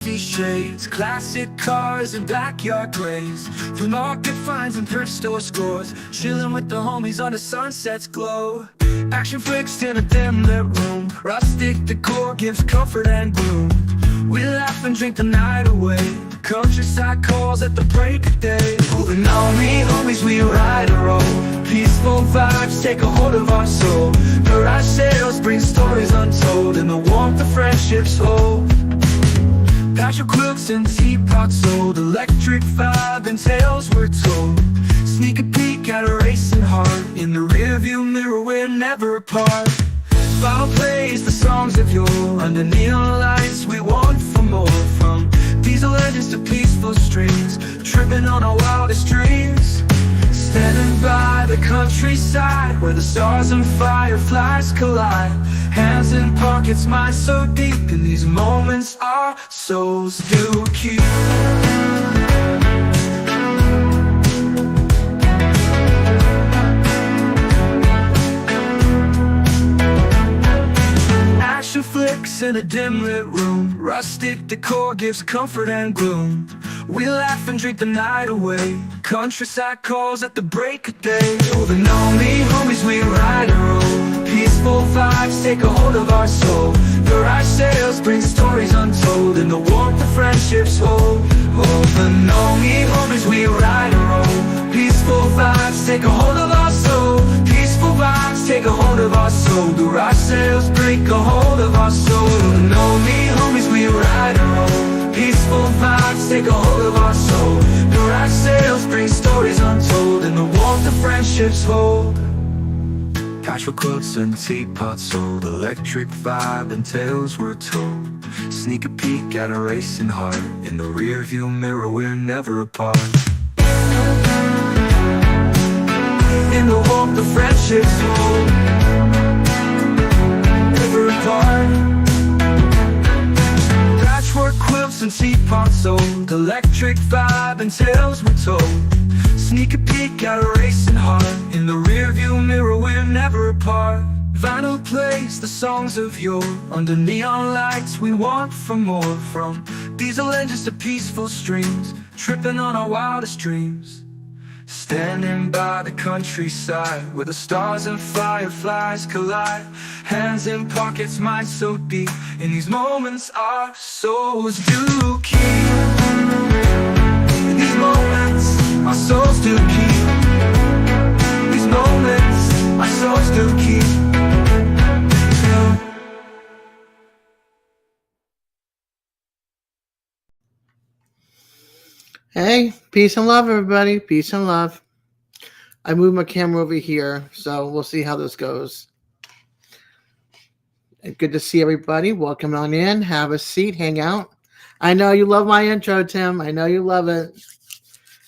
Shades, classic cars and backyard grays, through market finds and thrift store scores, chilling with the homies on the sunset's glow. Action flicks in a dim lit room, rustic decor gives comfort and gloom. We laugh and drink the night away, countryside calls at the break of day. Moving on me, homies, we ride a roll. Peaceful vibes take a hold of our soul. Garage sales bring stories untold, and the warmth of friendships hold. Patio quilts and teapots sold, electric vibe and tales were told. Sneak a peek at a racing heart, in the rearview mirror we're never apart. Vinyl plays the songs of yore, under neon lights we want for more. From diesel engines to peaceful streams, tripping on our wildest dreams. Standing by the countryside, where the stars and fireflies collide. Hands in pockets, minds so deep, in these moments our souls do keep. Action flicks in a dim lit room, rustic decor gives comfort and gloom. We laugh and drink the night away, countryside calls at the break of day. Moving on me, homies, we ride a roll. Peaceful vibes take a hold of our soul. Garage sales bring stories untold, and the warmth of friendships hold. Moving on me, homies, we ride a roll. Peaceful vibes take a hold of our soul. Peaceful vibes take a hold of our soul. Garage sales break a hold of our soul. Moving on me, homies, we ride a roll. Peaceful vibes take a hold of our soul. Garage sales bring stories untold, and the warmth of friendships hold. Patio quilts and teapots sold, electric vibe and tales were told. Sneak a peek at a racing heart, in the rearview mirror we're never apart. In the warmth of friendships hold, never apart. Patchwork quilts and teapots sold, electric vibe and tales were told. Sneak a peek at a racing heart, in the rearview mirror we're never apart. Vinyl plays the songs of yore, under neon lights we want for more. From diesel engines to peaceful streams, tripping on our wildest dreams. Standing by the countryside, where the stars and fireflies collide. Hands in pockets, minds so deep, in these moments our souls do keep. In these moments our souls do keep. These moments our souls do keep. Hey, peace and love, everybody. Peace and love. I moved my camera over here, so we'll see how this goes. Good to see everybody. Welcome on in. Have a seat. Hang out. I know you love my intro, Tim. I know you love it.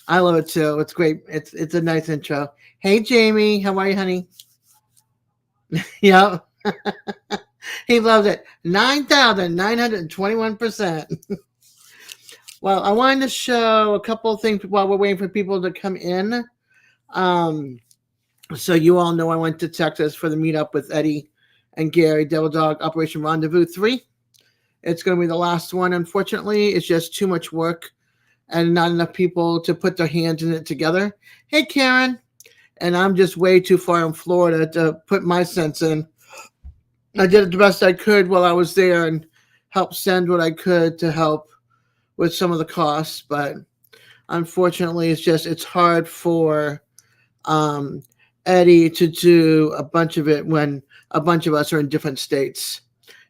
I love it too. It's great. It's a nice intro. Hey, Jamie. How are you, honey? Yep. He loves it. 9,921%. Well, I wanted to show a couple of things while we're waiting for people to come in. So you all know I went to Texas for the meetup with Eddie and Gary, Devil Dog Operation Rendezvous 3. It's going to be the last one. Unfortunately, it's just too much work and not enough people to put their hands in it together. Hey, Karen. And I'm just way too far in Florida to put my cents in. I did the best I could while I was there and helped send what I could to help with some of the costs, but unfortunately it's hard for Eddie to do a bunch of it when a bunch of us are in different states.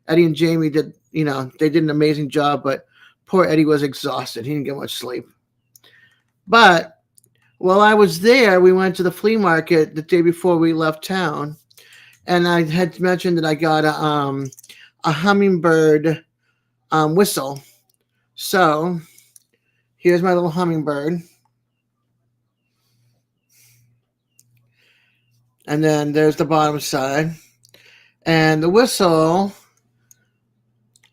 Eddie and Jamie did, they did an amazing job, but poor Eddie was exhausted. He didn't get much sleep. But while I was there, we went to the flea market the day before we left town, and I had mentioned that I got a hummingbird whistle. So here's my little hummingbird. And then there's the bottom side. And the whistle,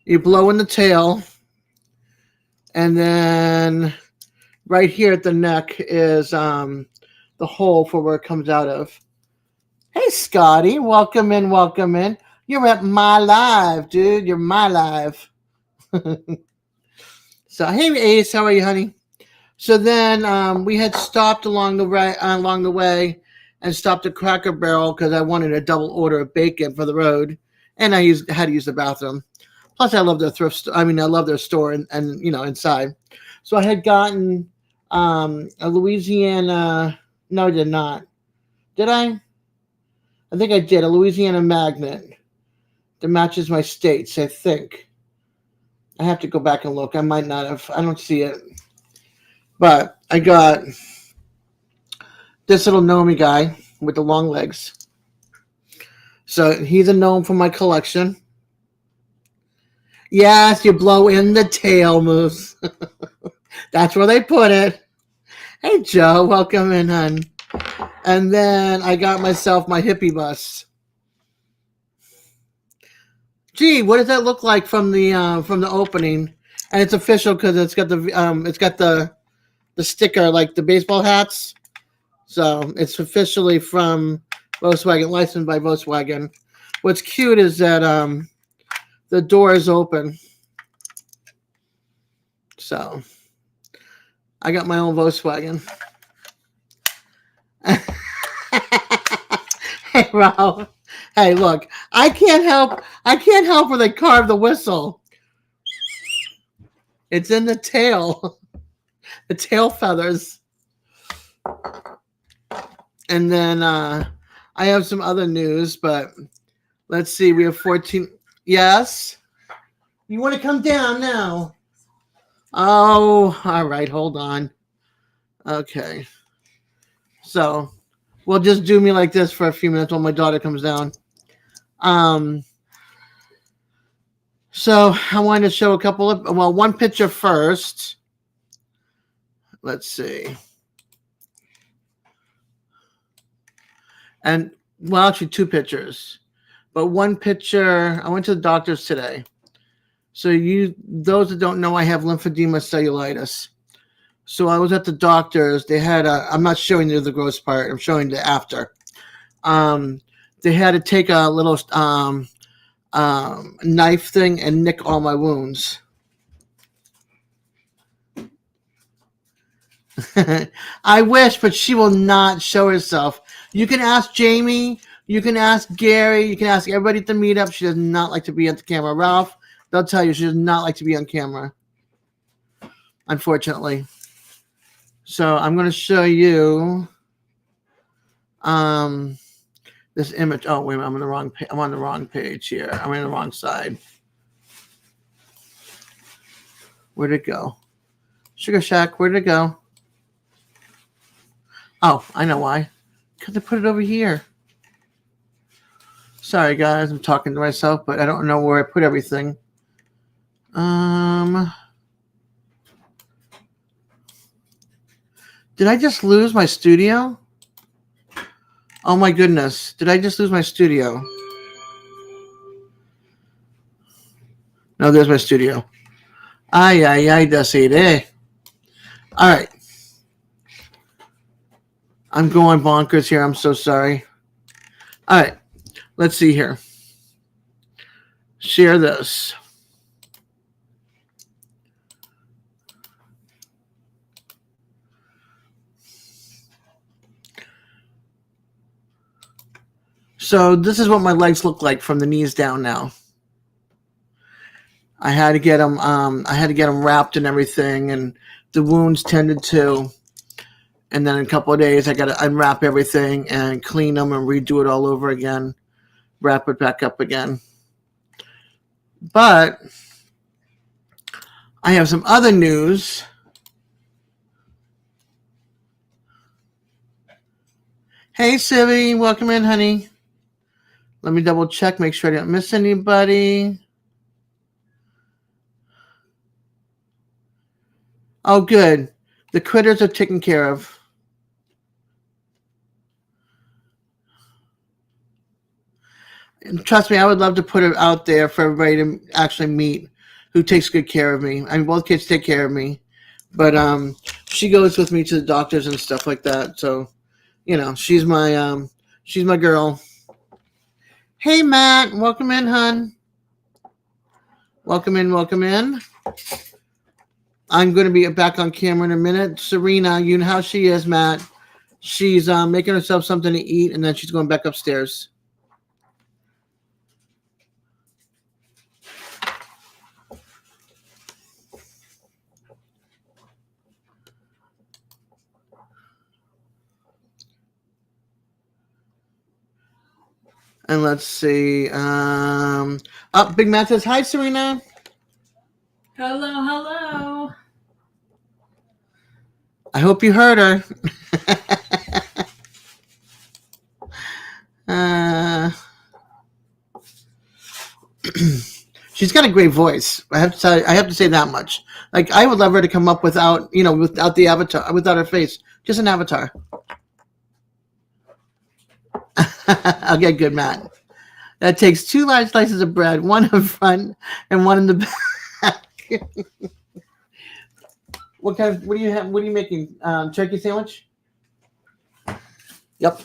you blow in the tail. And then right here at the neck is the hole for where it comes out of. Hey, Scotty, welcome in, welcome in. You're at my live, dude. You're my live. So hey Ace, how are you, honey? So then we had stopped along the way, and stopped at Cracker Barrel because I wanted a double order of bacon for the road, and had to use the bathroom. Plus, I love their thrift. I mean, I love their store and inside. So I had gotten a Louisiana. No, I did not. Did I? I think I did a Louisiana magnet that matches my states. I think. I have to go back and look. I might not have. I don't see it. But I got this little gnomey guy with the long legs. So he's a gnome from my collection. Yes, you blow in the tail, Moose. That's where they put it. Hey, Joe, welcome in, hon. And then I got myself my hippie bus. Gee, what does that look like from the opening? And it's official because it's got the sticker like the baseball hats. So it's officially from Volkswagen, licensed by Volkswagen. What's cute is that the door is open. So I got my own Volkswagen. Hey, Ralph. Hey, look, I can't help when they carve the whistle. It's in the tail. The tail feathers. And then I have some other news, but let's see. We have 14. Yes? You want to come down now? Oh, all right. Hold on. Okay. So we'll just do me like this for a few minutes while my daughter comes down. So I wanted to show one picture first. Let's see. And well, actually two pictures. But one picture, I went to the doctor's today. So those that don't know, I have lymphedema cellulitis. So I was at the doctor's. They had I'm not showing you the gross part. I'm showing the after. They had to take a little knife thing and nick all my wounds. I wish, but she will not show herself. You can ask Jamie. You can ask Gary. You can ask everybody at the meetup. She does not like to be on the camera. Ralph, they'll tell you she does not like to be on camera. Unfortunately. So I'm going to show you this image. Oh, wait a minute. I'm on the wrong page here. I'm on the wrong side. Where'd it go? Sugar Shack, where'd it go? Oh, I know why. Because I put it over here. Sorry, guys. I'm talking to myself, but I don't know where I put everything. Did I just lose my studio? Oh, my goodness. Did I just lose my studio? No, there's my studio. Ay, decide. All right. I'm going bonkers here. I'm so sorry. All right. Let's see here. Share this. So this is what my legs look like from the knees down now. I had to get them. I had to get them wrapped and everything, and the wounds tended to. And then in a couple of days, I got to unwrap everything and clean them and redo it all over again. Wrap it back up again. But I have some other news. Hey, Sivy, welcome in, honey. Let me double check, make sure I didn't miss anybody. Oh, good. The critters are taken care of. And trust me, I would love to put it out there for everybody to actually meet who takes good care of me. I mean, both kids take care of me. But she goes with me to the doctors and stuff like that. So, she's my girl. Hey, Matt. Welcome in, hon. Welcome in. I'm going to be back on camera in a minute. Serena, you know how she is, Matt. She's making herself something to eat, and then she's going back upstairs. And let's see. Big Matt says, hi, Serena. Hello, hello. I hope you heard her. She's got a great voice. I have to say that much. Like, I would love her to come up without the avatar, without her face, just an avatar. Okay, good, Matt. That takes 2 large slices of bread, one in front and one in the back. What do you have? What are you making? Turkey sandwich? Yep.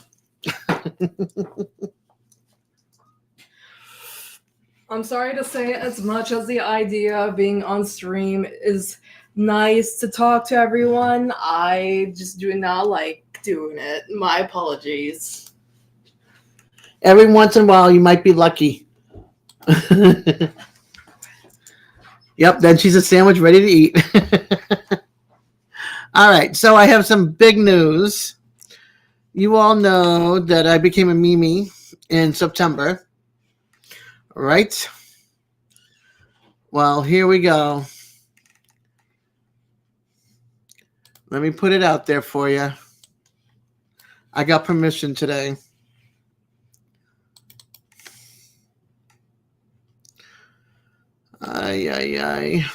I'm sorry to say, as much as the idea of being on stream is nice to talk to everyone, I just do not like doing it. My apologies. Every once in a while, you might be lucky. Yep, then she's a sandwich ready to eat. All right, so I have some big news. You all know that I became a Mimi in September, right? Well, here we go. Let me put it out there for you. I got permission today. Ay, ay, ay.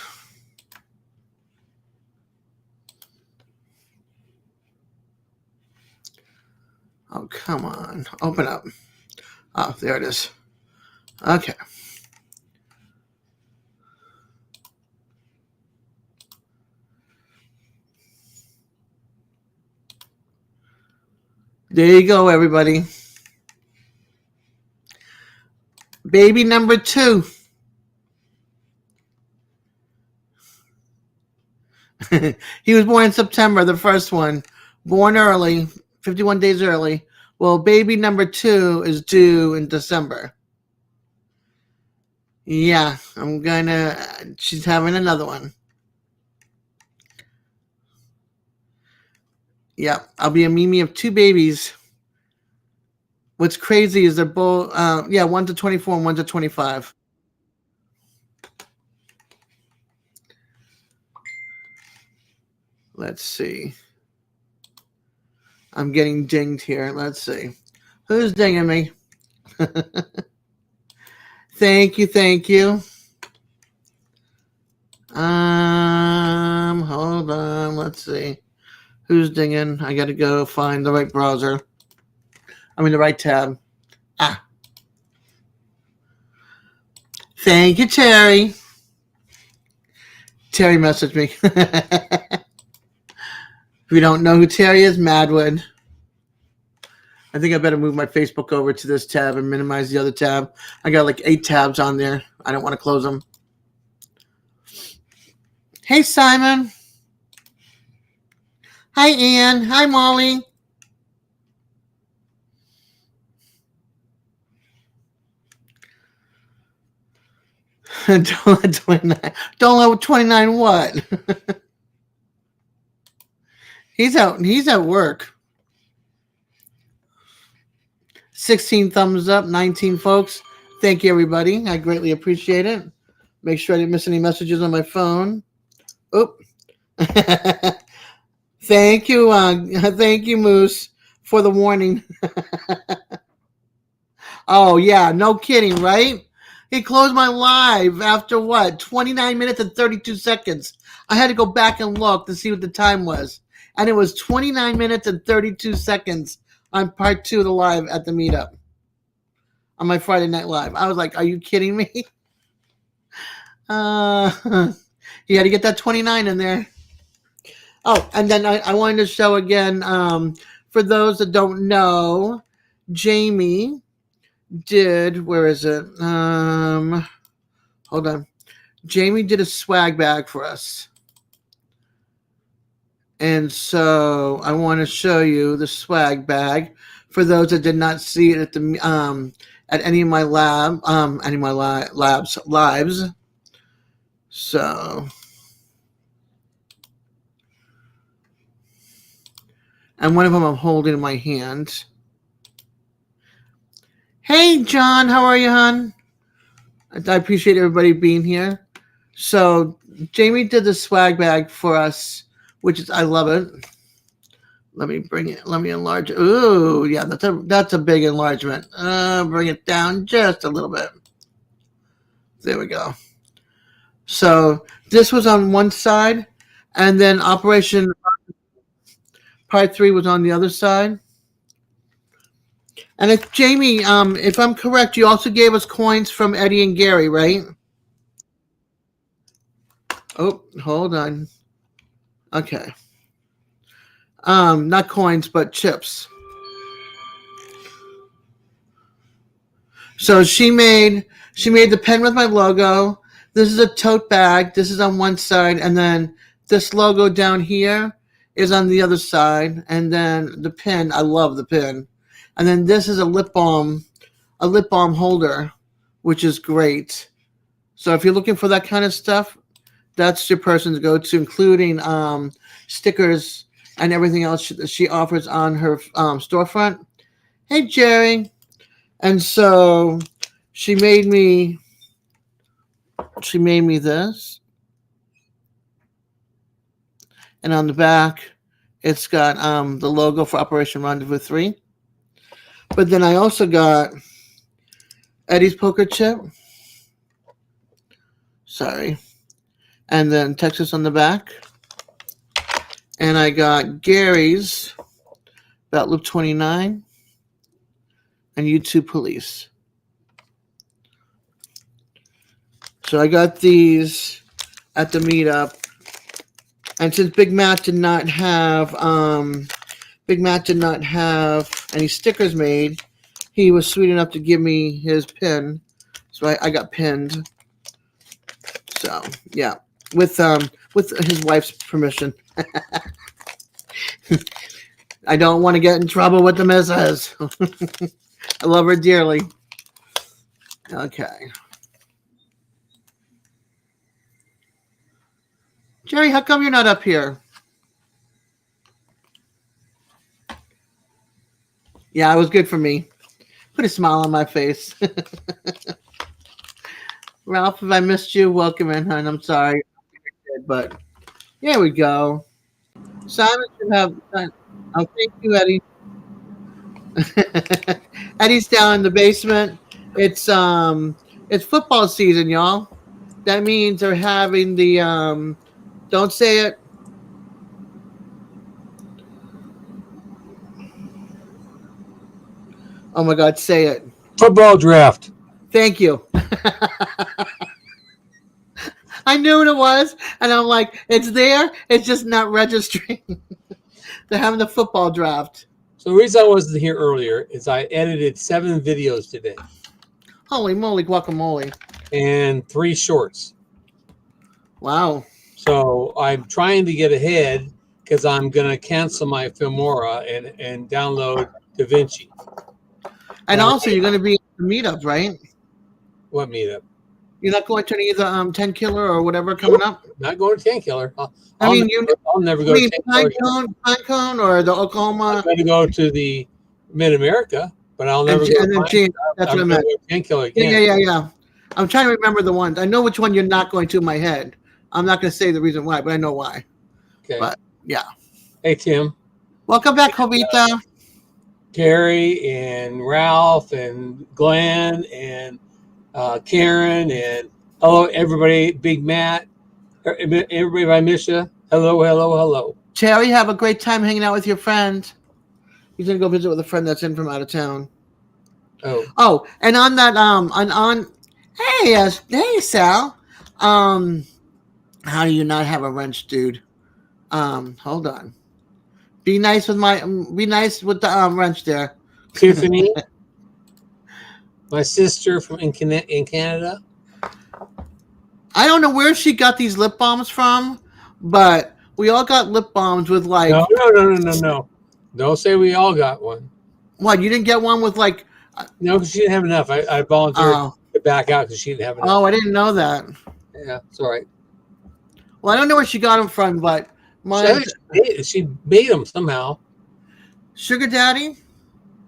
Oh, come on. Open up. Oh, there it is. Okay. There you go, everybody. Baby number 2. He was born in September, the first one. Born early, 51 days early. Well, baby number 2 is due in December. Yeah, she's having another one. Yeah, I'll be a Mimi of 2 babies. What's crazy is they're both, one's a 24 and one's a 25. Let's see. I'm getting dinged here. Let's see. Who's dinging me? Thank you. Hold on. Let's see. Who's dinging? I got to go find the right browser. The right tab. Thank you, Terry. Terry messaged me. If you don't know who Terry is, Madwood. I think I better move my Facebook over to this tab and minimize the other tab. I got like 8 tabs on there. I don't want to close them. Hey, Simon. Hi, Ann. Hi, Molly. Don't let 29. Don't let 29 what? He's at work. 16 thumbs up, 19 folks. Thank you, everybody. I greatly appreciate it. Make sure I didn't miss any messages on my phone. Oop. Thank you, Moose, for the warning. Oh, yeah, no kidding, right? He closed my live after what? 29 minutes and 32 seconds. I had to go back and look to see what the time was. And it was 29 minutes and 32 seconds on part 2 of the live at the meetup. On my Friday Night Live. I was like, are you kidding me? You had to get that 29 in there. Oh, and then I wanted to show again, for those that don't know, Jamie did, where is it? Hold on. Jamie did a swag bag for us. And so I want to show you the swag bag for those that did not see it at any of my labs lives. So, and one of them I'm holding in my hand. Hey, John, how are you, hon? I appreciate everybody being here. So, Jamie did the swag bag for us, which is, I love it. Let me bring it. Let me enlarge it. Ooh, yeah, that's a big enlargement. Bring it down just a little bit. There we go. So this was on one side, and then Operation Part 3 was on the other side. And it's Jamie, if I'm correct, you also gave us coins from Eddie and Gary, right? Oh, hold on. Okay. Not coins, but chips. So she made the pen with my logo. This is a tote bag. This is on one side, and then this logo down here is on the other side. And then the pin, I love the pin. And then this is a lip balm holder, which is great. So if you're looking for that kind of stuff, that's your person to go to, including stickers and everything else she offers on her storefront. Hey, Jerry. And so she made me this. And on the back, it's got the logo for Operation Rendezvous 3. But then I also got Eddie's poker chip. Sorry. And then Texas on the back. And I got Gary's Belt Loop 29 and YouTube Police. So I got these at the meetup. And since Big Matt did not have any stickers made, he was sweet enough to give me his pin. So I got pinned. So yeah, with his wife's permission. I don't want to get in trouble with the missus. I love her dearly. Okay. Jerry, how come you're not up here? Yeah, it was good for me. Put a smile on my face. Ralph, if I missed you, welcome in, hon. I'm sorry. But here we go. Simon should have. Oh, thank you, Eddie. Eddie's down in the basement. It's football season, y'all. That means they're having the don't say it. Oh my God, say it. Football draft. Thank you. I knew what it was, and I'm like, it's there. It's just not registering. They're having the football draft. So the reason I wasn't here earlier is I edited 7 videos today. Holy moly, guacamole. And 3 shorts. Wow. So I'm trying to get ahead because I'm going to cancel my Filmora and download DaVinci. And also, you're going to be at the meetup, right? What meetup? You're not going to any of the 10 Killer or whatever coming up? Not going to 10 Killer. I'll never go to 10 Killer. Pinecone or the Oklahoma? I'm going to go to the Mid-America, but I'll never go to Pinecone. That's what I meant. 10 Killer again. Yeah. I'm trying to remember the ones. I know which one you're not going to in my head. I'm not going to say the reason why, but I know why. Okay. But, yeah. Hey, Tim. Welcome back, Jovita. Gary and Ralph and Glenn and Karen and hello everybody, Big Matt, everybody, I miss you. Hello. Terry, have a great time hanging out with your friend. He's gonna go visit with a friend that's in from out of town. Oh, and on that hey Sal, how do you not have a wrench, dude? Hold on. Be nice with the wrench there. Tiffany, my sister in Canada. I don't know where she got these lip balms from, but We all got lip balms with like. No. Don't say we all got one. What? You didn't get one with like. No, because she didn't have enough. I volunteered Oh. to back out because she didn't have enough. Oh, I didn't know that. Yeah, it's all right. Well, I don't know where she got them from, but She made them somehow. Sugar Daddy.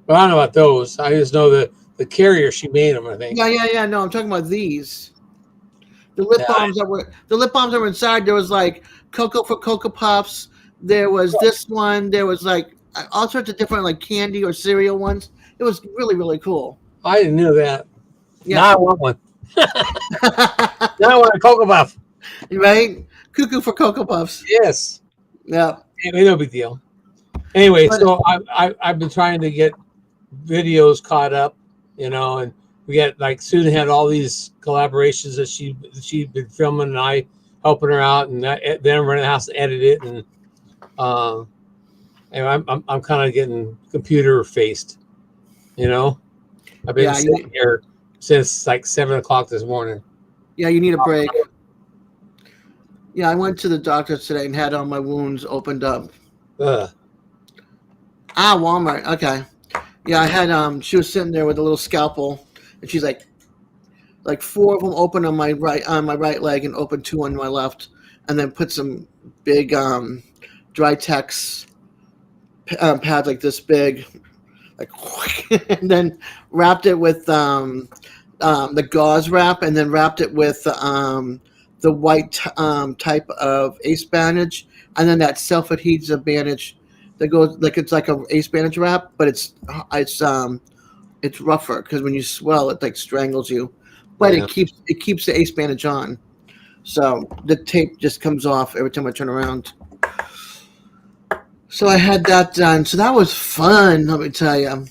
But I don't know about those. I just know that the carrier she made them. I think. Yeah. No, I'm talking about these. The lip balms that were inside. There was like Cocoa for Cocoa Puffs. There was this one. There was like all sorts of different like candy or cereal ones. It was really, really cool. I didn't know that. Yeah. Now I want one. Now I want a Cocoa Puff. Right? Cuckoo for Cocoa Puffs. Yes. Yeah. Anyway, no big deal. Anyway, so I've been trying to get videos caught up, and we got like Susan had all these collaborations that she'd been filming, and I helping her out, and then I'm running the house to edit it, and I'm kind of getting computer faced, I've been sitting here since like 7 o'clock this morning. Yeah, you need a break. Yeah, I went to the doctor today and had all my wounds opened up. Walmart. Okay. Yeah, I had she was sitting there with a little scalpel, and she's like 4 of them open on my right leg and open 2 on my left, and then put some big dry tex pads like this big, like, and then wrapped it with the gauze wrap, and then wrapped it with the white type of ace bandage, and then that self-adhesive bandage that goes like it's like a ace bandage wrap, but it's rougher because when you swell, it like strangles you, but it keeps the ace bandage on, so the tape just comes off every time I turn around. So I had that done. So that was fun. Let me tell you,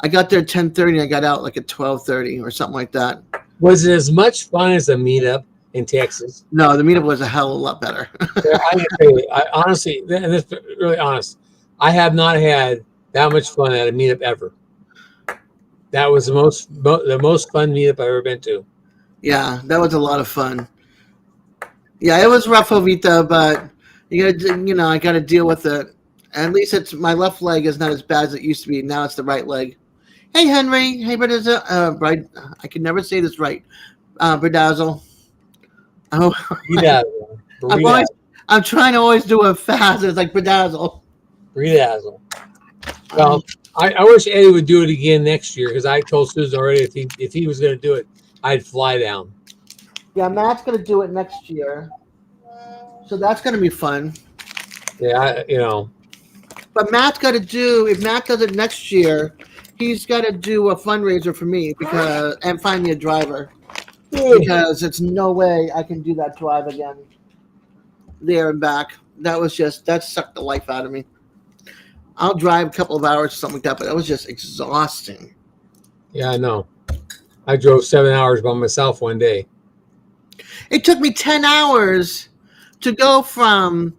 I got there at 10:30. I got out like at 12:30 or something like that. Was it as much fun as a meetup in Texas? No, the meetup was a hell of a lot better. I honestly, and this is really honest, I have not had that much fun at a meetup ever. That was the most fun meetup I've ever been to. Yeah, that was a lot of fun. Yeah, it was rough, Ovita, but I got to deal with it. At least my left leg is not as bad as it used to be. Now it's the right leg. Hey, Henry. Hey, Bright. I can never say this right. Berdazzle. Oh, yeah. I'm trying to always do it fast. It's like Berdazzle. Berdazzle. Well, I wish Eddie would do it again next year, because I told Susan already if he was going to do it, I'd fly down. Yeah, Matt's going to do it next year. So that's going to be fun. Yeah, But Matt's got to do, if Matt does it next year, he's got to do a fundraiser for me and find me a driver. Because it's no way I can do that drive again. There and back. That sucked the life out of me. I'll drive a couple of hours or something like that, but that was just exhausting. Yeah, I know. I drove 7 hours by myself one day. It took me 10 hours to go from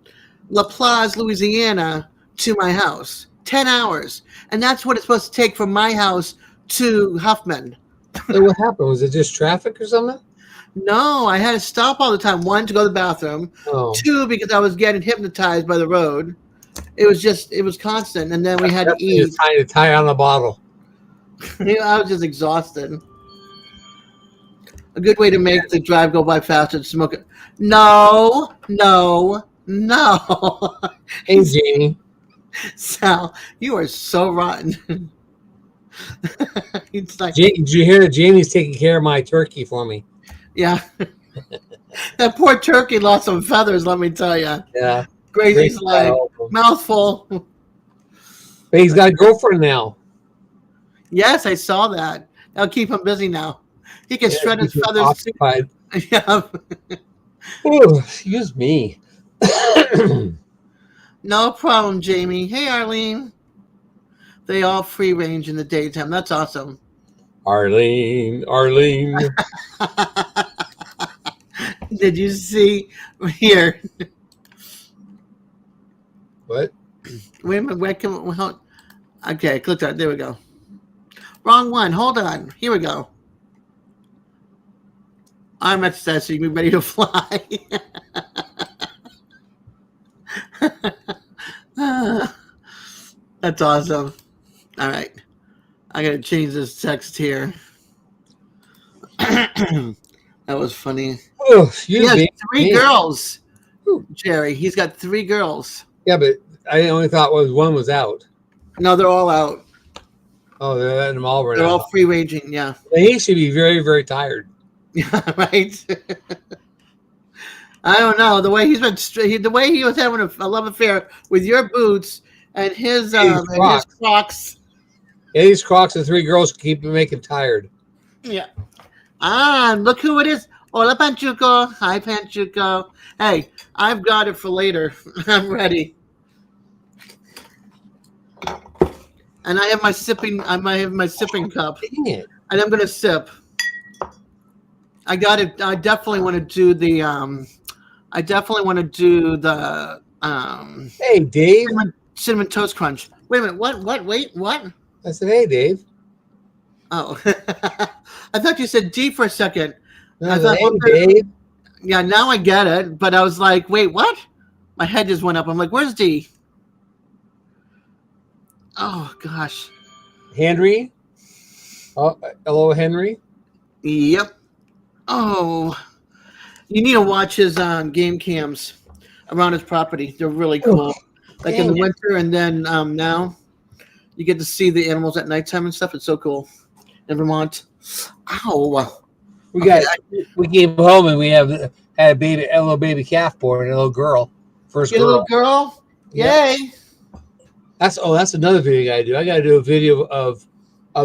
La Plaza, Louisiana to my house. 10 hours. And that's what it's supposed to take from my house to Huffman. So what happened? Was it just traffic or something? No, I had to stop all the time. 1, to go to the bathroom. 2, because I was getting hypnotized by the road. It was constant. And then we had to eat. Trying to tie on the bottle. I was just exhausted. A good way to make the drive go by faster is smoke it. No. Hey, Jamie. Sal, you are so rotten. It's like, did you hear that Jamie's taking care of my turkey for me? Yeah. That poor turkey lost some feathers, let me tell you. Yeah. Gracie's like, mouthful. But he's got a girlfriend now. Yes, I saw that. That'll keep him busy now. He can shred his feathers. Occupied. Yeah. Oh, excuse me. No problem, Jamie. Hey, Arlene. They all free range in the daytime. That's awesome. Arlene. Did you see here? What? Wait a minute. Okay, click that. There we go. Wrong one. Hold on. Here we go. I'm exercising. Be ready to fly. That's awesome. All right. I got to change this text here. That was funny. Oh, He excuse has me. 3 Man. girls, Jerry. He's got 3 girls. Yeah, but I only thought one was out. No, they're all out. Oh, they're letting them all run They're out. all free ranging. Yeah. He should be very, very tired. Yeah. Right. I don't know the way he's been. The way he was having a love affair with your boots and his Crocs. Yeah, these Crocs and 3 girls keep making tired. Yeah. Ah, look who it is. Hola, Panchuco. Hi, Panchuco. Hey, I've got it for later. I'm ready. And I have my sipping. I might have my sipping cup. Dang it. And I'm gonna sip. I got it. I definitely want to do the. I definitely want to do the. Hey, Dave. Cinnamon Toast Crunch. Wait a minute. What? Wait. What? I said, hey, Dave. Oh, I thought you said D for a second. I thought, said, hey, Dave. Yeah, now I get it. But I was like, wait, what? My head just went up. I'm like, where's D? Oh gosh. Henry. Oh, hello, Henry. Yep. Oh, you need to watch his game cams around his property. They're really cool. Like in the winter, and then now you get to see the animals at nighttime and stuff. It's so cool in Vermont. Ow! We came home and we had a little baby calf born, and a little girl, first Get girl. a little girl. Yeah. Yay! That's another video I gotta do. I gotta do a video of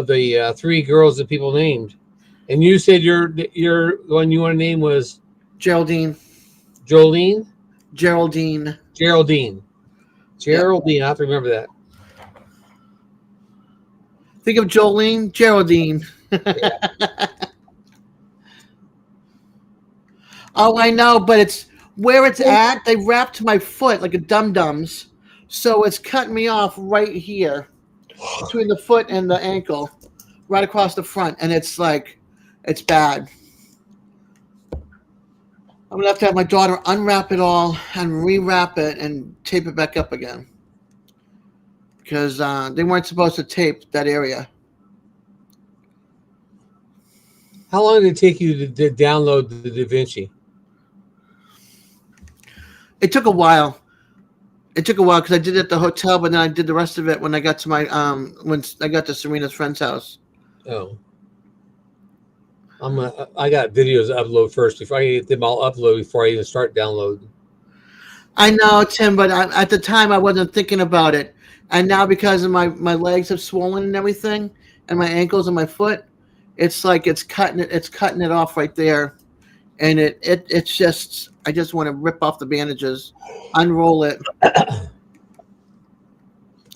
the 3 girls that people named. And you said your the one you want to name was Geraldine. Jolene? Geraldine. Geraldine. Geraldine. I have to remember that. Think of Jolene, Geraldine. Oh, I know, but it's where it's at. They wrapped my foot like a dum-dums, so it's cutting me off right here between the foot and the ankle, right across the front, and it's like, it's bad. I'm gonna have to have my daughter unwrap it all and rewrap it and tape it back up again because they weren't supposed to tape that area. How long did it take you to download the DaVinci? It took a while. It took a while because I did it at the hotel, but then I did the rest of it when I got to my when I got to Serena's friend's house. Oh. I got videos to upload first before I get them all uploaded before I even start downloading. I know, Tim, but at the time I wasn't thinking about it, and now because of my legs have swollen and everything, and my ankles and my foot, it's like it's cutting it off right there, and it's just I just want to rip off the bandages, unroll it,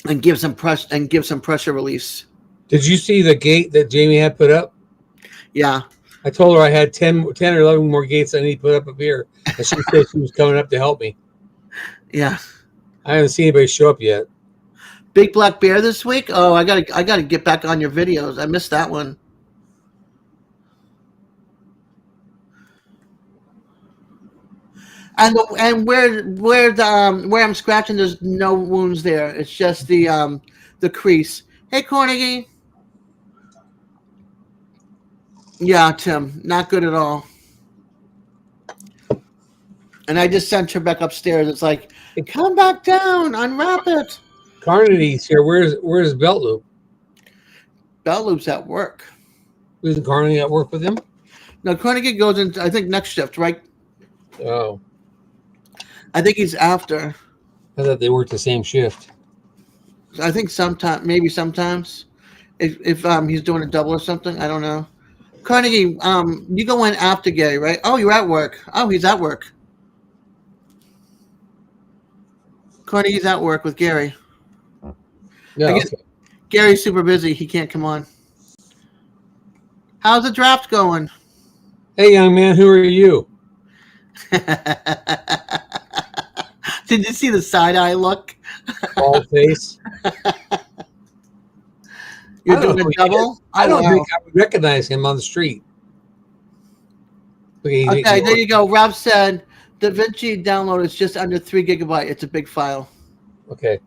and give some pressure release. Did you see the gate that Jamie had put up? Yeah. I told her I had 10 or 11 more gates I need to put up here. And she said she was coming up to help me. Yeah. I haven't seen anybody show up yet. Big Black Bear this week? Oh, I gotta get back on your videos. I missed that one. And where I'm scratching, there's no wounds there. It's just the crease. Hey, Carnegie. Yeah, Tim, not good at all. And I just sent her back upstairs. It's like, come back down, unwrap it. Carnegie's here. Where's Belt Loop? Belt Loop's at work. Isn't Carnegie at work with him? No, Carnegie goes in, I think, next shift, right? Oh. I think he's after. I thought they worked the same shift. I think maybe sometimes. If he's doing a double or something, I don't know. Carnegie, you go in after Gary, right? Oh, you're at work. Oh, he's at work. Carnegie's at work with Gary. Yeah. I guess Gary's super busy. He can't come on. How's the draft going? Hey, young man, who are you? Did you see the side-eye look? Bald face. You're doing a double? I don't think I would recognize him on the street. Okay, there you go. Rob said, DaVinci download is just under 3 gigabyte. It's a big file. Okay.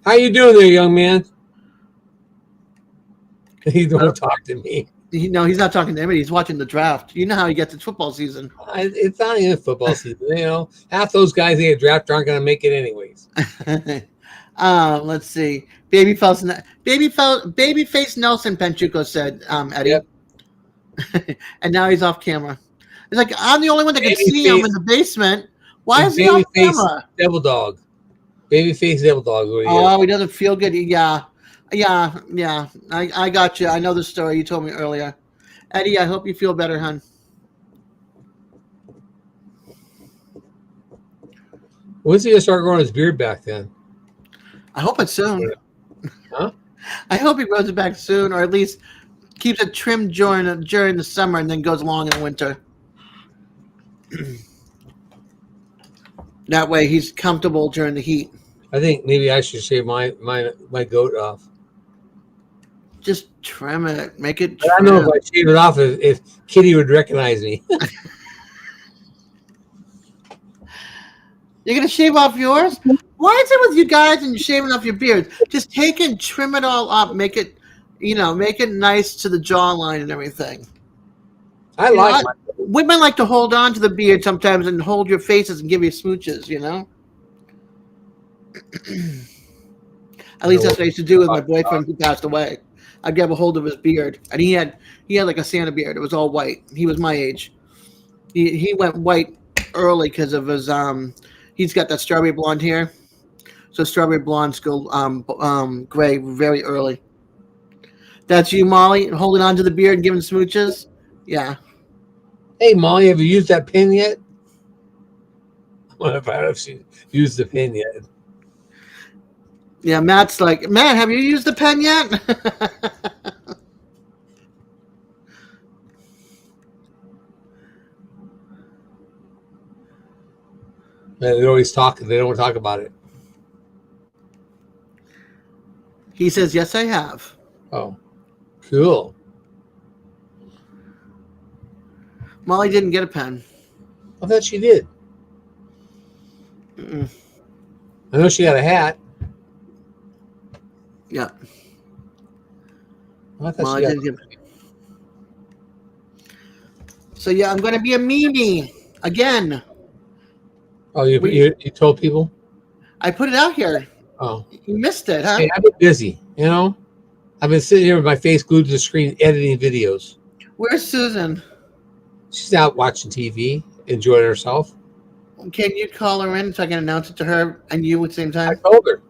How you doing there, young man? He don't talk to me. No, he's not talking to anybody. He's watching the draft. You know how he gets the football season. It's not even football season. You know, half those guys in the draft aren't going to make it anyways. Let's see. Babyface Nelson Penchuco said, Eddie. Yep. And now he's off camera. It's like, I'm the only one that can see him in the basement. Why is he off camera? Devil Dog. Babyface Devil Dog. Oh, he doesn't feel good. Yeah. I got you. I know the story you told me earlier. Eddie, I hope you feel better, hon. When's he going to start growing his beard back then? I hope it's soon. Huh? I hope he grows it back soon, or at least keeps it trimmed during the summer and then goes long in the winter. That way he's comfortable during the heat. I think maybe I should shave my goat off. Just trim it. Make it I don't know if I shave it off if Kitty would recognize me. You're going to shave off yours? Why is it with you guys and you're shaving off your beards? Just take and trim it all up. Make it nice to the jawline and everything. Women like to hold on to the beard sometimes and hold your faces and give you smooches, you know? At least that's what I used to do with my boyfriend who passed away. I'd grab a hold of his beard, and he had like a Santa beard. It was all white. He was my age. He went white early because of his he's got that strawberry blonde hair. So strawberry blondes go gray very early. That's you, Molly, holding on to the beard and giving smooches? Yeah. Hey, Molly, have you used that pin yet? I wonder if I've used the pin yet. Yeah, Matt's like, Matt, have you used the pen yet? They're always talking. They don't want to talk about it. He says, yes, I have. Oh, cool. Molly didn't get a pen. I thought she did. Mm-mm. I know she got a hat. Yeah. I thought Molly she didn't get a pen. So, yeah, I'm going to be a Mimi again. Oh, you told people? I put it out here. Oh. You missed it, huh? Hey, I've been busy, you know? I've been sitting here with my face glued to the screen editing videos. Where's Susan? She's out watching TV, enjoying herself. Can you call her in so I can announce it to her and you at the same I time? told her.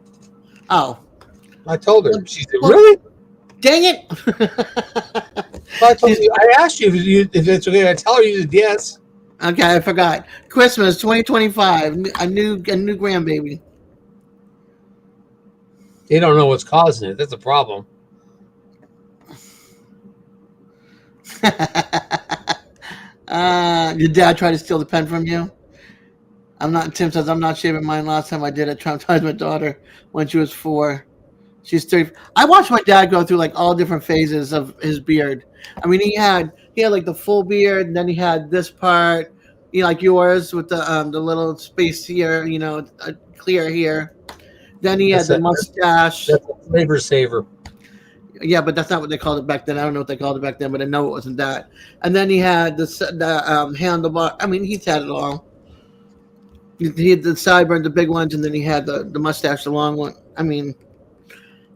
Oh. I told her. She said, really? Dang it. Well, I asked you if it's okay. I tell her you said yes. Okay, I forgot. Christmas 2025. A new grandbaby. They don't know what's causing it. That's a problem. Your dad tried to steal the pen from you? Tim says, I'm not shaving mine. Last time I did it, traumatized my daughter when she was 4. She's 30. I watched my dad go through like all different phases of his beard. I mean, he had like the full beard, and then he had this part, like yours with the little space here, clear here. Then he had the mustache. That's a flavor saver. Yeah, but that's not what they called it back then. I don't know what they called it back then, but I know it wasn't that. And then he had the handlebar. I mean, he's had it all. He had the sideburns, the big ones, and then he had the mustache, the long one. I mean,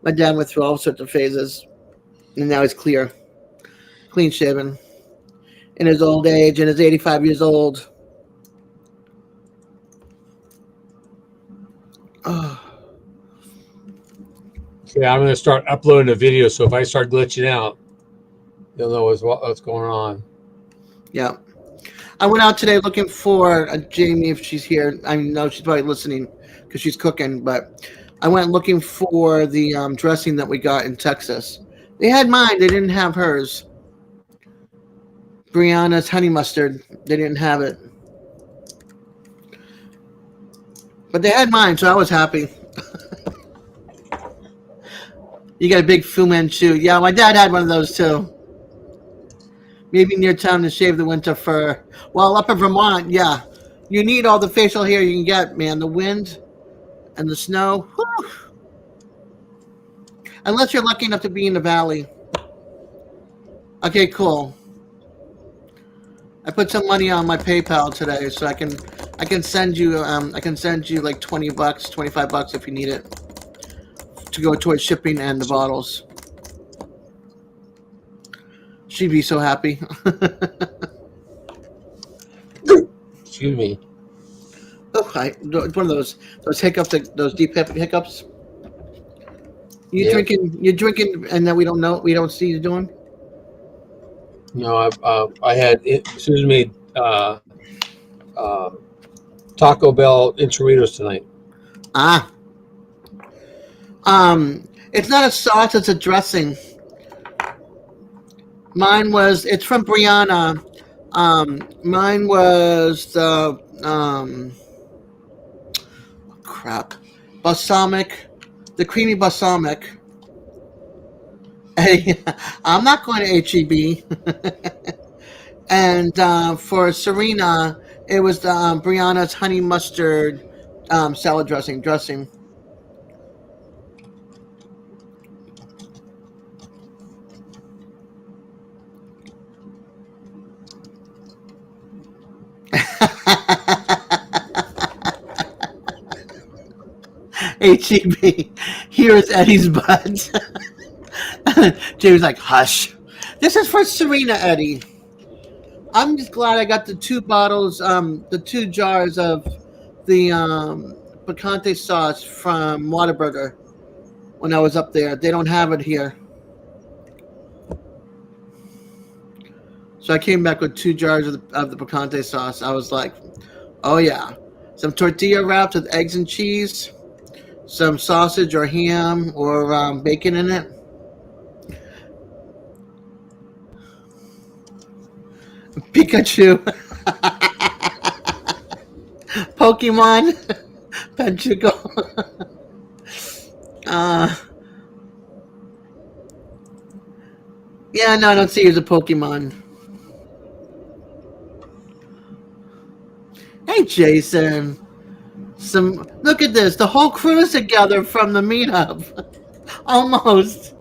my dad went through all sorts of phases, and now he's clean shaven, in his old age, and is 85 years old. Oh. Yeah, I'm going to start uploading a video, so if I start glitching out, you'll know what's going on. Yeah. I went out today looking for Jamie, if she's here. I know she's probably listening because she's cooking, but I went looking for the dressing that we got in Texas. They had mine. They didn't have hers. Brianna's honey mustard. They didn't have it. But they had mine, so I was happy. You got a big Fu Manchu. Yeah, my dad had one of those too. Maybe near town to shave the winter fur. Well, up in Vermont, yeah. You need all the facial hair you can get, man. The wind and the snow. Whew. Unless you're lucky enough to be in the valley. Okay, cool. I put some money on my PayPal today, so I can send you like $20, $25 if you need it to go towards shipping and the bottles. She'd be so happy. Excuse me. Oh, one of those hiccups, those deep hiccups. You're drinking, and then we don't see you doing. No, I had Susan made Taco Bell enchiladas tonight. It's not a sauce; it's a dressing. It's from Brianna. Mine was the balsamic, the creamy balsamic. Hey, I'm not going to HEB. And for Serena, it was the Brianna's honey mustard salad dressing. HEB. Here is Eddie's butt. Jamie's like, hush. This is for Serena, Eddie. I'm just glad I got the 2 bottles, the 2 jars of the picante sauce from Whataburger when I was up there. They don't have it here. So I came back with 2 jars of the picante sauce. I was like, oh yeah. Some tortilla wraps with eggs and cheese, some sausage or ham or bacon in it. Pikachu. Pokemon. Penchugo. Yeah, no, I don't see you as a Pokemon. Hey, Jason. Look at this. The whole crew's together from the meetup. Almost.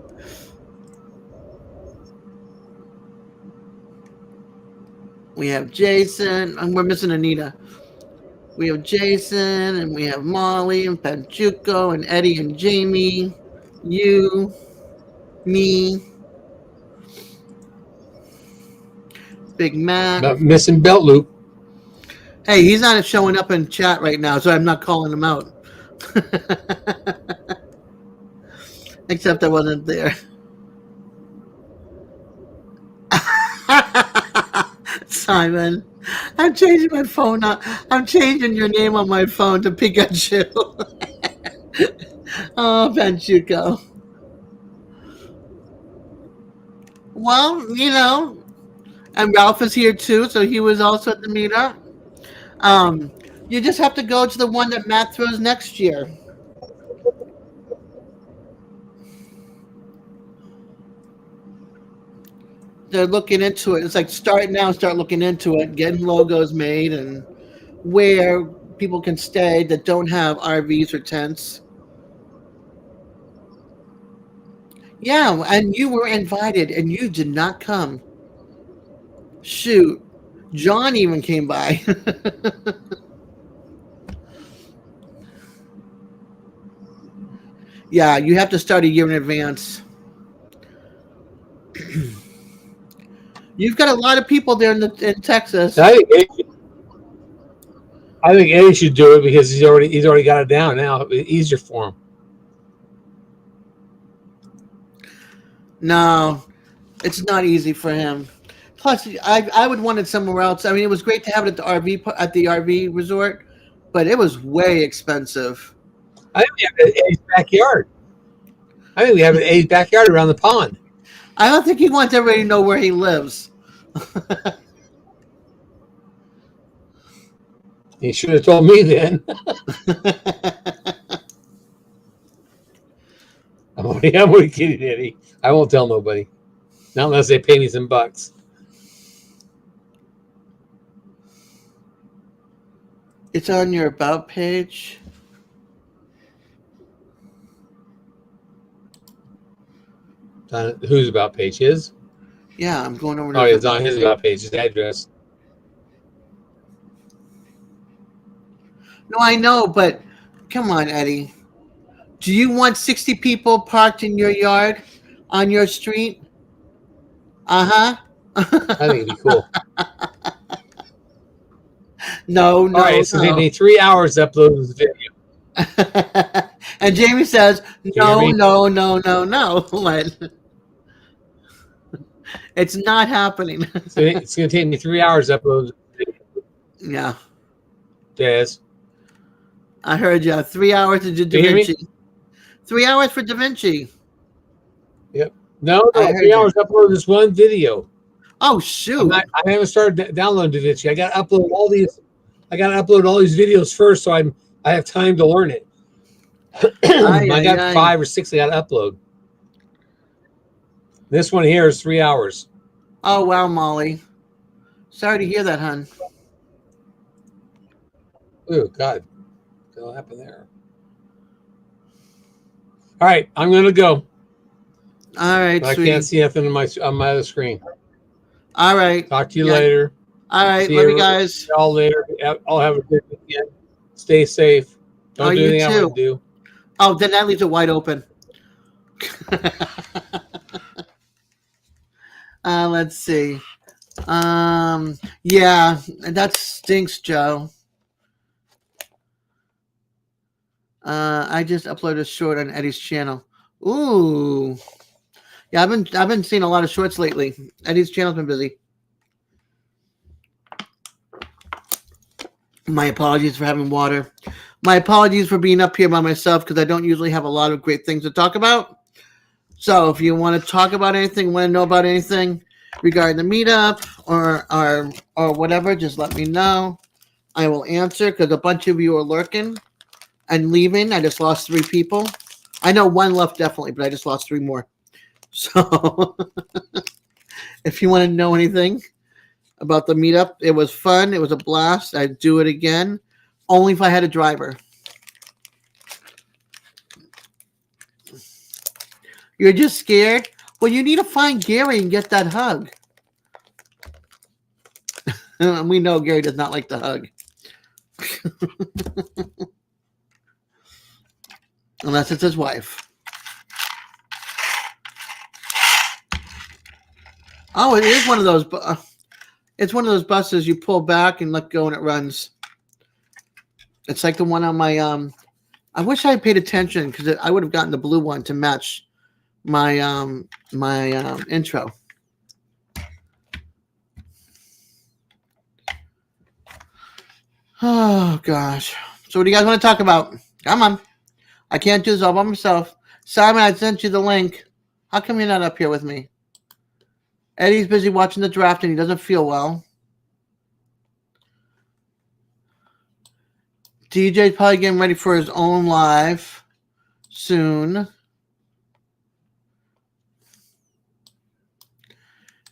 We have Jason, and we're missing Anita. We have Jason, and we have Molly, and Panchuco, and Eddie, and Jamie, you, me, Big Mac. Not missing Belt Loop. Hey, he's not showing up in chat right now, so I'm not calling him out. Except I wasn't there. Simon, I'm changing my phone up. I'm changing your name on my phone to Pikachu. Oh, Panchuco. Well, and Ralph is here too, so he was also at the meetup. You just have to go to the one that Matt throws next year. They're looking into it. It's like start looking into it, getting logos made, and where people can stay that don't have RVs or tents. Yeah, and you were invited, and you did not come. Shoot. John even came by. Yeah, you have to start a year in advance. You've got a lot of people there in Texas. I think Eddie should do it because he's already got it down now. It's easier for him. No, it's not easy for him. Plus, I would want it somewhere else. I mean, it was great to have it at the RV resort, but it was way expensive. I think we have it in Eddie's backyard. I think we have it in Eddie's backyard around the pond. I don't think he wants everybody to know where he lives. He should have told me then. I'm only kidding, Eddie. I won't tell nobody. Not unless they pay me some bucks. It's on your about page. Whose about page? His? Yeah, I'm going over to Oh, his it's on his about page. His address. No, I know, but come on, Eddie. Do you want 60 people parked in your yard on your street? Uh I think it'd be cool. No, All right, no, it's gonna take no. me 3 hours to upload this video. And Jamie says, You hear no, me? no, no, no, no. What? It's not happening. It's gonna take me 3 hours to upload this Yeah, video. Des. I heard you. 3 hours to do Da You hear me? Vinci. 3 hours for Da Vinci. Yep. No, I no, heard 3 hours you. to upload this one video. Oh, shoot. I haven't started downloading DaVinci. I got to upload all these. I got to upload all these videos first, so I have time to learn it. Ay, I ay, got ay. 5 or 6 I got to upload. This one here is 3 hours. Oh, wow, Molly. Sorry to hear that, hon. Oh God, what happened there? All right, I'm gonna go. All right, But I sweetie. can't see nothing on my other screen. All right. Talk to you Yeah. later. All right. See Love you guys. all later. I'll have a good weekend. Stay safe. Oh, Don't do you anything I too. wouldn't do. Oh, then that leaves it wide open. Let's see. Yeah, that stinks, Joe. I just uploaded a short on Eddie's channel. Ooh. Yeah, I've been seeing a lot of shorts lately. Eddie's channel's been busy. My apologies for having water. My apologies for being up here by myself because I don't usually have a lot of great things to talk about. So if you want to talk about anything, want to know about anything regarding the meetup or whatever, just let me know. I will answer because a bunch of you are lurking and leaving. I just lost 3 people. I know 1 left definitely, but I just lost 3 more. So if you want to know anything about the meetup, it was fun. It was a blast. I'd do it again, only if I had a driver. You're just scared? Well, you need to find Gary and get that hug. We know Gary does not like the hug. Unless it's his wife. Oh, it is one of those. It's one of those buses you pull back and let go and it runs. It's like the one on my. I wish I had paid attention because I would have gotten the blue one to match my intro. Oh gosh. So what do you guys want to talk about? Come on. I can't do this all by myself. Simon, I sent you the link. How come you're not up here with me? Eddie's busy watching the draft and he doesn't feel well. DJ's probably getting ready for his own live soon.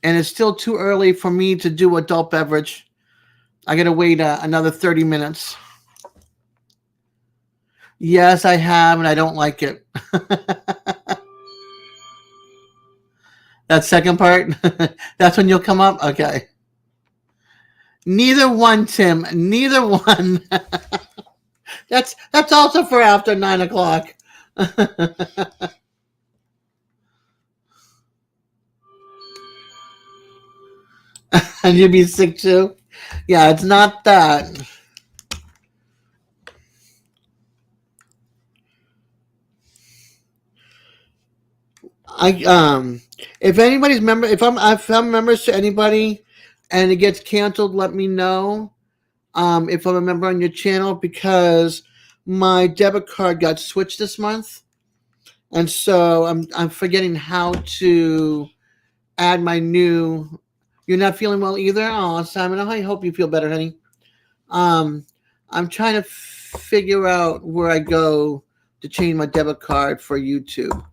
And it's still too early for me to do adult beverage. I got to wait another 30 minutes. Yes, I have, and I don't like it. That second part, that's when you'll come up? Okay. Neither one, Tim. Neither one. That's also for after 9 o'clock. And you'd be sick too? Yeah, it's not that. If anybody's member, if I'm members to anybody and it gets canceled, let me know. If I'm a member on your channel because my debit card got switched this month, and so I'm forgetting how to add my new. You're not feeling well either? Oh, Simon, I hope you feel better, honey. I'm trying to figure out where I go to change my debit card for YouTube.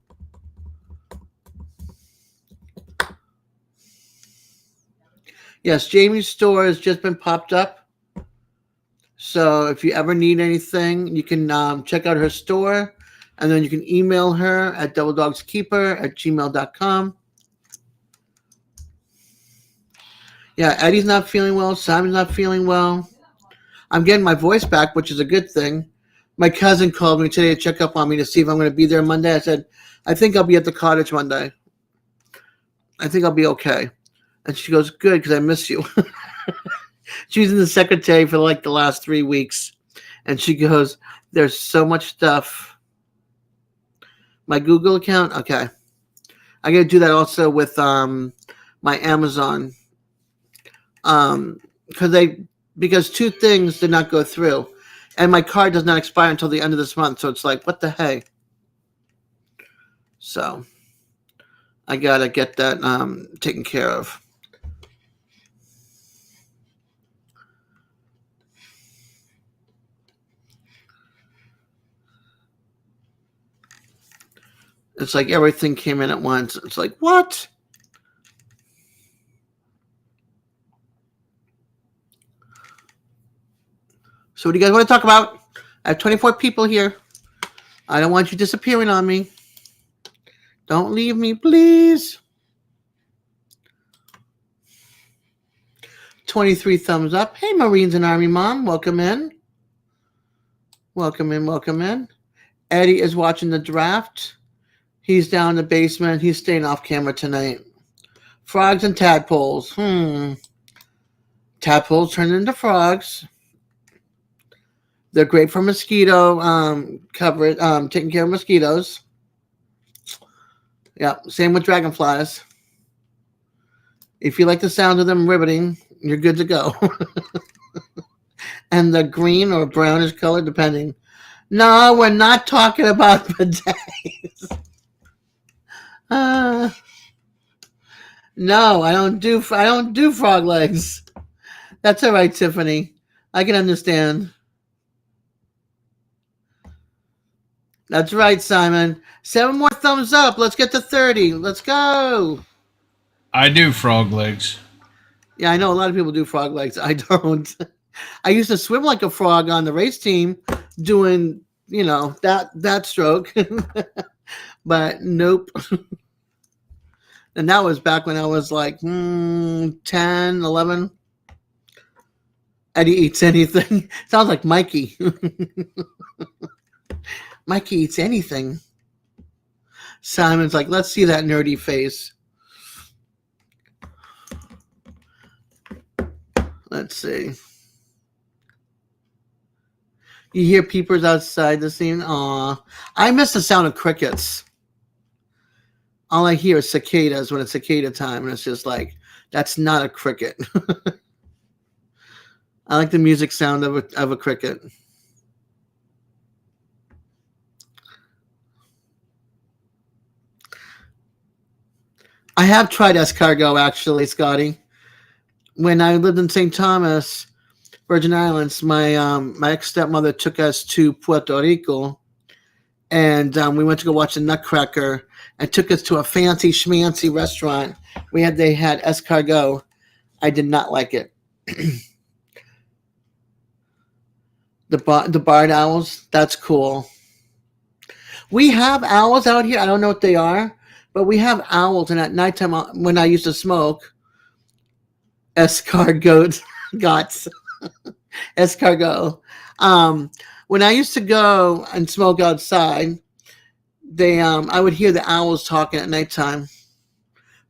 Yes, Jamie's store has just been popped up. So So if you ever need anything, you can check out her store, and then you can email her at doubledogskeeper@gmail.com. Yeah, Eddie's not feeling well. Simon's not feeling well. I'm getting my voice back, which is a good thing. My cousin called me today to check up on me to see if I'm going to be there Monday. I said, I think I'll be at the cottage Monday. I think I'll be okay. And she goes, good, because I miss you. She's in the secretary for like the last 3 weeks. And she goes, there's so much stuff. My Google account? Okay. I got to do that also with my Amazon. Because 2 things did not go through. And my card does not expire until the end of this month. So it's like, what the hey? So I got to get that taken care of. It's like everything came in at once. It's like, what? So what do you guys want to talk about? I have 24 people here. I don't want you disappearing on me. Don't leave me, please. 23 thumbs up. Hey, Marines and Army Mom. Welcome in. Welcome in, welcome in. Eddie is watching the draft. He's down in the basement. He's staying off camera tonight. Frogs and tadpoles. Tadpoles turn into frogs. They're great for mosquito coverage, taking care of mosquitoes. Yeah, same with dragonflies. If you like the sound of them ribbiting, you're good to go. And the green or brownish color, depending. No, we're not talking about bidets. No, I don't do frog legs. That's all right, Tiffany. I can understand. That's right, Simon. 7 more thumbs up. Let's get to 30. Let's go. I do frog legs. Yeah, I know a lot of people do frog legs. I don't. I used to swim like a frog on the race team doing, that stroke. But nope. And that was back when I was like 10, 11. Eddie eats anything. Sounds like Mikey. Mikey eats anything. Simon's like, let's see that nerdy face. Let's see. You hear peepers outside the scene? Aw. I miss the sound of crickets. All I hear is cicadas when it's cicada time, and it's just like, that's not a cricket. I like the music sound of a cricket. I have tried escargot, actually, Scotty. When I lived in St. Thomas, Virgin Islands, my ex-stepmother took us to Puerto Rico, and we went to go watch the Nutcracker, and took us to a fancy schmancy restaurant. They had escargot. I did not like it. The barred owls, that's cool. We have owls out here. I don't know what they are, but we have owls. And at nighttime, when I used to smoke, escargot, escargot. When I used to go and smoke outside, I would hear the owls talking at nighttime.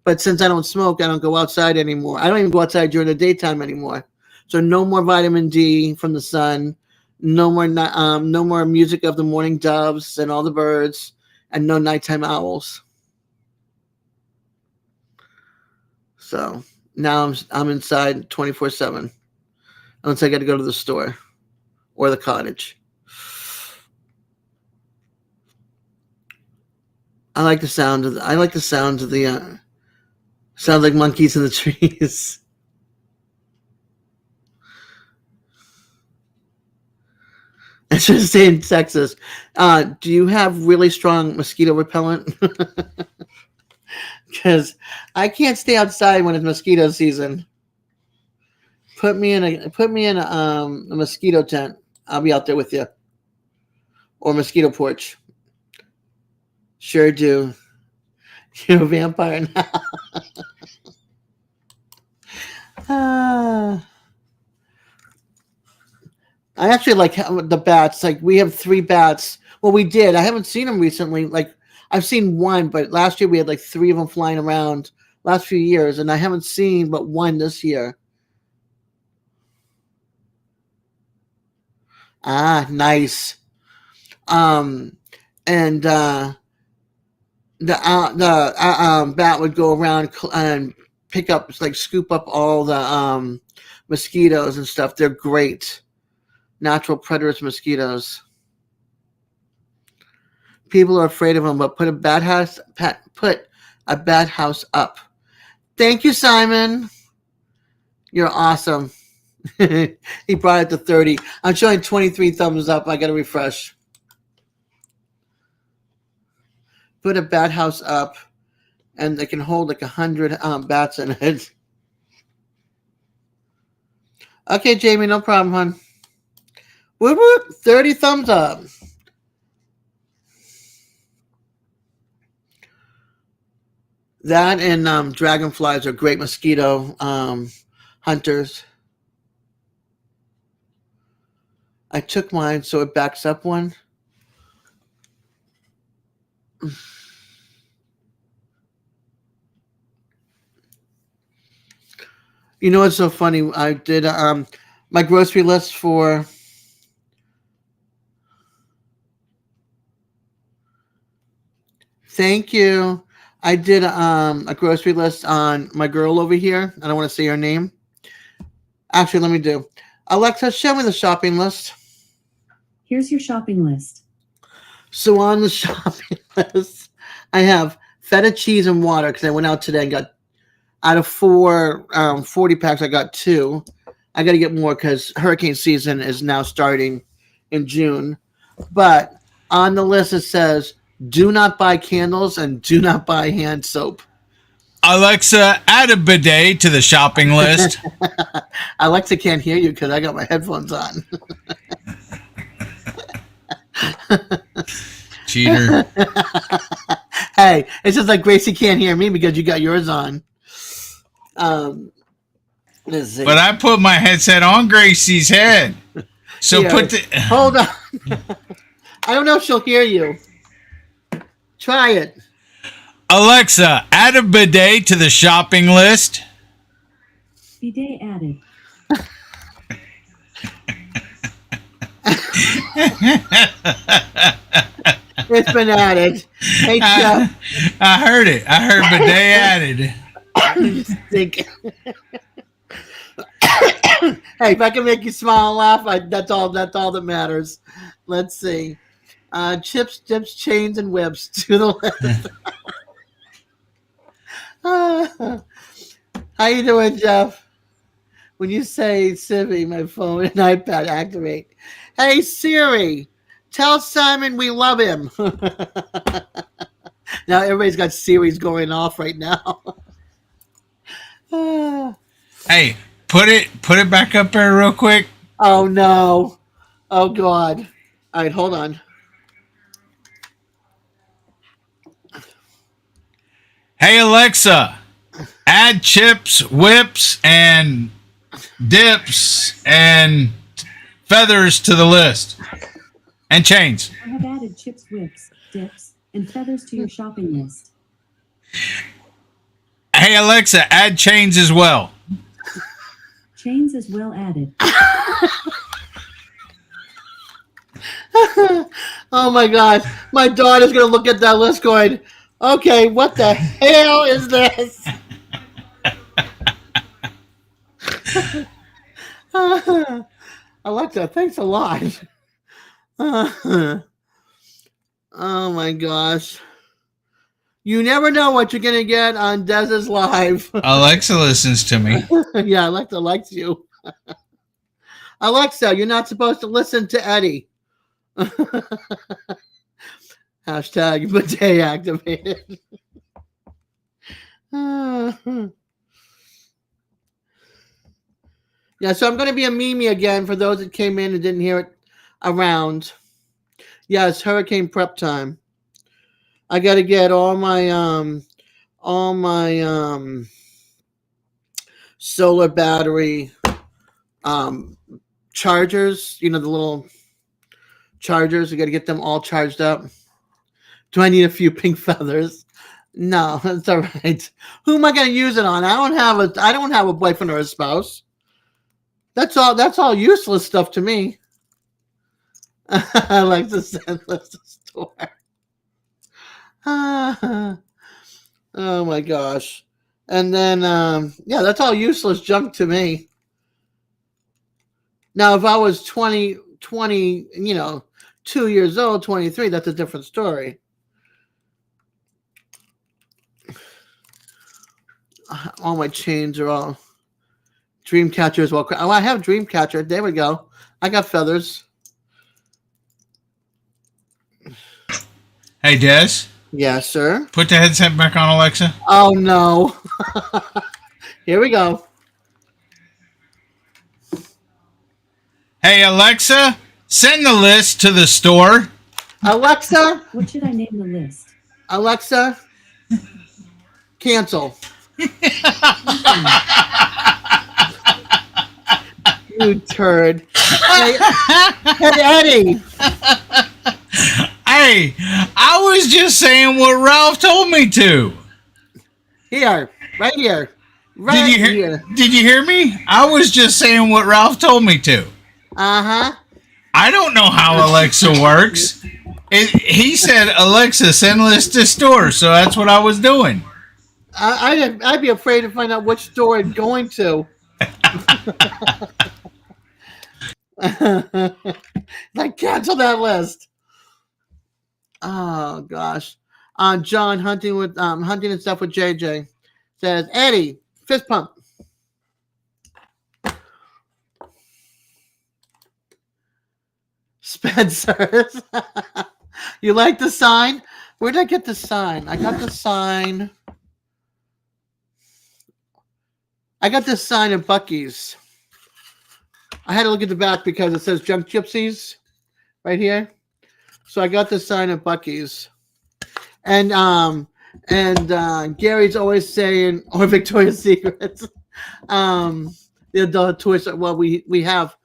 But since I don't smoke, I don't go outside anymore. I don't even go outside during the daytime anymore. So no more vitamin D from the sun. No more music of the morning doves and all the birds, and no nighttime owls. So now I'm inside 24/7, unless I got to go to the store or the cottage. I like the sound of the sounds like monkeys in the trees. I should stay in Texas. Do you have really strong mosquito repellent? Because I can't stay outside when it's mosquito season. Put me in a mosquito tent. I'll be out there with you. Or mosquito porch. Sure do. You're a vampire now. I actually like the bats. Like we have 3 bats. Well, we did. I haven't seen them recently. Like I've seen one, but last year we had like 3 of them flying around. Last few years, and I haven't seen but one this year. Ah, nice. And the bat would go around and pick up, like scoop up all the mosquitoes and stuff. They're great, natural predators, mosquitoes. People are afraid of them, but put a bat house up. Thank you, Simon. You're awesome. He brought it to 30. I'm showing 23 thumbs up. I got to refresh. Put a bat house up, and they can hold like 100 bats in it. Okay, Jamie, no problem, hon. Whoop, whoop, 30 thumbs up. That and dragonflies are great mosquito hunters. I took mine so it backs up one. You know what's so funny? I did my grocery list for thank you. I did a grocery list on my girl over here. I don't want to say her name. Actually, let me do. Alexa, show me the shopping list. Here's your shopping list. So on the shopping list, I have feta cheese and water because I went out today and got out of 4 40 packs. I got 2. I got to get more because hurricane season is now starting in June. But on the list it says, do not buy candles and do not buy hand soap. Alexa, add a bidet to the shopping list. Alexa can't hear you because I got my headphones on. Cheater. Hey, it's just like Gracie can't hear me because you got yours on. Let's see. But I put my headset on Gracie's head. So Here, put the... hold on. I don't know if she'll hear you. Try it. Alexa, add a bidet to the shopping list. Bidet added. It's been added. Hey, Jeff. I heard it. I heard bidet added. Think. Hey, if I can make you smile and laugh, that's all that matters. Let's see. Chips, dips, chains, and whips to the left. How you doing, Jeff? When you say Siri, my phone and iPad activate. Hey, Siri, tell Simon we love him. Now everybody's got Siri's going off right now. Hey, put it back up there real quick. Oh, no. Oh, God. All right, hold on. Hey, Alexa, add chips, whips, and dips and feathers to the list. And chains. I have added chips, whips, dips, and feathers to your shopping list. Hey, Alexa, add chains as well. Chains as well added. Oh, my God. My daughter's going to look at that list going, okay, what the hell is this? Alexa, thanks a lot. Oh, my gosh. You never know what you're going to get on Dez's Live. Alexa listens to me. Yeah, Alexa likes you. Alexa, you're not supposed to listen to Eddie. Hashtag bidet activated. Yeah, so I'm going to be a Mimi again for those that came in and didn't hear it around. Yeah, it's hurricane prep time. I got to get all my solar battery chargers, the little chargers. I got to get them all charged up. Do I need a few pink feathers? No, that's all right. Who am I going to use it on? I don't have a boyfriend or a spouse. That's all useless stuff to me. I like to send this to store. Oh my gosh. And then yeah, that's all useless junk to me. Now if I was 20, 2 years old, 23, that's a different story. All my chains are all Dreamcatcher as well. Oh, I have Dreamcatcher. There we go. I got feathers. Hey, Des. Yes, sir. Put the headset back on, Alexa. Oh no. Here we go. Hey, Alexa, send the list to the store. Alexa. What should I name the list? Alexa. Cancel. You turd. Hey, Eddie. Hey, I was just saying what Ralph told me to. Here. Right here. Right here. Did you hear me? I was just saying what Ralph told me to. Uh-huh. I don't know how Alexa works. He said, Alexa, send list to store, so that's what I was doing. I'd be afraid to find out which store it's going to. Like, cancel that list. Oh gosh. John hunting and stuff with JJ says, Eddie, fist pump. Spencer. You like the sign? Where did I get the sign? I got the sign. I got this sign at Buc-ee's. I had to look at the back because it says Junk Gypsies right here. So I got this sign at Buc-ee's. And Gary's always saying, or Victoria's Secrets. The adult toys. Well, we have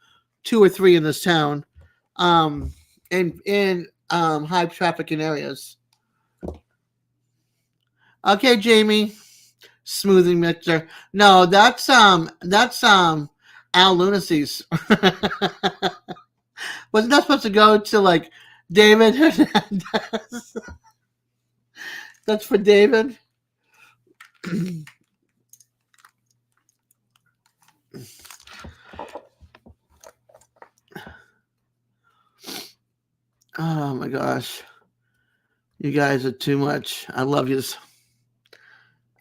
2 or 3 in this town. In high trafficking areas. Okay, Jamie. Smoothing mixer. No, that's Al Lunacy's. Wasn't that supposed to go to like David Hernandez? That's for David. Oh my gosh. You guys are too much. I love yous.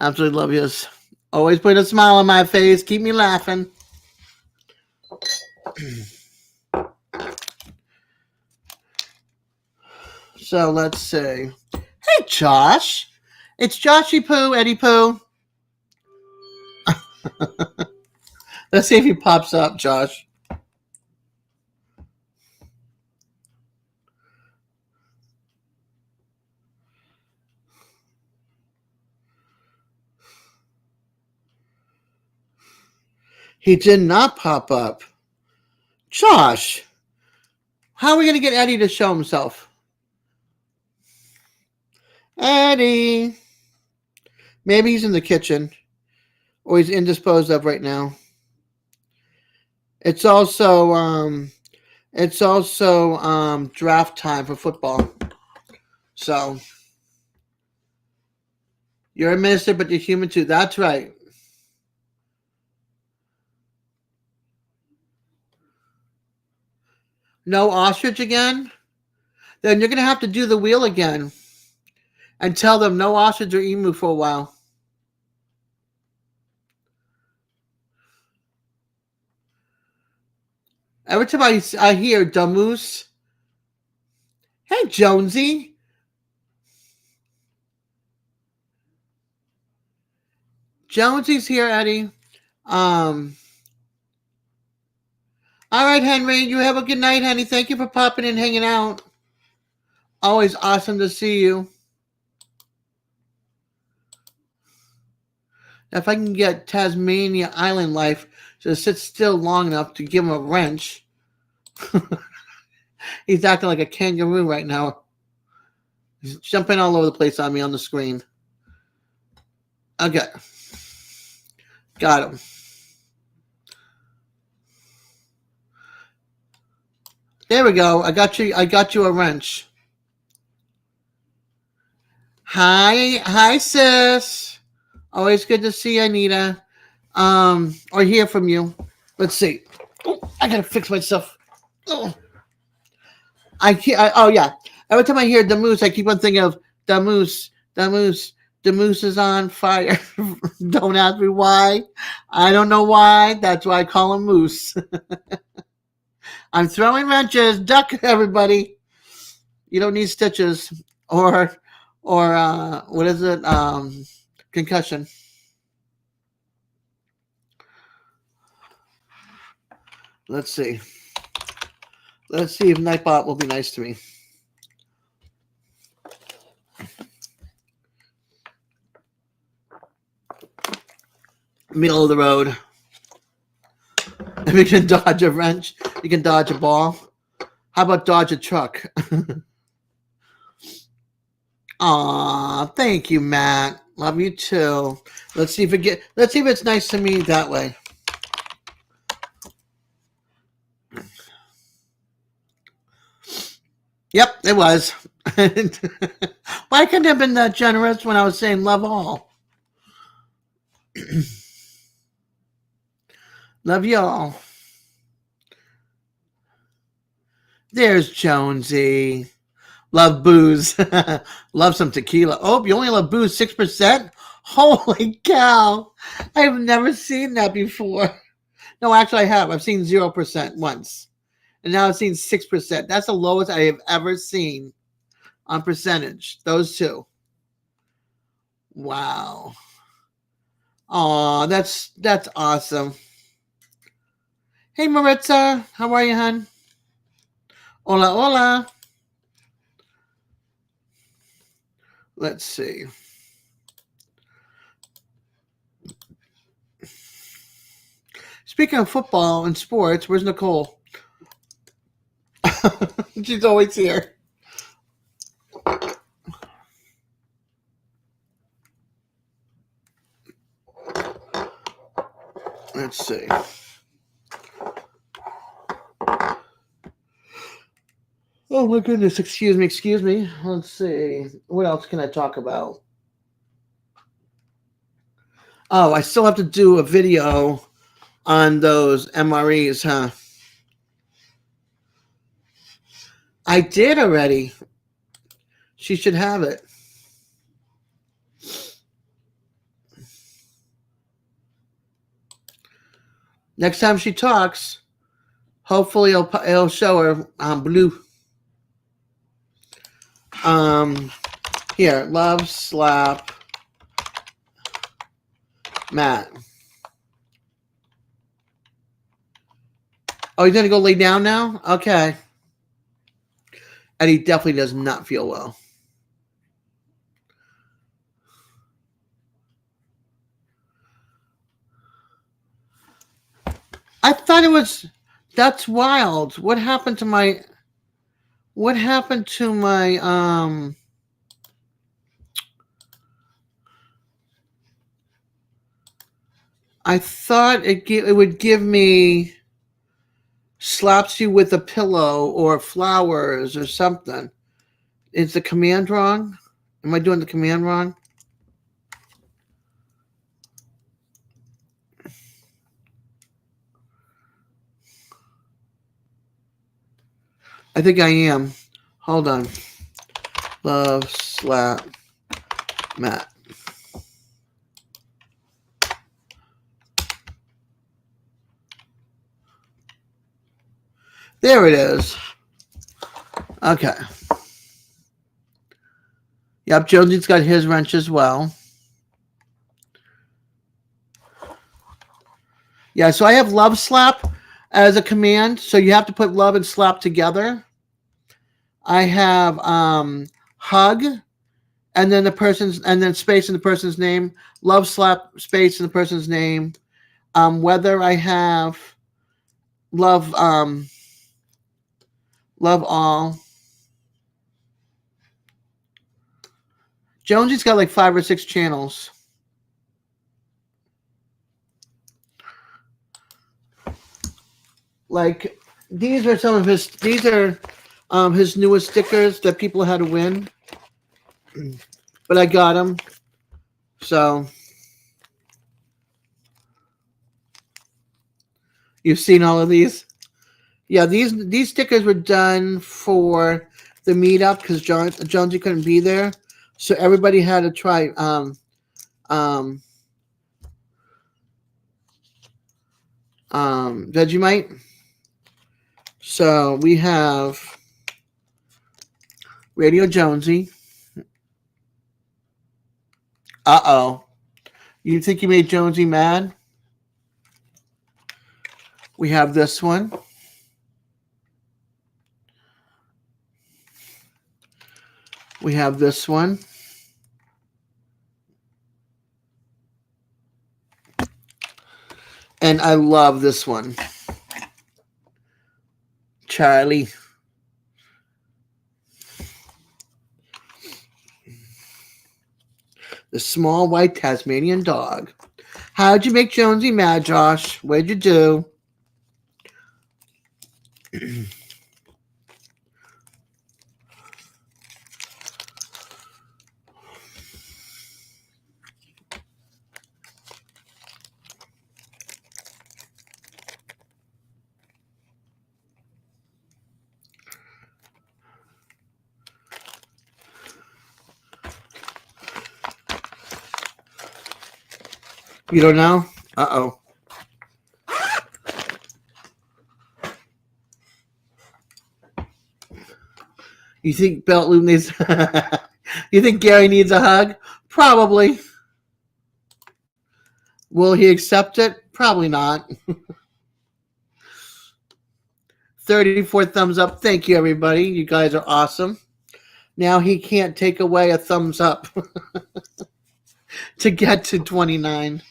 Absolutely love yous. Always put a smile on my face. Keep me laughing. So let's see. Hey, Josh. It's Joshy Poo, Eddie Poo. Let's see if he pops up, Josh. He did not pop up. Josh, how are we going to get Eddie to show himself? Eddie. Maybe he's in the kitchen or he's indisposed of right now. It's also draft time for football. So you're a minister, but you're human too. That's right. No ostrich again? Then you're going to have to do the wheel again and tell them no ostrich or emu for a while. Every time I hear Damoose, hey, Jonesy. Jonesy's here, Eddie. All right, Henry. You have a good night, honey. Thank you for popping in, hanging out. Always awesome to see you. If I can get Tasmania Island Life to sit still long enough to give him a wrench. He's acting like a kangaroo right now. He's jumping all over the place on me on the screen. Okay. Got him. There we go. I got you a wrench. Hi, sis. Always good to see you, Anita. Or hear from you. Let's see. Oh, I gotta fix myself. Oh, oh yeah. Every time I hear the moose, I keep on thinking of the moose. The moose is on fire. Don't ask me why. I don't know why. That's why I call him Moose. I'm throwing wrenches. Duck, everybody. You don't need stitches or what is it? Concussion. Let's see. Let's see if Nightbot will be nice to me. Middle of the road. If you can dodge a wrench, you can dodge a ball. How about dodge a truck? Aw, thank you, Matt. Love you too. Let's see if it's nice to me that way. Yep, it was. Why couldn't I have been that generous when I was saying love all? Love y'all. There's Jonesy. Love booze. Love some tequila. Oh, you only love booze 6%? Holy cow. I've never seen that before. No, actually I have. I've seen 0% once. And now I've seen 6%. That's the lowest I have ever seen on percentage. Those two. Wow. Aw, that's awesome. Hey, Maritza. How are you, hon? Hola, hola. Let's see. Speaking of football and sports, where's Nicole? She's always here. Let's see. Oh my goodness, excuse me. Let's see. What else can I talk about? Oh, I still have to do a video on those MREs, huh? I did already. She should have it. Next time she talks, hopefully it'll show her blue. Here, love slap Matt. Oh, he's gonna go lay down now? Okay. And he definitely does not feel well. I thought it was. That's wild. What happened to my? I thought it would give me slaps you with a pillow or flowers or something. Is the command wrong? Am I doing the command wrong? I think I am. Hold on. Love slap Matt. There it is. Okay. Yep, Jonesy's got his wrench as well. Yeah, so I have love slap. as a command. So you have to put love and slap together. I have hug, and then space in the person's name. Love, slap, space in the person's name. Whether I have love, love all. Jonesy's got like 5 or 6 channels. Like these are some of his. These are his newest stickers that people had to win, but I got them. So you've seen all of these. Yeah, these stickers were done for the meetup because Jonesy couldn't be there, so everybody had to try Vegemite. So we have Radio Jonesy. Uh-oh. You think you made Jonesy mad? We have this one. We have this one. And I love this one. Charlie. The small white Tasmanian dog. How'd you make Jonesy mad, Josh? What'd you do? You don't know? Uh-oh. You think Belt Loop needs... You think Gary needs a hug? Probably. Will he accept it? Probably not. 34 thumbs up. Thank you, everybody. You guys are awesome. Now he can't take away a thumbs up to get to 29.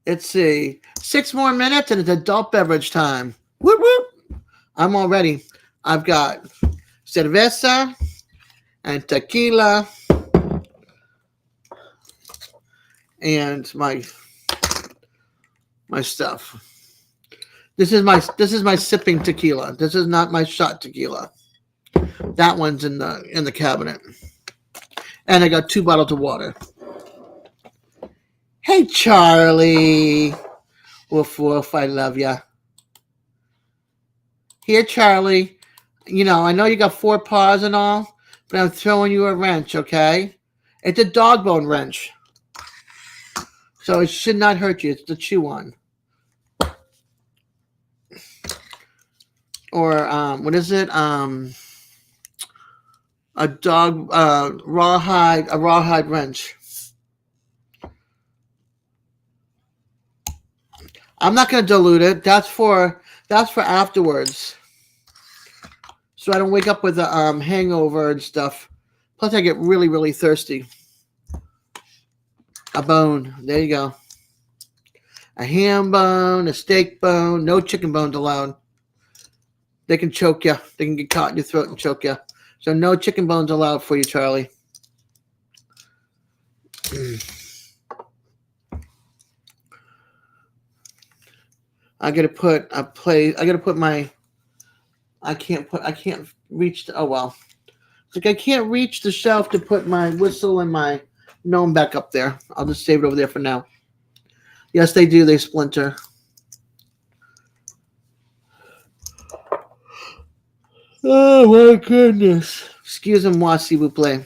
Let's see. 6 more minutes and it's adult beverage time. Whoop, whoop. I'm all ready. I've got cerveza and tequila and my stuff. This is my sipping tequila. This is not my shot tequila. That one's in the cabinet. And I got 2 bottles of water. Hey, Charlie. Woof, woof, I love ya. Here, Charlie. You know, I know you got 4 paws and all, but I'm throwing you a wrench, okay? It's a dog bone wrench. So it should not hurt you. It's to chew on. Or, what is it? A dog, rawhide wrench. I'm not going to dilute it. That's for afterwards. So I don't wake up with a hangover and stuff. Plus I get really, really thirsty. A bone. There you go. A ham bone, a steak bone. No chicken bones allowed. They can choke you. They can get caught in your throat and choke you. So no chicken bones allowed for you, Charlie. I can't reach the, oh well. It's like I can't reach the shelf to put my whistle and my gnome back up there. I'll just save it over there for now. Yes, they do. They splinter. Oh my goodness. Excusez-moi, s'il vous plaît.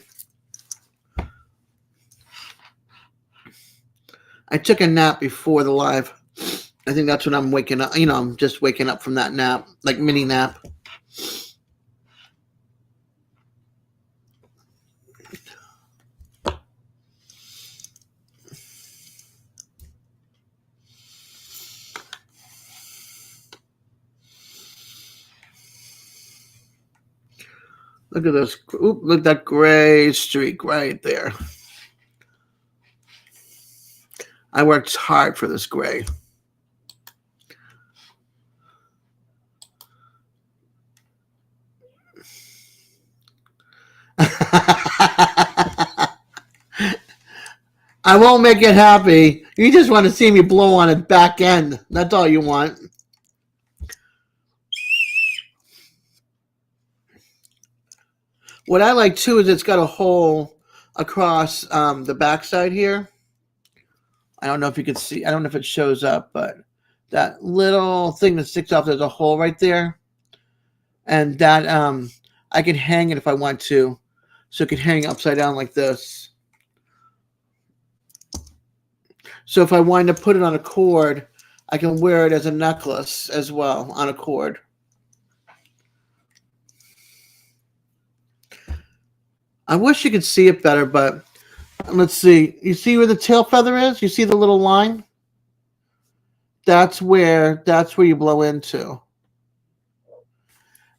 I took a nap before the live. I think that's when I'm waking up. You know, I'm just waking up from that nap, like mini nap. Look at this. Oop, look at that gray streak right there. I worked hard for this gray. I won't make it happy. You just want to see me blow on its back end. That's all you want. What I like too is it's got a hole across the backside here. I don't know if you can see. I don't know if it shows up, but that little thing that sticks off, there's a hole right there. And that I can hang it if I want to. So it can hang upside down like this. So if I wanted to put it on a cord, I can wear it as a necklace as well on a cord. I wish you could see it better, but let's see. You see where the tail feather is? You see the little line? That's where you blow into.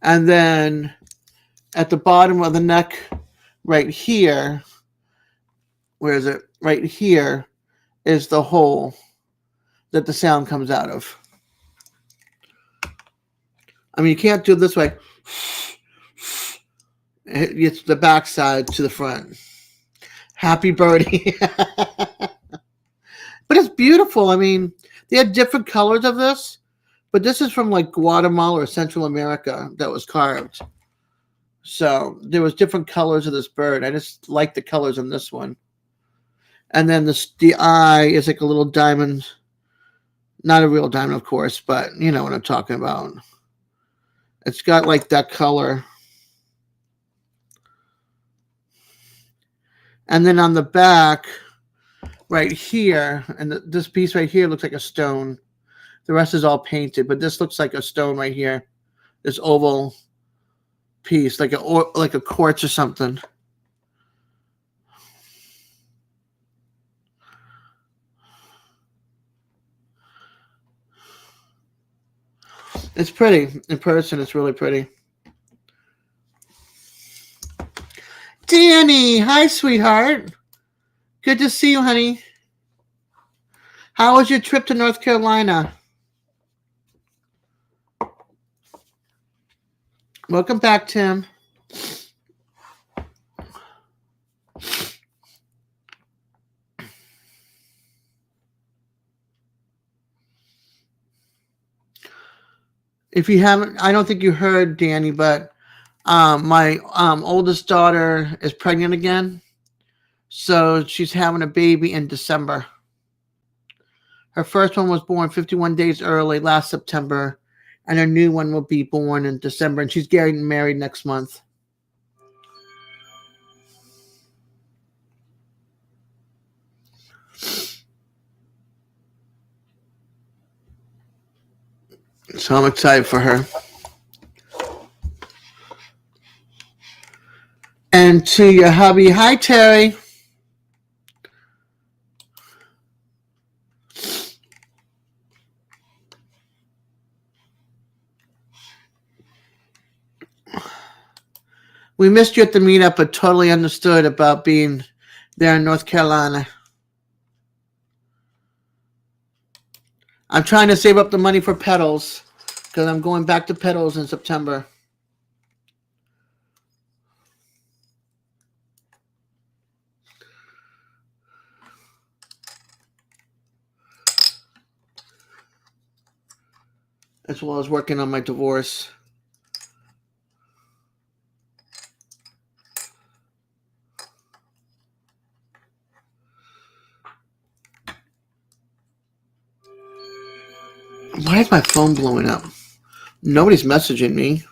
And then at the bottom of the neck right here, where is it? Right here is the hole that the sound comes out of. I mean, you can't do it this way. It's the back side to the front. Happy birdie. But it's beautiful. I mean, they had different colors of this, but this is from like Guatemala or Central America that was carved. So there was different colors of this bird. I just like the colors on this one. And then the eye is like a little diamond. Not a real diamond, of course, but you know what I'm talking about. It's got like that color. And then on the back, right here, and this piece right here looks like a stone. The rest is all painted, but this looks like a stone right here. This oval piece, like a quartz or something. It's pretty. In person, it's really pretty. Danny, hi, sweetheart. Good to see you, honey. How was your trip to North Carolina? Welcome back, Tim. If you haven't, I don't think you heard, Danny, but my oldest daughter is pregnant again. So she's having a baby in December. Her first one was born 51 days early last September, and her new one will be born in December, and she's getting married next month. So I'm excited for her. And to your hubby, hi, Terry. We missed you at the meetup, but totally understood about being there in North Carolina. I'm trying to save up the money for pedals because I'm going back to pedals in September. As well as working on my divorce. Why is my phone blowing up? Nobody's messaging me.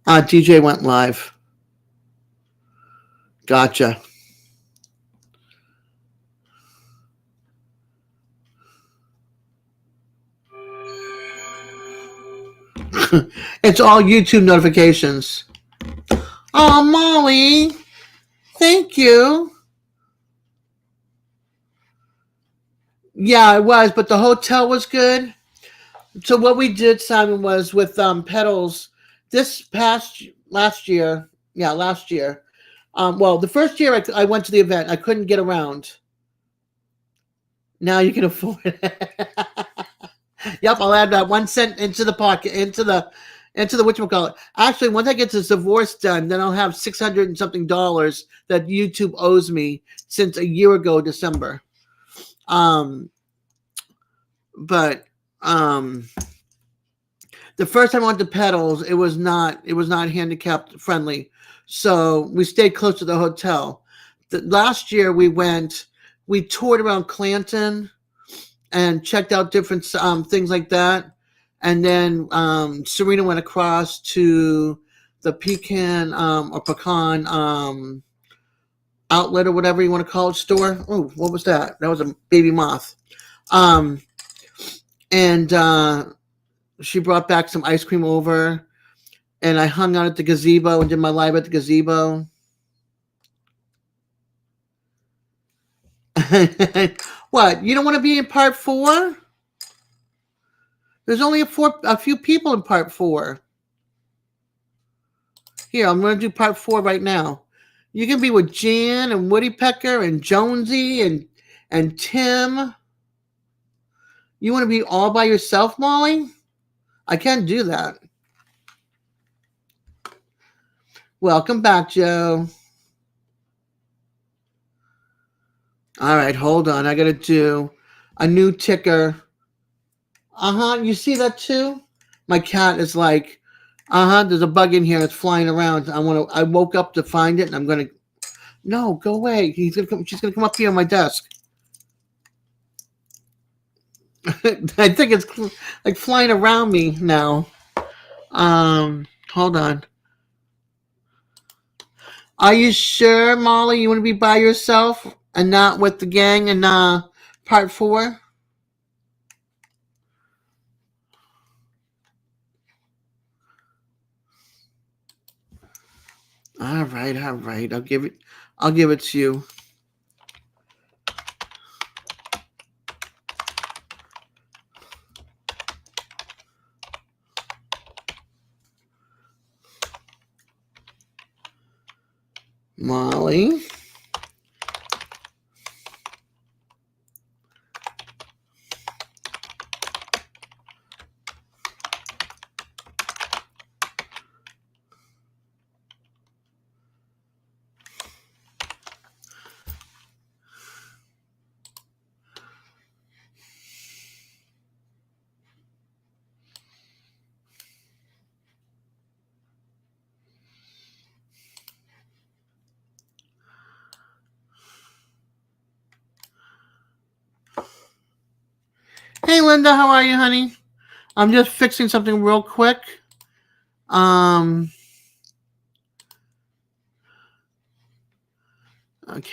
DJ went live. Gotcha. It's all YouTube notifications. Oh, Molly. Thank you. Yeah, it was, but the hotel was good. So what we did, Simon, was with pedals, this past last year, last year. Well, the first year I went to the event, I couldn't get around. Now you can afford it. Yep, I'll add that 1 cent into the pocket, into the whatchamacallit. Actually, once I get this divorce done, then I'll have $600 and something that YouTube owes me since a year ago, December. But the first time I went to Pedals, it was not handicapped friendly. So we stayed close to the hotel. Last year we toured around Clanton and checked out different things like that. And then Serena went across to the pecan outlet or whatever you want to call it store. Oh, what was that? That was a baby moth. And she brought back some ice cream over, and I hung out at the gazebo and did my live at the gazebo. What? You don't want to be in part 4? There's only a few people in part 4. Here, I'm going to do part 4 right now. You can be with Jan and Woody Pecker and Jonesy and Tim. You want to be all by yourself, Molly? I can't do that. Welcome back, Joe. All right, hold on. I got to do a new ticker. You see that too? My cat is like, there's a bug in here that's flying around. I woke up to find it, and I'm going to, no, go away. She's going to come up here on my desk. I think it's like flying around me now. Hold on. Are you sure, Molly, you want to be by yourself and not with the gang in part 4? All right. I'll give it to you. Molly. Hey, Linda, how are you, honey? I'm just fixing something real quick. Okay,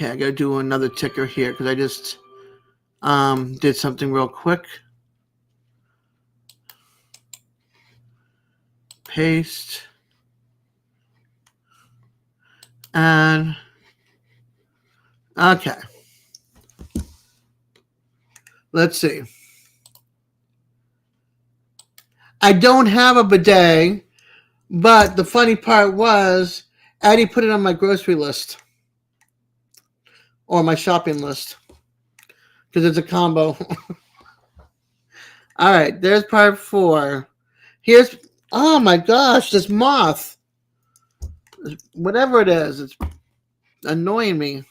I gotta do another ticker here because I just did something real quick. Paste. And okay. Let's see. I don't have a bidet, but the funny part was Addie put it on my grocery list or my shopping list because it's a combo. All right, there's part 4. Here's, oh my gosh, this moth. Whatever it is, it's annoying me.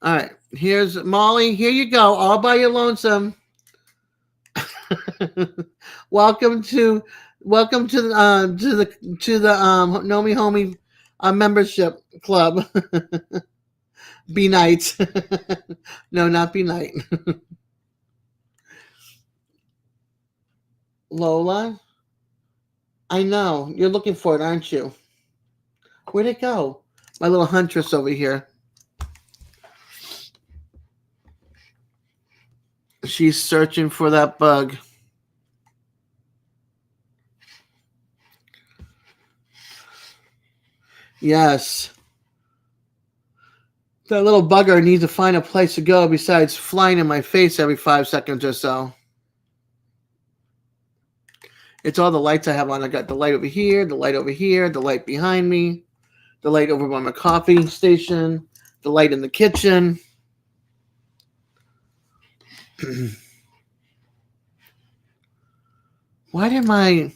All right, here's Molly. Here you go, all by your lonesome. Welcome to the Know Me Homie membership club. Be night. No, not be night. Lola, I know you're looking for it, aren't you? Where'd it go? My little huntress over here. She's searching for that bug. Yes. That little bugger needs to find a place to go besides flying in my face every 5 seconds or so. It's all the lights I have on. I got the light over here, the light over here, the light behind me, the light over by my coffee station, the light in the kitchen. Why did my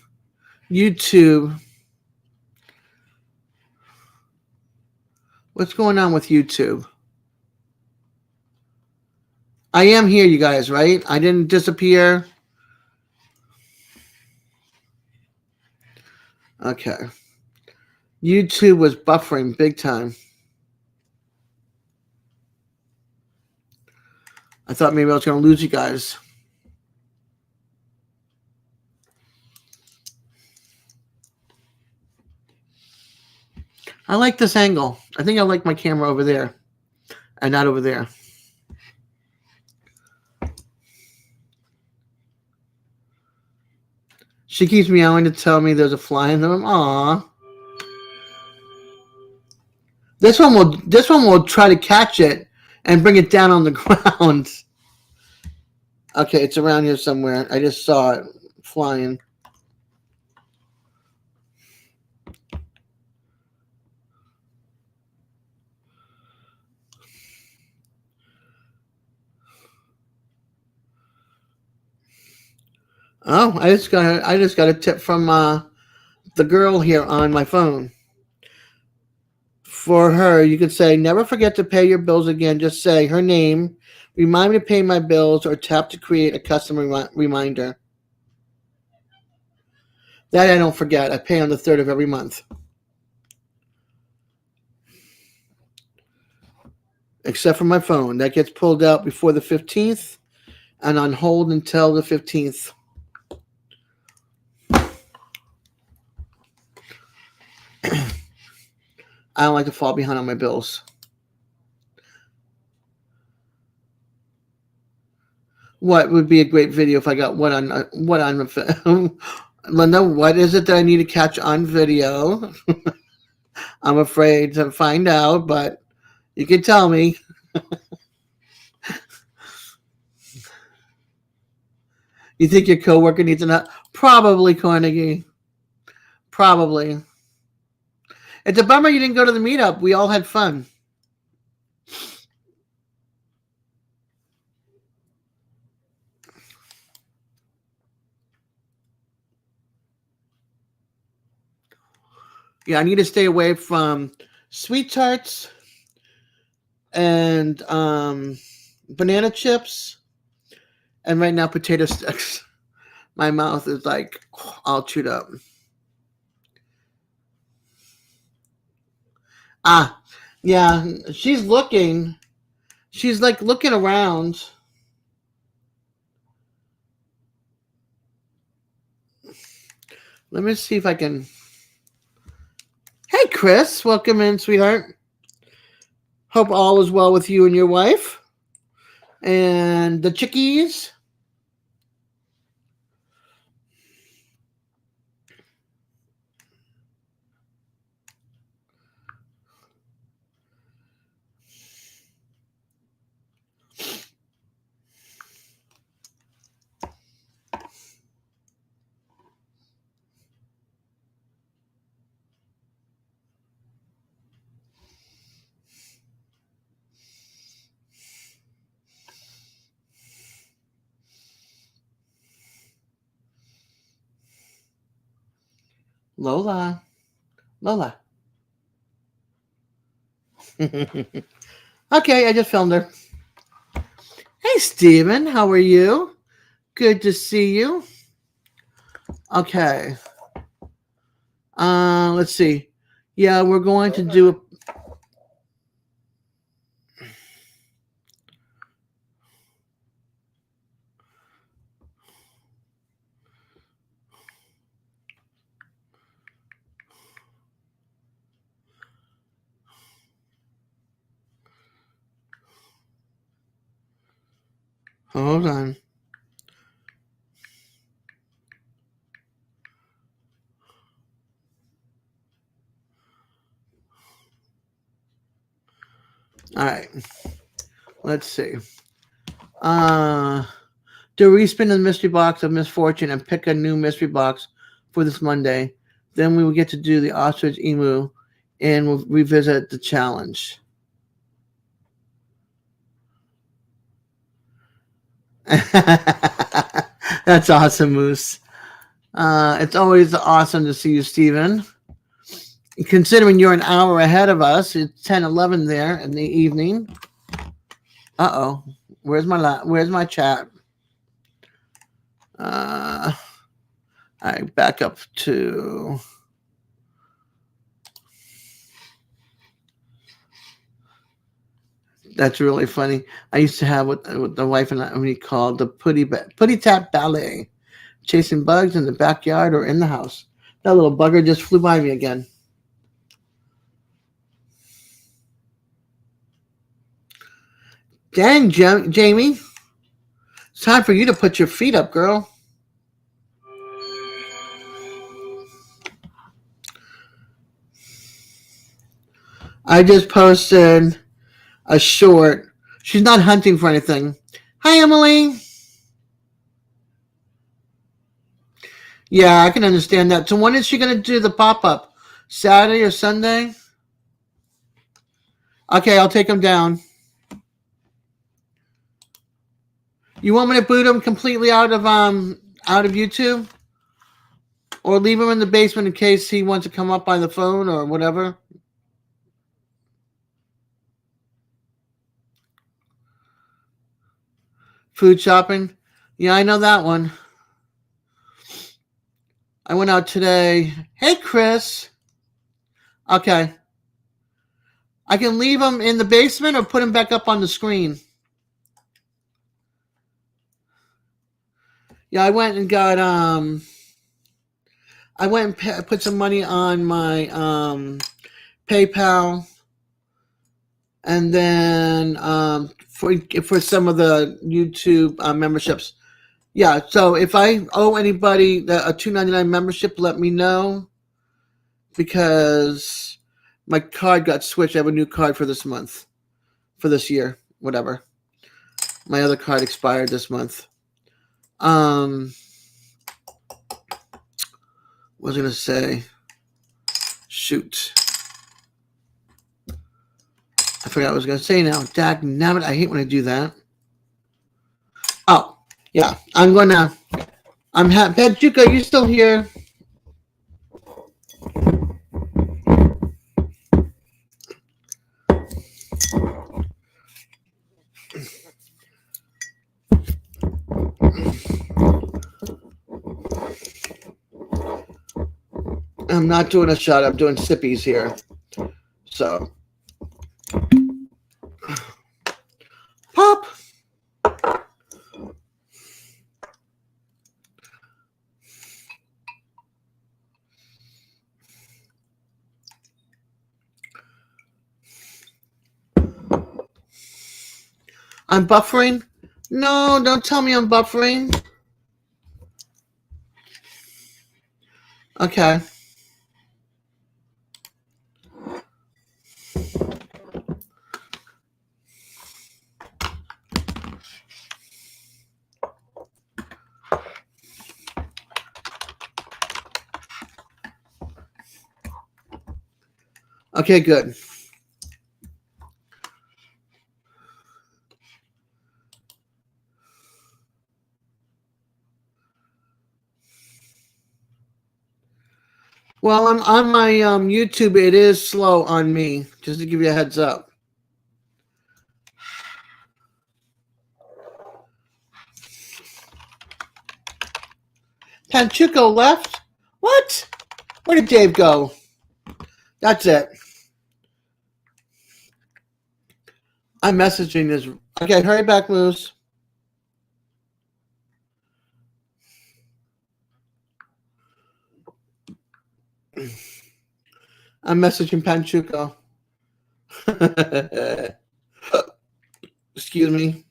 YouTube... What's going on with YouTube? I am here, you guys, right? I didn't disappear. Okay. YouTube was buffering big time. I thought maybe I was going to lose you guys. I like this angle. I think I like my camera over there and not over there. She keeps meowing to tell me there's a fly in the room. Aww. This one will try to catch it and bring it down on the ground. Okay, it's around here somewhere. I just saw it flying. Oh, I just got a tip from the girl here on my phone. For her, you could say, never forget to pay your bills again. Just say her name, remind me to pay my bills, or tap to create a custom reminder. That I don't forget. I pay on the 3rd of every month. Except for my phone. That gets pulled out before the 15th and on hold until the 15th. I don't like to fall behind on my bills. What would be a great video if I got what on Linda, what is it that I need to catch on video? I'm afraid to find out, but you can tell me. You think your coworker needs a probably, Carnegie. Probably. It's a bummer you didn't go to the meetup. We all had fun. Yeah, I need to stay away from sweet tarts and banana chips, and right now potato sticks. My mouth is like all chewed up. Yeah, she's looking. She's like looking around. Let me see if I can. Hey, Chris. Welcome in, sweetheart. Hope all is well with you and your wife. And the chickies. Lola. Okay, I just filmed her. Hey, Steven, how are you? Good to see you. Okay. Let's see. Yeah, we're going to do a... Hold on. All right. Let's see. Do a respin of the mystery box of misfortune and pick a new mystery box for this Monday. Then we will get to do the ostrich emu and we'll revisit the challenge. That's awesome, Moose. It's always awesome to see you, Steven. Considering you're an hour ahead of us, it's 10:11 there in the evening. Uh-oh. Where's my chat? All right, back up to... That's really funny. I used to have with the wife and I, we called the putty tap ballet, chasing bugs in the backyard or in the house. That little bugger just flew by me again. Dang, Jamie. It's time for you to put your feet up, girl. I just posted a short. She's not hunting for anything. Hi, Emily. Yeah, I can understand that. So when is she going to do the pop-up? Saturday or Sunday? Okay, I'll take them down. You want me to boot him completely out of YouTube? Or leave him in the basement in case he wants to come up by the phone or whatever? Food shopping? Yeah, I know that one. I went out today. Hey, Chris. Okay. I can leave him in the basement or put him back up on the screen. Yeah, I went and got I went and put some money on my PayPal, and then for some of the YouTube memberships. Yeah, so if I owe anybody a $2.99 membership, let me know, because my card got switched. I have a new card for this month, for this year, whatever. My other card expired this month. What was I going to say? Shoot. I forgot what I was going to say now. Dag nabbit, I hate when I do that. Oh, yeah. I'm happy. Juka, you still here? I'm not doing a shot. I'm doing sippies here. So. Pop. I'm buffering? No, don't tell me I'm buffering. Okay. Okay, good. Well, on my YouTube, it is slow on me, just to give you a heads up. Panchuco left? What? Where did Dave go? That's it. I'm messaging this. Okay, hurry back, Moose. I'm messaging Panchuco. Excuse me.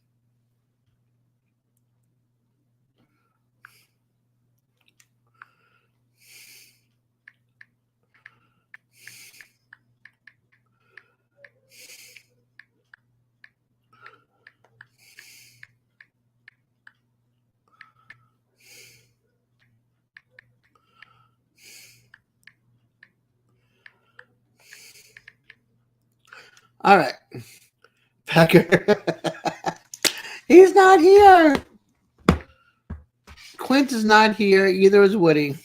All right. Pecker. He's not here. Quint is not here. Either is Woody.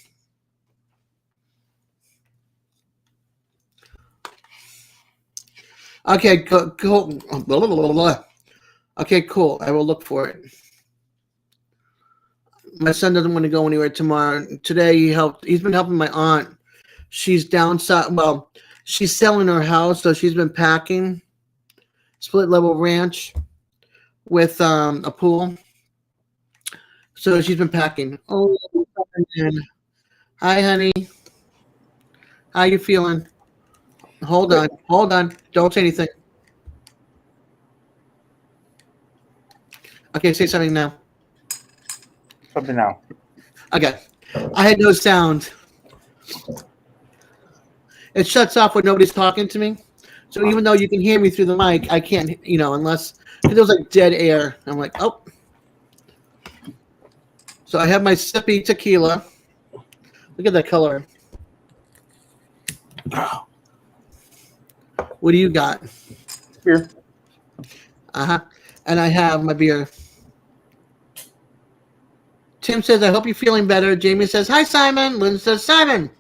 Okay, cool. Okay, cool. I will look for it. My son doesn't want to go anywhere tomorrow. Today he's been helping my aunt. She's downside. Well, she's selling her house, so she's been packing. Split level ranch with a pool. So she's been packing. Oh, man. Hi, honey. How you feeling? Hold on. Don't say anything. Okay, say something now. Something now. Okay. I had no sound. It shuts off when nobody's talking to me. So even though you can hear me through the mic, I can't, unless it was like dead air. I'm like, oh. So I have my sippy tequila. Look at that color. What do you got? Here. Uh-huh. And I have my beer. Tim says, I hope you're feeling better. Jamie says, hi, Simon. Lynn says, Simon.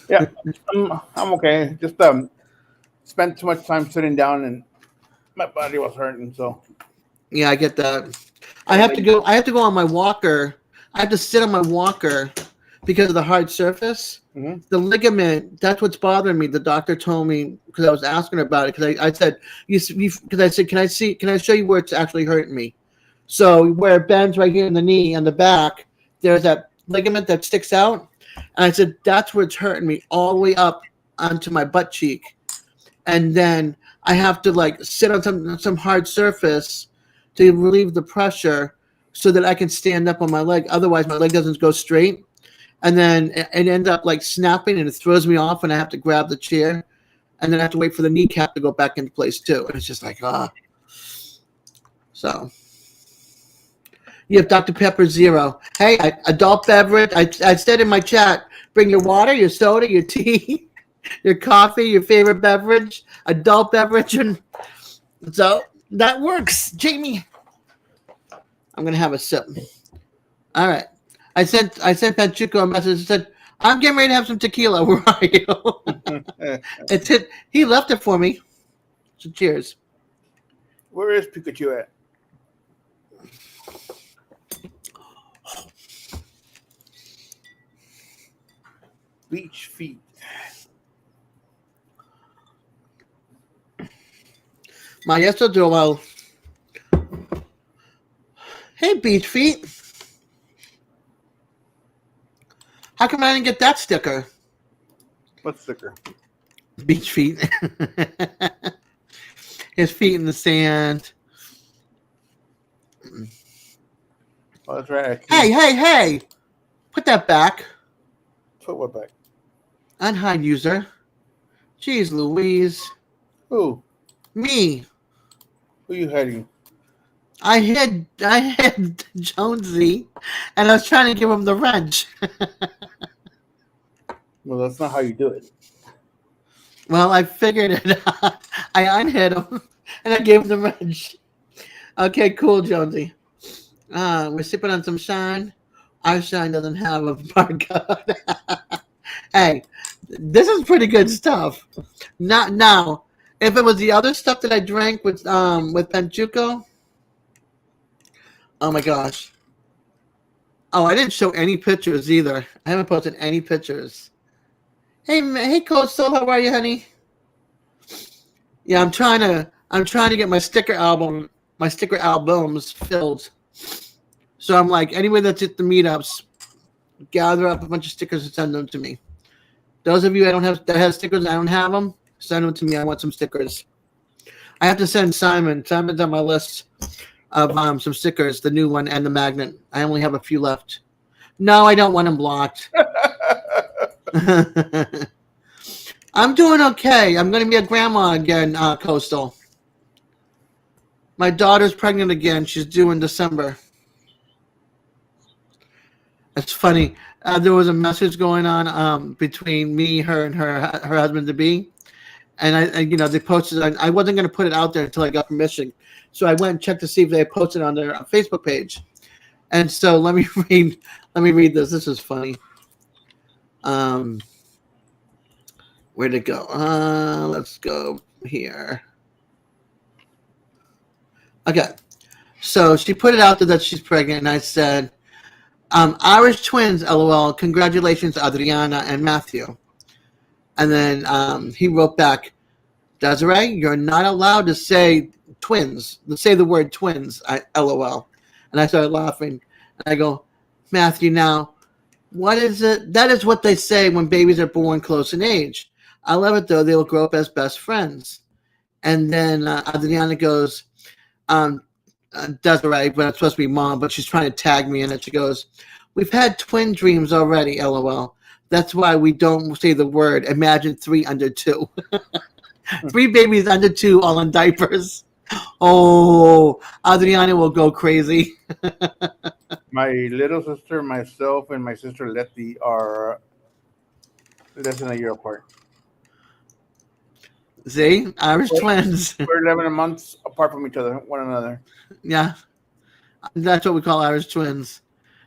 Yeah, I'm okay. Just spent too much time sitting down and my body was hurting. So Yeah, I get that. I have to go on my walker. I have to sit on my walker because of the hard surface. Mhm. The ligament, that's what's bothering me. The doctor told me, because I was asking her about it, because I said, because I said, can I show you where it's actually hurting me? So where it bends right here in the knee and the back, there's that ligament that sticks out. And I said, that's where it's hurting me, all the way up onto my butt cheek. And then I have to like sit on some hard surface to relieve the pressure so that I can stand up on my leg. Otherwise, my leg doesn't go straight. And then it ends up like snapping and it throws me off and I have to grab the chair. And then I have to wait for the kneecap to go back into place too. And it's just like, So you have Dr. Pepper Zero. Hey, adult beverage. I said in my chat, bring your water, your soda, your tea, your coffee, your favorite beverage, adult beverage. And so that works, Jamie. I'm going to have a sip. All right. I sent Panchuco a message and said, I'm getting ready to have some tequila. Where are you? He left it for me. So cheers. where is Pikachu at? Beach feet. Maestro Joel. Hey, Beach Feet. How come I didn't get that sticker? What sticker? Beach Feet. His feet in the sand. Oh, that's right. Hey. Put that back. Put what back? Unhide user. Jeez Louise. Who? Me. Who you hiding? I hid Jonesy, and I was trying to give him the wrench. Well, that's not how you do it. Well, I figured it out. I unhid him, and I gave him the wrench. Okay, cool, Jonesy. We're sipping on some shine. Our shine doesn't have a barcode. Hey, this is pretty good stuff. Not now. If it was the other stuff that I drank with Panchuco, oh my gosh. Oh, I didn't show any pictures either. I haven't posted any pictures. Hey, Coastal, how are you, honey? Yeah, I'm trying to get my sticker albums filled. So I'm like, anyway that's at the meetups, gather up a bunch of stickers and send them to me. Those of you that have stickers, I don't have them, send them to me. I want some stickers. I have to send Simon. Simon's on my list of some stickers, the new one and the magnet. I only have a few left. No, I don't want them blocked. I'm doing okay. I'm going to be a grandma again, Coastal. My daughter's pregnant again. She's due in December. It's funny. There was a message going on between me, her, and her husband to be, and they posted. I wasn't going to put it out there until I got permission, so I went and checked to see if they had posted on their Facebook page. And so let me read. Let me read this. This is funny. Where'd it go? Let's go here. Okay. So she put it out there that she's pregnant, and I said, Irish twins, LOL. Congratulations, Adriana and Matthew. And then he wrote back, Desiree, you're not allowed to say twins. Say the word twins, LOL. And I started laughing. And I go, Matthew, now, what is it? That is what they say when babies are born close in age. I love it, though. They will grow up as best friends. And then Adriana goes, Desiree, but it's supposed to be mom, but she's trying to tag me in it. She goes, we've had twin dreams already, LOL. That's why we don't say the word. Imagine 3 under 2. 3 babies under 2 all in diapers. Oh, Adriana will go crazy. My little sister, myself, and my sister Letty are less than a year apart. See? Irish twins. We're 11 months apart from each other, one another. Yeah. That's what we call Irish twins.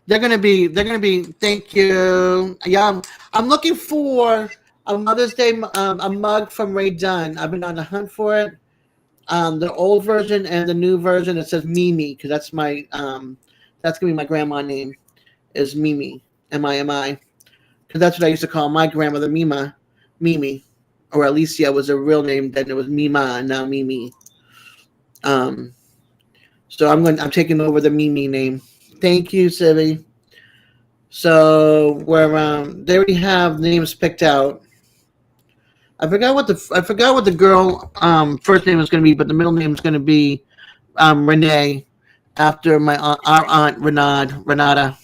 They're gonna be thank you. Yeah, I'm looking for a Mother's Day a mug from Ray Dunn. I've been on the hunt for it. The old version and the new version, it says Mimi, because that's my that's gonna be my grandma name, is Mimi, Mimi, because that's what I used to call my grandmother, Mimi, or Alicia was her real name. Then it was Mima, and now Mimi. So I'm taking over the Mimi name. Thank you, Sibby. So they already have names picked out. I forgot what the girl first name is going to be, but the middle name is going to be Renee, after our aunt Renata.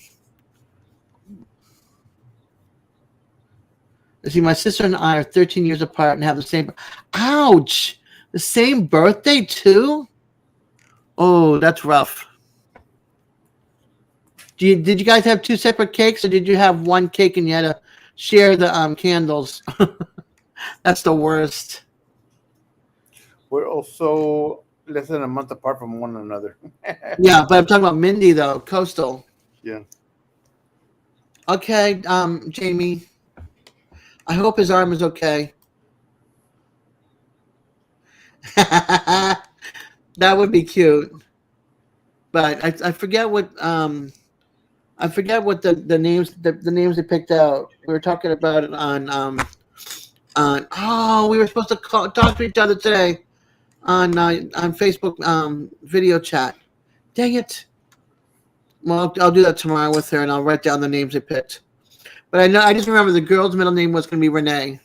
See, my sister and I are 13 years apart and have the same. Ouch! The same birthday too. Oh, that's rough. Did you guys have 2 separate cakes, or did you have one cake and you had to share the candles? That's the worst. We're also less than a month apart from one another. Yeah, but I'm talking about Mindy though, Coastal. Yeah. Okay, Jamie. I hope his arm is okay. That would be cute. But I forget what the names they picked out. We were talking about it on we were supposed to talk to each other today on Facebook video chat. Dang it. Well, I'll do that tomorrow with her, and I'll write down the names they picked. But I just remember the girl's middle name was going to be Renee.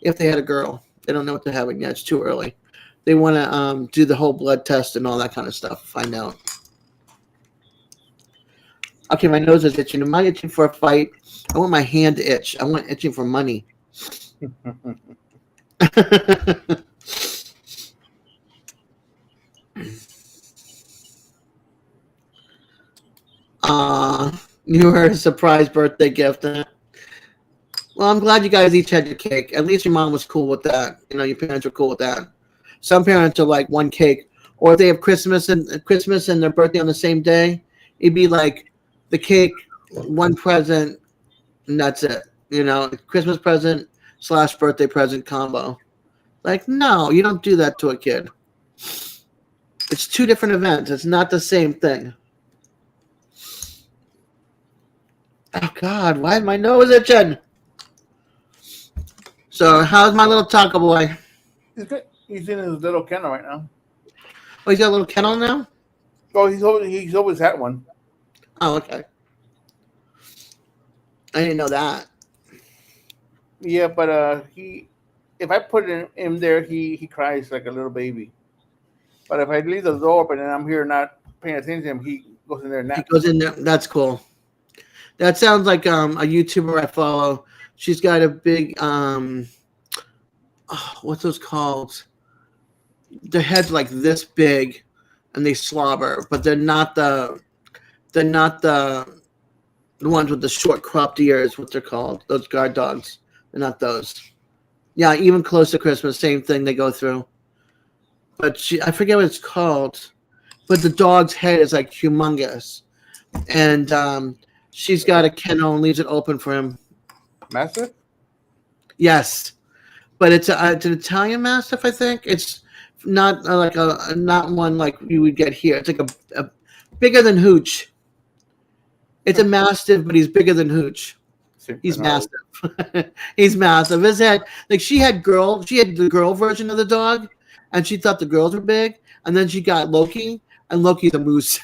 If they had a girl. They don't know what they're having yet. It's too early. They want to do the whole blood test and all that kind of stuff. Find out. Okay, my nose is itching. Am I itching for a fight? I want my hand to itch. I want itching for money. You were a surprise birthday gift. Huh? Well, I'm glad you guys each had your cake. At least your mom was cool with that. You know, your parents were cool with that. Some parents are like one cake, or if they have Christmas and their birthday on the same day, it'd be like the cake, one present, and that's it. You know, Christmas present / birthday present combo. Like, no, you don't do that to a kid. It's 2 different events. It's not the same thing. Oh, God, why is my nose itching? So, how's my little taco boy? He's good. He's in his little kennel right now. Oh, he's got a little kennel now? Oh, he's always had one. Oh, okay. I didn't know that. Yeah, but if I put him there, he cries like a little baby. But if I leave the door open and I'm here not paying attention to him, he goes in there and naps. He goes in there. That's cool. That sounds like a YouTuber I follow. She's got a big what's those called? Their head's like this big, and they slobber, but they're not the The ones with the short cropped ears, what they're called. Those guard dogs. They're not those. Yeah, even close to Christmas, same thing they go through. But I forget what it's called. But the dog's head is like humongous. And she's got a kennel and leaves it open for him. Mastiff? Yes. But it's an Italian Mastiff, I think. It's not not one like you would get here. It's like a bigger than Hooch. It's a Mastiff, but he's bigger than Hooch. He's massive. He's massive. His head, like she had the girl version of the dog, and she thought the girls were big, and then she got Loki, and Loki's a moose.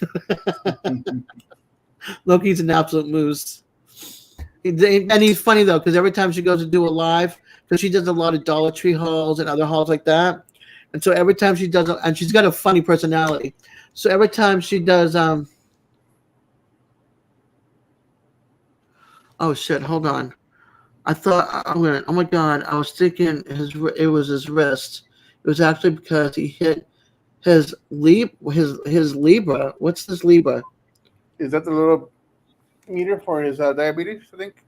Loki's an absolute moose. And he's funny though, because every time she goes to do a live, because she does a lot of Dollar Tree hauls and other hauls like that, and so every time she does, and she's got a funny personality, so every time she does, oh shit! Hold on. I thought, oh my god! I was thinking it was his wrist. It was actually because he hit his Libra. What's this Libra? Is that the little meter for his diabetes? I think.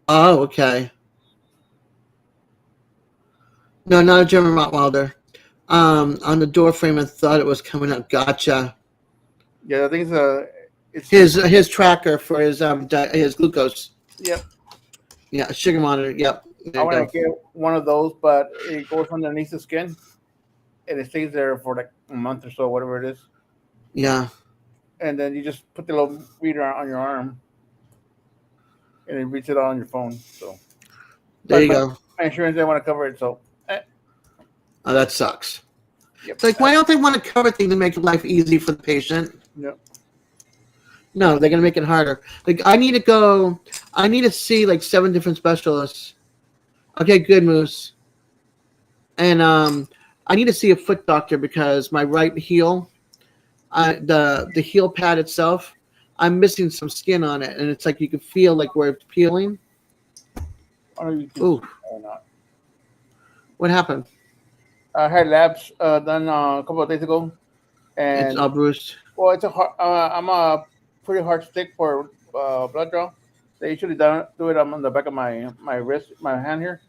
Oh, okay. No, not a German Rottweiler. On the door frame, I thought it was coming up. Gotcha. Yeah, I think it's His tracker for his glucose. Yep. Yeah, sugar monitor. Yep. I want to get one of those, but it goes underneath the skin, and it stays there for like a month or so, whatever it is. Yeah. And then you just put the little reader on your arm, and it reads it out on your phone. So There you go. My insurance didn't want to cover it, so. Oh, that sucks. Yep. Like, why don't they want to cover things to make life easy for the patient? Yep. No, they're gonna make it harder. Like, I need to see like 7 different specialists. Okay, good, Moose. And I need to see a foot doctor because my right heel, the heel pad itself, I'm missing some skin on it, and it's like you can feel like where it's peeling. Ooh. Or not. What happened? I had labs done a couple of days ago, and It's all bruised. well, it's I'm a pretty hard stick for blood draw. They usually do it on the back of my wrist, my hand here,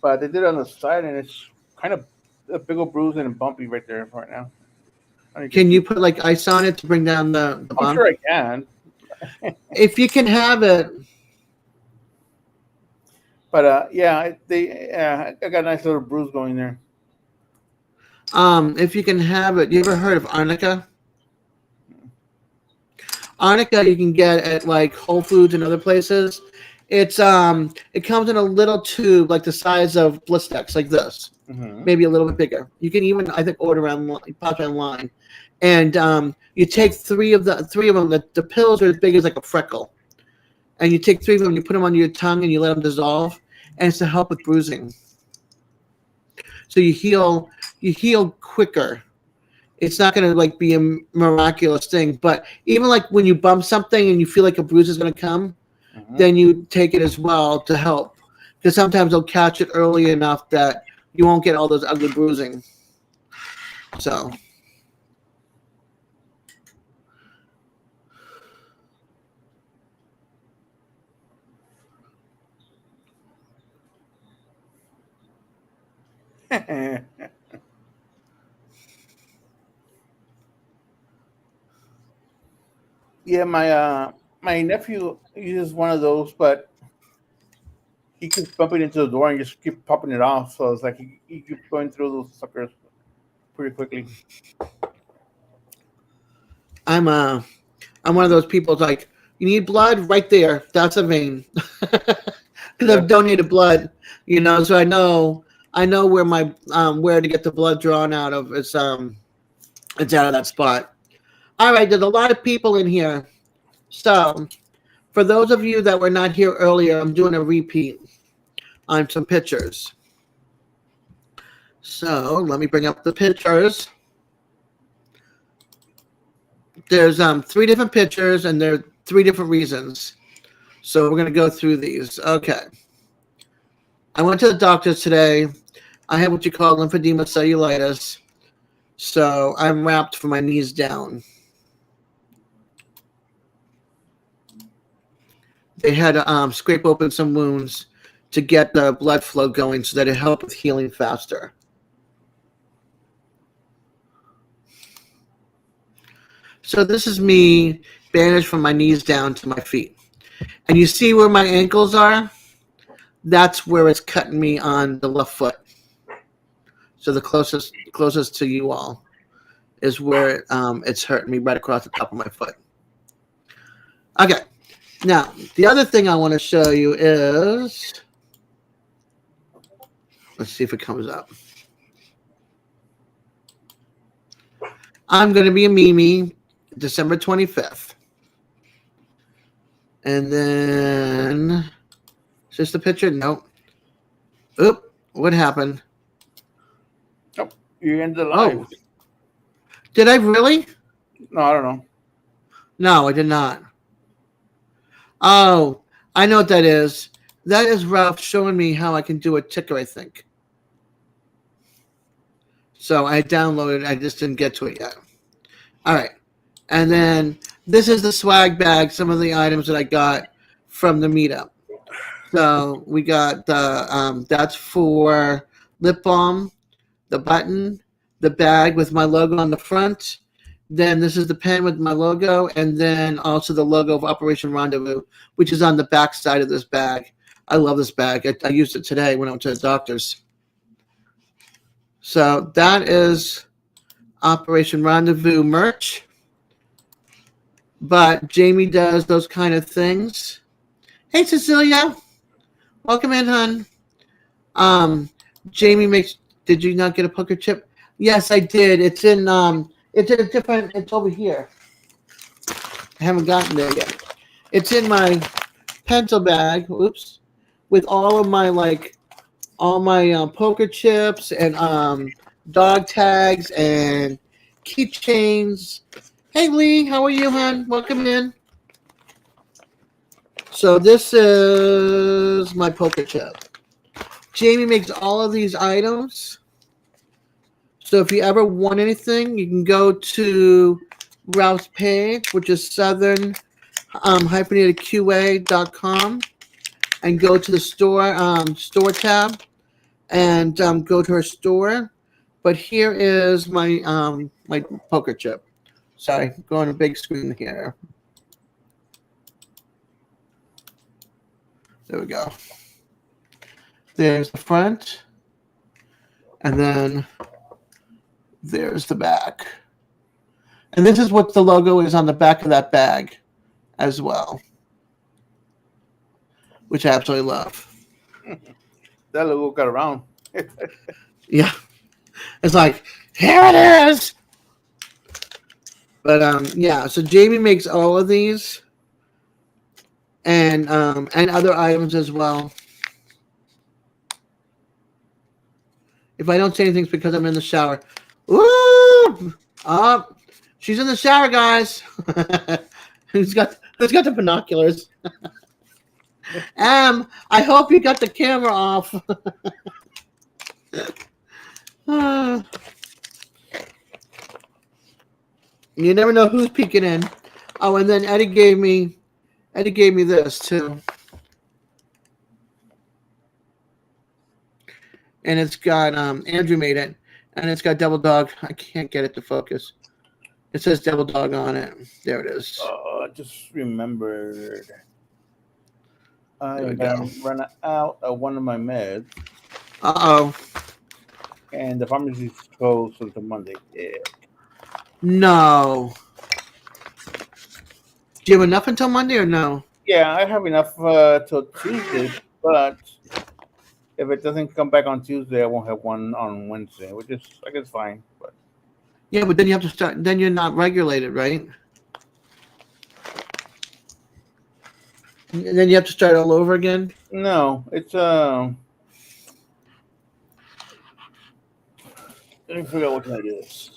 but they did it on the side, and it's kind of a big old bruise and bumpy right there right now. Can you put like ice on it to bring down the I'm bump? sure I can. If you can have it. But yeah, I got a nice little bruise going there. If you can have it, you ever heard of arnica? Arnica you can get at like Whole Foods and other places. It's it comes in a little tube like the size of Blistex, like this, maybe a little bit bigger. You can even I think order pop online, and you take three of them. The pills are as big as like a freckle, and you take 3 of them, you put them on your tongue, and you let them dissolve, and it's to help with bruising. So you heal quicker. It's not going to like be a miraculous thing, but even like when you bump something and you feel like a bruise is going to come, then you take it as well to help, because sometimes they'll catch it early enough that you won't get all those ugly bruising. So. Yeah, my nephew uses one of those, but he keeps bumping into the door and just keep popping it off. So it's like he keeps going through those suckers pretty quickly. I'm one of those people. It's like, you need blood right there. That's a vein. Because I've donated blood, so I know where my where to get the blood drawn out of. It's out of that spot. All right, there's a lot of people in here. So, for those of you that were not here earlier, I'm doing a repeat on some pictures. So, let me bring up the pictures. There's 3 different pictures, and there are 3 different reasons. So, we're going to go through these. Okay. I went to the doctor today. I have what you call lymphedema cellulitis. So, I'm wrapped from my knees down. they had to scrape open some wounds to get the blood flow going so that it helped with healing faster. So this is me bandaged from my knees down to my feet. And you see where my ankles are? That's where it's cutting me on the left foot. So the closest to you all is where it's hurting me right across the top of my foot. Okay. Now, the other thing I want to show you is, let's see if it comes up. I'm going to be a Mimi December 25th. And then, is this the picture? Nope. Oop, what happened? Oh, you ended the live. Oh. Did I really? No, I don't know. No, I did not. Oh, I know what that is. That is Ralph showing me how I can do a ticker, I think. So I downloaded it. I just didn't get to it yet. All right. And then this is the swag bag, some of the items that I got from the meetup. So we got the, that's for lip balm, the button, the bag with my logo on the front. Then this is the pen with my logo, and then also the logo of Operation Rendezvous, which is on the back side of this bag. I love this bag. I used it today when I went to the doctor's. So that is Operation Rendezvous merch. But Jamie does those kind of things. Hey, Cecilia. Welcome in, hon. Jamie makes, did you not get a poker chip? Yes, I did. It's in a different, it's over here. I haven't gotten there yet. It's in my pencil bag, oops, with all of my, poker chips and dog tags and keychains. Hey, Lee, how are you, hon? Welcome in. So this is my poker chip. Jamie makes all of these items. So if you ever want anything, you can go to Ralph's page, which is southern-qa.com, and go to the store tab, and go to her store. But here is my my poker chip. Sorry, go on a big screen here. There we go. There's the front, and then there's the back. And this is what the logo is on the back of that bag as well, which I absolutely love. That logo got around. Yeah. It's like, here it is. But yeah, so Jamie makes all of these and other items as well. If I don't say anything, it's because I'm in the shower. Woo! She's in the shower, guys. Who's got the binoculars? I hope you got the camera off. You never know who's peeking in. Oh, and then Eddie gave me this too. And it's got Andrew made it, and it's got Devil Dog. I can't get it to focus. It says Devil Dog on it. There it is. I just remembered. There we I go. ran out of one of my meds, Uh-oh. and the pharmacy's closed until Monday. Yeah. No. Do you have enough until Monday or no? Yeah, I have enough till Tuesday, but if it doesn't come back on Tuesday, I won't have one on Wednesday, which is, I guess, fine. But Yeah, but then you have to start. Then you're not regulated, right? And then you have to start all over again. no, it's let me figure out what that is.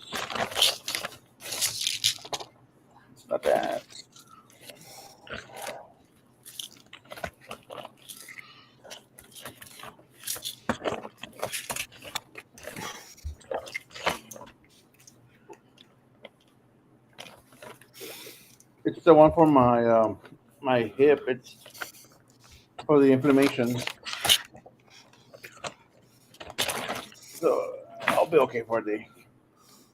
It's not that. It's the one for my my hip. It's for the inflammation. So I'll be okay for a day.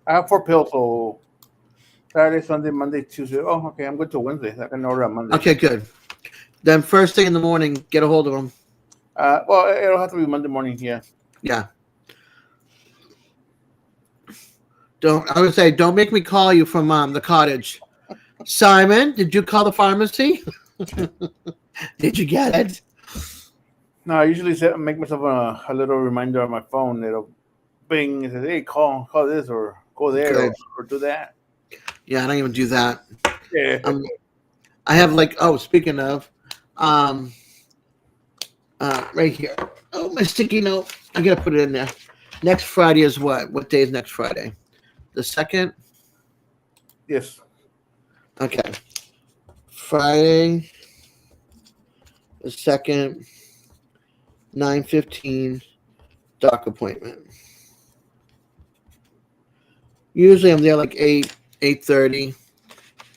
I have 4 pills, so Saturday, Sunday, Monday, Tuesday. Oh, okay. I'm good till Wednesday. I can order on Monday. Okay, good. Then first thing in the morning, get a hold of them. Well, it'll have to be Monday morning. Yeah. Yeah. I would say, don't make me call you from the cottage. Simon, did you call the pharmacy? Did you get it? No, I usually make myself a little reminder on my phone. It'll bing and say, "Hey, call this or go there or do that." Yeah, I don't even do that. Yeah. I have speaking of, right here. Oh, my sticky note. I gotta put it in there. Next Friday is what? What day is next Friday? The 2nd? Yes. Okay. Friday the 2nd, 9:15, doc appointment. Usually I'm there like 8:30.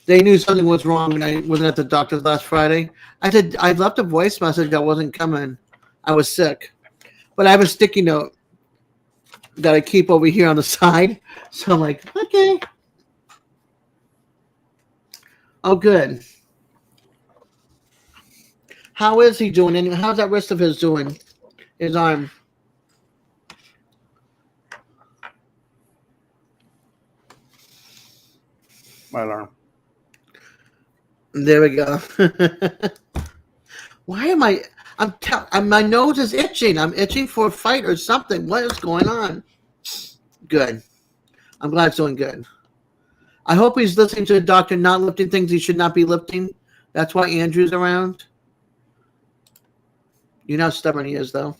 They knew something was wrong when I wasn't at the doctor's last Friday. I said I left a voice message I wasn't coming. I was sick. But I have a sticky note that I keep over here on the side. So I'm like, okay. Oh, good. How is he doing? And how's that wrist of his doing? His arm. My alarm. There we go. Why am my nose is itching. I'm itching for a fight or something. What is going on? Good. I'm glad it's doing good. I hope he's listening to the doctor, not lifting things he should not be lifting. That's why Andrew's around. You know how stubborn he is, though.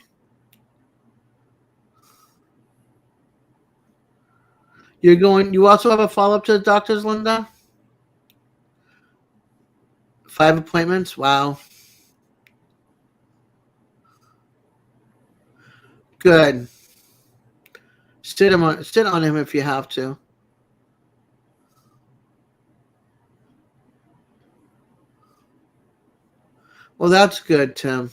You also have a follow-up to the doctors, Linda? 5 appointments? Wow. Good. Sit on him if you have to. Well, that's good, Tim.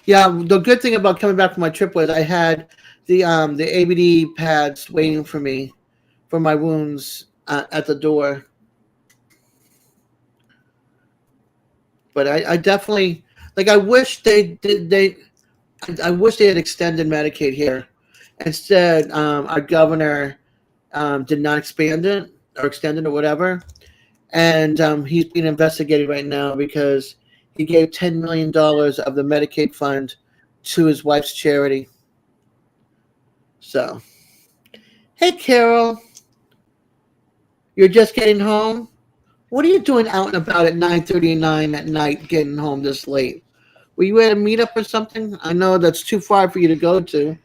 Yeah, the good thing about coming back from my trip was I had the ABD pads waiting for me for my wounds at the door. But I definitely I wish I wish they had extended Medicaid here. Instead, our governor did not expand it or extend it or whatever, and he's being investigated right now because he gave $10 million of the Medicaid fund to his wife's charity. So, hey, Carol, you're just getting home? What are you doing out and about at 9:39 at night getting home this late? Were you at a meetup or something? I know that's too far for you to go to.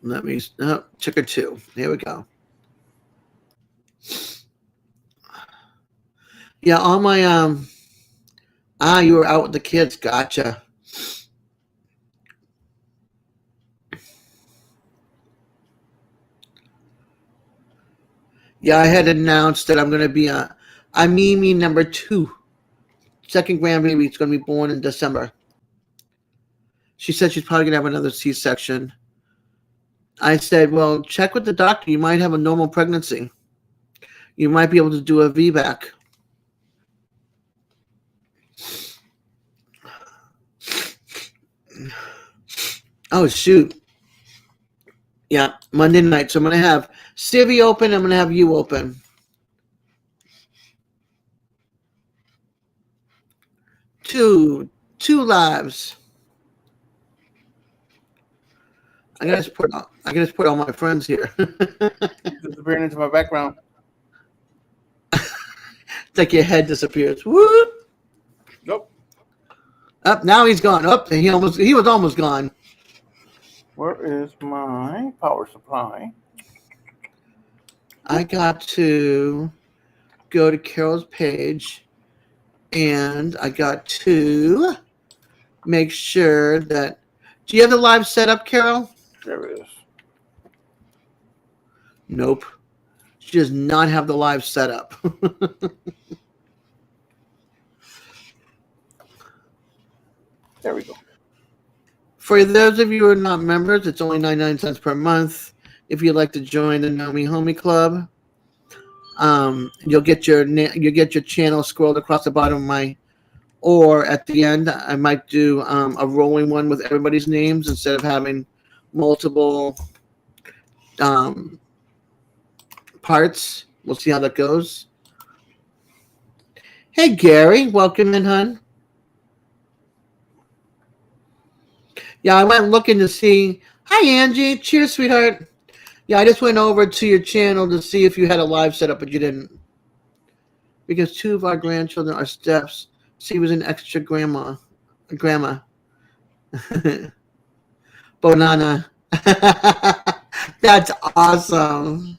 Let me check it 2. Here we go. Yeah, all my you were out with the kids. Gotcha. Yeah, I had announced that I'm going to be Mimi number 2. Second grandbaby is going to be born in December. She said she's probably going to have another C-section. I said, well, check with the doctor. You might have a normal pregnancy. You might be able to do a VBAC. Oh, shoot. Yeah, Monday night. So I'm going to have Civi open. I'm going to have you open. Two lives. I gotta support all my friends here. Disappearing into my background. It's like your head disappears. Whoop. Nope. Up now he's gone. Up he was almost gone. Where is my power supply? I got to go to Carol's page, and I got to make sure that. Do you have the live set up, Carol? There it is. Nope. She does not have the live set up. There we go. For those of you who are not members, it's only 99 cents per month. If you'd like to join the Nomi Homie Club, you'll get your channel scrolled across the bottom of my, or at the end, I might do a rolling one with everybody's names instead of having multiple parts. We'll see how that goes. Hey, Gary, welcome in, hon. Yeah, I went looking to see. Hi, Angie. Cheers, sweetheart. Yeah, I just went over to your channel to see if you had a live setup, but you didn't. Because 2 of our grandchildren are steps. She was an extra grandma. Bonana. That's awesome.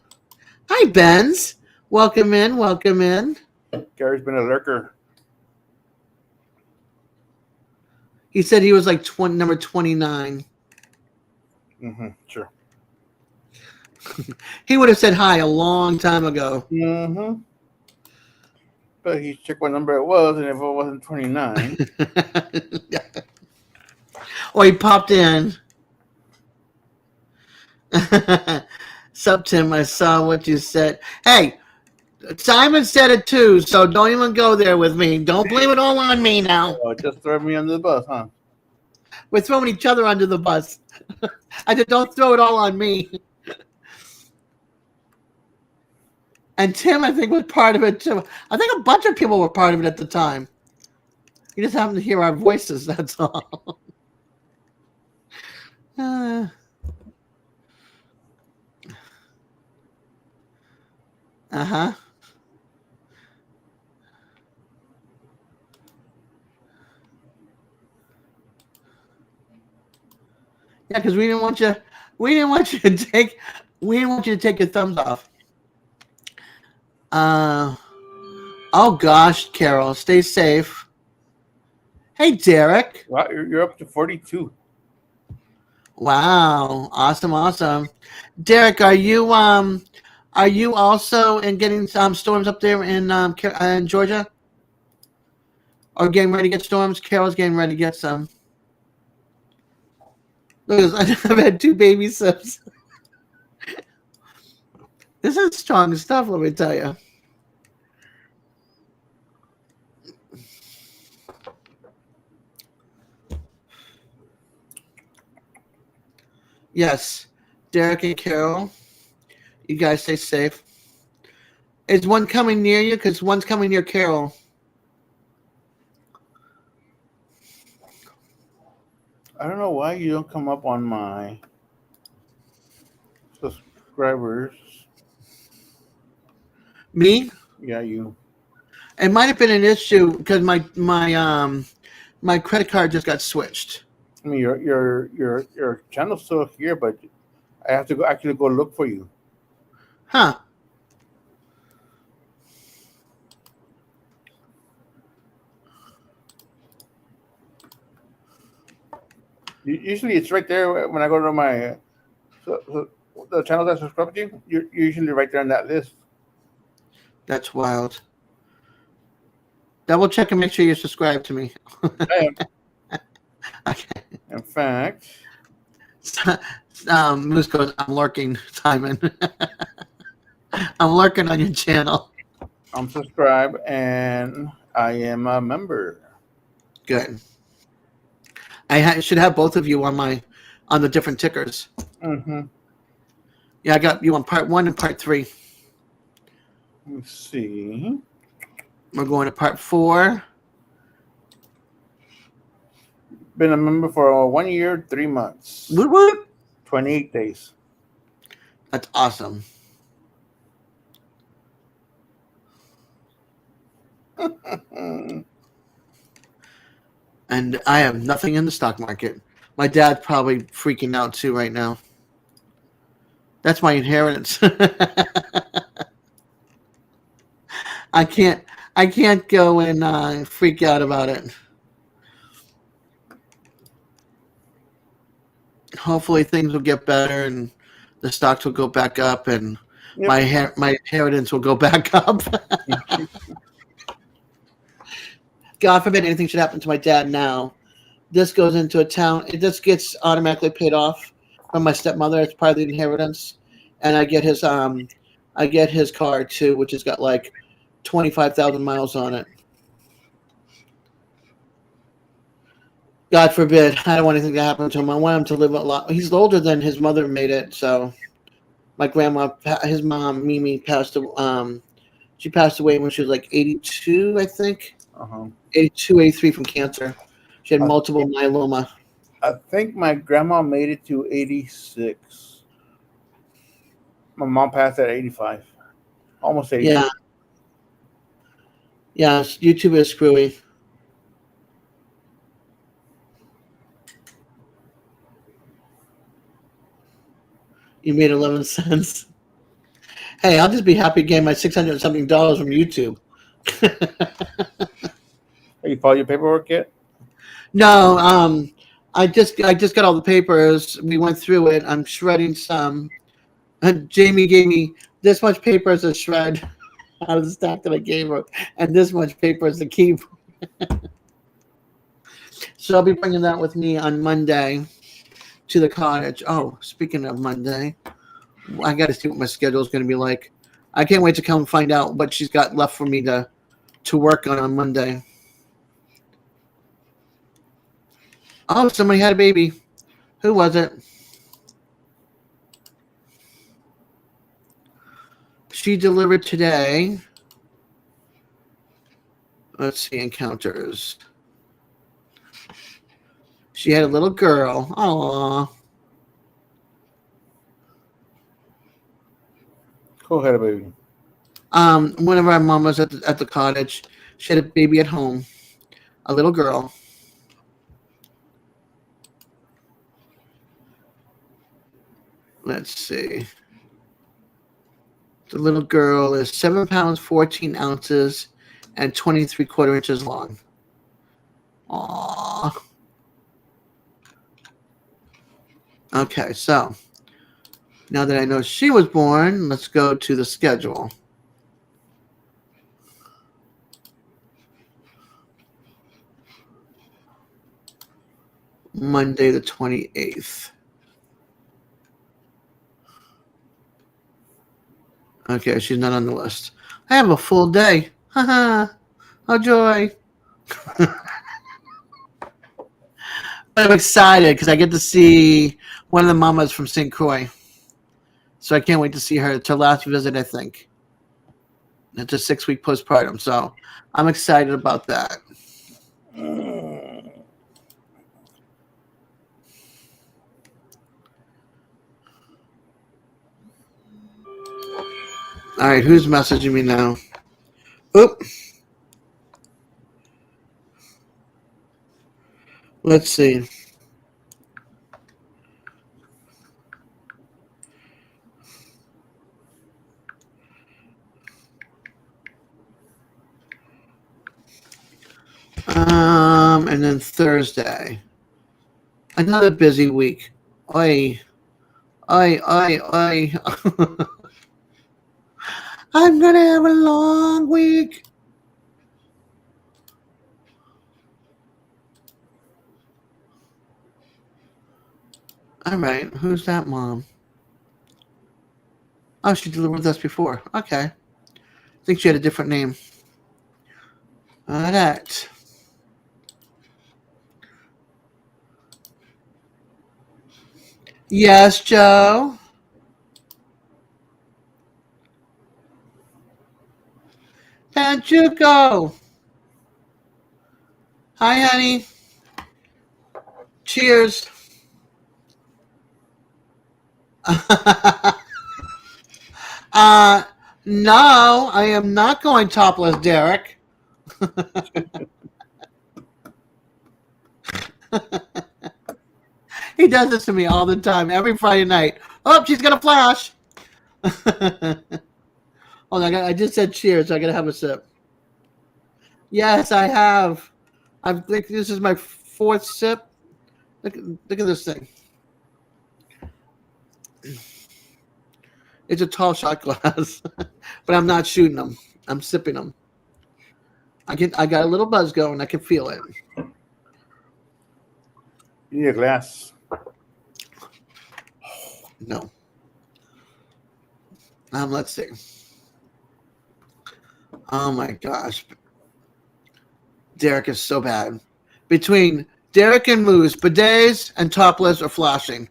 Hi, Benz. Welcome in. Welcome in. Gary's been a lurker. He said he was like number 29. Mm-hmm. Sure. He would have said hi a long time ago. Mm-hmm. But he checked what number it was, and if it wasn't 29. Or he popped in. Sup, Tim? I saw what you said. Hey, Simon said it too, so don't even go there with me. Don't blame it all on me now. Oh, just throw me under the bus, huh? We're throwing each other under the bus. I said, don't throw it all on me. And Tim, I think, was part of it too. I think a bunch of people were part of it at the time. You just happen to hear our voices, that's all. Uh-huh. Yeah, because we didn't want you to take your thumbs off. Oh gosh, Carol, stay safe. Hey, Derek. Wow, you're up to 42. Wow, awesome. Derek, are you also getting some storms up there in Georgia? Or getting ready to get storms? Carol's getting ready to get some. Look, I've had 2 baby sips. This is strong stuff, let me tell you. Yes, Derek and Carol, you guys stay safe. Is one coming near you? Because one's coming near Carol. I don't know why you don't come up on my subscribers. Me? Yeah, you. It might have been an issue because my credit card just got switched. I mean, your channel's still here, but I have to actually go look for you. Huh. Usually it's right there when I go to my the channel that subscribe to you. You're usually right there on that list. That's wild. Double check and make sure you're subscribed to me. I am. Okay. In fact, Moose goes, I'm lurking, Simon. I'm lurking on your channel. I'm subscribed and I am a member. Good. I should have both of you on the different tickers. Mm-hmm. Yeah, I got you on part 1 and part 3. Let's see. We're going to part 4. Been a member for 1 year, 3 months, Woot woot. 28 days. That's awesome. And I have nothing in the stock market. My dad's probably freaking out too right now. That's my inheritance. I can't go and freak out about it. hopefully things will get better and the stocks will go back up and Yep. my inheritance will go back up. God forbid anything should happen to my dad now. This goes into a town. It just gets automatically paid off from my stepmother. It's part of the inheritance, and I get his car too, which has got like 25,000 miles on it. God forbid. I don't want anything to happen to him. I want him to live a lot. He's older than his mother made it. So my grandma, his mom, Mimi, she passed away when she was like 82, I think. Uh-huh. 82, 83 from cancer. She had I multiple myeloma. I think my grandma made it to 86. My mom passed at 85. Almost 80. Yeah. Yeah, YouTube is screwy. You made 11 cents. Hey, I'll just be happy getting my $600 something from YouTube. Have you filed your paperwork yet? No, I just got all the papers. We went through it. I'm shredding some. Jamie gave me this much paper as a shred out of the stack that I gave her, and this much paper as to keep. So I'll be bringing that with me on Monday to the cottage. Oh, speaking of Monday, I got to see what my schedule is going to be like. I can't wait to come and find out what she's got left for me to work on Monday. Oh, somebody had a baby. Who was it? She delivered today. Let's see, encounters. She had a little girl. Aww. Go ahead, baby. One of our mamas at the cottage, she had a baby at home, a little girl. Let's see. The little girl is 7 pounds, 14 ounces, and 23/4 inches long. Aww. Okay, so now that I know she was born, let's go to the schedule. Monday the 28th. Okay, she's not on the list. I have a full day. Haha. Oh, joy. But I'm excited because I get to see one of the mamas from St. Croix. So I can't wait to see her. It's her last visit, I think. It's a 6-week postpartum. So I'm excited about that. All right, who's messaging me now? Oop. Let's see. And then Thursday. Another busy week. Oi. Oi, oi, oi. I'm going to have a long week. All right. Who's that mom? Oh, she delivered with us before. Okay. I think she had a different name. All right. Yes, Joe. Can't you go? Hi, honey. Cheers. No, I am not going topless, Derek. He does this to me all the time, every Friday night. Oh, she's got a flash. Hold on, I just said cheers, so I gotta have a sip. Yes, I have. I think this is my 4th sip. Look at this thing. It's a tall shot glass, but I'm not shooting them. I'm sipping them. I got a little buzz going. I can feel it. You need a glass. No. Let's see. Oh my gosh. Derek is so bad. Between Derek and Moose, bidets and topless are flashing.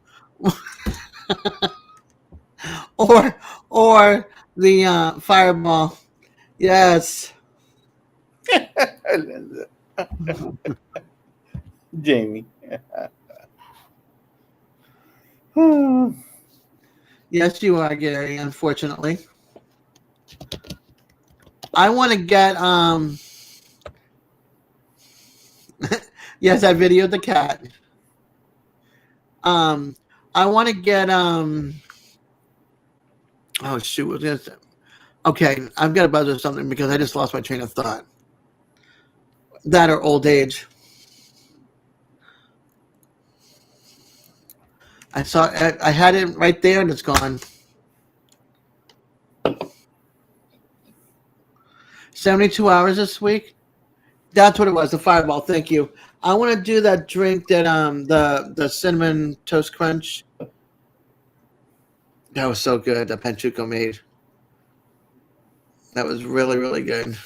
or the fireball. Yes. Jamie. Yes, you are, Gary, unfortunately. I want to get yes, I videoed the cat. I want to get oh shoot, what's this? Okay, I've got to buzz or something because I just lost my train of thought. That or old age. I had it right there and it's gone. 72 hours this week. That's what it was. The fireball. Thank you. I want to do that drink that the cinnamon toast crunch. That was so good. That Panchuco made. That was really, really good.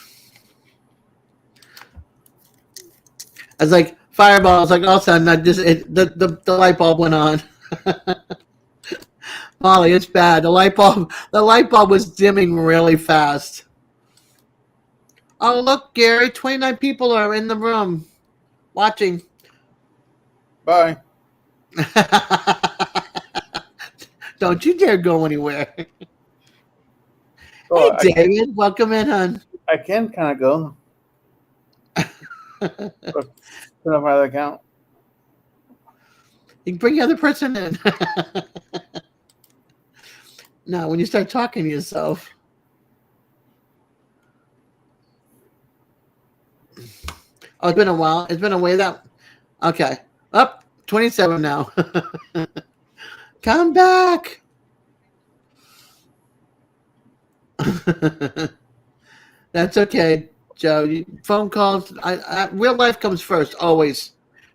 I was like fireball. I was like all of a sudden the light bulb went on. Molly, it's bad. The light bulb was dimming really fast. Oh look, Gary, 29 people are in the room watching. Bye. Don't you dare go anywhere. Oh, Hey David, welcome in, hon. I can kind of go. Turn off my other account. You can bring the other person in. No, when you start talking to yourself. Oh, it's been a while. It's been a way that. Okay. Up 27 now. Come back. That's okay, Joe. Phone calls. Real life comes first, always.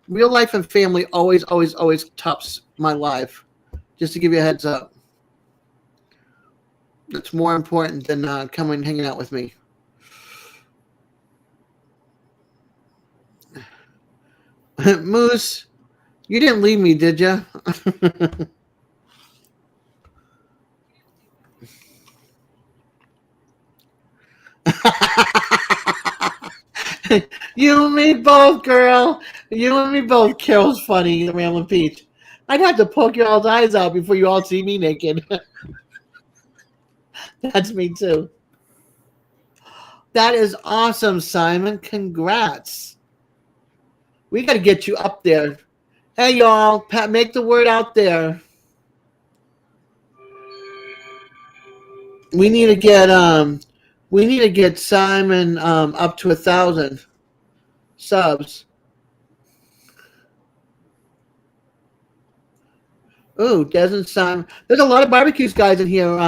Real life and family always tops my life. Just to give you a heads up. That's more important than coming and hanging out with me. Moose, you didn't leave me, did you? You and me both, girl. You and me both. Carol's funny, the Ramblin' Peach. I'd have to poke your all's eyes out before you all see me naked. That's me too. That is awesome, Simon. Congrats. We got to get you up there. Hey, y'all. Make the word out there. We need to get Simon up to 1,000 subs. Ooh, Des and Simon. There's a lot of barbecues guys in here.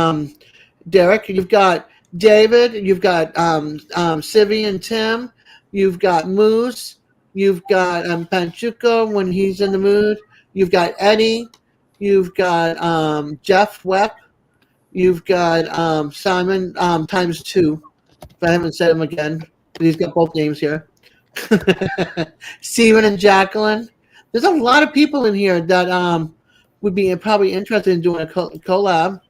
Derek, you've got David, you've got Sivy and Tim, you've got Moose, you've got Panchuco when he's in the mood, you've got Eddie, you've got Jeff Wepp, you've got Simon times 2. If I haven't said him again, but he's got both names here. Steven and Jacqueline. There's a lot of people in here that would be probably interested in doing a collab.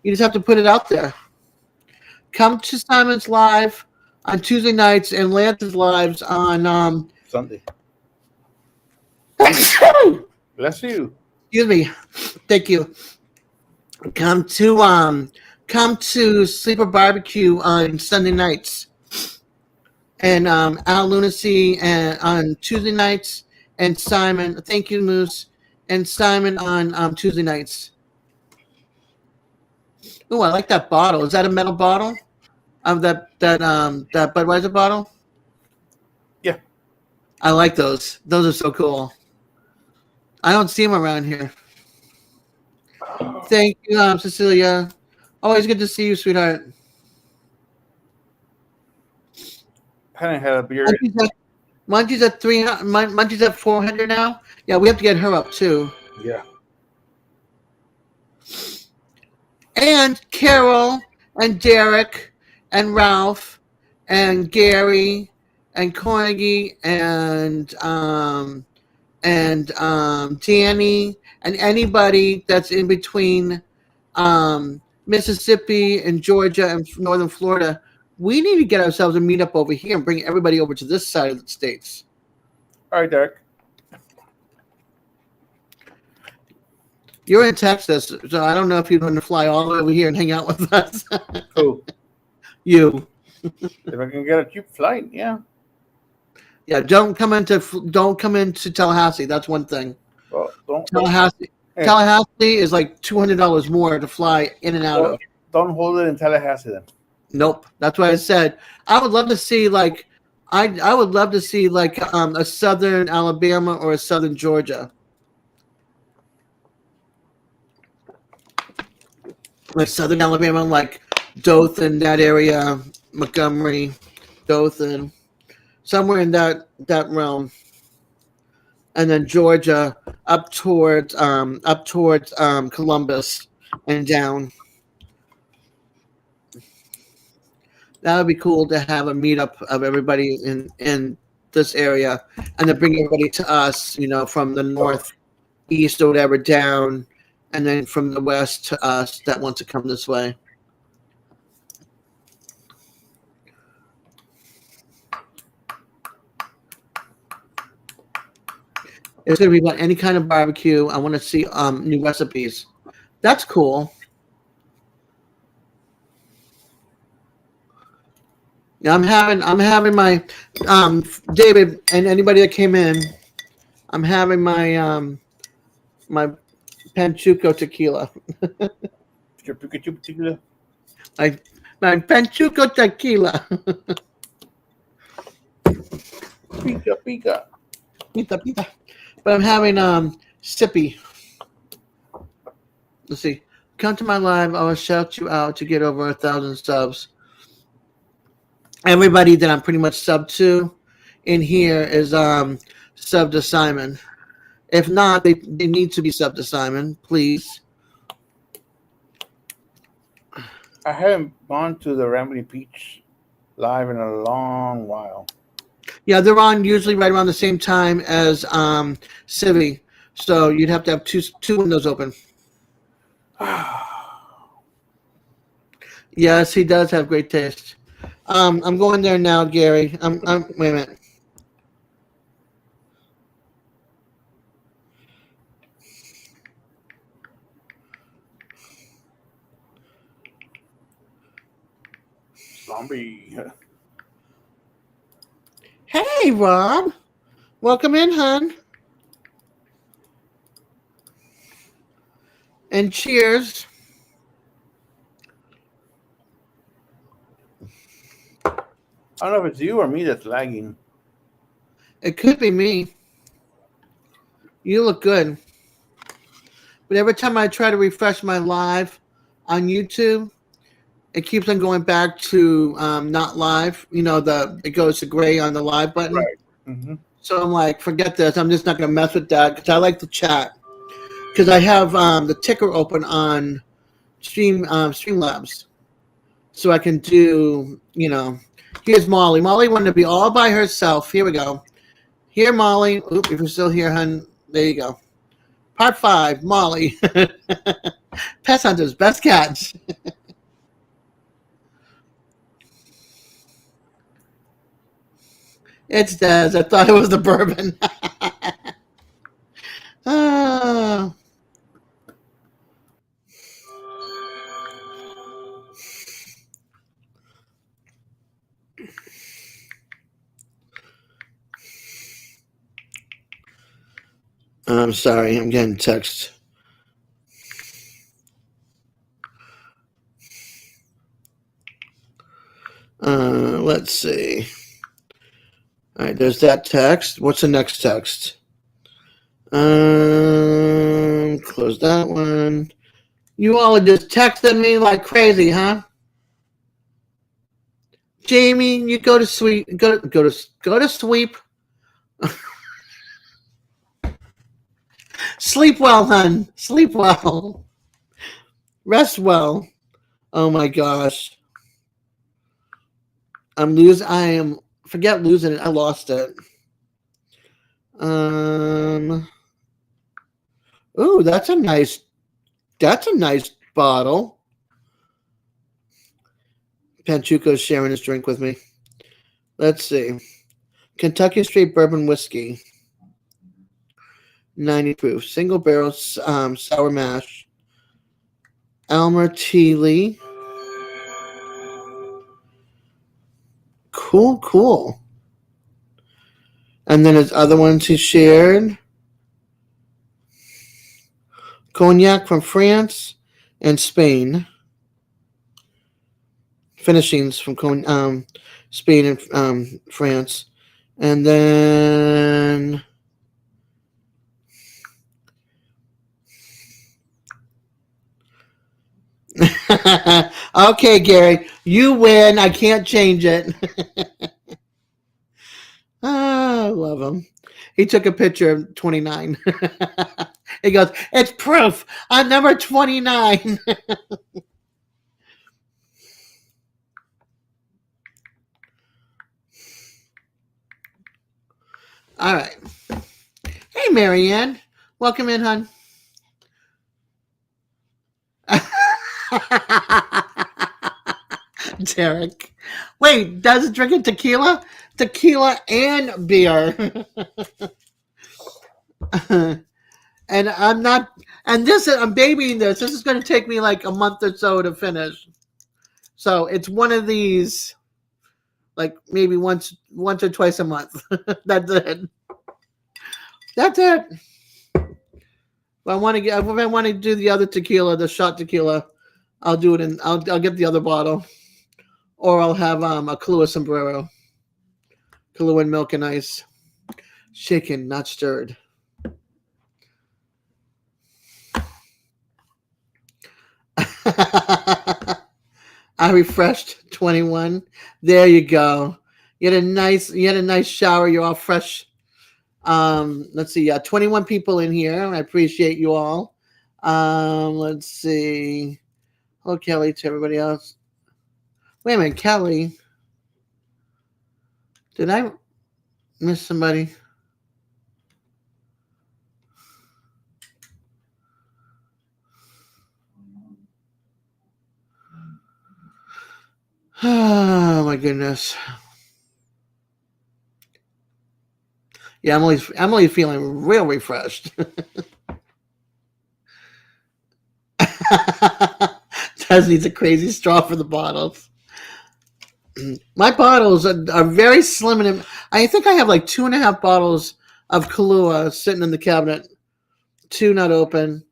You just have to put it out there. Come to Simon's live on Tuesday nights and Lance's lives on Sunday. Bless you. Excuse me. Thank you. Come to Sleeper Barbecue on Sunday nights, and Al Lunacy and on Tuesday nights, and Simon. Thank you, Moose, and Simon on Tuesday nights. Oh, I like that bottle. Is that a metal bottle? That Budweiser bottle? Yeah. I like those. Those are so cool. I don't see them around here. Thank you, Cecilia. Always good to see you, sweetheart. Hadn't had a beer. Munchie's at 300. Munchie's at 400 now. Yeah, we have to get her up too. Yeah. And Carol and Derek and Ralph and Gary and Carnegie and Danny and anybody that's in between Mississippi and Georgia and Northern Florida. We need to get ourselves a meetup over here and bring everybody over to this side of the states. All right, Derek. You're in Texas, so I don't know if you're going to fly all the way over here and hang out with us. Cool. You. If I can get a cheap flight, yeah. Yeah, don't come into Tallahassee. That's one thing. Well, don't Tallahassee is like $200 more to fly in and out of. Don't hold it in Tallahassee then. Nope. That's why I said I would love to see like I would love to see like a southern Alabama or a southern Georgia. Like southern Alabama, like Dothan, that area, Montgomery, Dothan, somewhere in that realm. And then Georgia up towards Columbus and down. That would be cool to have a meetup of everybody in this area and to bring everybody to us, from the northeast or whatever down, and then from the west to us that want to come this way. It's going to be about any kind of barbecue. I want to see new recipes. That's cool. Yeah, I'm having my David and anybody that came in. I'm having my my Panchuco tequila. my Panchuco tequila. Pika. Pita. But I'm having sippy. Let's see. Come to my live. I will shout you out to get over 1,000 subs. Everybody that I'm pretty much sub to in here is sub to Simon. If not, they need to be sub to Simon, please. I haven't gone to the Rambling Peach live in a long while. Yeah, they're on usually right around the same time as Civi. So you'd have to have two windows open. Yes, he does have great taste. I'm going there now, Gary. Wait a minute. Zombie. Hey, Rob. Welcome in, hon. And cheers. I don't know if it's you or me that's lagging. It could be me. You look good. But every time I try to refresh my live on YouTube, it keeps on going back to not live. It goes to gray on the live button. Right. Mm-hmm. So I'm like, forget this. I'm just not going to mess with that because I like to chat. Because I have the ticker open on Streamlabs. So I can do, Here's Molly. Molly wanted to be all by herself. Here we go. Here, Molly. Oop, if you're still here, hun. There you go. Part 5, Molly. Pest Hunters, best cats. It's Dez. I thought it was the bourbon. I'm sorry. I'm getting text. Let's see. All right, there's that text. What's the next text? Close that one. You all are just texting me like crazy, huh? Jamie, you go to sweep. Go to sweep. Sleep well, hun. Sleep well. Rest well. Oh my gosh. I am forget losing it. I lost it. Ooh, that's a nice bottle. Panchuco's sharing his drink with me. Let's see. Kentucky Straight Bourbon Whiskey. 90 proof. Single barrel sour mash. Elmer T. Lee. Cool. And then his other ones he shared. Cognac from France and Spain. Finishings from Spain and France. And then okay, Gary, you win. I can't change it. I love him. He took a picture of 29. He goes, it's proof. I'm number 29. All right. Hey, Marianne. Welcome in, hon. Derek. Wait, does it drink it tequila? Tequila and beer. And I'm not, and I'm babying this. This is going to take me like a month or so to finish. So it's one of these, like maybe once or twice a month. That's it. If I want to do the other tequila, the shot tequila, I'll do it I'll get the other bottle, or I'll have a Kahlua sombrero, Kahlua and milk and ice, shaken, not stirred. I refreshed 21. There you go. You had a nice shower. You're all fresh. Let's see. 21 people in here. I appreciate you all. Let's see. Hello, Kelly, to everybody else. Wait a minute, Kelly. Did I miss somebody? Oh my goodness. Yeah, Emily's feeling real refreshed. Taz needs a crazy straw for the bottles. My bottles are very slim, and I think I have like 2.5 bottles of Kahlua sitting in the cabinet. 2 not open.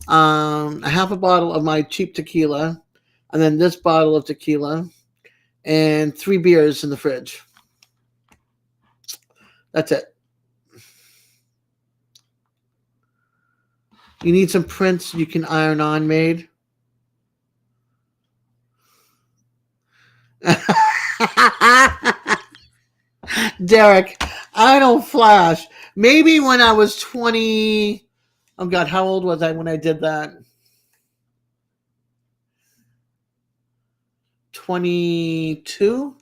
A half a bottle of my cheap tequila, and then this bottle of tequila, and 3 beers in the fridge. That's it. You need some prints you can iron on made. Derek, I don't flash. Maybe when I was 20. Oh God, how old was I when I did that? 22?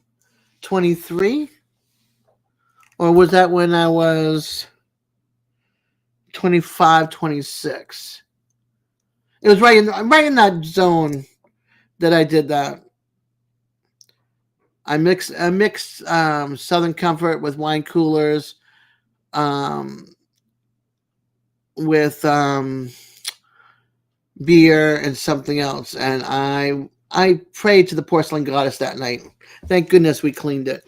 23? Or was that when I was 25, 26? It was right in that zone that I did that. I mixed Southern Comfort with wine coolers, with beer and something else, and I prayed to the porcelain goddess that night. Thank goodness we cleaned it.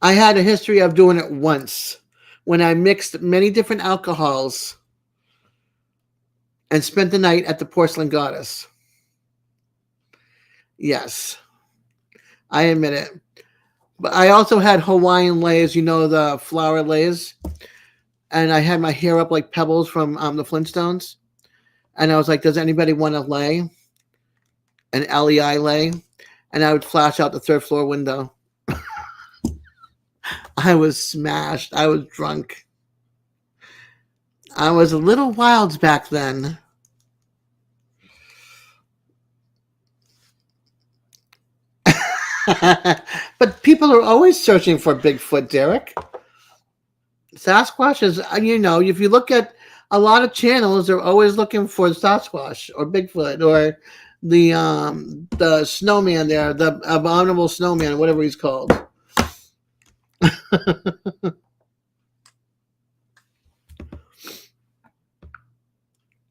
I had a history of doing it once when I mixed many different alcohols and spent the night at the porcelain goddess. Yes, I admit it. But I also had Hawaiian lays, the flower lays. And I had my hair up like pebbles from the Flintstones. and I was like, does anybody want to lay? An LEI lay? And I would flash out the third floor window. I was smashed. I was drunk. I was a little wild back then. But people are always searching for Bigfoot, Derek. Sasquatch is, if you look at a lot of channels, they're always looking for Sasquatch or Bigfoot or the snowman there, the abominable snowman, whatever he's called.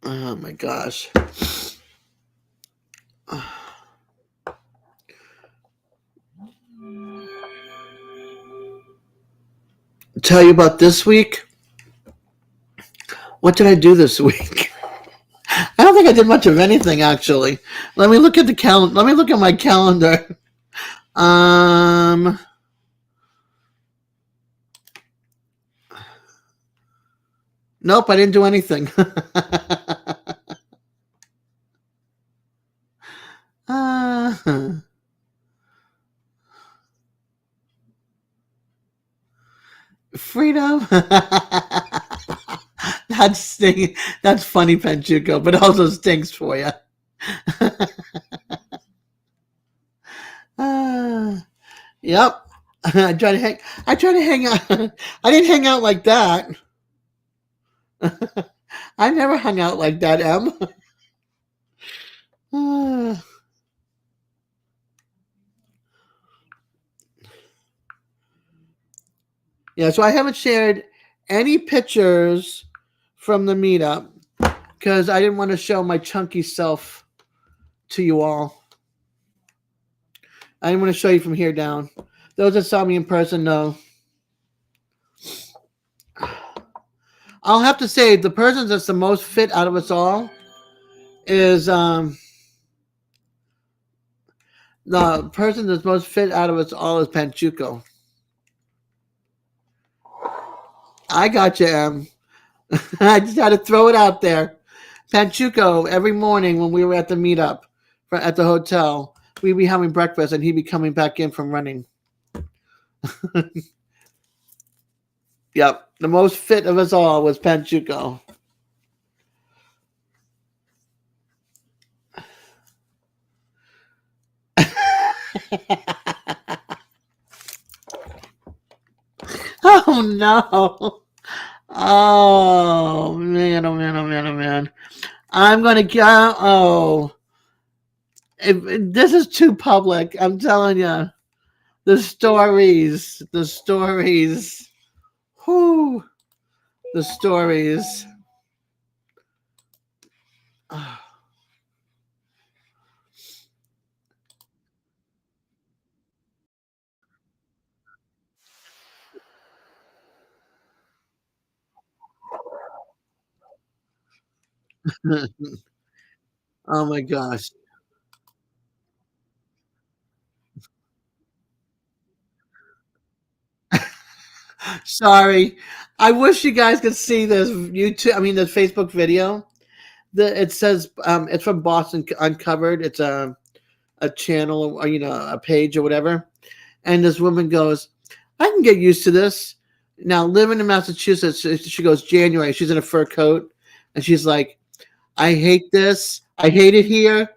Oh my gosh. Tell you about this week. What did I do this week? I don't think I did much of anything, actually. Let me look at the calendar. Let me look at my calendar. Nope, I didn't do anything. Freedom. That's funny, Penchuco, but also stinks for you. Yep. I try to hang out. I didn't hang out like that. I never hung out like that, Em. Yeah, so I haven't shared any pictures from the meetup because I didn't want to show my chunky self to you all. I didn't want to show you from here down. Those that saw me in person know. I'll have to say the person that's the most fit out of us all is the person that's most fit out of us all is Penchuco. I got you, Em. I just had to throw it out there. Penchuco, every morning when we were at the meetup at the hotel, we'd be having breakfast and he'd be coming back in from running. Yep, the most fit of us all was Penchuco. Oh no. Oh man, oh man, oh man, oh man. I'm gonna go. Oh, this is too public. I'm telling you. The stories. Whoo. The stories. Oh my gosh. Sorry. I wish you guys could see this this Facebook video. It says it's from Boston Uncovered. It's a channel or a page or whatever. And this woman goes, I can get used to this. Now living in Massachusetts, she goes January. She's in a fur coat, and she's like, I hate this. I hate it here.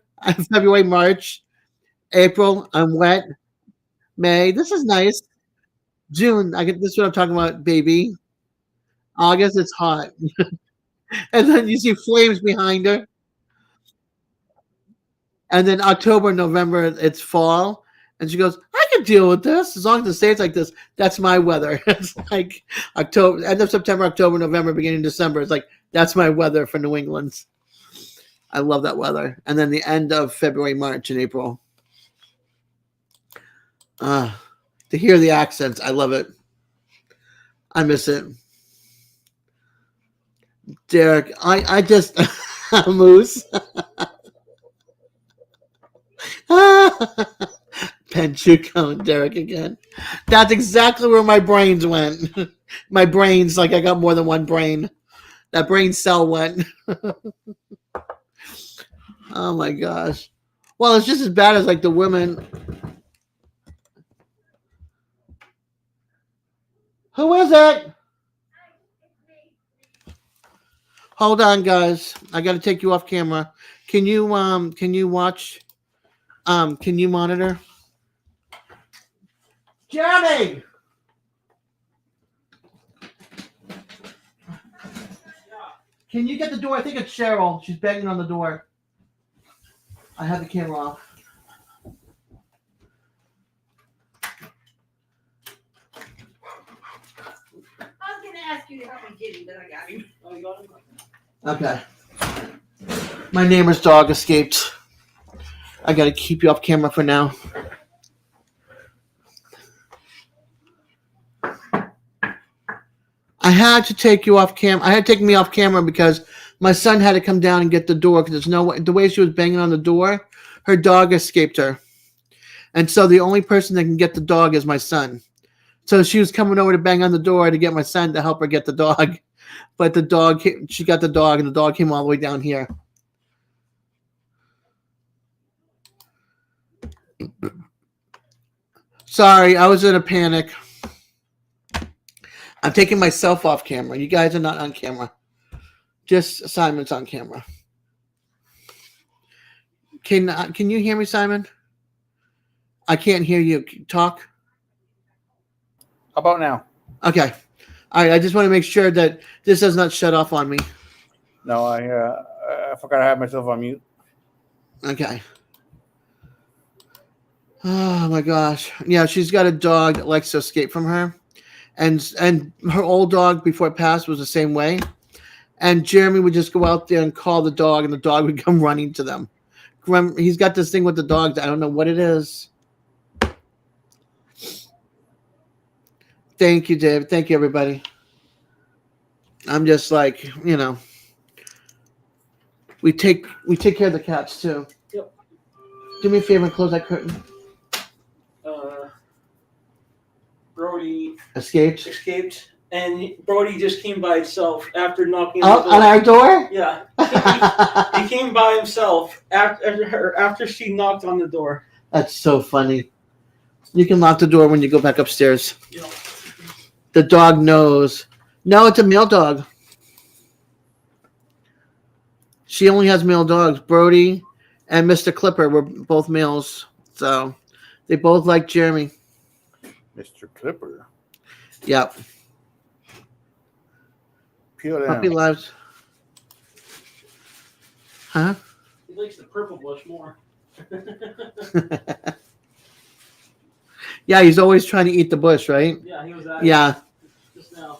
February, March, April, I'm wet. May, this is nice. June, this is what I'm talking about, baby. August, it's hot. And then you see flames behind her. And then October, November, it's fall. And she goes, I can deal with this as long as it stays like this. That's my weather. It's like October, end of September, October, November, beginning of December. It's like, that's my weather for New England. I love that weather. And then the end of February, March, and April. To hear the accents, I love it. I miss it. Derek, I just, Moose. Penchuco and Derek again. That's exactly where my brains went. My brains, like I got more than one brain. That brain cell went. Oh my gosh. Well, it's just as bad as like the women. Who is it? Hold on, guys. I got to take you off camera. Can you watch? Can you monitor? Jeremy. Can you get the door? I think it's Cheryl. She's banging on the door. I have the camera off. I was gonna ask you to help me get him, but I got him. Oh, you got him? Okay. My neighbor's dog escaped. I gotta keep you off camera for now. I had to take you off camera. I had to take me off camera because my son had to come down and get the door because there's no way. The way she was banging on the door, her dog escaped her. And so the only person that can get the dog is my son. So she was coming over to bang on the door to get my son to help her get the dog. But the dog, she got the dog, and the dog came all the way down here. Sorry, I was in a panic. I'm taking myself off camera. You guys are not on camera. Just Simon's on camera. Can you hear me, Simon? I can't hear you. Talk. How about now? Okay. All right. I just want to make sure that this does not shut off on me. No, I forgot I had myself on mute. Okay. Oh my gosh. Yeah, she's got a dog that likes to escape from her. And her old dog before it passed was the same way. And Jeremy would just go out there and call the dog, and the dog would come running to them. He's got this thing with the dogs. I don't know what it is. Thank you, Dave. Thank you, everybody. I'm just like, you know, we take care of the cats too. Yep. Do me a favor and close that curtain. Brody Escaped. and Brody just came by himself after knocking on the door. On our door? Yeah, he came by himself after she knocked on the door. That's so funny. You can lock the door when you go back upstairs. Yeah. The dog knows. No, it's a male dog. She only has male dogs. Brody and Mr. Clipper were both males. So they both like Jeremy. Mr. Clipper. Yep. Peel Puppy down. lives. Huh? He likes the purple bush more. Yeah, he's always trying to eat the bush, right? Yeah, he was at Yeah. just now.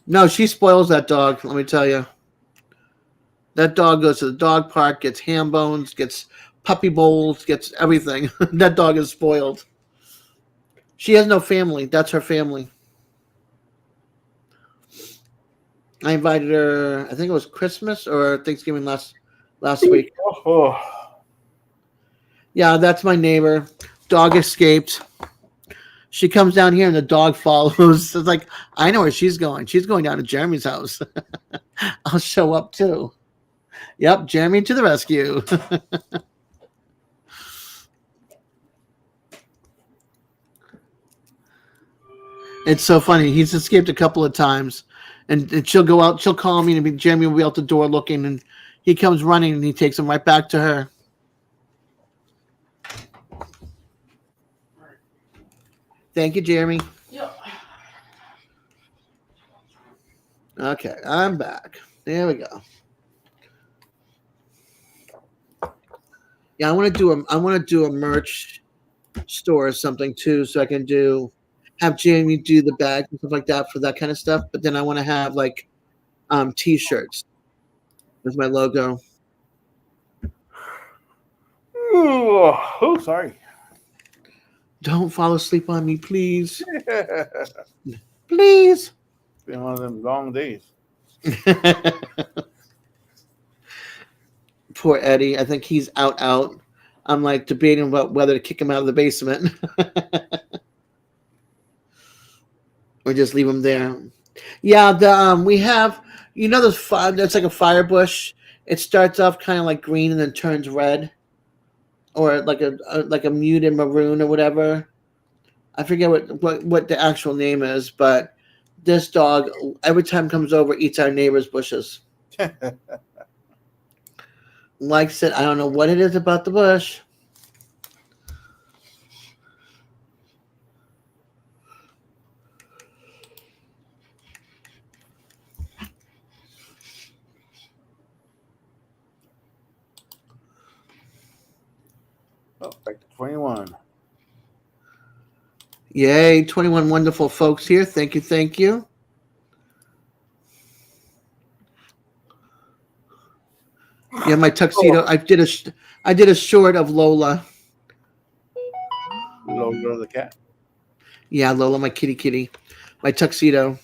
No, she spoils that dog, let me tell you. That dog goes to the dog park, gets ham bones, gets puppy bowls, gets everything. That dog is spoiled. She has no family. That's her family. I invited her, I think it was Christmas or Thanksgiving last week. Oh. Yeah, that's my neighbor. Dog escaped. She comes down here and the dog follows. It's like, I know where she's going. She's going down to Jeremy's house. I'll show up too. Yep, Jeremy to the rescue. It's so funny. He's escaped a couple of times. And she'll go out, she'll call me, and Jeremy will be out the door looking, and he comes running and he takes him right back to her. Thank you, Jeremy. Yep. Okay, I'm back. There we go. Yeah, I want to do a merch store or something too, so I can have Jamie do the bags and stuff like that for that kind of stuff. But then I want to have like t-shirts with my logo. Oh, sorry. Don't fall asleep on me, please. Please. It's been one of them long days. Poor Eddie. I think he's out. I'm like debating about whether to kick him out of the basement or just leave him there. Yeah, we have, those that's like a fire bush. It starts off kind of like green and then turns red, or like a muted maroon or whatever. I forget what the actual name is, but this dog every time comes over eats our neighbor's bushes. Likes it. I don't know what it is about the bush. Oh, back to 21. Yay, 21 wonderful folks here. Thank you, thank you. Yeah, my tuxedo. I did a short of Lola. Lola the cat. Yeah, Lola, my kitty. My tuxedo.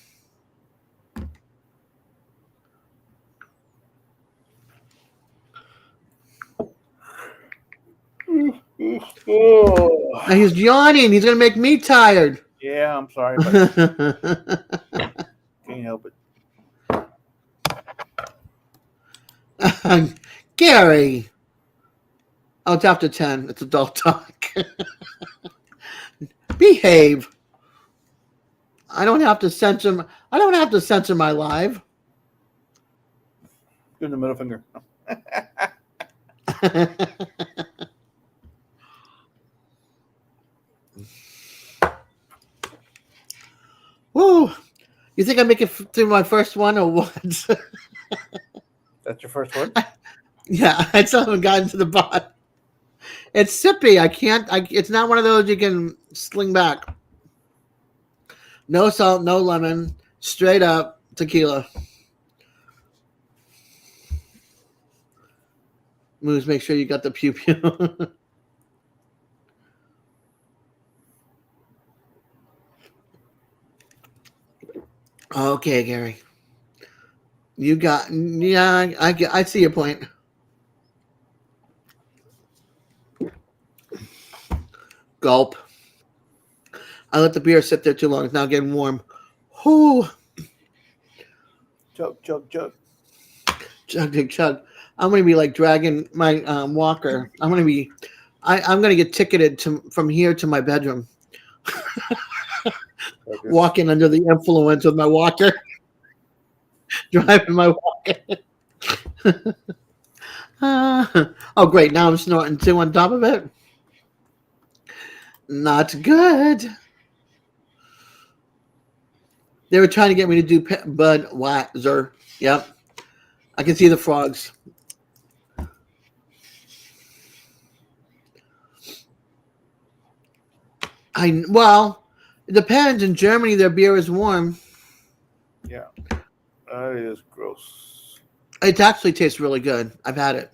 Oh. Now he's yawning. He's gonna make me tired. Yeah, I'm sorry, but can't help it. Gary. Oh, it's after 10. It's adult talk. Behave. I don't have to censor. I don't have to censor my live. Give him the middle finger. Woo! You think I make it through my first one or what? That's your first one? Yeah, I still haven't gotten to the bottom. It's sippy. I can't. It's not one of those you can sling back. No salt, no lemon, straight up tequila. Moose, make sure you got the pew pew. Okay, Gary. You got, yeah, I see your point. Gulp. I let the beer sit there too long. It's now getting warm. Whoo. Chug. Chug. I'm going to be like dragging my walker. I'm going to get ticketed from here to my bedroom. Okay. Walking under the influence of my walker. Driving my walker. Oh, great. Now I'm snorting too on top of it. Not good. They were trying to get me to do Budweiser. Yep. I can see the frogs. Well, it depends. In Germany, their beer is warm. Yeah. That is gross. It actually tastes really good. I've had it.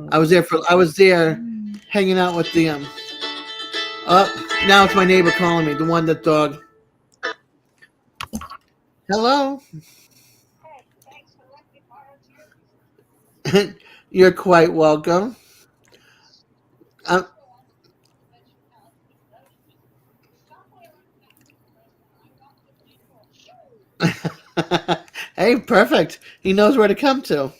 I was there hanging out with the now it's my neighbor calling me, the one that dog. Hello. You're quite welcome. Hey, perfect. He knows where to come to.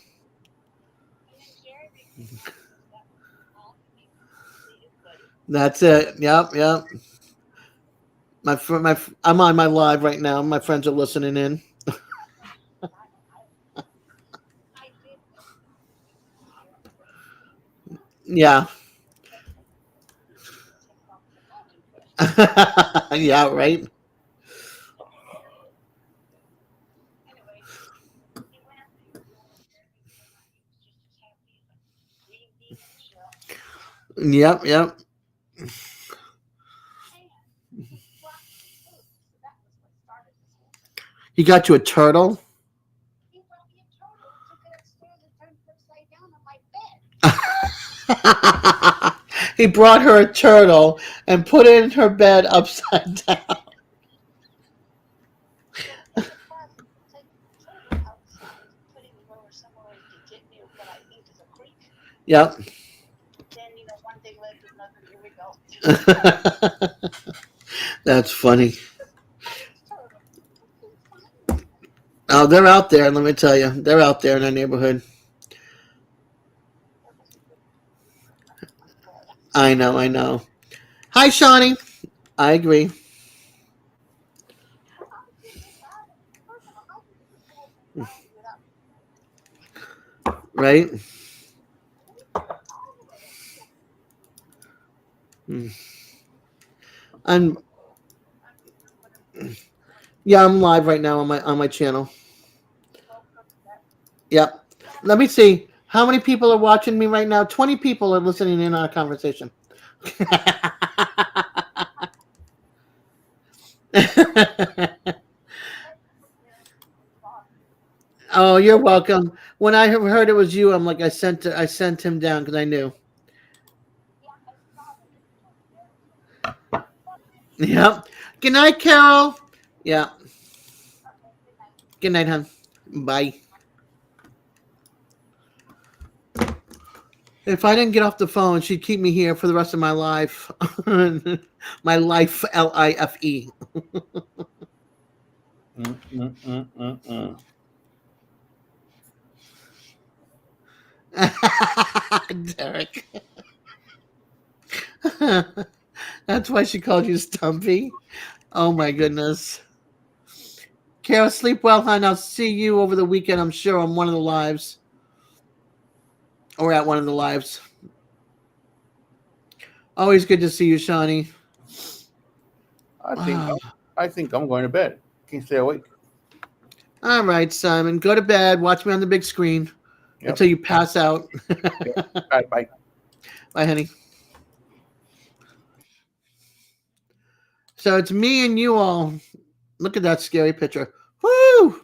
That's it. Yep. I'm on my live right now. My friends are listening in. Yeah. Yeah, right. Yep. He got you a turtle? He brought her a turtle and put it in her bed upside down. Yep. That's funny. Oh, they're out there. Let me tell you, they're out there in our neighborhood. I know. Hi, Shawnee. I agree. Right? I'm Yeah, I'm live right now on my channel. Yep. Let me see. How many people are watching me right now? 20 people are listening in on our conversation. Oh, you're welcome. When I heard it was you, I'm like, I sent him down because I knew. Yep. Good night, Carol. Yeah. Good night, hon. Bye. If I didn't get off the phone, she'd keep me here for the rest of my life. My life, LIFE. Derek. That's why she called you Stumpy. Oh my goodness. Carol, sleep well, hon. I'll see you over the weekend, I'm sure, on one of the lives. Or at one of the lives. Always good to see you, Shawnee. I think I'm going to bed. Can't stay awake. All right, Simon. Go to bed. Watch me on the big screen until you pass out. Yep. All right, bye. Bye, honey. So it's me and you all. Look at that scary picture. Woo!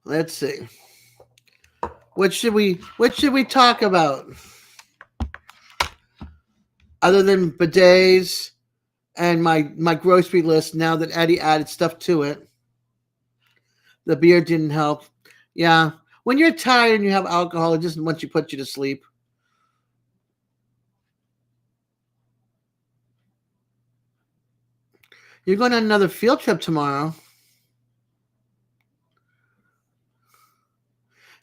Let's see. What should we talk about? Other than bidets and my grocery list now that Eddie added stuff to it. The beer didn't help. Yeah. When you're tired and you have alcohol, it just wants you put you to sleep. You're going on another field trip tomorrow.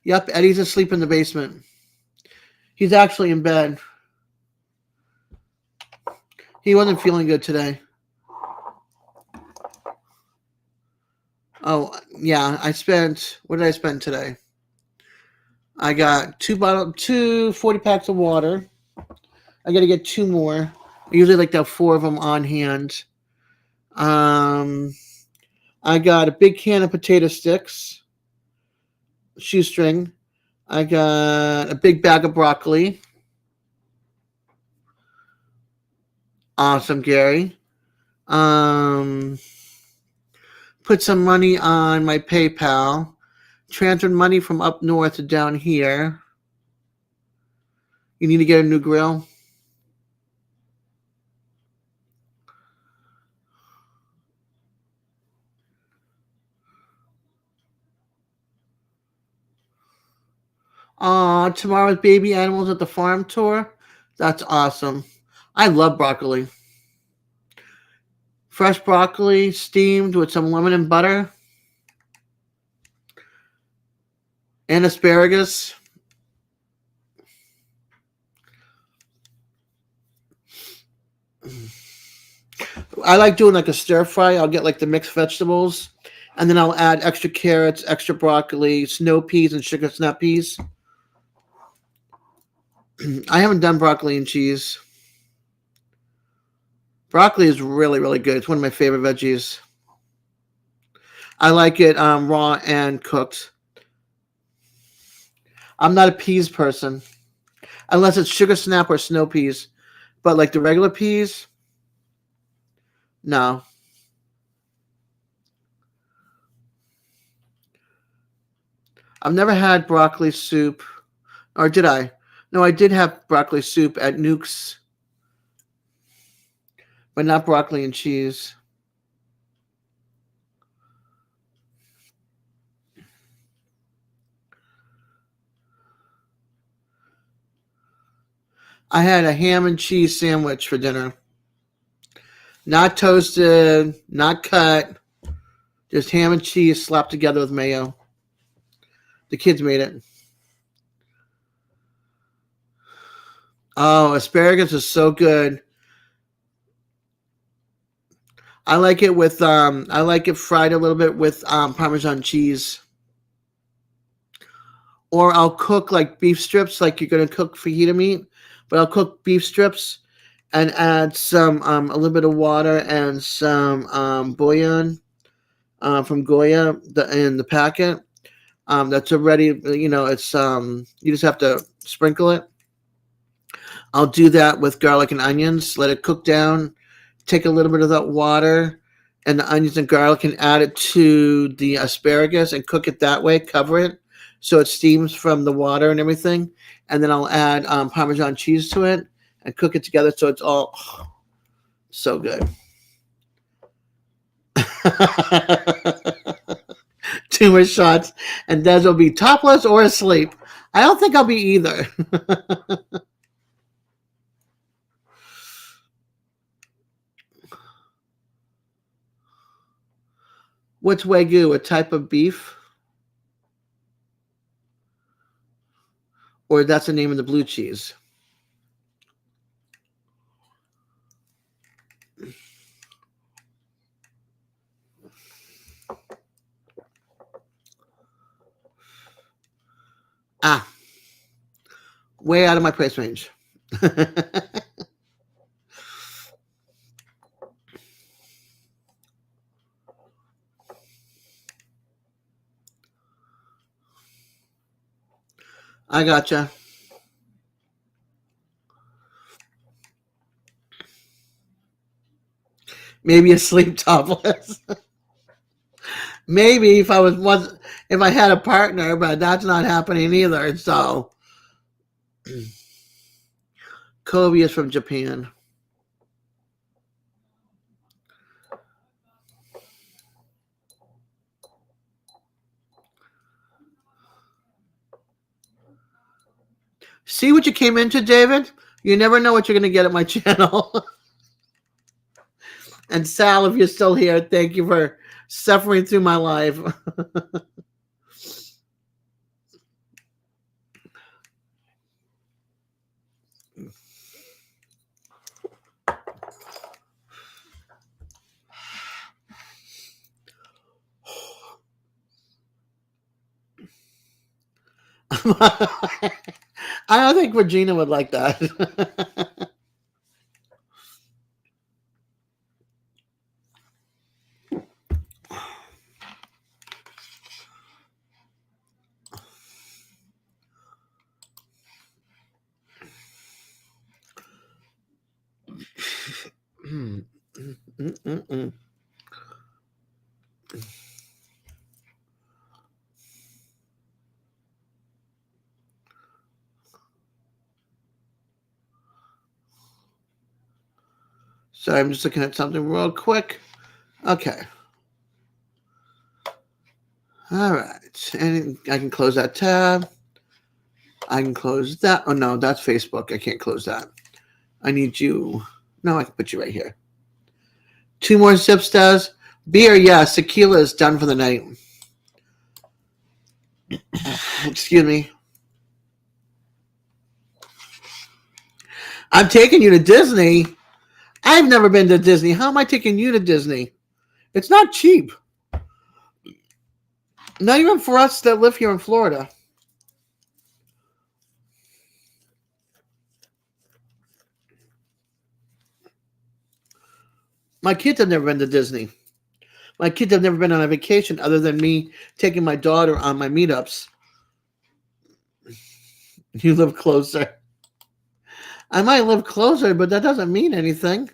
Yep, Eddie's asleep in the basement. He's actually in bed. He wasn't feeling good today. Oh, yeah, what did I spend today? I got 40 packs of water. I got to get 2 more. I usually like to have 4 of them on hand. I got a big can of potato sticks, shoestring. I got a big bag of broccoli. Awesome, Gary. Put some money on my PayPal. Transferred money from up north to down here. You need to get a new grill. Tomorrow's baby animals at the farm tour. That's awesome. I love broccoli. Fresh broccoli, steamed with some lemon and butter. And asparagus. I like doing like a stir fry. I'll get like the mixed vegetables. And then I'll add extra carrots, extra broccoli, snow peas, and sugar snap peas. I haven't done broccoli and cheese. Broccoli is really, really good. It's one of my favorite veggies. I like it raw and cooked. I'm not a peas person. Unless it's sugar snap or snow peas. But like the regular peas, no. I've never had broccoli soup. Or did I? No, I did have broccoli soup at Nuke's. But not broccoli and cheese. I had a ham and cheese sandwich for dinner. Not toasted, not cut. Just ham and cheese slapped together with mayo. The kids made it. Oh, asparagus is so good. I like it with I like it fried a little bit with Parmesan cheese. Or I'll cook like beef strips, like you're gonna cook fajita meat, but I'll cook beef strips and add some a little bit of water and some bouillon from Goya in the packet. That's already, you know, it's you just have to sprinkle it. I'll do that with garlic and onions. Let it cook down. Take a little bit of that water and the onions and garlic and add it to the asparagus and cook it that way. Cover it so it steams from the water and everything. And then I'll add Parmesan cheese to it and cook it together so it's all so good. Too much shots, and Des will be topless or asleep. I don't think I'll be either. What's Wagyu? A type of beef? Or that's the name of the blue cheese? Ah, way out of my price range. I gotcha. Maybe asleep topless. Maybe if if I had a partner, but that's not happening either. So Kobe is from Japan. See what you came into, David? You never know what you're going to get at my channel. And Sal, if you're still here, thank you for suffering through my life. I don't think Regina would like that. So I'm just looking at something real quick. Okay. All right. And I can close that tab. I can close that. Oh, no, that's Facebook. I can't close that. I need you. No, I can put you right here. 2 more sips, Des. Beer, yes. Tequila is done for the night. Excuse me. I'm taking you to Disney. I've never been to Disney. How am I taking you to Disney? It's not cheap. Not even for us that live here in Florida. My kids have never been to Disney. My kids have never been on a vacation other than me taking my daughter on my meetups. You live closer. I might live closer, but that doesn't mean anything.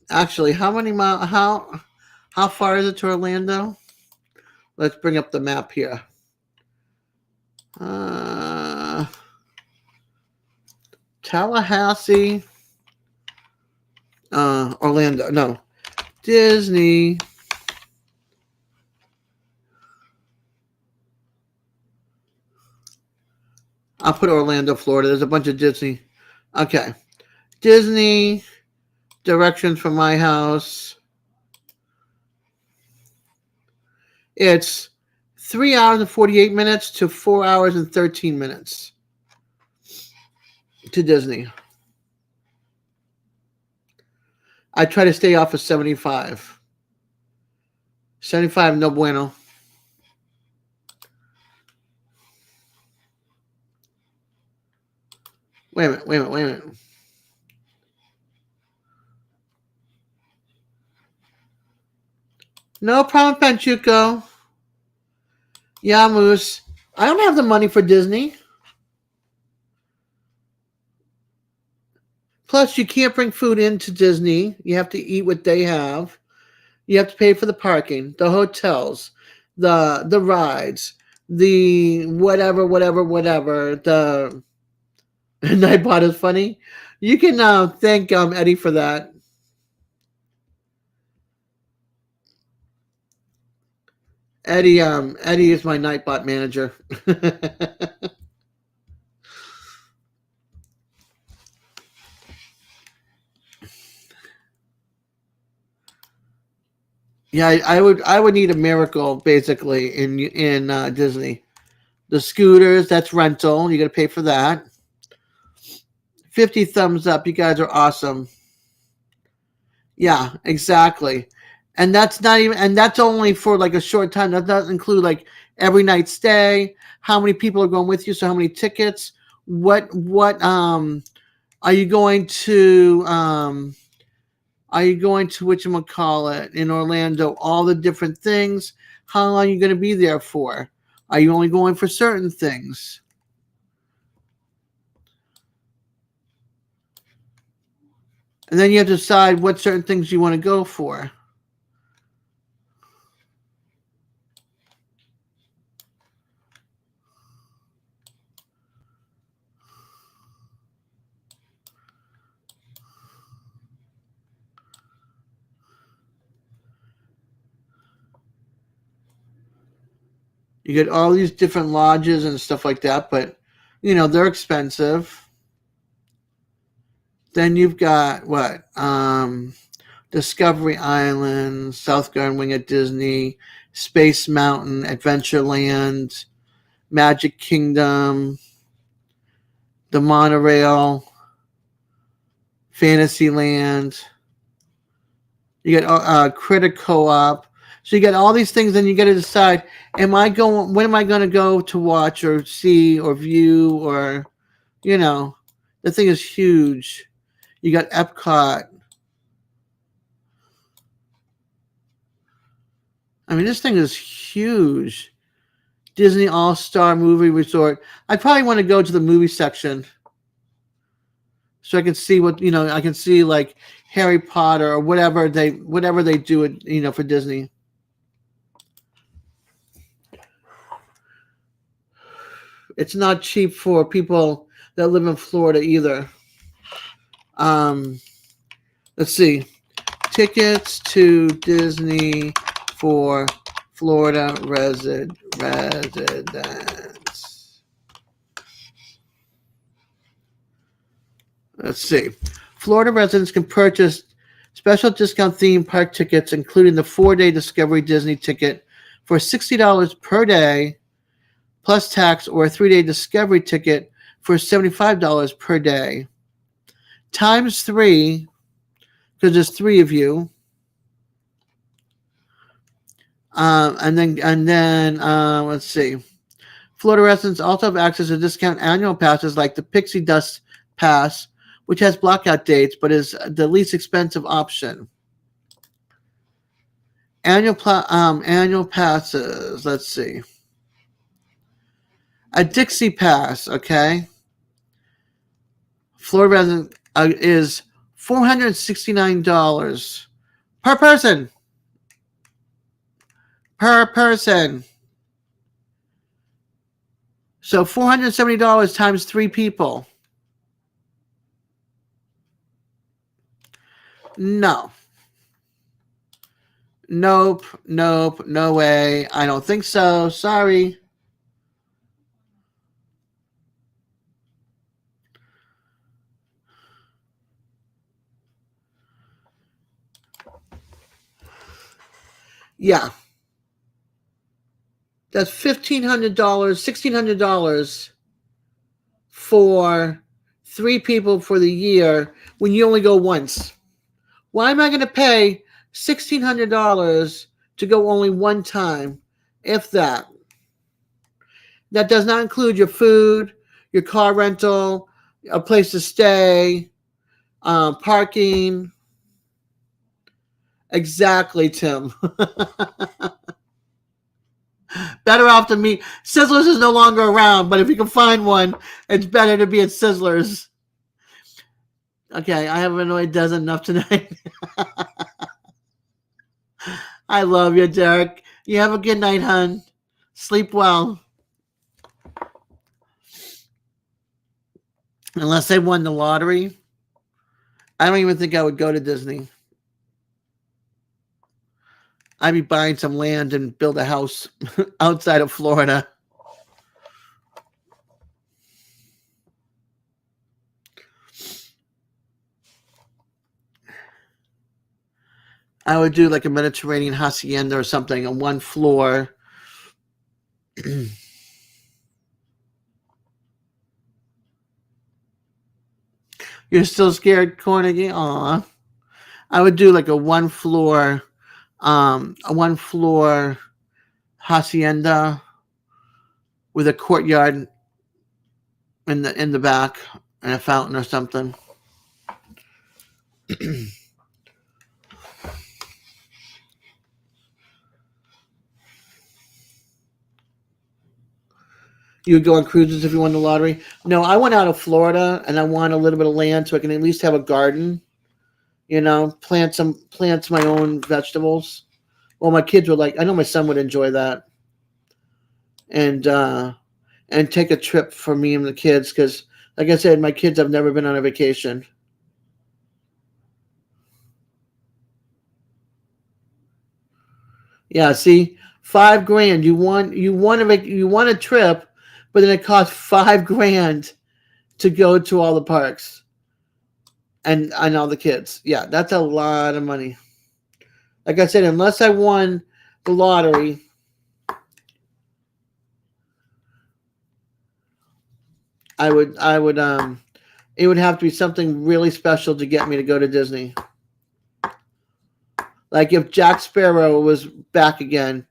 Actually, how many miles? How far is it to Orlando? Let's bring up the map here. Tallahassee, Orlando. No, Disney. I'll put Orlando, Florida. There's a bunch of Disney. Okay. Disney, directions from my house. It's 3 hours and 48 minutes to 4 hours and 13 minutes to Disney. I try to stay off of 75. 75, no bueno. Wait a minute. No problem, Panchuco. Yeah, Moose. I don't have the money for Disney. Plus, you can't bring food into Disney. You have to eat what they have. You have to pay for the parking, the hotels, the rides, the whatever. The Nightbot is funny. You can thank Eddie for that. Eddie is my Nightbot manager. Yeah, I would need a miracle basically in Disney. The scooters, that's rental. You got to pay for that. 50 thumbs up. You guys are awesome. Yeah, exactly. And that's not even, and that's only for like a short time. That doesn't include like every night stay, how many people are going with you, so how many tickets, what are you going to whatchamacallit in Orlando, all the different things, how long are you going to be there for? Are you only going for certain things? And then you have to decide what certain things you want to go for. You get all these different lodges and stuff like that, but they're expensive. Then you've got what? Discovery Island, South Garden Wing at Disney, Space Mountain, Adventureland, Magic Kingdom, the monorail, Fantasyland. You get Critter Co-op. So you get all these things, and you got to decide: when am I going to go to watch or see or view or, the thing is huge. You got Epcot. I mean, this thing is huge. Disney All-Star Movie Resort. I probably want to go to the movie section so I can see what, I can see like Harry Potter or whatever they do it, for Disney. It's not cheap for people that live in Florida either. Let's see. Tickets to Disney for Florida residents. Let's see. Florida residents can purchase special discount theme park tickets, including the 4-day Discovery Disney ticket, for $60 per day, plus tax, or a 3-day Discovery ticket for $75 per day. Times 3, because there's 3 of you. And then let's see. Florida residents also have access to discount annual passes like the Pixie Dust Pass, which has blackout dates but is the least expensive option. Annual passes. Let's see. A Dixie Pass, okay. Florida resident is $469 per person. So $470 times 3 people. No. Nope, no way. I don't think so. Sorry. Yeah. That's $1,500, $1,600 for 3 people for the year when you only go once. Why am I going to pay $1,600 to go only one time, if that? That does not include your food, your car rental, a place to stay, parking. Exactly, Tim. Better off to meet. Sizzlers is no longer around, but if you can find one, it's better to be at Sizzlers. Okay, I haven't annoyed Des enough tonight. I love you, Derek. You have a good night, hon. Sleep well. Unless I won the lottery, I don't even think I would go to Disney. I'd be buying some land and build a house outside of Florida. I would do like a Mediterranean hacienda or something on one floor. You're still scared, Carnegie? Aw. I would do like a one floor hacienda with a courtyard in the back and a fountain or something. You would go on cruises if you won the lottery? No, I went out of Florida and I want a little bit of land so I can at least have a garden. You know, plant my own vegetables. Well, my kids would like. I know my son would enjoy that. And take a trip for me and the kids because, like I said, my kids have never been on a vacation. Yeah, see, $5,000. You want a trip, but then it costs $5,000 to go to all the parks and all the kids. Yeah, that's a lot of money. Like I said, unless I won the lottery, I would it would have to be something really special to get me to go to Disney. Like if Jack Sparrow was back again,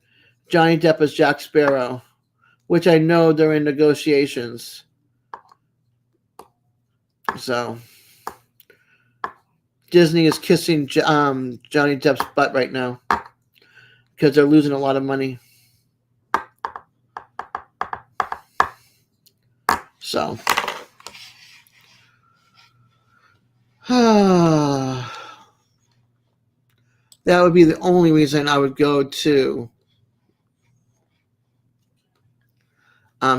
Johnny Depp as Jack Sparrow, which I know they're in negotiations. So Disney is kissing Johnny Depp's butt right now because they're losing a lot of money. So that would be the only reason I would go to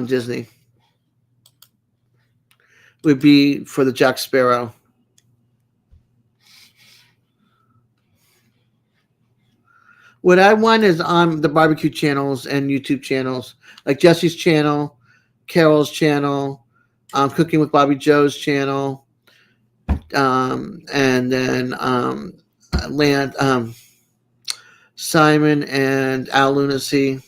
Disney. Would be for the Jack Sparrow. What I want is on the barbecue channels and YouTube channels, like Jesse's channel, Carol's channel, Cooking with Bobby Joe's channel, and then Simon and Al Lunacy.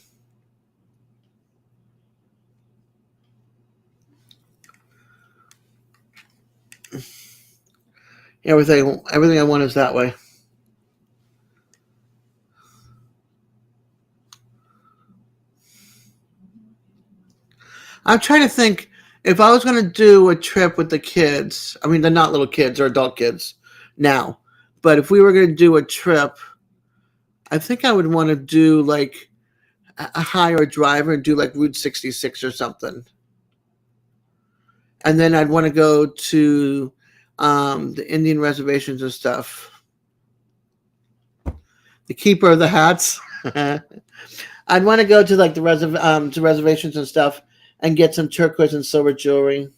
Everything I want is that way. I'm trying to think if I was going to do a trip with the kids. I mean, they're not little kids or adult kids now, but if we were going to do a trip, I think I would want to do like hire a driver and do like Route 66 or something. And then I'd want to go to the Indian reservations and stuff. The keeper of the hats. I'd want to go to like the to reservations and stuff and get some turquoise and silver jewelry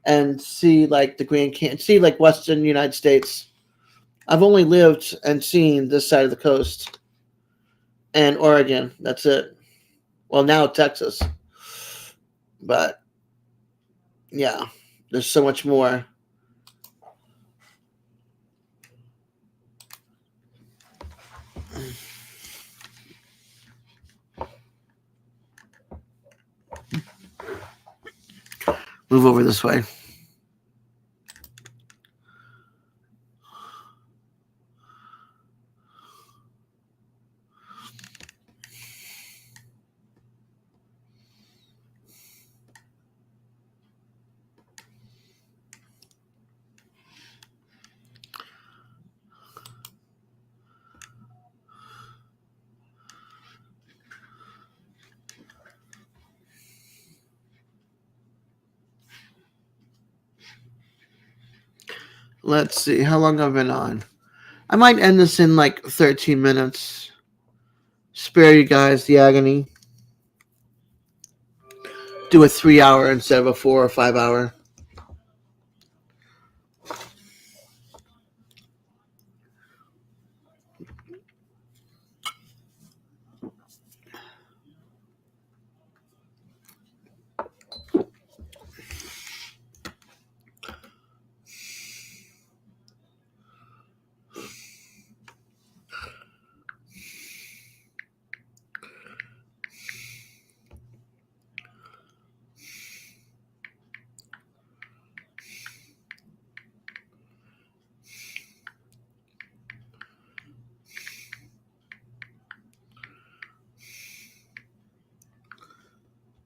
and see like the Grand Canyon, see like Western United States. I've only lived and seen this side of the coast and Oregon. That's it. Well, now Texas. But yeah, there's so much more. Move over this way. Let's see how long I've been on. I might end this in like 13 minutes. Spare you guys the agony. Do a 3 hour instead of a 4 or 5 hour.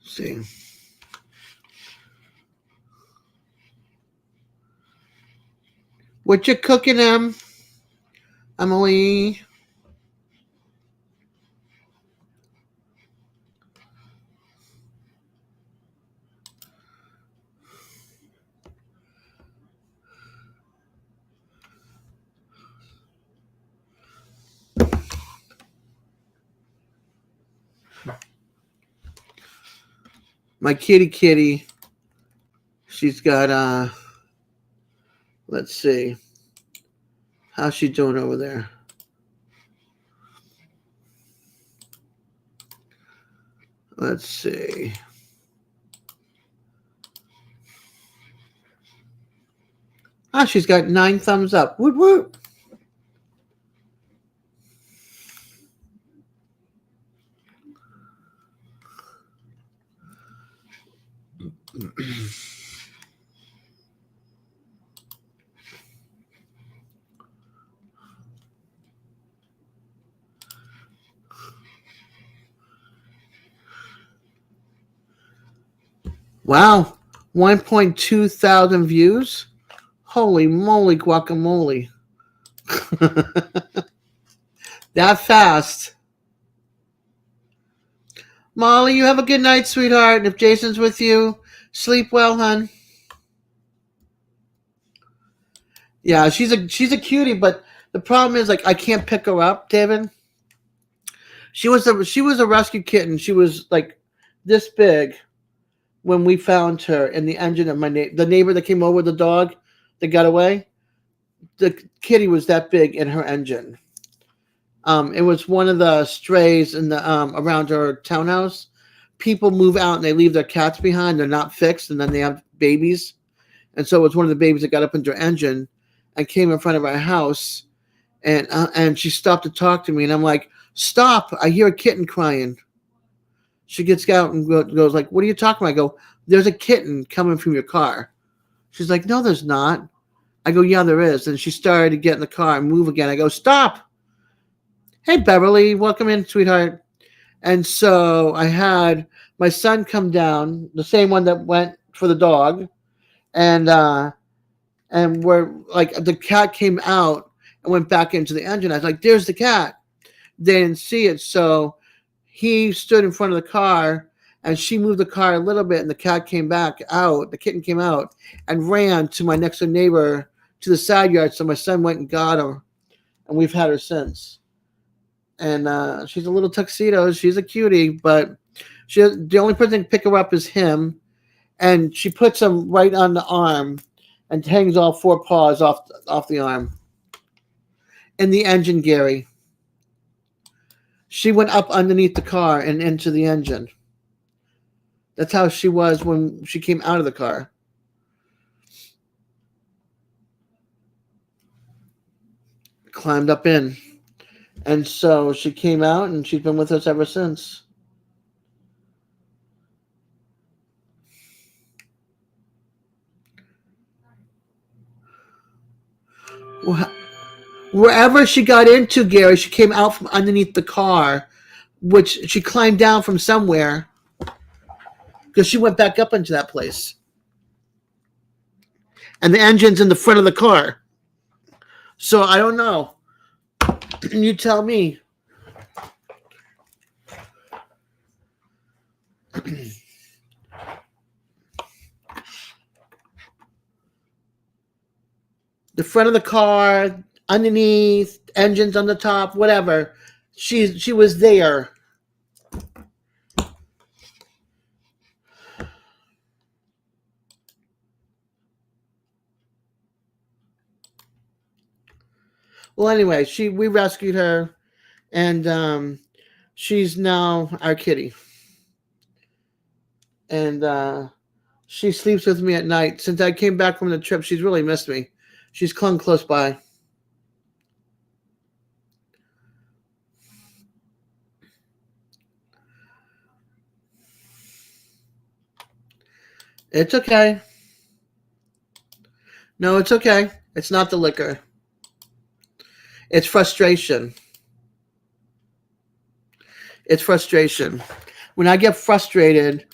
See. What you cooking, Emily? My kitty. She's got let's see. How's she doing over there? Let's see. Ah, she's got 9 thumbs up. Woot woot. Wow, 1.2 thousand views. Holy moly guacamole. That fast. Molly, you have a good night, sweetheart. And if Jason's with you, sleep well, hun. Yeah, she's a cutie, but the problem is like I can't pick her up, David. She was a rescue kitten. She was like this big when we found her in the engine of the neighbor that came over with the dog that got away. The kitty was that big in her engine. It was one of the strays in the around our townhouse. People move out and they leave their cats behind. They're not fixed, and then they have babies. And so it was one of the babies that got up into her engine and came in front of our house, and she stopped to talk to me, and I'm like, "Stop! I hear a kitten crying." She gets out and goes like, "What are you talking about?" I go, "There's a kitten coming from your car." She's like, "No, there's not." I go, "Yeah, there is." And she started to get in the car and move again. I go, "Stop!" "Hey, Beverly, welcome in, sweetheart." And so I had my son come down, the same one that went for the dog, and we're like, the cat came out and went back into the engine. I was like, "There's the cat." They didn't see it, so he stood in front of the car, and she moved the car a little bit, and the cat came back out. The kitten came out and ran to my next door neighbor to the side yard. So my son went and got her, and we've had her since. And she's a little tuxedo. She's a cutie, but the only person that can pick her up is him, and she puts him right on the arm and hangs all 4 paws off the arm. In the engine, Gary. She went up underneath the car and into the engine. That's how she was when she came out of the car. Climbed up in. And so she came out, and she's been with us ever since. Wherever she got into, Gary, she came out from underneath the car, which she climbed down from somewhere because she went back up into that place. And the engine's in the front of the car. So I don't know. You tell me. The front of the car, underneath, engines on the top, whatever. She was there. Well, anyway, we rescued her, and she's now our kitty. And she sleeps with me at night. Since I came back from the trip, she's really missed me. She's clung close by. It's okay. No, it's okay. It's not the liquor. It's frustration. It's frustration. When I get frustrated,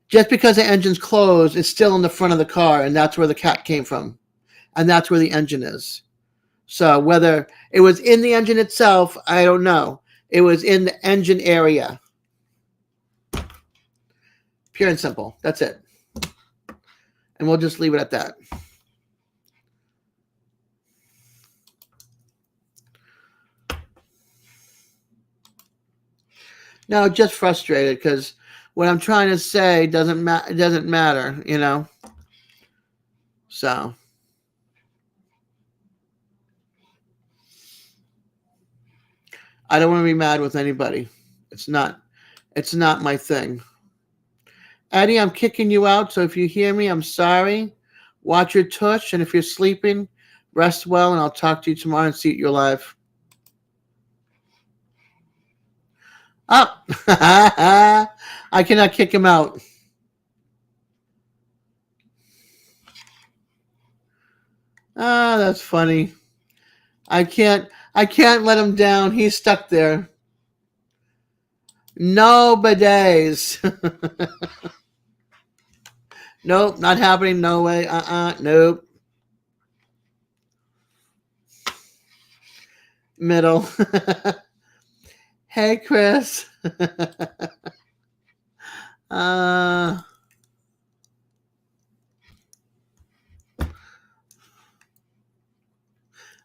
just because the engine's closed, it's still in the front of the car, and that's where the cat came from. And that's where the engine is. So whether it was in the engine itself, I don't know. It was in the engine area. Pure and simple. That's it. And we'll just leave it at that. No, just frustrated because what I'm trying to say doesn't matter, you know. So I don't want to be mad with anybody. It's not my thing. Eddie, I'm kicking you out, so if you hear me, I'm sorry. Watch your tush, and if you're sleeping, rest well, and I'll talk to you tomorrow and see you live. Oh, I cannot kick him out. Ah, that's funny. I can't let him down. He's stuck there. No bidets. Nope, not happening. No way. Nope. Middle. Hey, Chris. I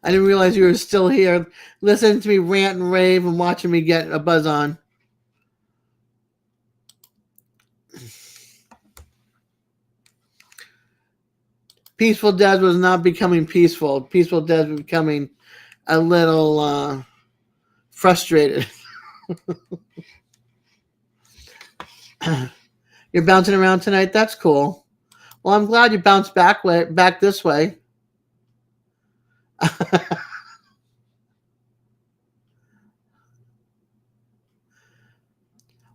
didn't realize you were still here listening to me rant and rave and watching me get a buzz on. Peaceful-Dez was not becoming peaceful. Peaceful-Dez was becoming a little frustrated. You're bouncing around tonight? That's cool. Well, I'm glad you bounced back this way.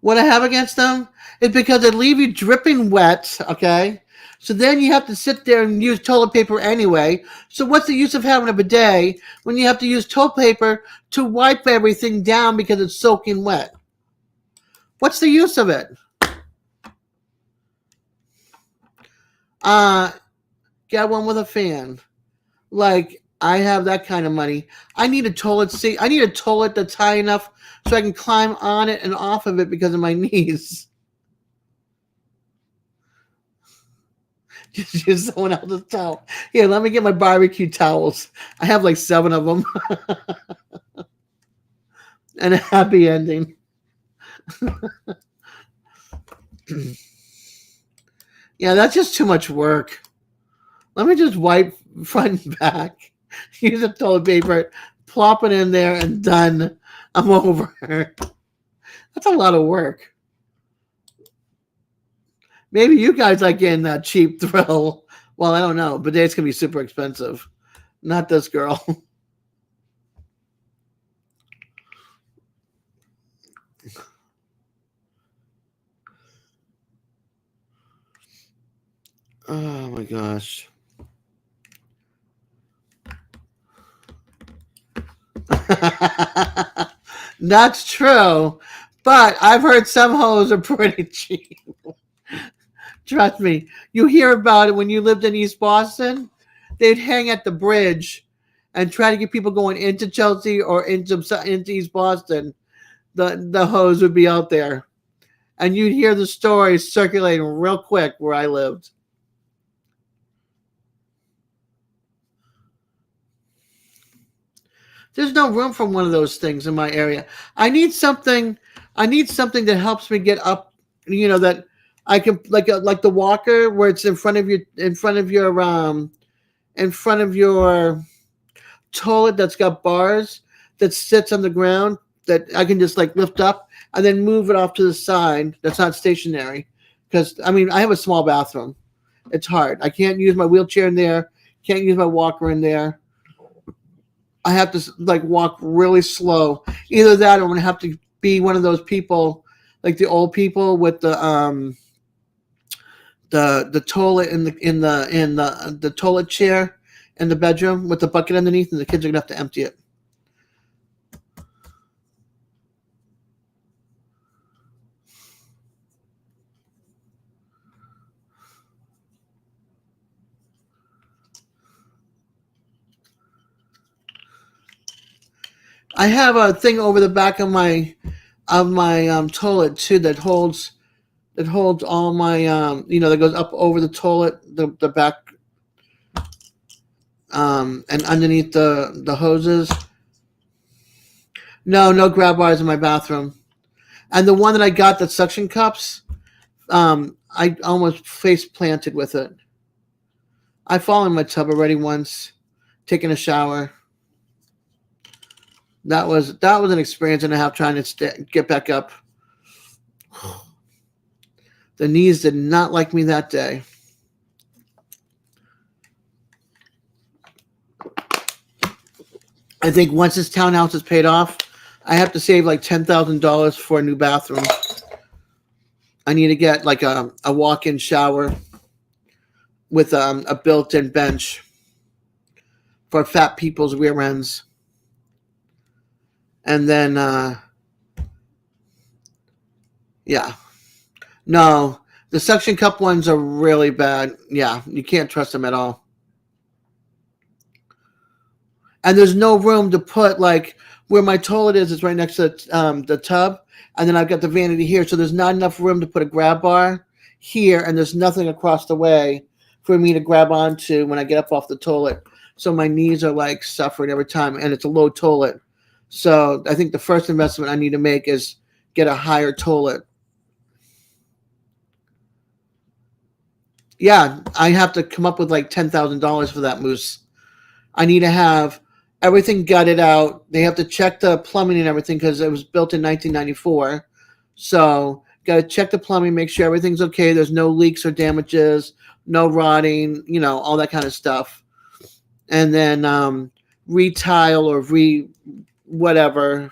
What I have against them is because they leave you dripping wet, okay? So then you have to sit there and use toilet paper anyway. So what's the use of having a bidet when you have to use toilet paper to wipe everything down because it's soaking wet? What's the use of it? Get one with a fan. Like, I have that kind of money. I need a toilet seat. I need a toilet that's high enough so I can climb on it and off of it because of my knees. Just use someone else's towel. Here, let me get my barbecue towels. I have like 7 of them. And a happy ending. Yeah, that's just too much work. Let me just wipe front and back. Use a toilet paper, plop it in there, and done. I'm over. That's a lot of work. Maybe you guys like getting that cheap thrill. Well, I don't know. Bidet's going to be super expensive. Not this girl. Oh, my gosh. That's true, but I've heard some hoes are pretty cheap. Trust me. You hear about it when you lived in East Boston. They'd hang at the bridge and try to get people going into Chelsea or into East Boston. The hoes would be out there, and you'd hear the stories circulating real quick where I lived. There's no room for one of those things in my area. I need something. I need something that helps me get up. That I can like the walker where it's in front of your toilet that's got bars that sits on the ground that I can just like lift up and then move it off to the side. That's not stationary because I have a small bathroom. It's hard. I can't use my wheelchair in there. Can't use my walker in there. I have to like walk really slow. Either that, or I'm gonna have to be one of those people, like the old people with the toilet in the toilet chair in the bedroom with the bucket underneath, and the kids are gonna have to empty it. I have a thing over the back of my toilet too that holds all my that goes up over the toilet, the back, and underneath the hoses. No grab bars in my bathroom. And the one that I got, that suction cups, I almost face planted with it. I fall in my tub already once, taking a shower. That was an experience and a half trying to get back up. The knees did not like me that day. I think once this townhouse is paid off, I have to save like $10,000 for a new bathroom. I need to get like a walk-in shower with a built-in bench for fat people's rear ends. And then, yeah. No, the suction cup ones are really bad. Yeah, you can't trust them at all. And there's no room to put, like, where my toilet is right next to the tub. And then I've got the vanity here. So there's not enough room to put a grab bar here. And there's nothing across the way for me to grab onto when I get up off the toilet. So my knees are, like, suffering every time. And it's a low toilet. So I think the first investment I need to make is get a higher toilet. Yeah, I have to come up with like $10,000 for that, Moose. I need to have everything gutted out. They have to check the plumbing and everything because it was built in 1994. So got to check the plumbing, make sure everything's okay. There's no leaks or damages, no rotting, all that kind of stuff. And then retile or whatever,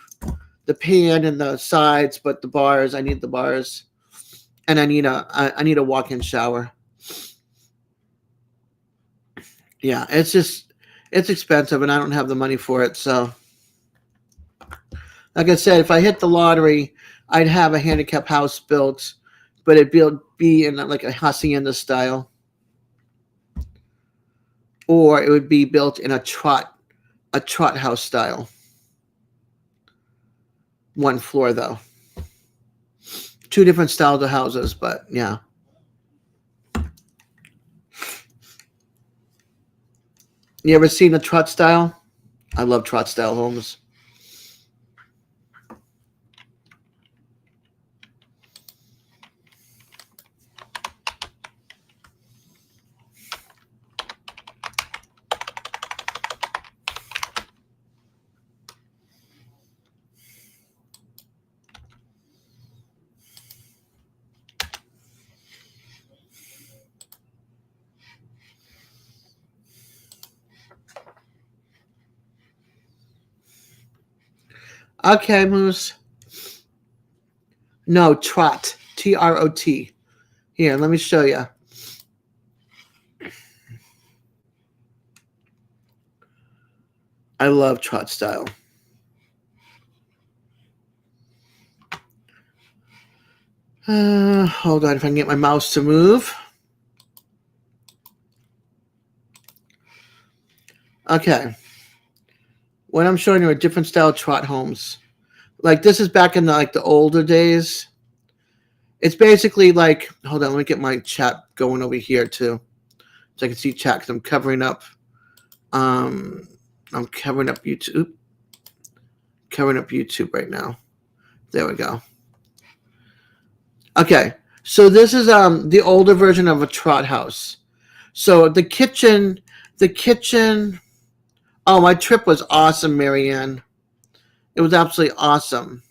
the pan and the sides, but the bars, I need the bars. And I need a walk-in shower. Yeah, it's expensive and I don't have the money for it. So like I said, if I hit the lottery, I'd have a handicap house built, but it'd be in like a hacienda style. Or it would be built in a trot house style. One floor though. Two different styles of houses, but yeah. You ever seen a trot style? I love trot style homes. Okay, Moose. No, trot. Trot. Here, let me show you. I love trot style. Hold on, if I can get my mouse to move. Okay. What I'm showing you are different style trot homes. Like this is back in the older days. It's basically like, hold on, let me get my chat going over here too, so I can see chat because I'm covering up YouTube. Covering up YouTube right now. There we go. Okay, so this is the older version of a trot house. So the kitchen. Oh, my trip was awesome, Marianne. It was absolutely awesome.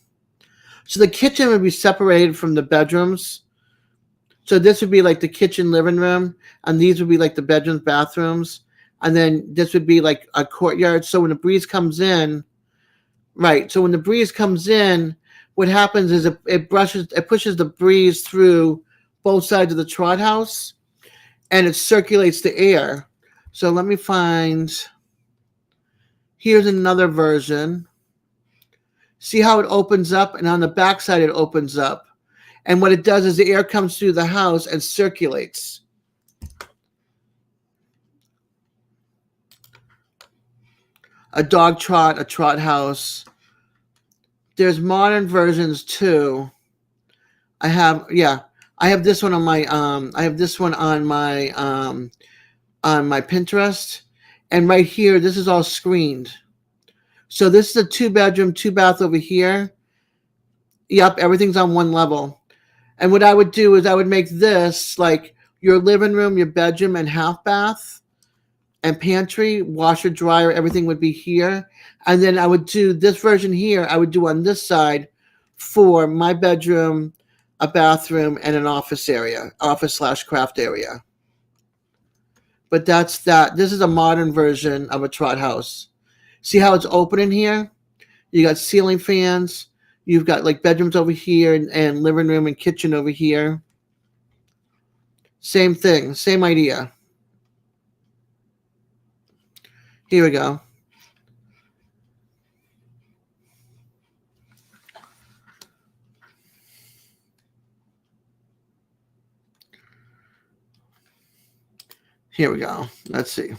So the kitchen would be separated from the bedrooms. So this would be like the kitchen, living room, and these would be like the bedrooms, bathrooms, and then this would be like a courtyard. So when the breeze comes in, right? So when the breeze comes in, what happens is it pushes the breeze through both sides of the trot house, and it circulates the air. So let me find. Here's another version. See how it opens up, and on the back side it opens up. And what it does is the air comes through the house and circulates. A dog trot, a trot house. There's modern versions too. I have this one on my on my Pinterest, and right here this is all screened. So this is a 2-bedroom, 2-bath over here. Yep, everything's on one level. And what I would do is I would make this like your living room, your bedroom, and half bath and pantry, washer, dryer, everything would be here. And then I would do this version here, I would do on this side for my bedroom, a bathroom, and an office area, office/craft area. But that's that. This is a modern version of a trot house. See how it's open in here? You got ceiling fans. You've got like bedrooms over here and living room and kitchen over here. Same thing, same idea. Here we go. Here we go. Let's see.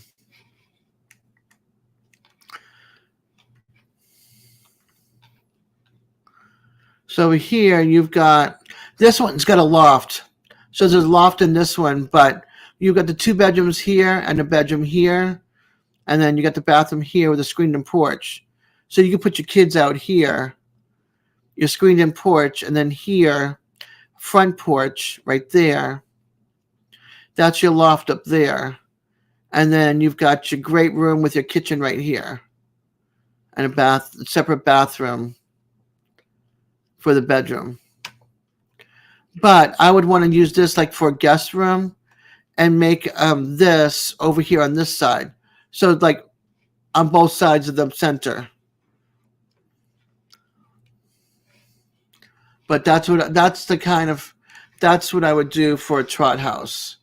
So over here, you've got, this one's got a loft. So there's a loft in this one, but you've got the 2 bedrooms here and a bedroom here. And then you got the bathroom here with a screened-in porch. So you can put your kids out here, your screened-in porch, and then here, front porch right there. That's your loft up there. And then you've got your great room with your kitchen right here. And a separate bathroom for the bedroom. But I would want to use this like for a guest room and make this over here on this side. So like on both sides of the center. But that's what I would do for a trot house,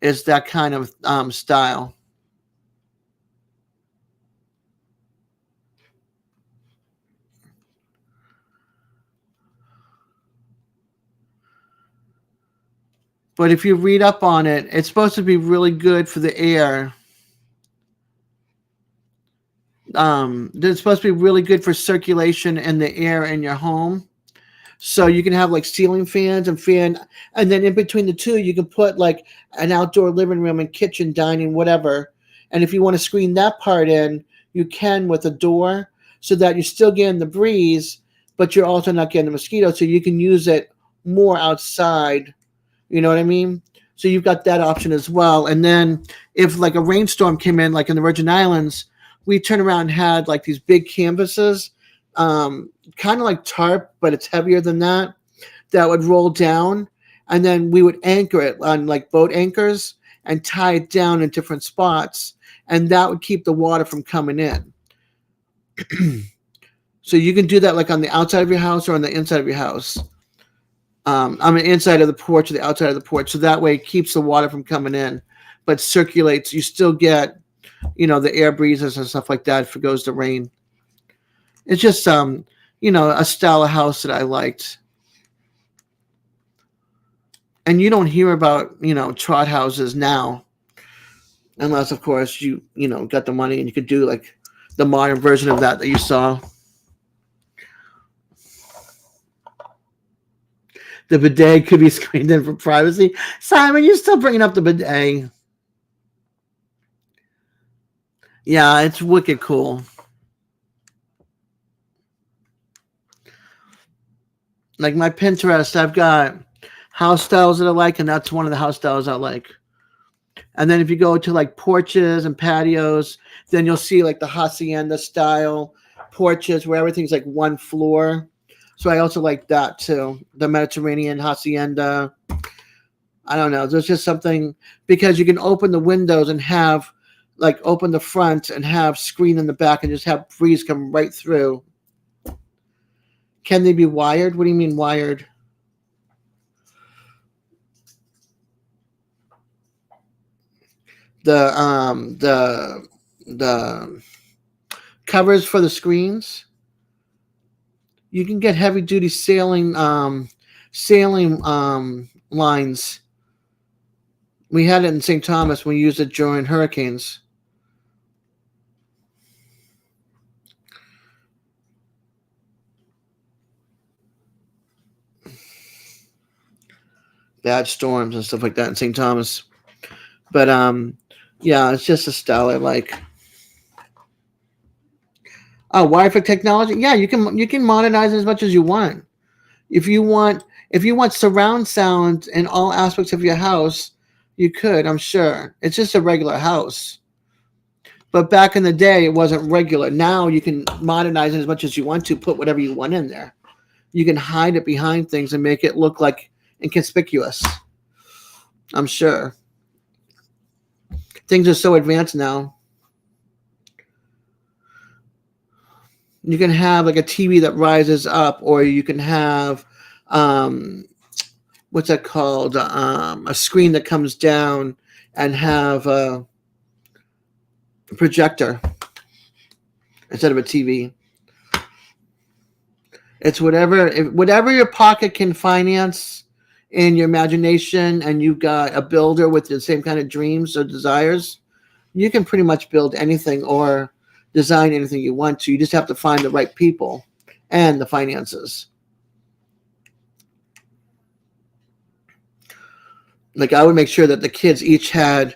is that kind of style. But if you read up on it, it's supposed to be really good for the air. It's supposed to be really good for circulation and the air in your home. So you can have like ceiling fans and then in between the two, you can put like an outdoor living room and kitchen, dining, whatever. And if you want to screen that part in, you can with a door, so that you're still getting the breeze, but you're also not getting the mosquitoes. So you can use it more outside. You know what I mean? So you've got that option as well. And then if like a rainstorm came in, like in the Virgin Islands, we turned around and had like these big canvases, kind of like tarp, but it's heavier than that would roll down. And then we would anchor it on like boat anchors and tie it down in different spots. And that would keep the water from coming in. So you can do that like on the outside of your house or on the inside of your house. On the inside of the porch or the outside of the porch. So that way it keeps the water from coming in, but circulates. You still get, the air breezes and stuff like that if it goes to rain. It's just, a style of house that I liked. And you don't hear about, trot houses now, unless of course you got the money and you could do like the modern version of that you saw. The bidet could be screened in for privacy. Simon, you're still bringing up the bidet. Yeah, it's wicked cool. Like my Pinterest, I've got house styles that I like, and that's one of the house styles I like. And then if you go to like porches and patios, then you'll see like the hacienda style porches where everything's like one floor. So I also like that too. The Mediterranean hacienda. I don't know. There's just something, because you can open the windows and have like open the front and have screen in the back and just have breeze come right through. Can they be wired? What do you mean wired? The covers for the screens. You can get heavy duty sailing lines. We had it in St. Thomas. We used it during hurricanes. Bad storms and stuff like that in St. Thomas. But yeah, it's just a style I like. Oh, Wi-Fi technology. Yeah, you can modernize it as much as you want. If you want surround sound in all aspects of your house, you could, I'm sure. It's just a regular house. But back in the day, it wasn't regular. Now you can modernize it as much as you want to, put whatever you want in there. You can hide it behind things and make it look like inconspicuous. I'm sure. Things are so advanced now. You can have like a TV that rises up, or you can have what's that called? A screen that comes down and have a projector instead of a TV. It's whatever your pocket can finance in your imagination, and you've got a builder with the same kind of dreams or desires, you can pretty much build anything or design anything you want to. You just have to find the right people and the finances. Like I would make sure that the kids each had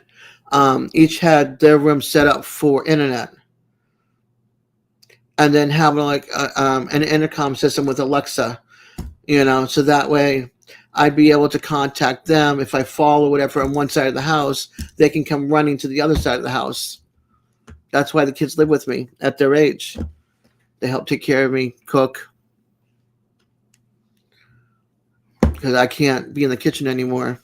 their room set up for internet, and then have like an intercom system with Alexa, so that way I'd be able to contact them if I fall or whatever on one side of the house. They can come running to the other side of the house. That's why the kids live with me at their age. They help take care of me, cook, because I can't be in the kitchen anymore.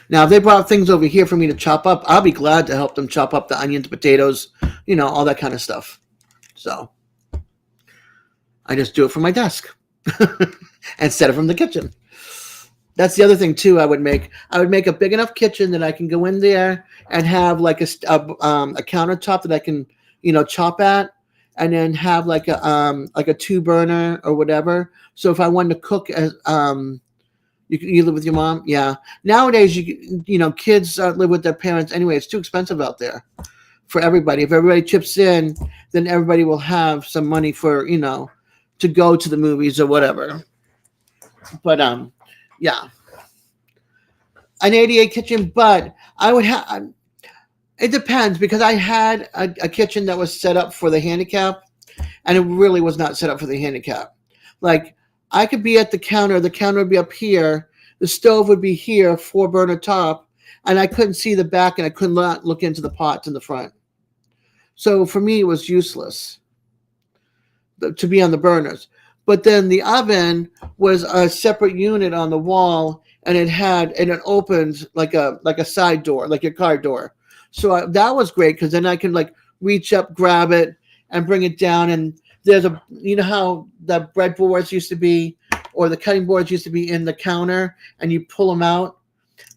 Now, if they brought things over here for me to chop up, I'll be glad to help them chop up the onions, potatoes, all that kind of stuff. So I just do it from my desk instead of from the kitchen. That's the other thing too. I would make a big enough kitchen that I can go in there and have like a countertop that I can chop at, and then have like a 2-burner or whatever. So if I wanted to cook as you live with your mom, yeah. Nowadays kids live with their parents anyway. It's too expensive out there for everybody. If everybody chips in, then everybody will have some money for to go to the movies or whatever. But yeah, an ADA kitchen, but I would have. It depends, because I had a kitchen that was set up for the handicap, and it really was not set up for the handicap. Like I could be at the counter would be up here, the stove would be here, 4-burner top, and I couldn't see the back, and I could not look into the pots in the front. So for me, it was useless to be on the burners. But then the oven was a separate unit on the wall, and it opened like a side door, like your car door. So that was great, because then I can like reach up, grab it, and bring it down. And there's how the bread boards used to be, or the cutting boards used to be in the counter, and you pull them out.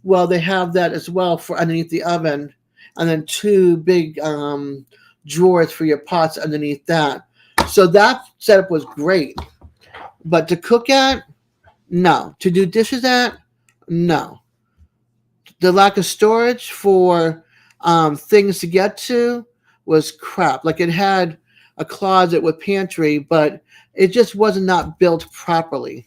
Well, they have that as well for underneath the oven, and then 2 big drawers for your pots underneath that. So that setup was great. But to cook at, no. To do dishes at, no. The lack of storage for things to get to was crap. Like it had a closet with pantry, but it just was not built properly.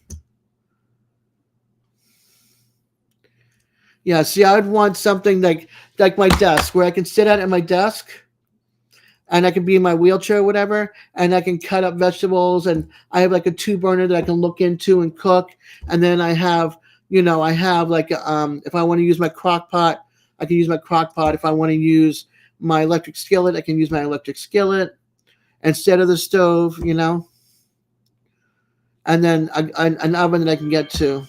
Yeah, see, I would want something like my desk, where I can sit at my desk, and I can be in my wheelchair or whatever, and I can cut up vegetables, and I have like a 2-burner that I can look into and cook, and then I have, like if I want to use my crock pot, I can use my crock pot. If I want to use my electric skillet, I can use my electric skillet instead of the stove, and then an oven that I can get to.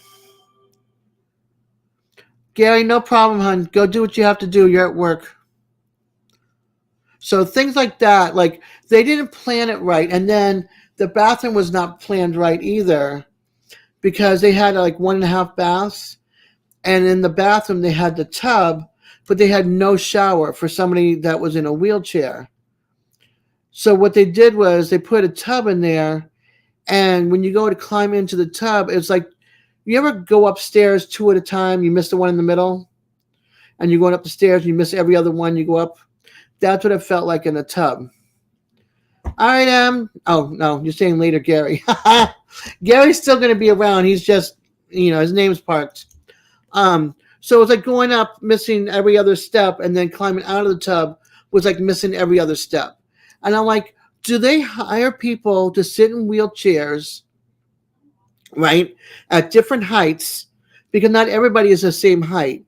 Gary, no problem, hon. Go do what you have to do. You're at work. So things like that, like they didn't plan it right. And then the bathroom was not planned right either, because they had like 1.5 baths. And in the bathroom, they had the tub, but they had no shower for somebody that was in a wheelchair. So what they did was they put a tub in there. And when you go to climb into the tub, it's like, you ever go upstairs 2 at a time, you miss the one in the middle, and you're going up the stairs and you miss every other one you go up? That's what it felt like in a tub. All right, oh, no, you're saying later, Gary. Gary's still going to be around. He's just, his name's parked. So it's like going up, missing every other step, and then climbing out of the tub was like missing every other step. And I'm like, do they hire people to sit in wheelchairs, right, at different heights, because not everybody is the same height,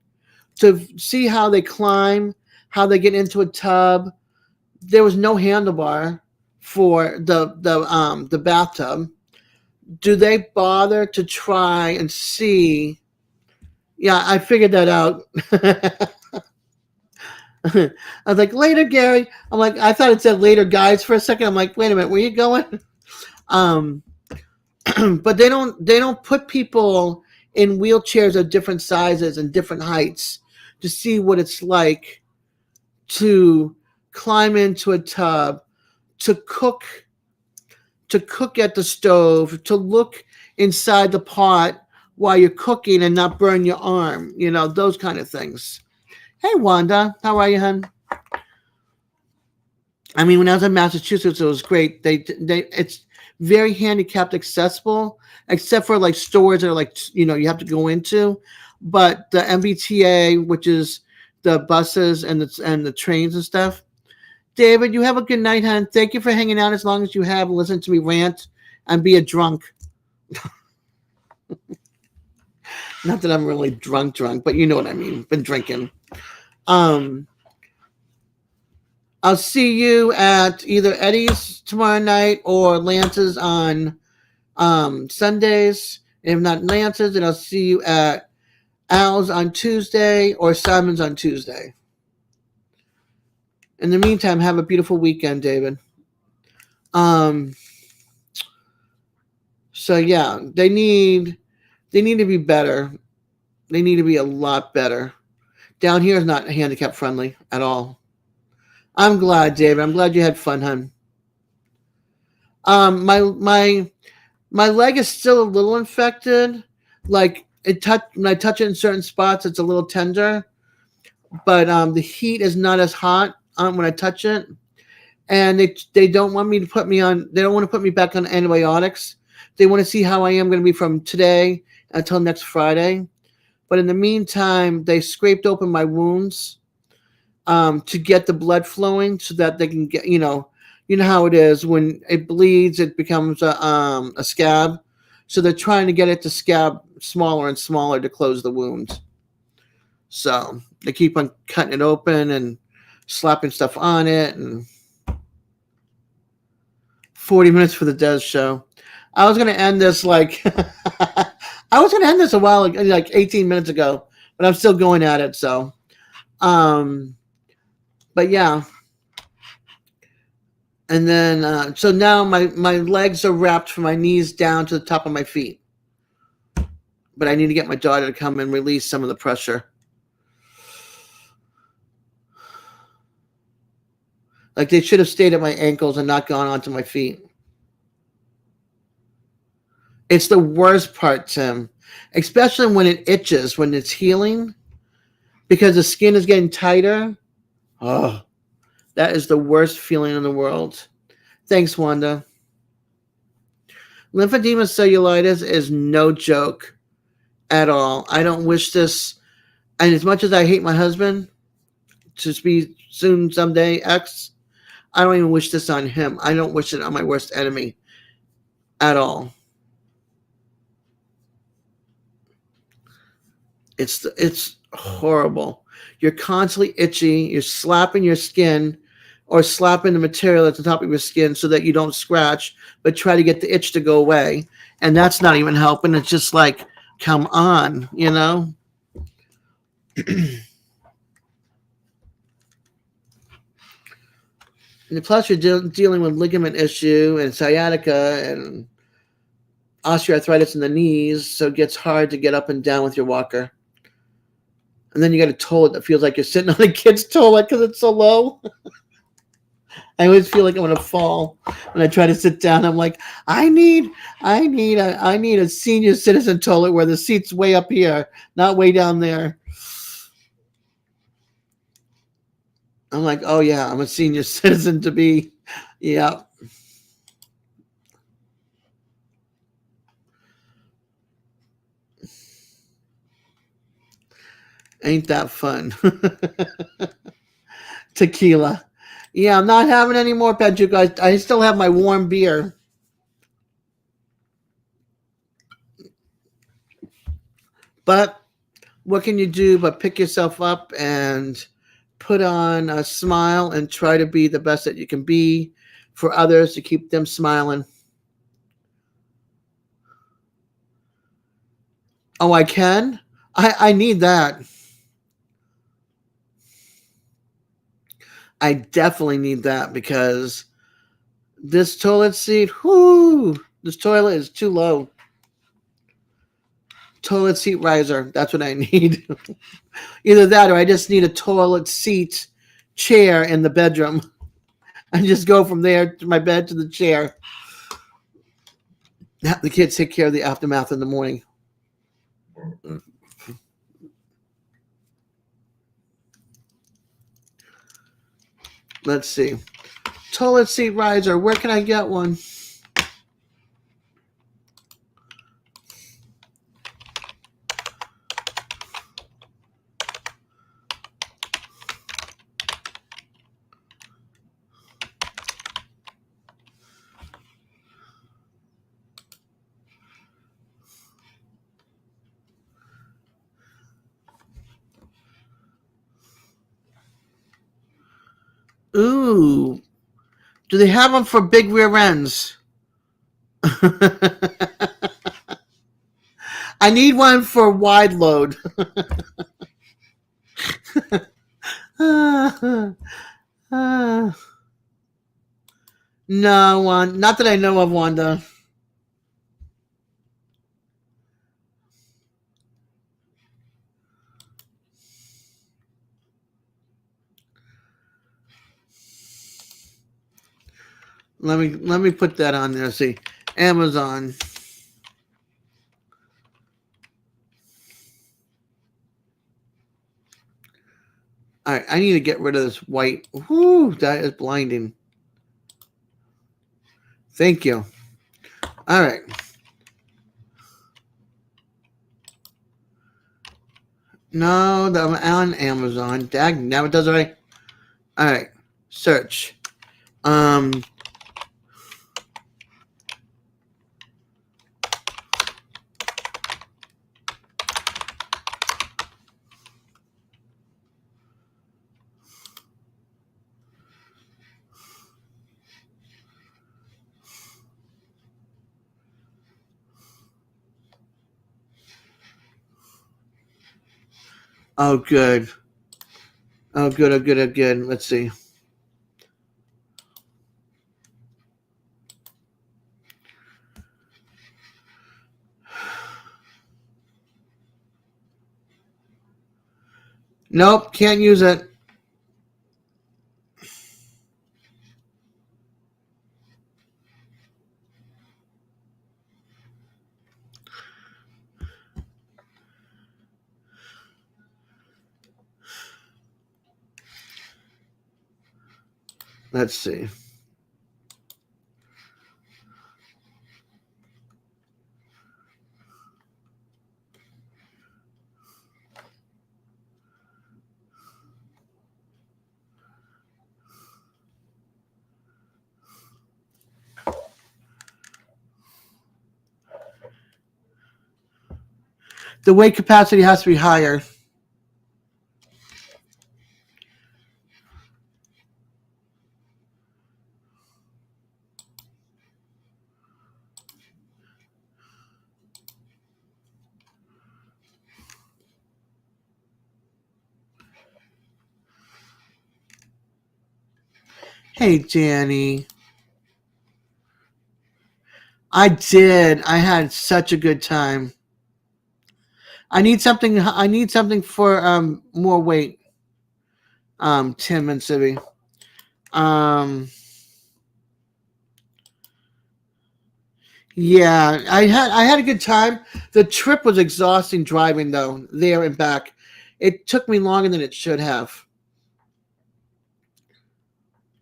to see how they climb, how they get into a tub? There was no handlebar for the bathtub. Do they bother to try and see? Yeah, I figured that out. I was like, later, Gary. I'm like, I thought it said later, guys, for a second. I'm like, wait a minute, where you going? But they don't put people in wheelchairs of different sizes and different heights to see what it's like to climb into a tub, to cook at the stove, to look inside the pot while you're cooking and not burn your arm, those kind of things. Hey, Wanda, how are you, hon? I mean, when I was in Massachusetts, it was great. It's very handicapped accessible, except for like stores that are like, you have to go into. But the MBTA, which is the buses and the trains and stuff. David, you have a good night, hon. Thank you for hanging out as long as you have and listen to me rant and be a drunk. Not that I'm really drunk, but you know what I mean. Been drinking. I'll see you at either Eddie's tomorrow night or Lance's on Sundays. If not Lance's, then I'll see you at Al's on Tuesday or Simon's on Tuesday. In the meantime, have a beautiful weekend, David. So yeah, they need to be better. They need to be a lot better. Down here is not handicap friendly at all. I'm glad, David. I'm glad you had fun, hon. My leg is still a little infected. Like when I touch it in certain spots, it's a little tender. But the heat is not as hot when I touch it. And they don't want me to put me on. They don't want to put me back on antibiotics. They want to see how I am going to be from today until next Friday. But in the meantime, they scraped open my wounds to get the blood flowing so that they can get, you know how it is. When it bleeds, it becomes a scab. So they're trying to get it to scab smaller and smaller to close the wound. So they keep on cutting it open and slapping stuff on it. And 40 minutes for the Dez show. I was going to end this I was going to end this a while ago, like 18 minutes ago, but I'm still going at it. So, but yeah. And then, so now my legs are wrapped from my knees down to the top of my feet. But I need to get my daughter to come and release some of the pressure. Like they should have stayed at my ankles and not gone onto my feet. It's the worst part, Tim, especially when it itches, when it's healing, because the skin is getting tighter. Oh, that is the worst feeling in the world. Thanks, Wanda. Lymphedema cellulitis is no joke at all. I don't wish this, and as much as I hate my husband to be soon someday ex, I don't even wish this on him. I don't wish it on my worst enemy at all. It's horrible. You're constantly itchy. You're slapping your skin or slapping the material at the top of your skin so that you don't scratch, but try to get the itch to go away. And that's not even helping. It's just like, come on, you know? And plus, you're dealing with ligament issue and sciatica and osteoarthritis in the knees, so it gets hard to get up and down with your walker. And then you got a toilet that feels like you're sitting on a kid's toilet because it's so low. I always feel like I'm gonna fall when I try to sit down. I'm like, I need a senior citizen toilet where the seat's way up here, not way down there. I'm like, oh yeah, I'm a senior citizen to be. Yeah. Ain't that fun? Tequila. Yeah, I'm not having any more, Patrick. I still have my warm beer. But what can you do but pick yourself up and put on a smile and try to be the best that you can be for others to keep them smiling? Oh, I can? I need that. I definitely need that because this toilet seat, this toilet is too low. Toilet seat riser, that's what I need. Either that or I just need a toilet seat chair in the bedroom. I just go from there to my bed to the chair. The kids take care of the aftermath in the morning. Let's see. Toilet seat riser. Where can I get one? Ooh. Do they have them for big rear ends? I need one for wide load. No, not that I know of, Wanda. Let me put that on there. See, Amazon. All right, I need to get rid of this white. Whoo, that is blinding. Thank you. All right. No, I'm on Amazon. Dag, now it does it right. All right, search. Oh, good. Oh, good. Oh, good. Oh, good. Let's see. Nope, can't use it. Let's see. The weight capacity has to be higher. Hey, Danny. I did. I had such a good time. I need something. I need something for more weight. Tim and Sibby. Yeah, I had a good time. The trip was exhausting driving though, there and back. It took me longer than it should have.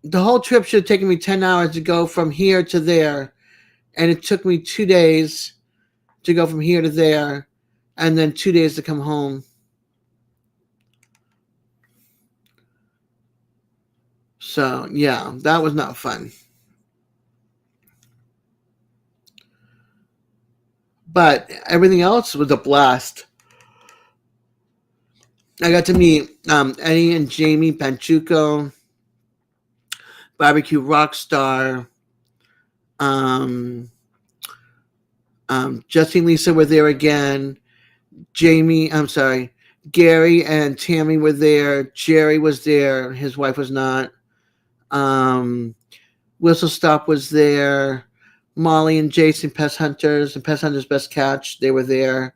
The whole trip should have taken me 10 hours to go from here to there, and it took me 2 days to go from here to there, and then 2 days to come home. So, yeah, that was not fun. But everything else was a blast. I got to meet Eddie and Jamie Panchuco, Barbecue Rockstar, Jesse and Lisa were there again. Gary and Tammy were there. Jerry was there. His wife was not. Whistle Stop was there. Molly and Jason, Pest Hunters, and Pest Hunters Best Catch, they were there.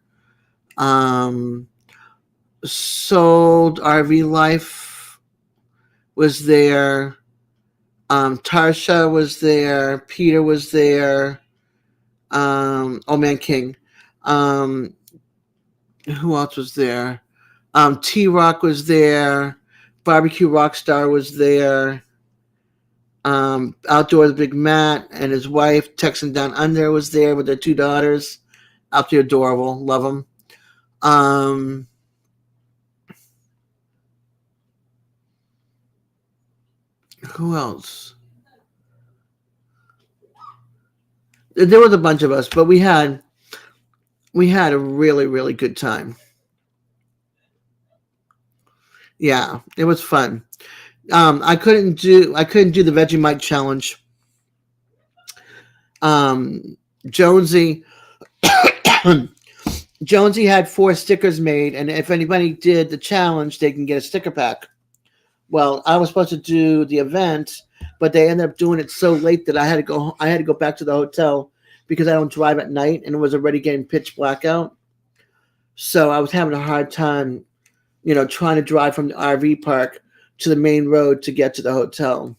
Sold RV Life was there. Tarsha was there. Peter was there. Old Man King. Who else was there? T-Rock was there. Barbecue Rockstar was there. Outdoors Big Matt and his wife, Texan Down Under, was there with their 2 daughters. Out there, adorable. Love them. Who else? There was a bunch of us, but we had a really, really good time. Yeah, it was fun. I couldn't do the Vegemite challenge. Jonesy Jonesy had 4 stickers made, and if anybody did the challenge, they can get a sticker pack. Well, I was supposed to do the event, but they ended up doing it so late that I had to go back to the hotel because I don't drive at night, and it was already getting pitch black out. So I was having a hard time, trying to drive from the RV park to the main road to get to the hotel.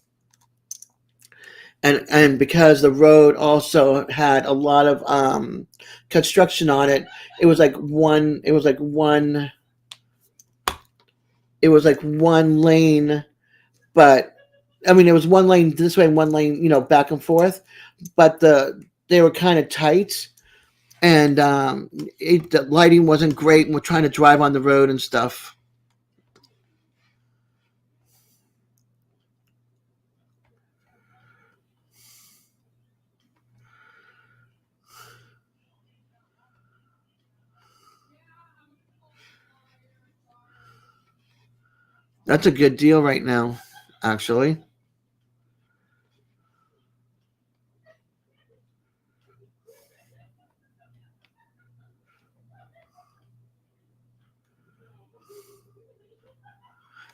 And because the road also had a lot of construction on it, it was like one lane, but I mean it was one lane this way and one lane, back and forth, but they were kind of tight, and the lighting wasn't great, and we're trying to drive on the road and stuff. That's a good deal right now, actually.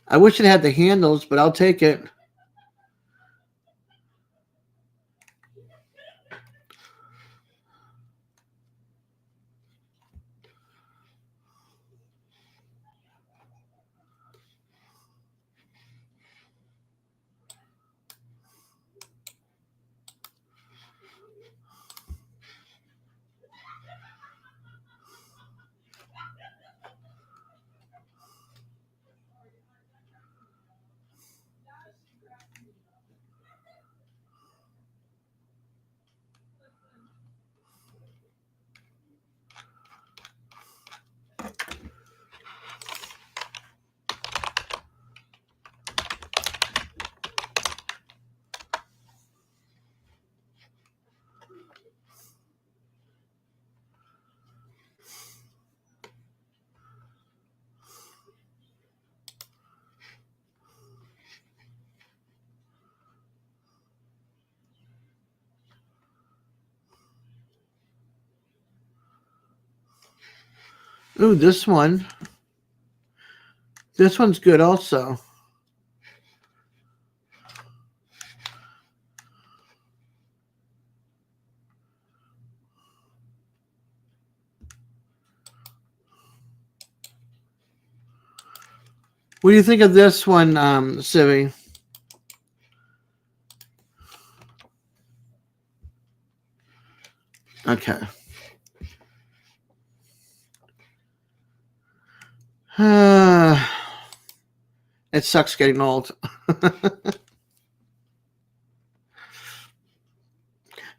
I wish it had the handles, but I'll take it. Ooh, this one. This one's good also. What do you think of this one, Civi? Okay. It sucks getting old.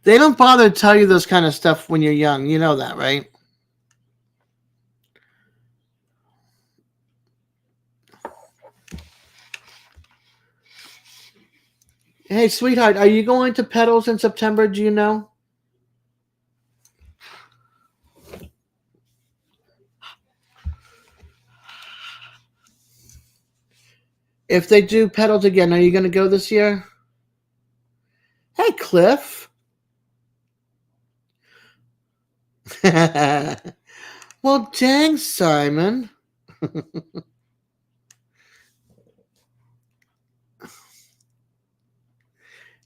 They don't bother to tell you this kind of stuff when you're young. You know that, right? Hey, sweetheart, are you going to Petals in September? Do you know? If they do Petals again, are you going to go this year? Hey, Cliff. Well, dang, Simon.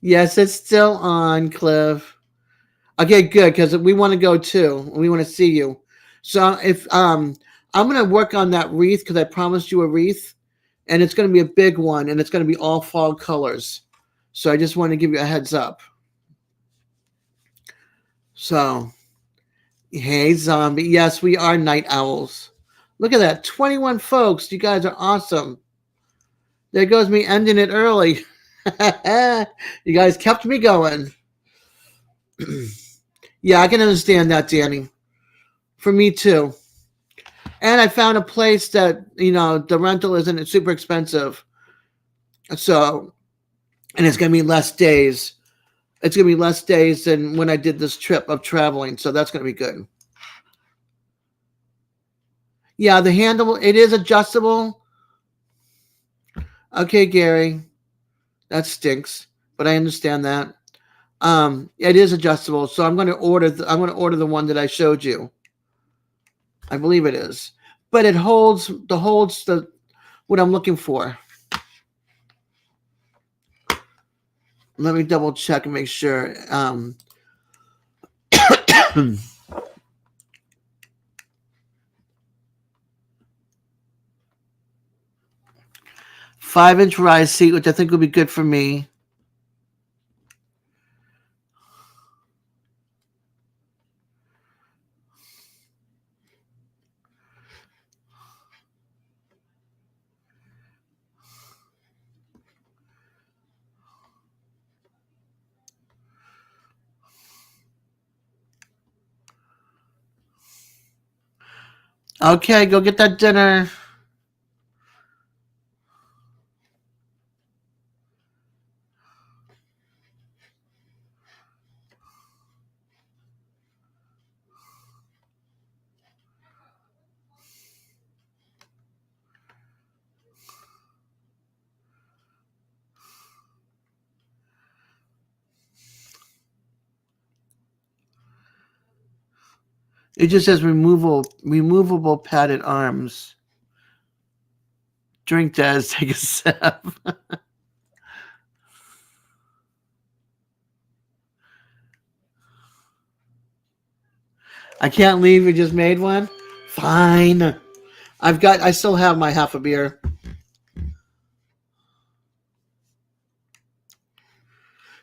Yes, it's still on, Cliff. Okay, good, because we want to go too. We want to see you. So if I'm gonna work on that wreath because I promised you a wreath, and it's gonna be a big one, and it's gonna be all fall colors. So I just want to give you a heads up. So, hey, zombie. Yes, we are night owls. Look at that, 21 folks. You guys are awesome. There goes me ending it early. You guys kept me going. Yeah, I can understand that, Danny. For me too. And I found a place that, you know, the rental isn't super expensive. So, and it's going to be less days. It's going to be less days than when I did this trip of traveling. So that's going to be good. Yeah, the handle, it is adjustable. Okay, Gary. That stinks, but I understand that. It is adjustable, so I'm going to order the one that I showed you. I believe it is, but it holds the what I'm looking for. Let me double check and make sure. 5-inch rise seat, which I think will be good for me. Okay, go get that dinner. It just says removable padded arms. Drink, Des. Take a sip. I can't leave. You just made one. Fine. I still have my half a beer.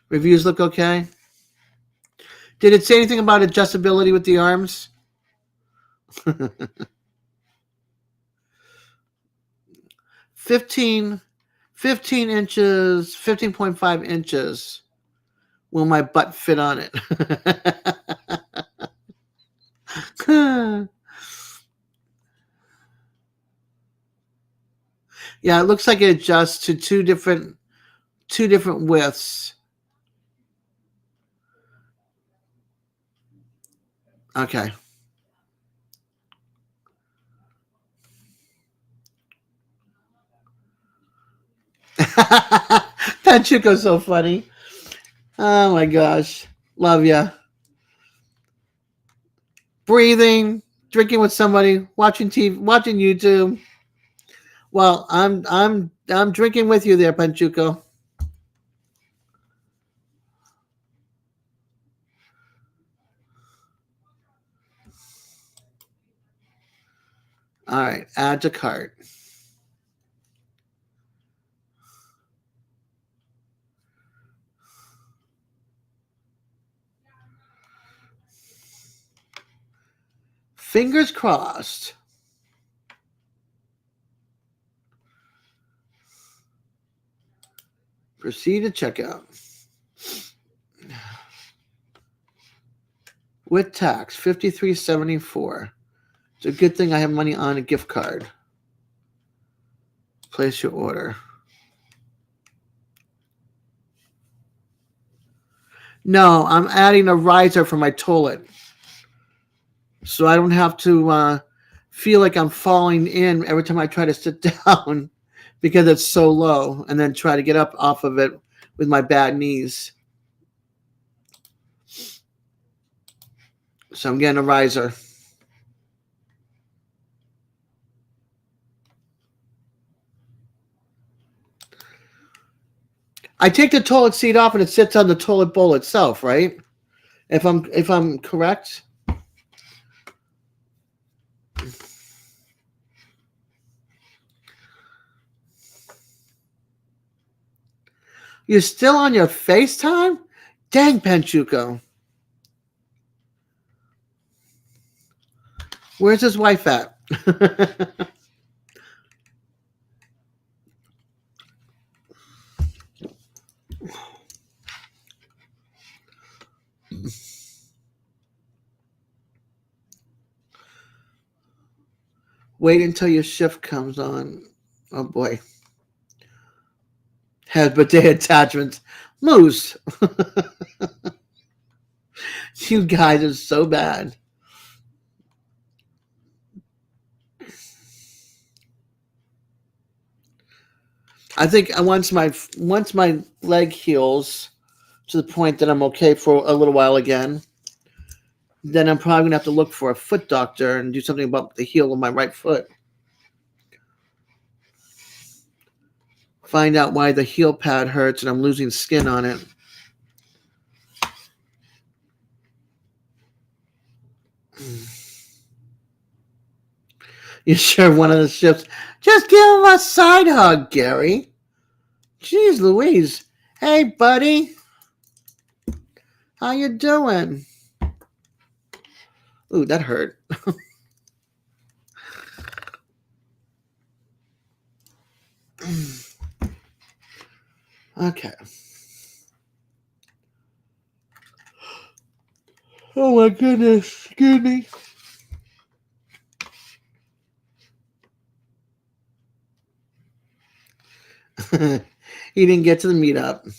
Reviews look okay. Did it say anything about adjustability with the arms? 15 inches, 15.5 inches. Will my butt fit on it? Yeah, it looks like it adjusts to two different widths. Okay. That Chico's so funny. Oh my gosh. Love ya. Breathing. drinking with somebody, watching TV, watching YouTube. Well, I'm drinking with you there, Panchuco. All right, add to cart. Fingers crossed. Proceed to checkout. With tax, $53.74. It's a good thing I have money on a gift card. Place your order. No, I'm adding a riser for my toilet. So I don't have to feel like I'm falling in every time I try to sit down because it's so low and then try to get up off of it with my bad knees. So I'm getting a riser. I take the toilet seat off and it sits on the toilet bowl itself, right? If I'm correct. You're still on your FaceTime? Dang, Panchuco. Where's his wife at? Wait until your shift comes on. Oh boy. Has bidet attachments. Moose. You guys are so bad. I think once my leg heals to the point that I'm okay for a little while again, then I'm probably gonna have to look for a foot doctor and do something about the heel of my right foot. Find out why the heel pad hurts and I'm losing skin on it. You sure one of the shifts? Just give him a side hug, Gary. Jeez Louise. Hey, buddy. How you doing? Ooh, that hurt. Okay. Oh my goodness. Excuse me. He didn't get to the meetup.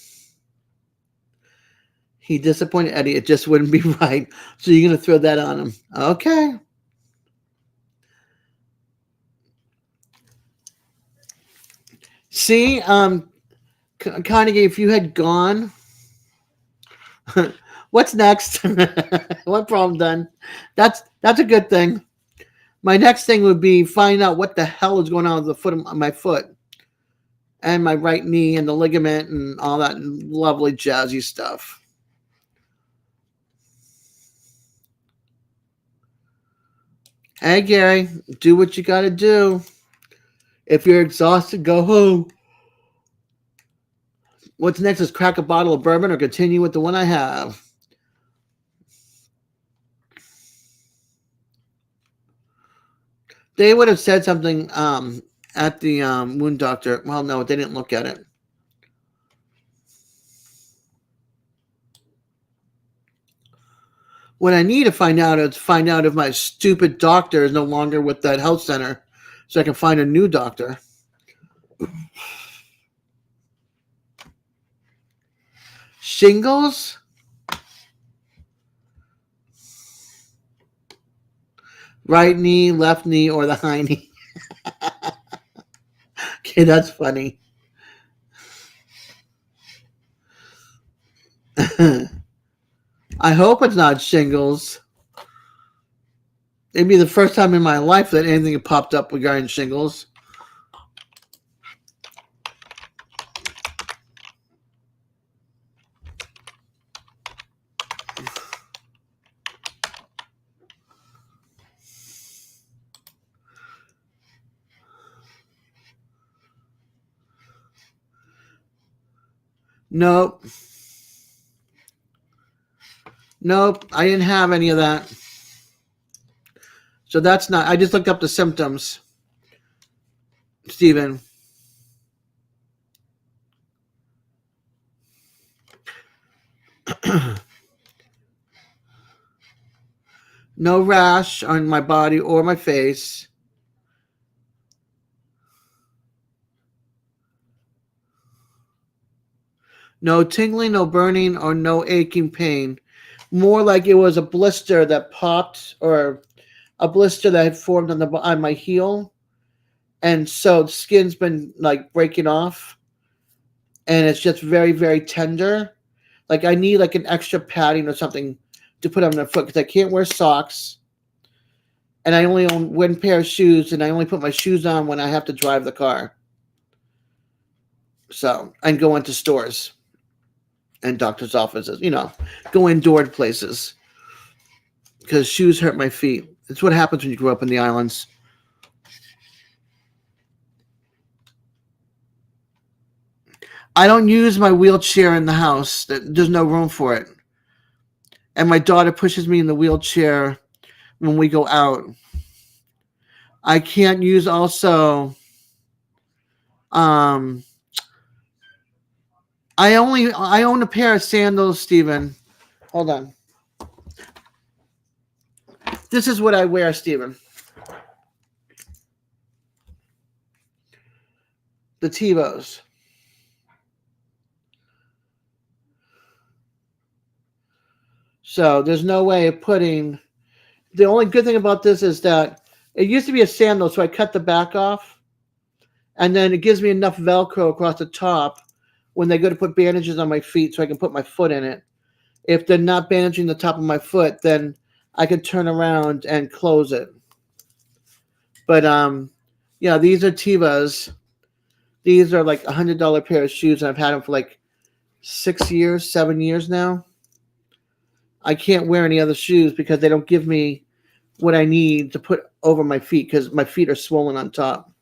He disappointed Eddie. It just wouldn't be right. So you're going to throw that on him. Okay. See, Carnegie, if you had gone, what's next? One problem done. That's a good thing. My next thing would be find out what the hell is going on with the foot of my foot and my right knee and the ligament and all that lovely jazzy stuff. Hey, Gary, do what you got to do. If you're exhausted, go home. What's next is crack a bottle of bourbon or continue with the one I have. They would have said something at the wound doctor. Well, no, they didn't look at it. What I need to find out is if my stupid doctor is no longer with that health center so I can find a new doctor. Shingles? Right knee, left knee, or the high knee. Okay, that's funny. I hope it's not shingles. It'd be the first time in my life that anything had popped up regarding shingles. Nope. Nope. I didn't have any of that. So that's not. I just looked up the symptoms, Stephen. No rash on my body or my face. No tingling, no burning, or no aching pain. More like it was a blister that popped, or a blister that had formed on my heel, and so the skin's been like breaking off, and it's just very, very tender. Like I need like an extra padding or something to put on my foot because I can't wear socks, and I only own one pair of shoes, and I only put my shoes on when I have to drive the car. So, and go into stores and doctor's offices, go indoor places because shoes hurt my feet. It's what happens when you grow up in the islands. I don't use my wheelchair in the house. There's no room for it. And my daughter pushes me in the wheelchair when we go out. I can't use also. I own a pair of sandals, Stephen. Hold on. This is what I wear, Stephen. The Tevos. So there's no way of putting. The only good thing about this is that it used to be a sandal, so I cut the back off, and then it gives me enough Velcro across the top when they go to put bandages on my feet, so I can put my foot in it. If they're not bandaging the top of my foot, then I can turn around and close it. But yeah, these are Tevas. These are like $100 pair of shoes, and I've had them for like 6 years, 7 years now. I can't wear any other shoes because they don't give me what I need to put over my feet because my feet are swollen on top.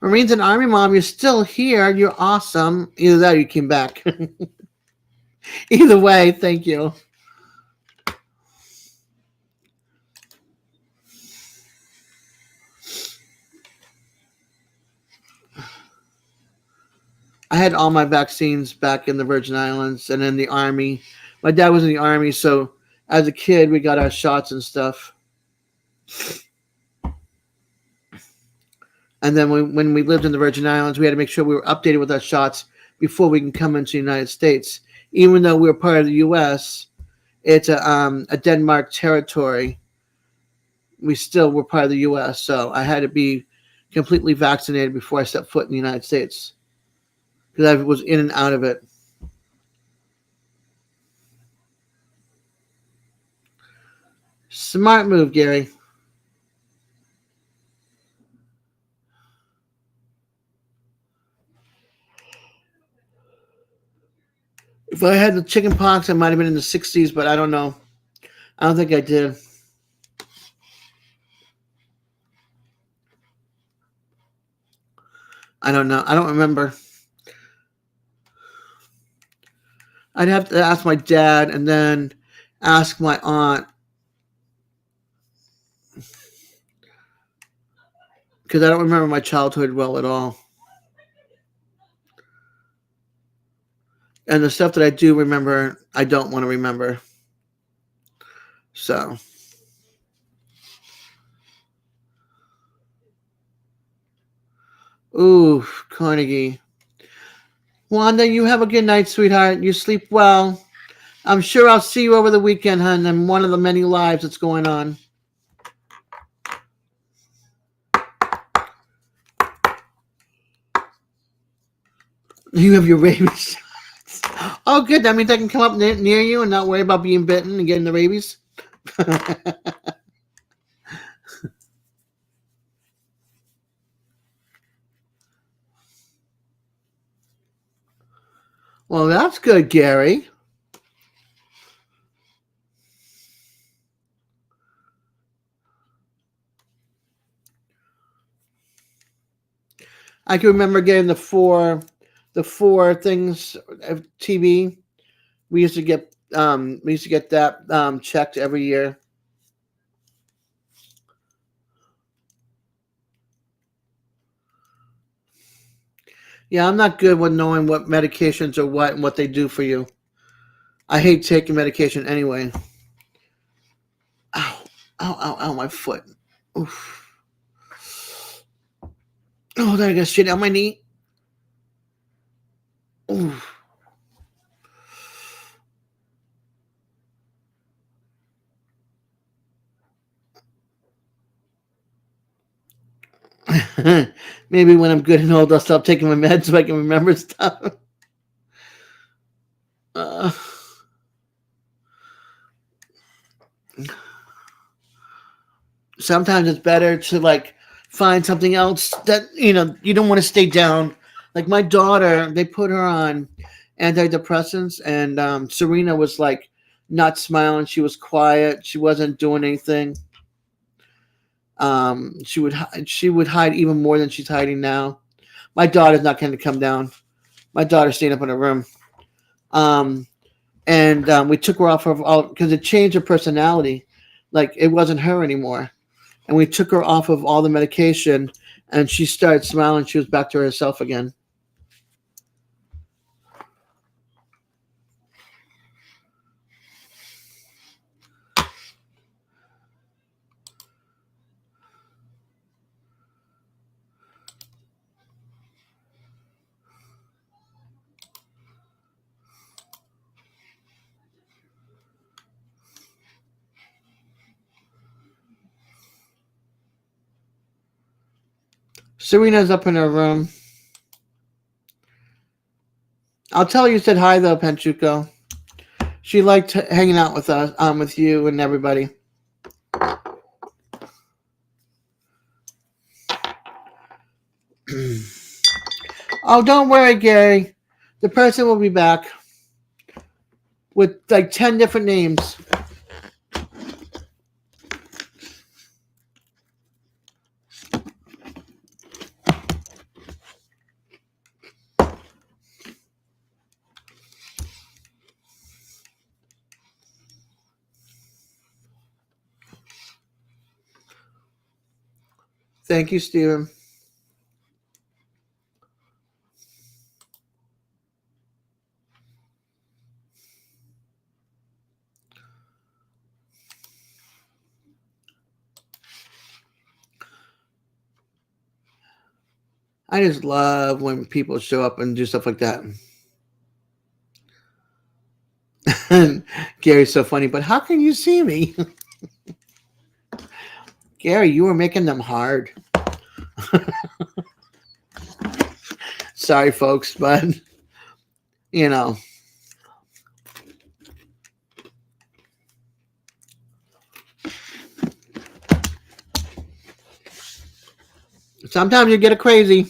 Marines and Army Mom, you're still here. You're awesome. Either that or you came back. Either way, thank you. I had all my vaccines back in the Virgin Islands and in the Army. My dad was in the Army, so as a kid, we got our shots and stuff. And then when we lived in the Virgin Islands, we had to make sure we were updated with our shots before we can come into the United States. Even though we were part of the U.S., it's a Denmark territory. We still were part of the U.S., so I had to be completely vaccinated before I stepped foot in the United States because I was in and out of it. Smart move, Gary. If I had the chicken pox, I might have been in the 60s, but I don't know. I don't think I did. I don't know. I don't remember. I'd have to ask my dad and then ask my aunt. Because I don't remember my childhood well at all. And the stuff that I do remember, I don't want to remember. So. Ooh, Carnegie. Wanda, you have a good night, sweetheart. You sleep well. I'm sure I'll see you over the weekend, hon, in one of the many lives that's going on. You have your rabies. Oh, good. That means I can come up near you and not worry about being bitten and getting the rabies. Well, that's good, Gary. I can remember getting the four things of TV. We used to get that checked every year. Yeah, I'm not good with knowing what medications are what and what they do for you. I hate taking medication anyway. Ow, ow, ow, ow, my foot. Oof. Oh, there I got shit on my knee. Oof. Maybe when I'm good and old, I'll stop taking my meds so I can remember stuff. Sometimes it's better to like find something else that you don't want to stay down. Like my daughter, they put her on antidepressants, and Serena was like not smiling. She was quiet. She wasn't doing anything. She would hide even more than she's hiding now. My daughter's not going to come down. My daughter's staying up in her room. And we took her off of all because it changed her personality. Like it wasn't her anymore. And we took her off of all the medication, and she started smiling. She was back to herself again. Serena's up in her room. I'll tell her you said hi, though, Panchuco. She liked hanging out with us, with you and everybody. Oh, don't worry, Gary. The person will be back with like 10 different names. Thank you, Steven. I just love when people show up and do stuff like that. Gary's so funny, but how can you see me? Gary, you were making them hard. Sorry, folks, but you know. Sometimes you get it crazy.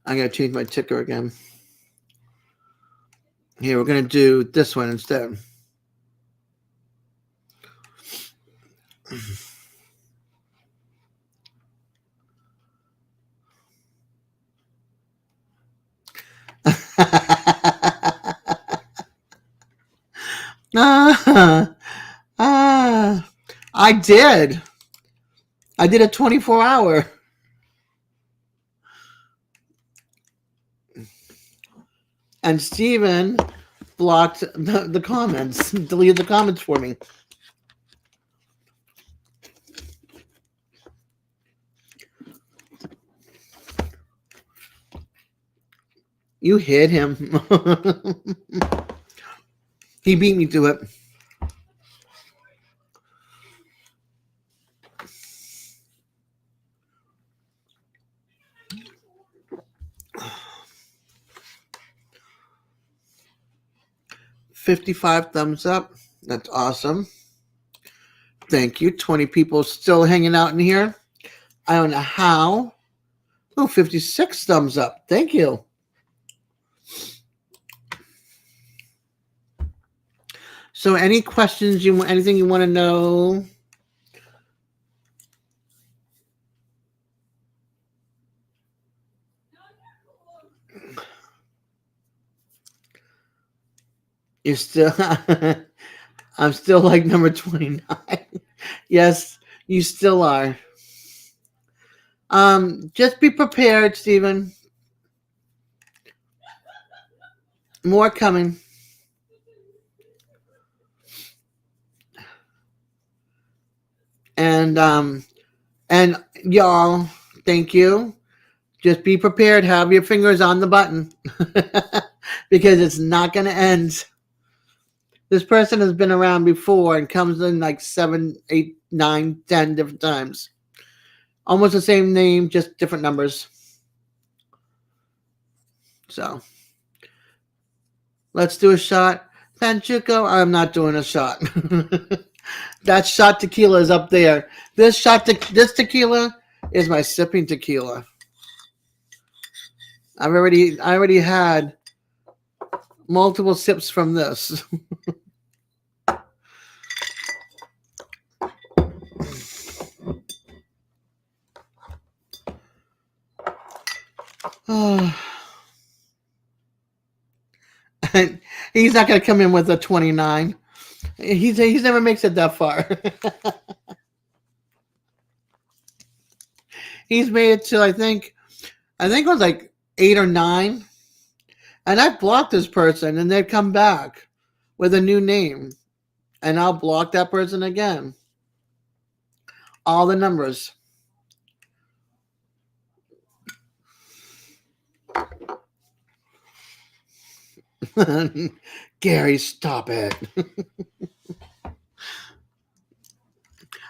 I'm going to change my ticker again. Here, we're going to do this one instead. I did. I did a 24-hour. And Steven blocked the comments, deleted the comments for me. You hit him. He beat me to it. 55 thumbs up. That's awesome. Thank you. 20 people still hanging out in here. I don't know how. Oh, 56 thumbs up. Thank you. So any questions you want, anything you want to know? You're still I'm still like number 29. Yes, you still are. Just be prepared, Stephen. More coming. And y'all, thank you. Just be prepared. Have your fingers on the button because it's not going to end. This person has been around before and comes in like 7, 8, 9, 10 different times. Almost the same name, just different numbers. So let's do a shot. Panchuco, I'm not doing a shot. That shot tequila is up there. This tequila is my sipping tequila. I already had multiple sips from this. He's not going to come in with a 29. He's never makes it that far. He's made it to I think it was like 8 or 9, and I blocked this person, and they'd come back with a new name, and I'll block that person again. All the numbers. Gary, stop it.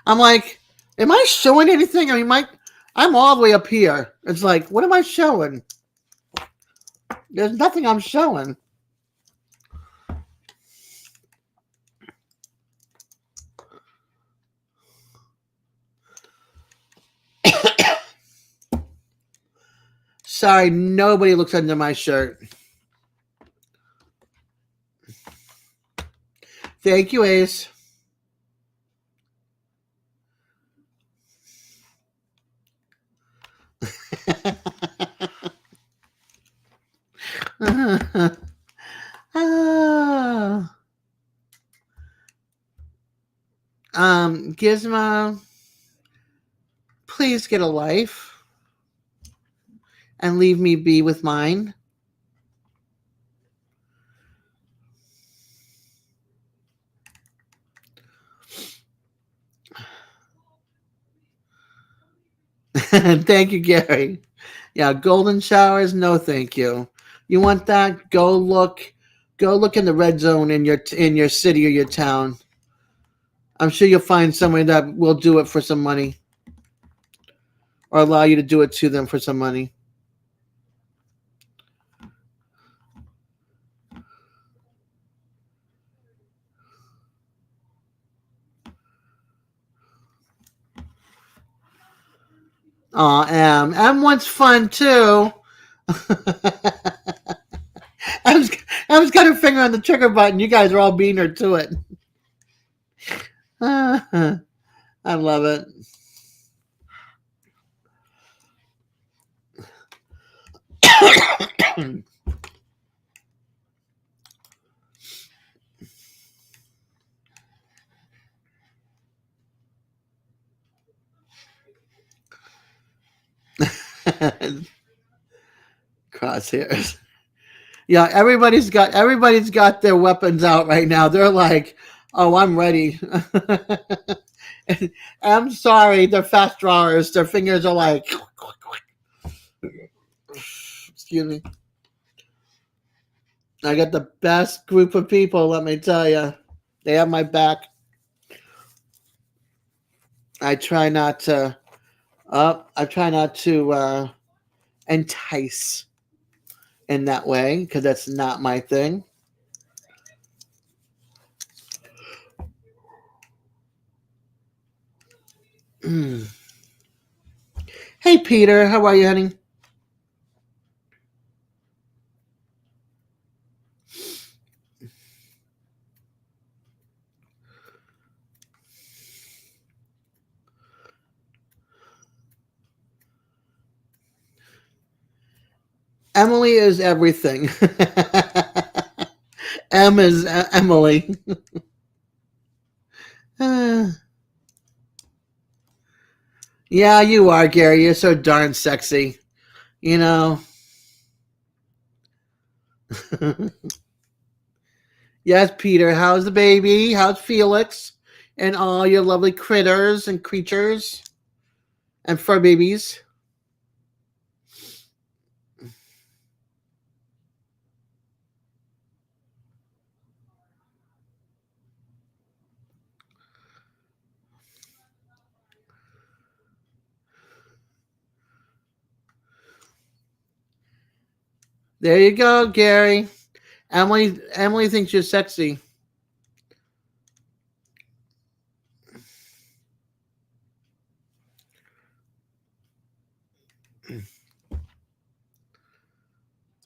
I'm like, am I showing anything? I mean, I'm all the way up here. It's like, what am I showing? There's nothing I'm showing. Sorry, nobody looks under my shirt. Thank you, Ace. Gizmo, please get a life and leave me be with mine. Thank you, Gary. Yeah, golden showers, no thank you. You want that? Go look in the red zone in your city or your town. I'm sure you'll find somebody that will do it for some money or allow you to do it to them for some money. Oh, M wants fun too. Em's got her finger on the trigger button. You guys are all beating her to it. I love it. Crosshairs. Yeah, everybody's got their weapons out right now. They're like, "Oh, I'm ready." I'm sorry, they're fast drawers. Their fingers are like, excuse me. I got the best group of people, let me tell you. They have my back. I try not to entice in that way because that's not my thing. Hey, Peter. How are you, honey? Emily is everything. M is Emily. Yeah, you are, Gary. You're so darn sexy. You know. Yes, Peter. How's the baby? How's Felix? And all your lovely critters and creatures and fur babies. There you go, Gary. Emily thinks you're sexy.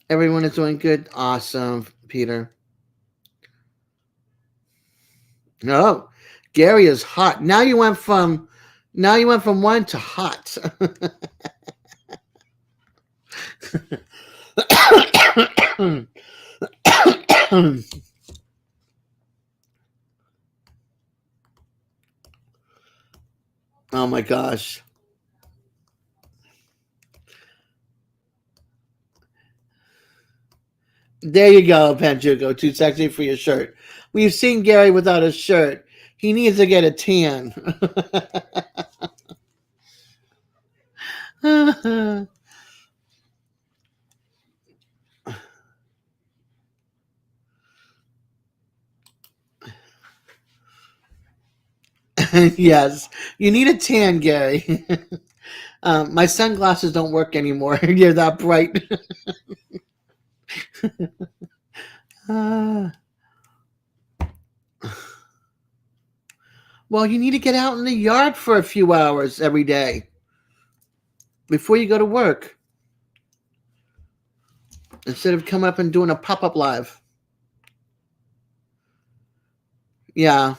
Everyone is doing good. Awesome, Peter. Oh, Gary is hot. Now you went from one to hot. Oh my gosh. There you go, Panjugo. Too sexy for your shirt. We've seen Gary without a shirt. He needs to get a tan. Yes, you need a tan, Gary. My sunglasses don't work anymore. You're that bright. uh, well, you need to get out in the yard for a few hours every day before you go to work instead of coming up and doing a pop-up live. Yeah,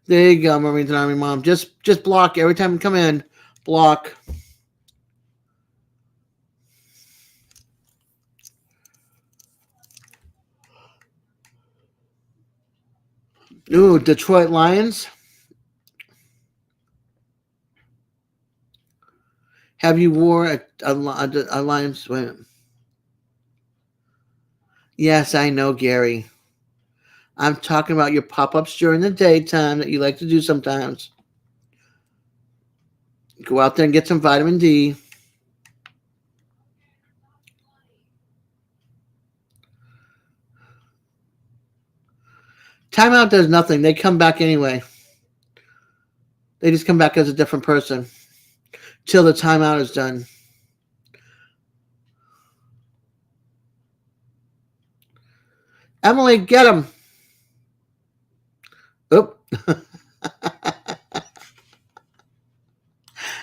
there you go, Marines and Army Mom. Just block every time you come in. Block. Ooh, Detroit Lions. Have you wore a Lions? Wait. Yes, I know, Gary. I'm talking about your pop-ups during the daytime that you like to do sometimes. Go out there and get some vitamin D. Timeout does nothing. They come back anyway. They just come back as a different person till the timeout is done. Emily, get him. Oop.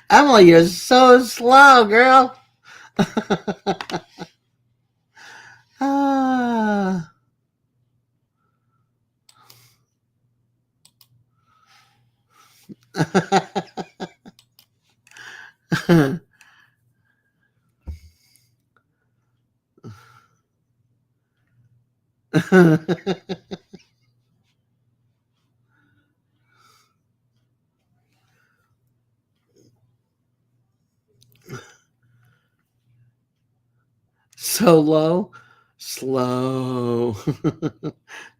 Emily, you're so slow, girl. Ah. So low, slow.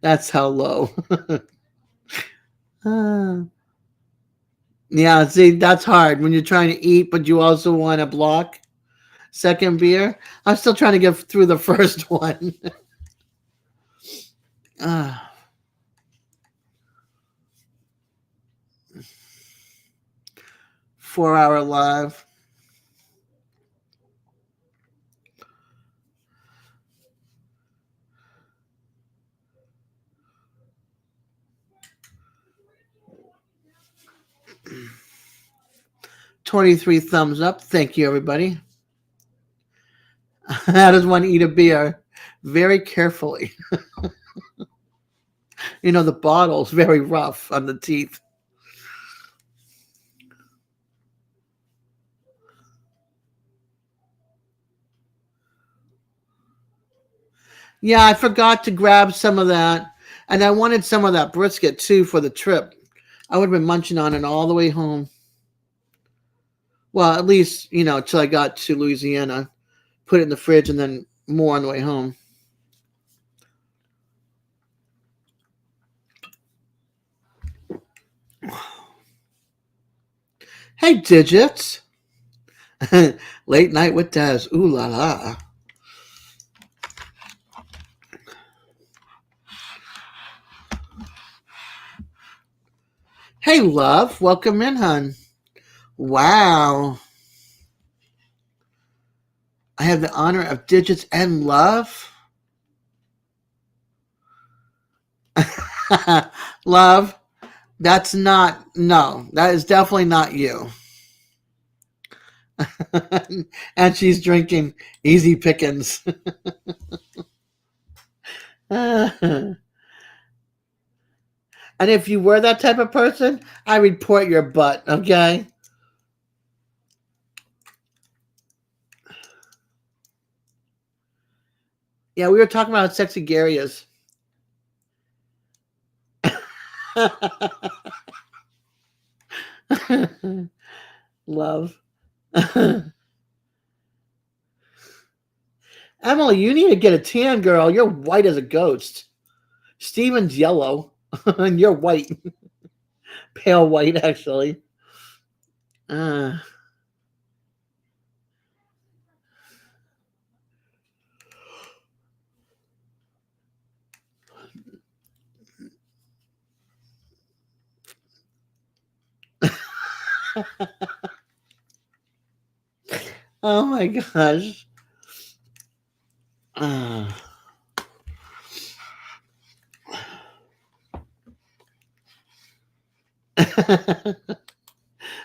That's how low. Ah. Yeah, see, that's hard when you're trying to eat, but you also want to block. Second beer. I'm still trying to get through the first one. 4-hour live. 23 thumbs up. Thank you, everybody. How does one eat a beer? Very carefully. You know, the bottle's very rough on the teeth. Yeah, I forgot to grab some of that. And I wanted some of that brisket, too, for the trip. I would have been munching on it all the way home. Well, at least, you know, till I got to Louisiana. Put it in the fridge and then more on the way home. Hey, Digits. Late night with Dez. Ooh la la. Hey, love. Welcome in, hon. Wow. I have the honor of Digits and love. Love, that's not, no, that is definitely not you. And she's drinking easy pickings. And if you were that type of person, I report your butt, okay? Yeah, we were talking about how sexy Gary is. Love. Emily, you need to get a tan, girl. You're white as a ghost. Steven's yellow, and you're white. Pale white, actually. Oh my gosh.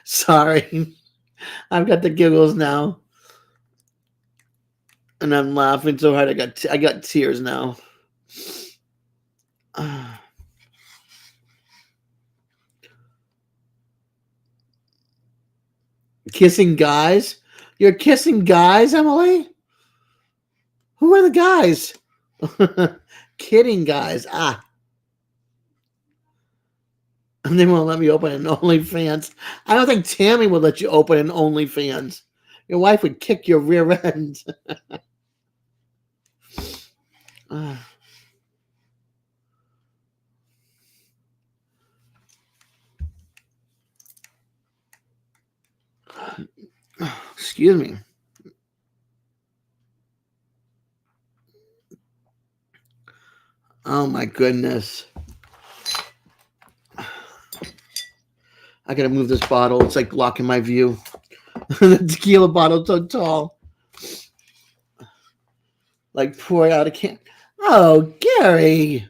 Sorry. I've got the giggles now. And I'm laughing so hard I got tears now. Kissing guys? You're kissing guys, Emily? Who are the guys? Kidding guys. And they won't let me open an OnlyFans. I don't think Tammy would let you open an OnlyFans. Your wife would kick your rear end. Excuse me. Oh my goodness. I gotta move this bottle. It's like blocking my view. The tequila bottle's so tall. Like pour out a can. Oh, Gary.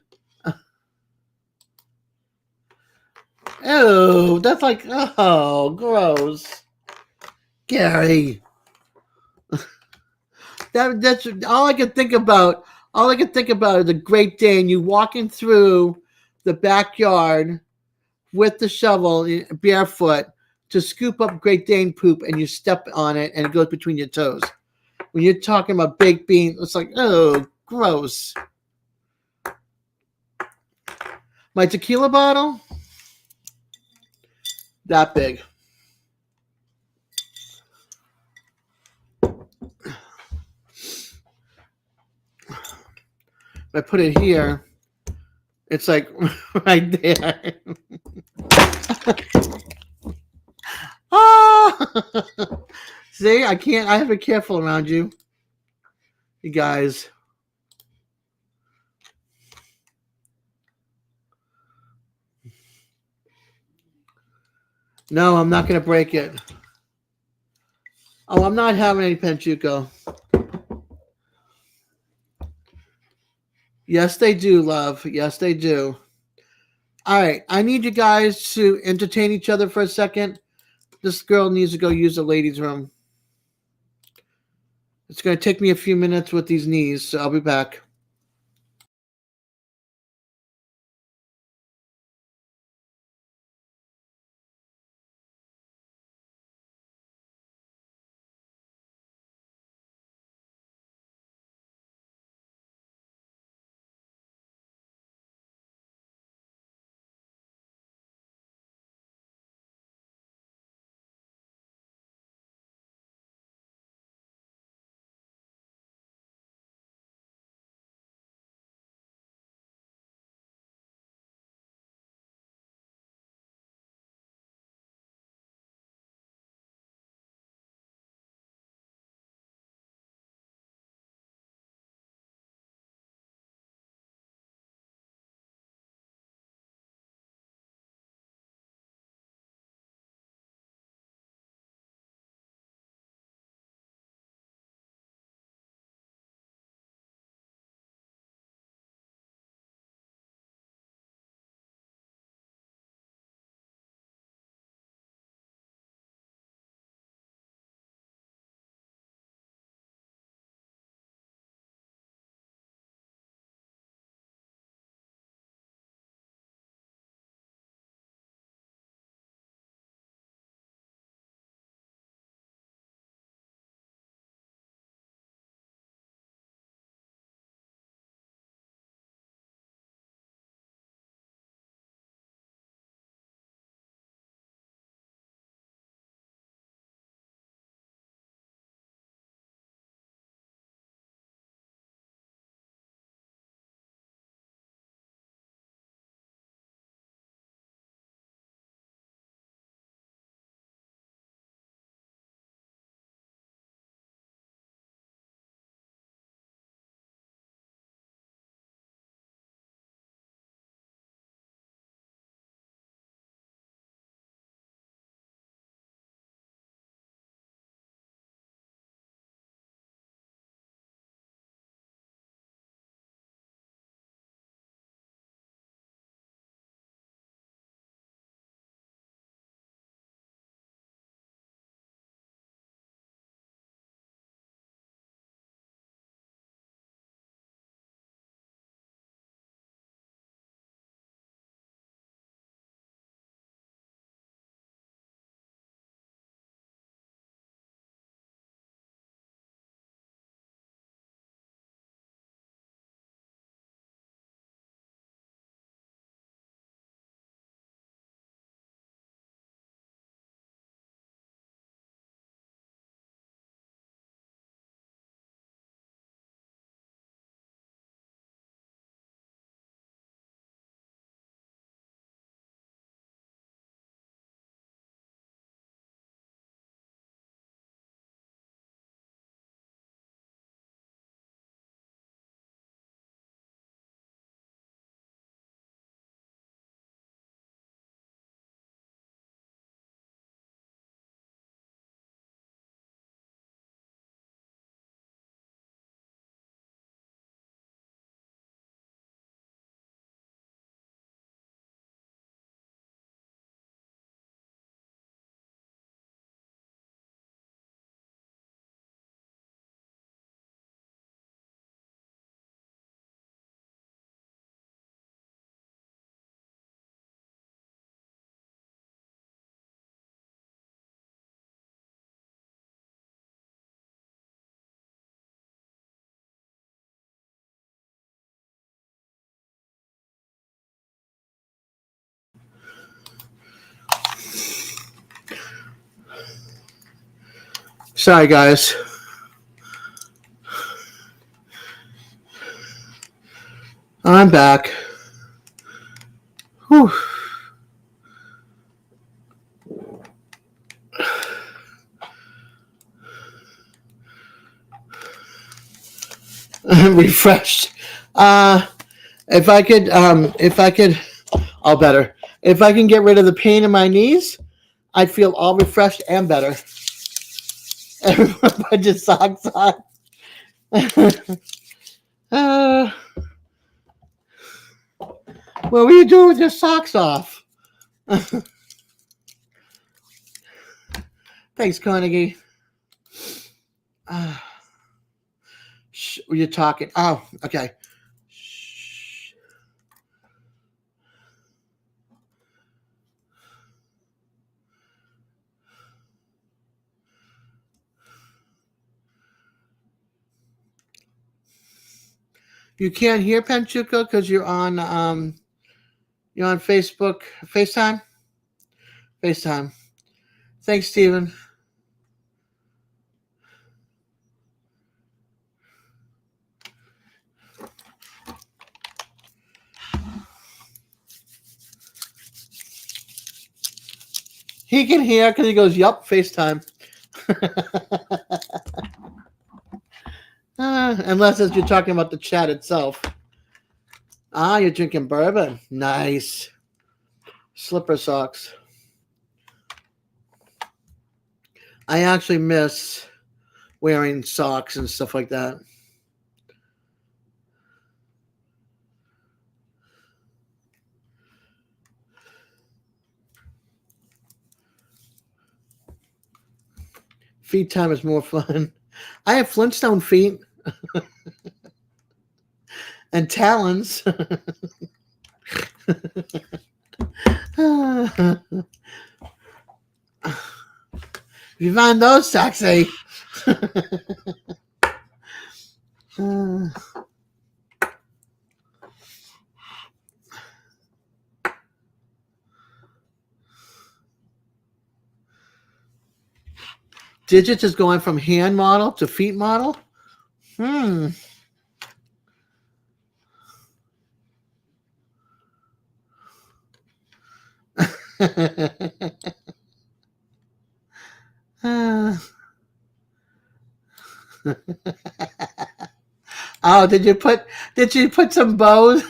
Oh, that's like, oh, gross. Gary. That's all I can think about. All I can think about is a Great Dane. You walking through the backyard with the shovel barefoot to scoop up Great Dane poop, and you step on it and it goes between your toes. When you're talking about baked beans, it's like, oh, gross. My tequila bottle, that big. If I put it here, it's like right there. Oh! See, I can't. I have to be careful around you, you guys. No, I'm not going to break it. Oh, I'm not having any Panchuco. Yes, they do, love. Yes, they do. All right. I need you guys to entertain each other for a second. This girl needs to go use the ladies' room. It's going to take me a few minutes with these knees, so I'll be back. Sorry, guys. I'm back. Whew. Refreshed. If I could, all better. If I can get rid of the pain in my knees, I'd feel all refreshed and better. Everyone put your socks on. What were you doing with your socks off? Thanks, Carnegie. You're talking. Oh, okay. Shh. You can't hear Panchuco because you're on Facebook, FaceTime. FaceTime. Thanks, Steven. He can hear because he goes, yup, FaceTime. Unless as you're talking about the chat itself. Ah, you're drinking bourbon. Nice. Slipper socks. I actually miss wearing socks and stuff like that. Feet time is more fun. I have Flintstone feet and talons. If you find those sexy. Digits is going from hand model to feet model. Oh, did you put some bows?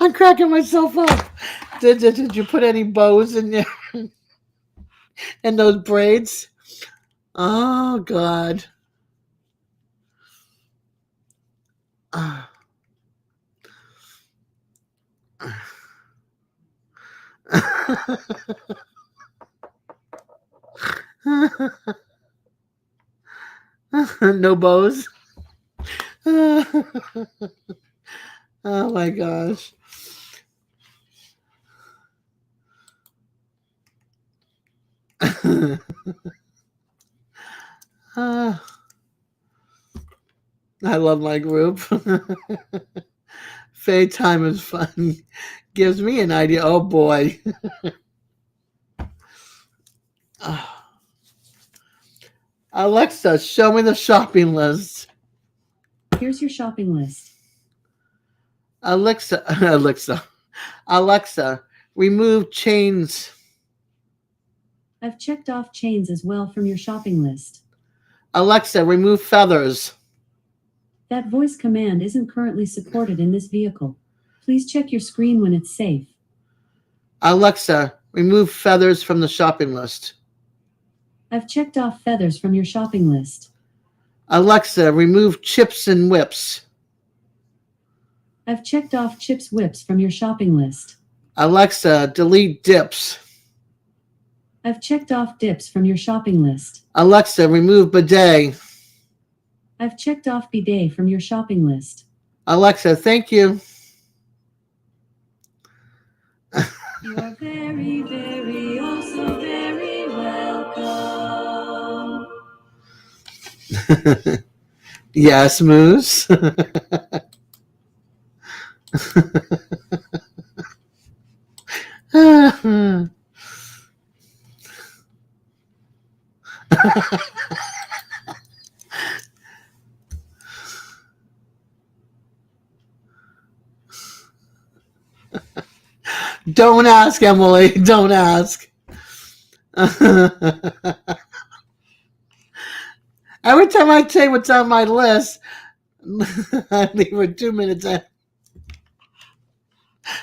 I'm cracking myself up. Did you put any bows in there? In those braids? Oh God. No bows. Oh my gosh. I love my group. Faye time is fun. Gives me an idea. Oh boy. Alexa, show me the shopping list. Here's your shopping list. Alexa, remove chains. I've checked off chains as well from your shopping list. Alexa, remove feathers. That voice command isn't currently supported in this vehicle. Please check your screen when it's safe. Alexa, remove feathers from the shopping list. I've checked off feathers from your shopping list. Alexa, remove chips and whips. I've checked off chips whips from your shopping list. Alexa, delete dips. I've checked off dips from your shopping list. Alexa, remove bidet. I've checked off bidet from your shopping list. Alexa, thank you. You are very, very, also very welcome. Yes, Moose. Don't ask, Emily. Don't ask. Every time I say what's on my list, I leave her 2 minutes in.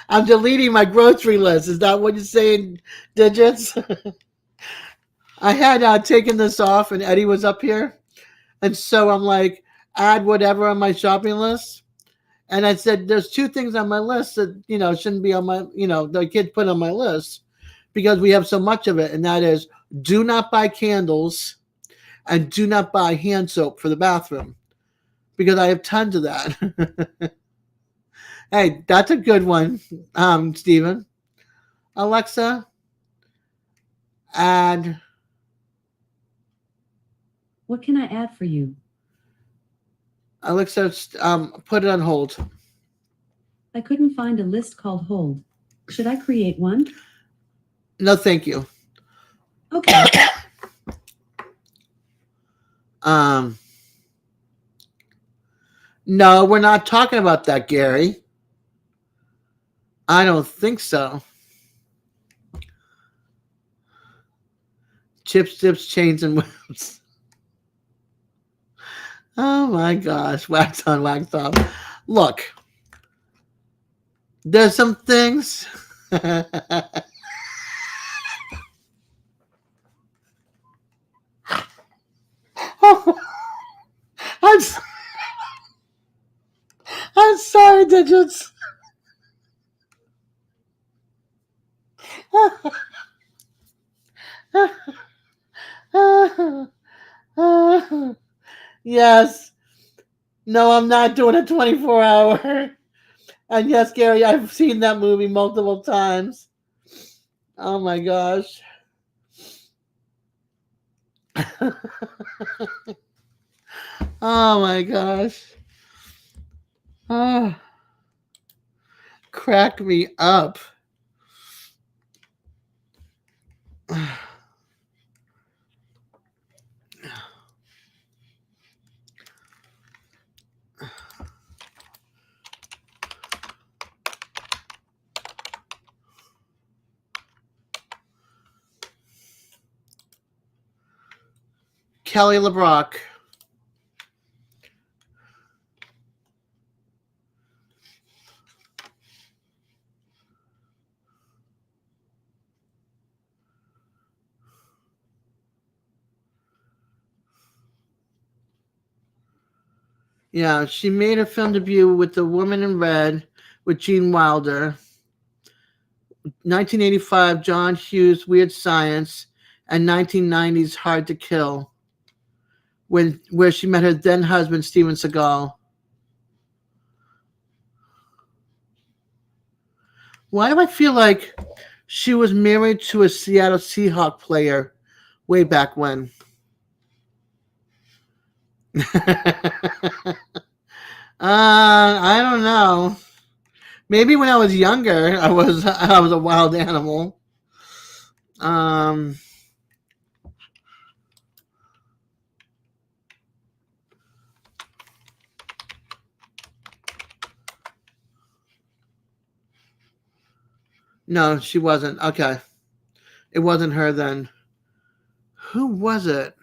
I'm deleting my grocery list. Is that what you're saying, Digits? I had taken this off and Eddie was up here. And so I'm like, add whatever on my shopping list. And I said, there's two things on my list that, shouldn't be on my, the kid put on my list because we have so much of it. And that is, do not buy candles and do not buy hand soap for the bathroom because I have tons of that. Hey, that's a good one, Stephen. Alexa, add. What can I add for you? Alexa, put it on hold. I couldn't find a list called hold. Should I create one? No, thank you. Okay. No, we're not talking about that, Gary. I don't think so. Chips, dips, chains, and whips. Oh my gosh. Wax on, wax off. Look. There's some things. I'm sorry, Digits. Yes. No, I'm not doing a 24-hour. And yes, Gary, I've seen that movie multiple times. Oh my gosh. Oh my gosh. Oh, crack me up. Kelly LeBrock. Yeah, she made her film debut with The Woman in Red with Gene Wilder. 1985, John Hughes' Weird Science, and 1990's Hard to Kill, where she met her then husband, Steven Seagal. Why do I feel like she was married to a Seattle Seahawks player way back when? I don't know. Maybe when I was younger, I was a wild animal. No, she wasn't. Okay. It wasn't her then. Who was it?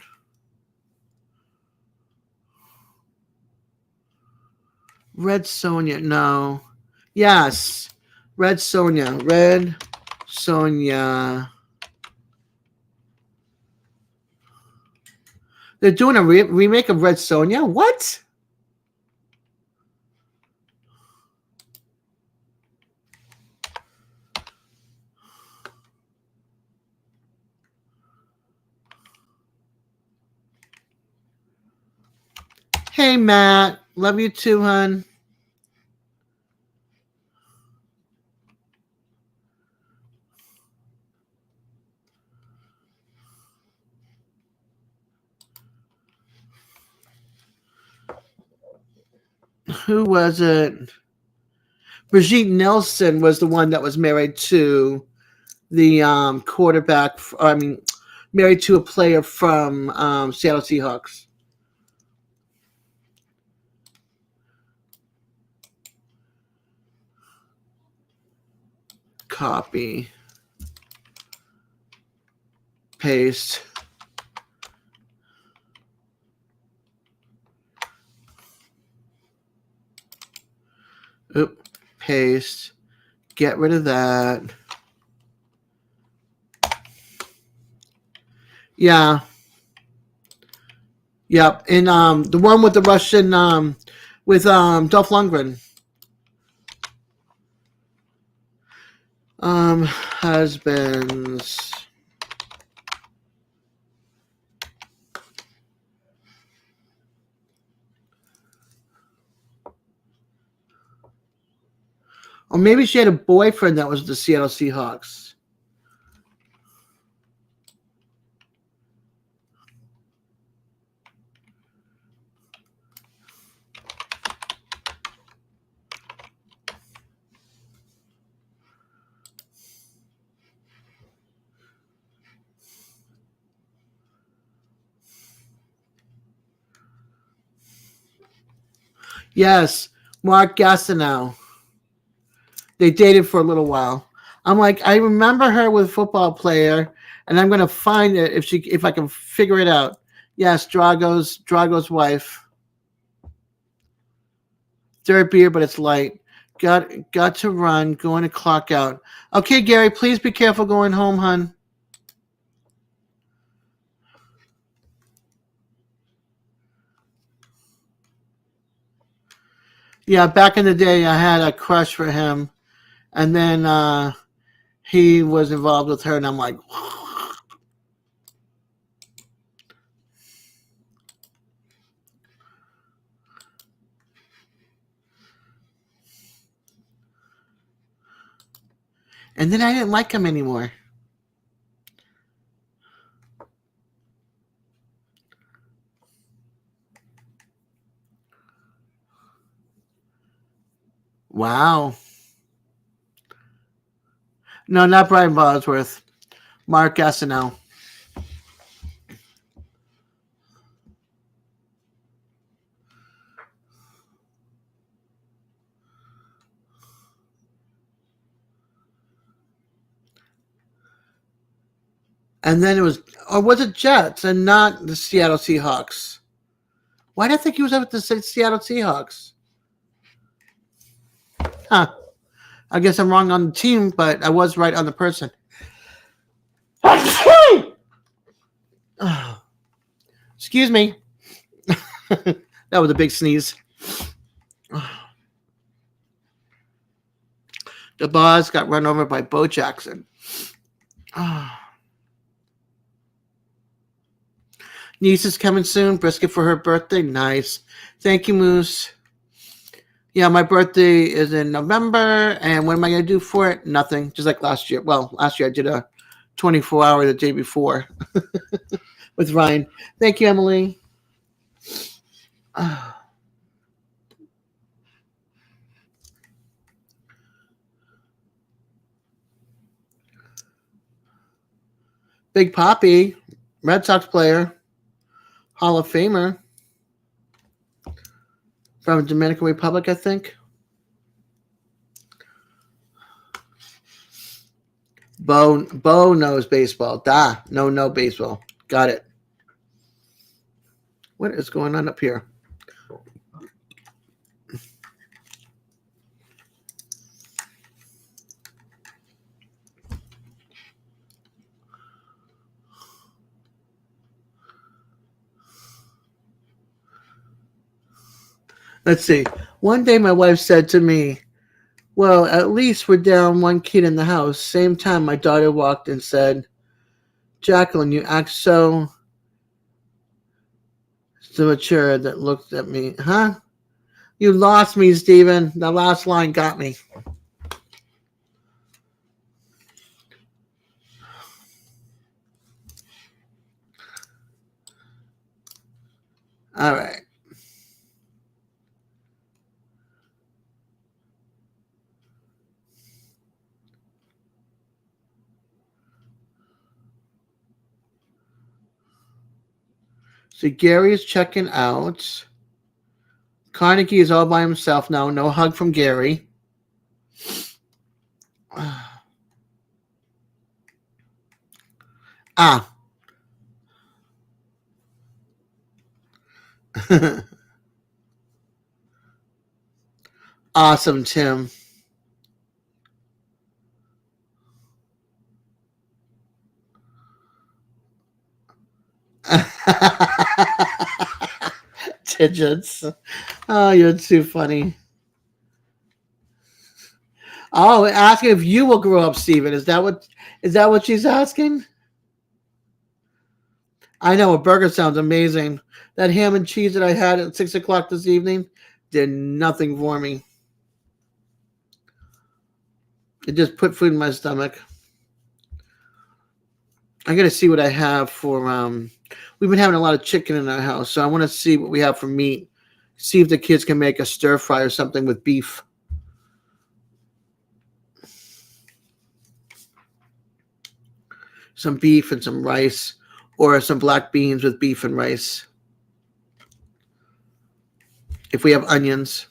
Red Sonja. No. Yes. Red Sonja. Red Sonja. They're doing a remake of Red Sonja? What? Hey, Matt. Love you too, hon. Who was it? Brigitte Nelson was the one that was married to the quarterback. Married to a player from Seattle Seahawks. Copy. Paste. Oop. Paste. Get rid of that. Yeah. Yep. And the one with the Russian with Dolph Lundgren. Husbands. Or maybe she had a boyfriend that was the Seattle Seahawks. Yes, Mark Gastineau. They dated for a little while. I'm like, I remember her with football player, and I'm gonna find it if I can figure it out. Yes, Drago's wife. Third beer, but it's light. Got to run. Going to clock out. Okay, Gary, please be careful going home, hon. Yeah, back in the day, I had a crush for him, and then he was involved with her, and I'm like, and then I didn't like him anymore. Wow. No, not Brian Bosworth. Mark Gastineau. And then it was, or was it Jets and not the Seattle Seahawks? Why did I think he was up with the Seattle Seahawks? Huh. I guess I'm wrong on the team, but I was right on the person. Excuse me. That was a big sneeze. The boss got run over by Bo Jackson. Niece is coming soon. Brisket for her birthday. Nice. Thank you, Moose. Yeah, my birthday is in November, and what am I going to do for it? Nothing. Just like last year. Well, last year I did a 24-hour the day before with Ryan. Thank you, Emily. Big Poppy, Red Sox player, Hall of Famer from Dominican Republic, I think. Bo knows baseball. No baseball. Got it. What is going on up here? Let's see. One day my wife said to me, well, at least we're down one kid in the house. Same time my daughter walked and said, Jacqueline, you act so mature that looked at me. Huh? You lost me, Steven. The last line got me. All right. So Gary is checking out. Carnegie is all by himself now. No hug from Gary. Awesome, Tim. Digits. Oh, you're too funny. Oh, asking if you will grow up, Steven. Is that what she's asking? I know a burger sounds amazing. That ham and cheese that I had at 6 o'clock this evening did nothing for me. It just put food in my stomach. I gotta see what I have for we've been having a lot of chicken in our house, so I want to see what we have for meat. See if the kids can make a stir fry or something with beef. Some beef and some rice, or some black beans with beef and rice. If we have onions.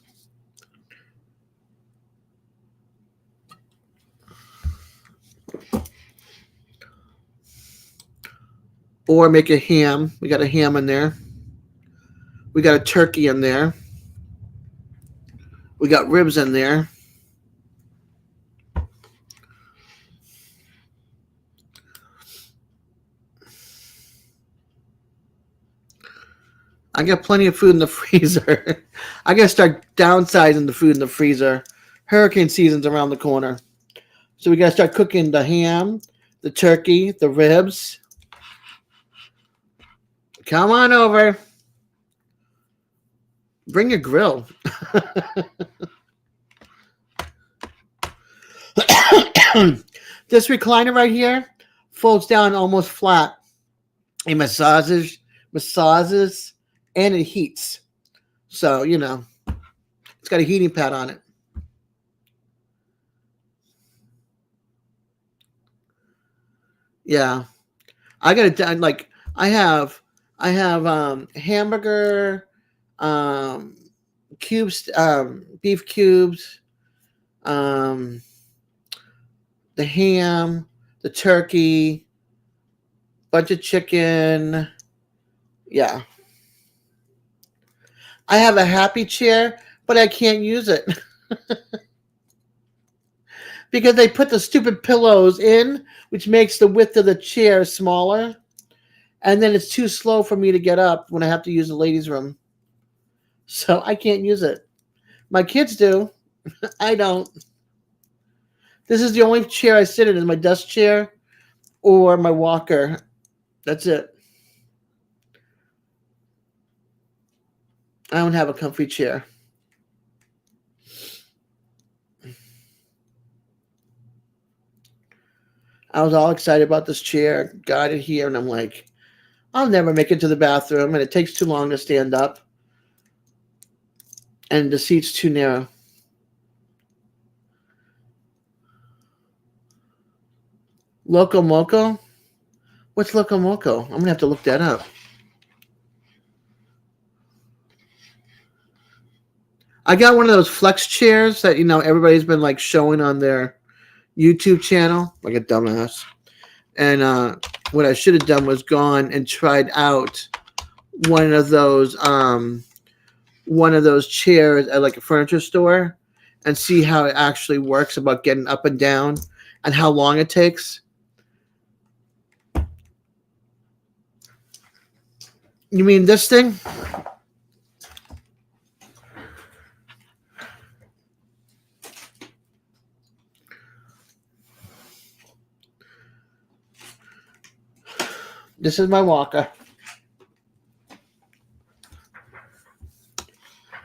Or make a ham. We got a ham in there. We got a turkey in there. We got ribs in there. I got plenty of food in the freezer. I gotta start downsizing the food in the freezer. Hurricane season's around the corner. So we gotta start cooking the ham, the turkey, the ribs. Come on over. Bring your grill. This recliner right here folds down almost flat. It massages, and it heats. So, you know, it's got a heating pad on it. Yeah. I got it like I have hamburger, cubes, beef cubes, the ham, the turkey, bunch of chicken. Yeah. I have a happy chair, but I can't use it. Because they put the stupid pillows in, which makes the width of the chair smaller. And then it's too slow for me to get up when I have to use the ladies' room. So I can't use it. My kids do. I don't. This is the only chair I sit in is my desk chair or my walker. That's it. I don't have a comfy chair. I was all excited about this chair, got it here, and I'm like, I'll never make it to the bathroom, and it takes too long to stand up. And the seat's too narrow. Loco Moco? What's Loco Moco? I'm going to have to look that up. I got one of those flex chairs that, you know, everybody's been like showing on their YouTube channel, like a dumbass. And what I should have done was gone and tried out one of those chairs at like a furniture store and see how it actually works about getting up and down and how long it takes. You mean this thing? This is my walker.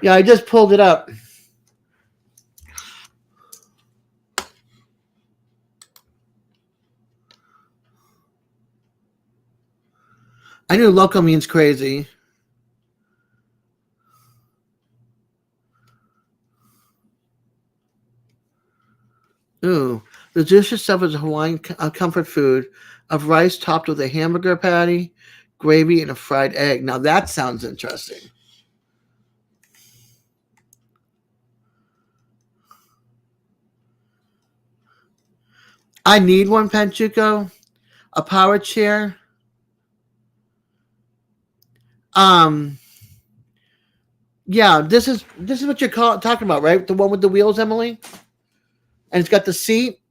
Yeah, I just pulled it up. I knew loco means crazy. Ooh, the dish itself is a Hawaiian comfort food of rice topped with a hamburger patty, gravy, and a fried egg. Now that sounds interesting. I need one, Panchuco. A power chair. Yeah, this is what you're talking about, right? The one with the wheels, Emily? And it's got the seat.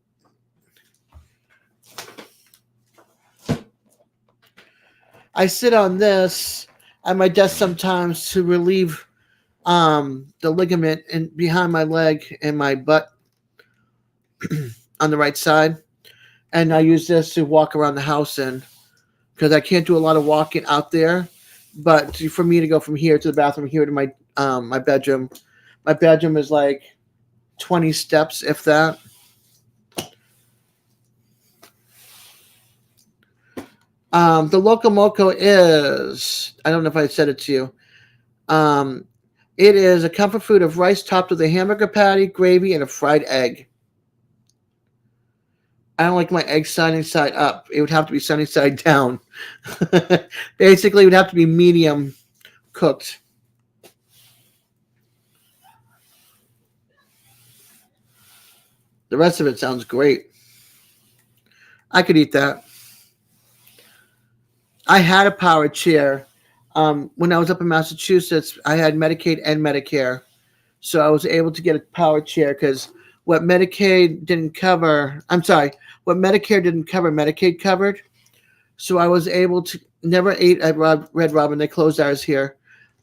I sit on this at my desk sometimes to relieve the ligament behind my leg and my butt on the right side, and I use this to walk around the house in because I can't do a lot of walking out there. But for me to go from here to the bathroom, here to my bedroom, my bedroom is like 20 steps, if that. The Loco Moco is, I don't know if I said it to you. It is a comfort food of rice topped with a hamburger patty, gravy, and a fried egg. I don't like my eggs sunny side up. It would have to be sunny side down. Basically, it would have to be medium cooked. The rest of it sounds great. I could eat that. I had a power chair. When I was up in Massachusetts, I had Medicaid and Medicare. So I was able to get a power chair because what Medicaid didn't cover, what Medicare didn't cover, Medicaid covered. So I was able to, never ate at Red Robin. They closed ours here.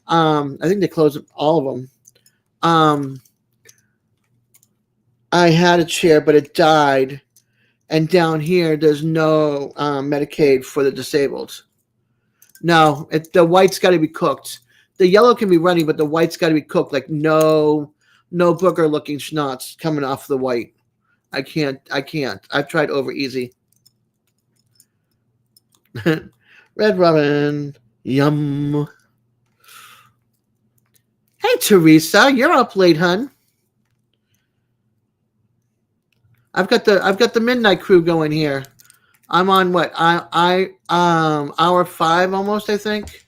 I think they closed all of them. I had a chair, but it died. And down here, there's no Medicaid for the disabled. No, the white's got to be cooked. The yellow can be runny, but the white's got to be cooked. Like no booger looking schnapps coming off the white. I can't. I've tried over easy. Red Robin, yum. Hey Teresa, you're up late, hun. I've got the midnight crew going here. I'm on what? Hour 5 almost, I think.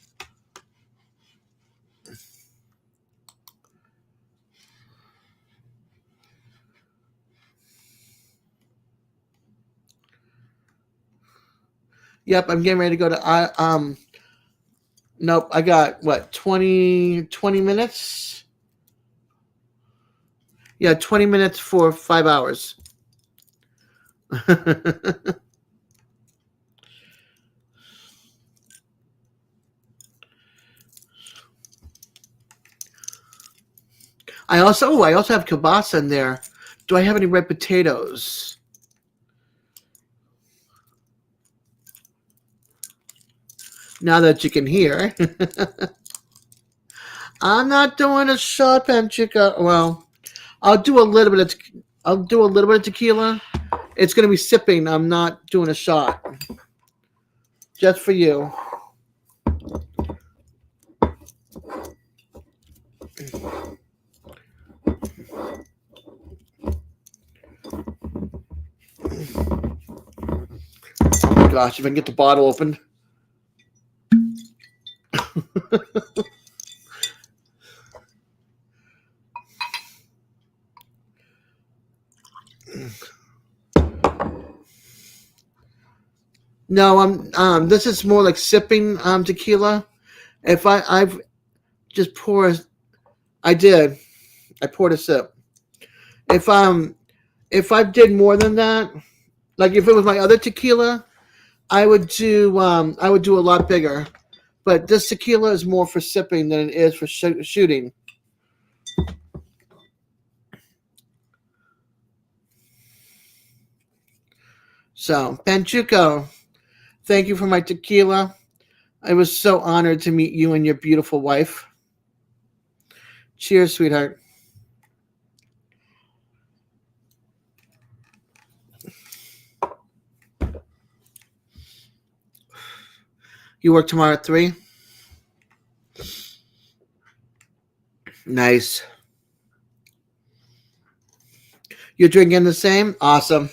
Yep, I'm getting ready to go to nope, I got what, 20 minutes? Yeah, 20 minutes for 5 hours. I also have kielbasa in there. Do I have any red potatoes? Now that you can hear. I'm not doing a shot, Panchica. Well, I'll do a little bit of tequila. It's going to be sipping. I'm not doing a shot. Just for you. Oh my gosh, if I can get the bottle open. No, this is more like sipping tequila. If I've just poured, I poured a sip. If I did more than that, like if it was my other tequila, I would do a lot bigger. But this tequila is more for sipping than it is for shooting. So, Panchuco, thank you for my tequila. I was so honored to meet you and your beautiful wife. Cheers, sweetheart. You work tomorrow at 3? Nice. You're drinking the same? Awesome.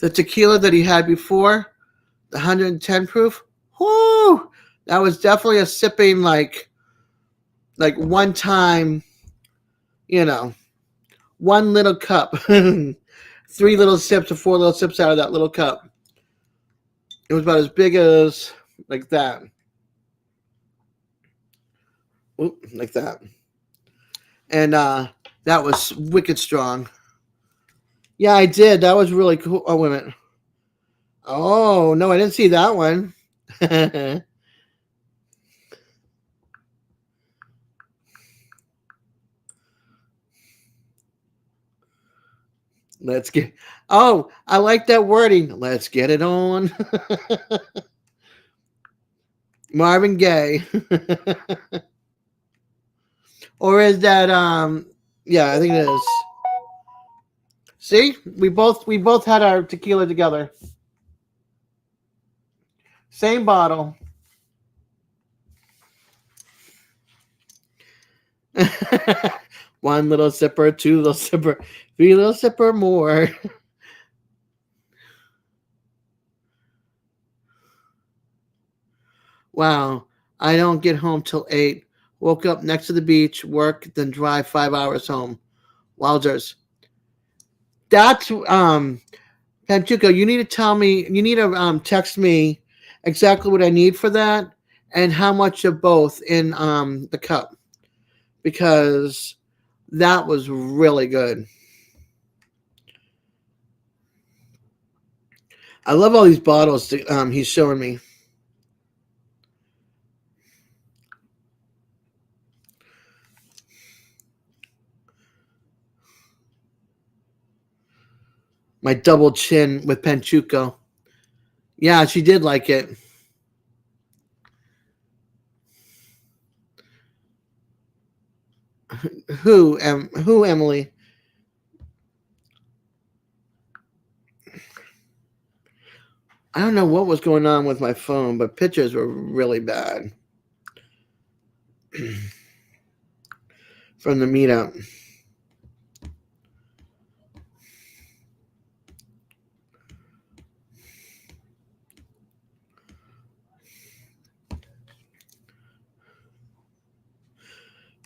The tequila that he had before, the 110 proof, whoo, that was definitely a sipping like one time, one little cup. 3 little sips or 4 little sips out of that little cup. It was about as big as like that. Ooh, like that. And that was wicked strong. Yeah, I did. That was really cool. Oh, wait a minute. Oh, no, I didn't see that one. Let's get. Oh, I like that wording. Let's get it on. Marvin Gaye. Or is that yeah, I think it is. See? We both had our tequila together. Same bottle. One little sipper, two little sipper, three little sipper more. Wow. I don't get home till 8. Woke up next to the beach, work, then drive 5 hours home. Wowzers. That's Panchuco, you need to tell me, you need to text me exactly what I need for that and how much of both in the cup. Because that was really good. I love all these bottles that, he's showing me. My double chin with Panchuco. Yeah, she did like it. Who, Emily? I don't know what was going on with my phone, but pictures were really bad from the meetup.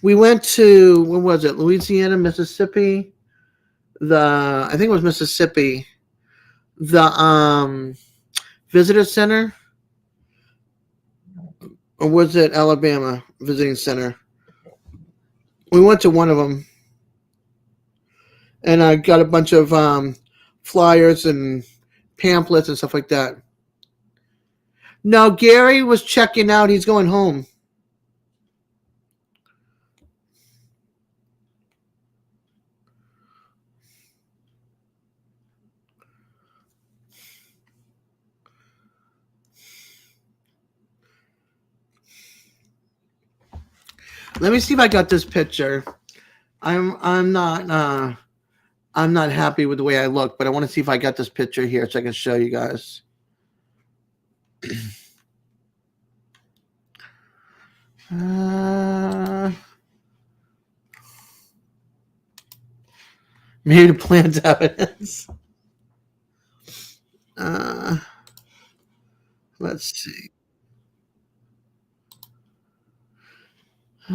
We went to, what was it, Louisiana, Mississippi? I think it was Mississippi. The visitor center? Or was it Alabama visiting center? We went to one of them. And I got a bunch of flyers and pamphlets and stuff like that. No, Gary was checking out. He's going home. Let me see if I got this picture. I'm not happy with the way I look, but I want to see if I got this picture here so I can show you guys. Maybe the plant's evidence. Let's see. All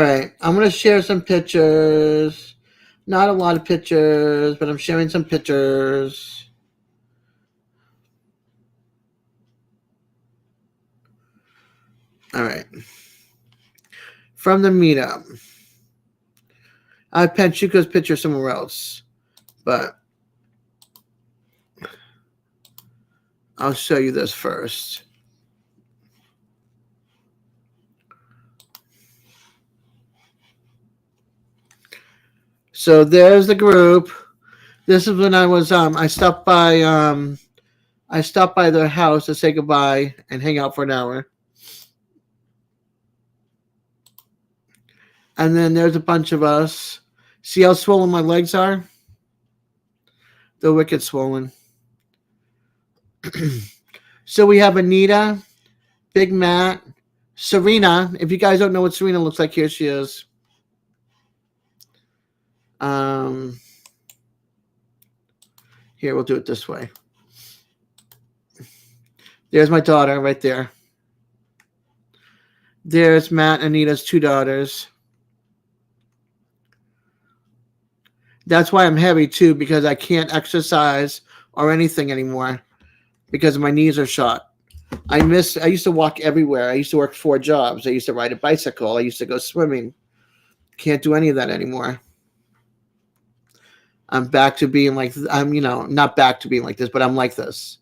right, I'm going to share some pictures. Not a lot of pictures, but I'm sharing some pictures. All right. From the meetup. I have Panchuco's picture somewhere else, but I'll show you this first. So there's the group. This is when I was I stopped by their house to say goodbye and hang out for an hour. And then there's a bunch of us. See how swollen my legs are? They're wicked swollen. So we have Anita, Big Matt, Serena. If you guys don't know what Serena looks like, here she is. Here, we'll do it this way. There's my daughter right there. There's Matt and Anita's 2 daughters. That's why I'm heavy too, because I can't exercise or anything anymore because my knees are shot. I used to walk everywhere. I used to work 4 jobs. I used to ride a bicycle. I used to go swimming. Can't do any of that anymore. I'm back to being like, not back to being like this, but I'm like this.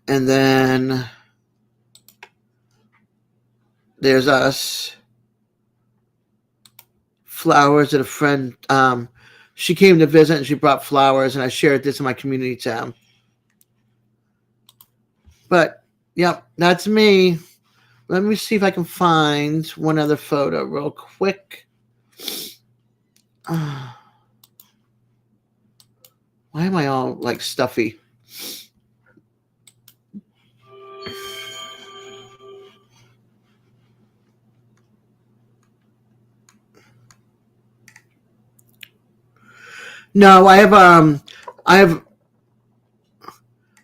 And then There's us. Flowers that a friend. She came to visit and she brought flowers, and I shared this in my community tab. But yep, that's me. Let me see if I can find one other photo real quick. Why am I all like stuffy? No, I have.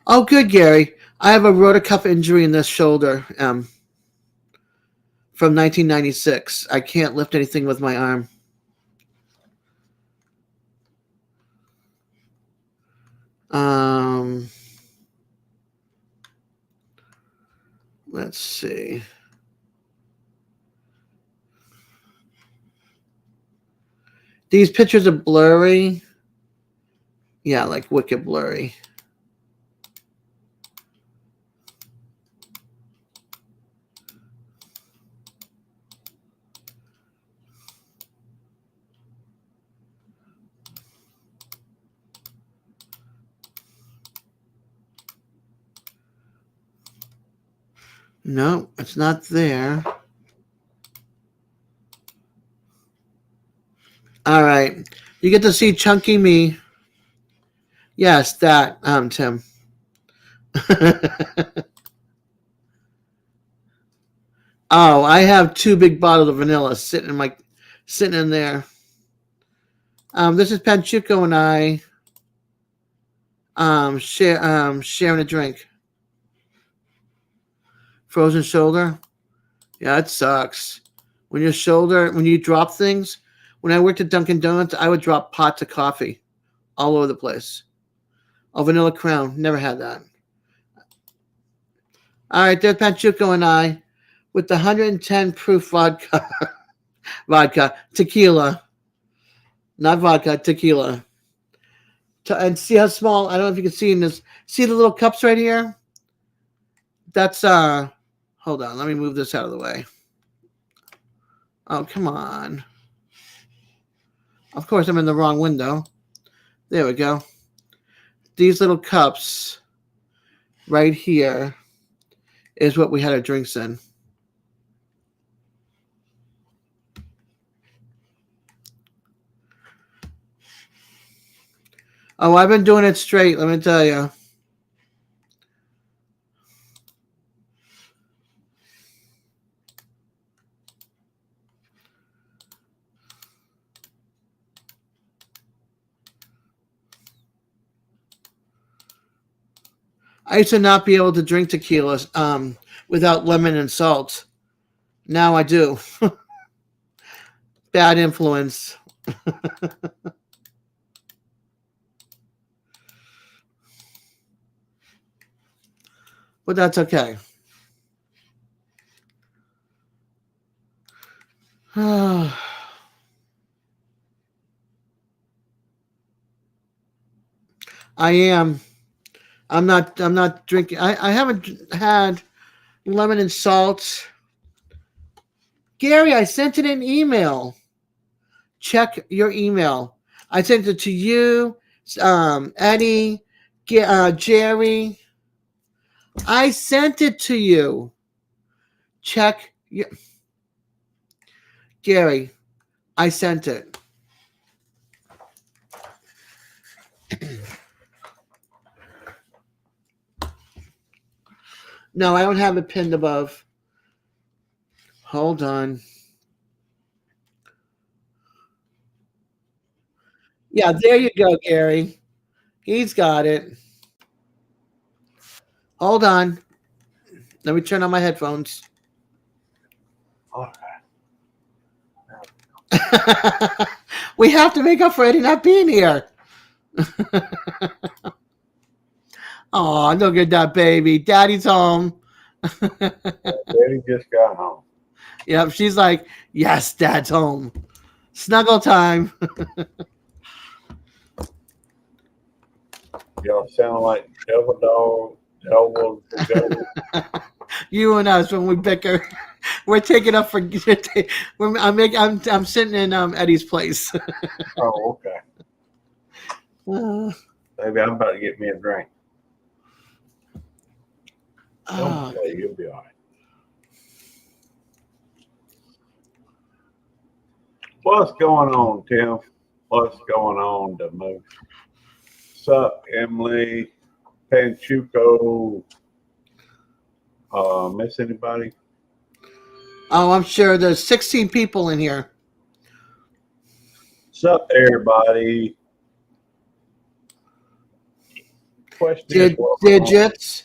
Oh, good, Gary. I have a rotacuff injury in this shoulder. From 1996. I can't lift anything with my arm. Let's see. These pictures are blurry. Yeah, like wicked blurry. No, it's not there. All right. You get to see Chunky Me. Yes, that, Tim. Oh, I have 2 big bottles of vanilla sitting in there. This is Panchuco and I sharing a drink. Frozen shoulder. Yeah, it sucks. When you drop things. When I worked at Dunkin' Donuts, I would drop pots of coffee all over the place. Oh, Vanilla Crown. Never had that. All right, there's Panchuco and I with the 110 proof vodka. Tequila. Not vodka, tequila. And see how small, I don't know if you can see in this. See the little cups right here? That's, hold on, let me move this out of the way. Oh, come on. Of course, I'm in the wrong window. There we go. These little cups right here is what we had our drinks in. Oh, I've been doing it straight, let me tell you. I used to not be able to drink tequila without lemon and salt. Now I do. Bad influence. But that's okay. I am. I'm not drinking. I haven't had lemon and salt. Gary, I sent it an email. Check your email. I sent it to you, Eddie, Jerry. I sent it to you. Check your Gary. I sent it. No, I don't have it pinned above. Hold on. Yeah, there you go, Gary. He's got it. Hold on. Let me turn on my headphones. We have to make up for Eddie not being here. Oh, look at that baby. Daddy's home. Daddy just got home. Yep, she's like, yes, Dad's home. Snuggle time. Y'all sound like devil dog, devil. You and us when we bicker. We're taking up for. I'm sitting in Eddie's place. Oh, okay. Uh, Maybe I'm about to get me a drink. uh, Don't play, you'll be all right. What's going on, Tim? What's going on, the Moose? Sup, Emily, Panchuco? Miss anybody? oh, I'm sure there's 16 people in here. Sup, everybody? Question is, Digits.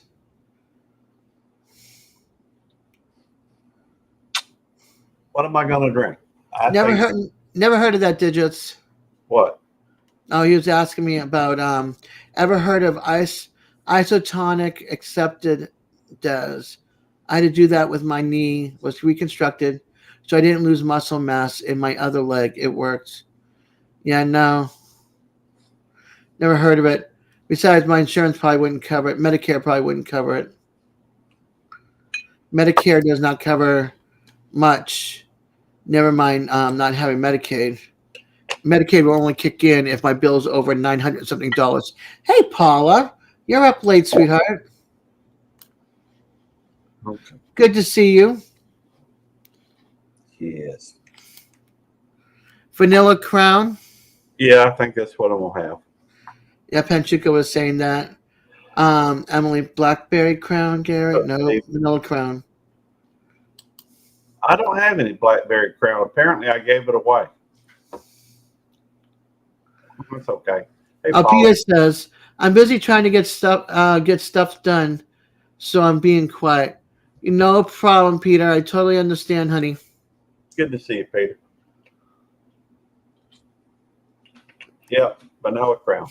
what am I gonna drink? Never heard of that. Digits. What? Oh, he was asking me about ever heard of isotonic accepted Des. I had to do that with my knee, was reconstructed, so I didn't lose muscle mass in my other leg. It worked. Yeah, no. Never heard of it. Besides, my insurance probably wouldn't cover it. Medicare probably wouldn't cover it. Medicare does not cover much. Never mind not having Medicaid. Medicaid will only kick in if my bill's over $900 something. Hey, Paula, you're up late, sweetheart. Okay. Good to see you. Yes. Vanilla Crown. Yeah, I think that's what I'm gonna have. Yeah, Panchuca was saying that. Emily, Blackberry Crown, Gary. No, Vanilla Crown. I don't have any Blackberry Crown. Apparently, I gave it away. It's okay. Hey, Paul. Peter says, "I'm busy trying to get stuff done, so I'm being quiet." No problem, Peter. I totally understand, honey. Good to see you, Peter. Yep, Vanilla Crown.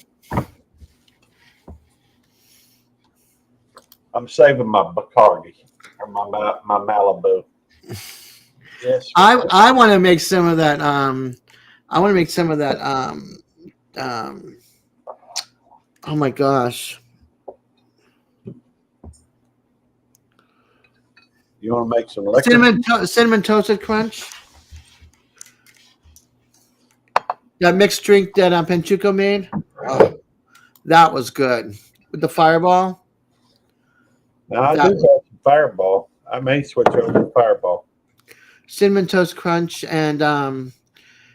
I'm saving my Bacardi or my Malibu. Yes. I want to make some of that. I want to make some of that. Oh my gosh. You want to make some liquor? Cinnamon toasted crunch. That mixed drink that Panchuco made. Oh, that was good with the Fireball. Now I do have some Fireball. I may switch over to Fireball. Cinnamon toast crunch, and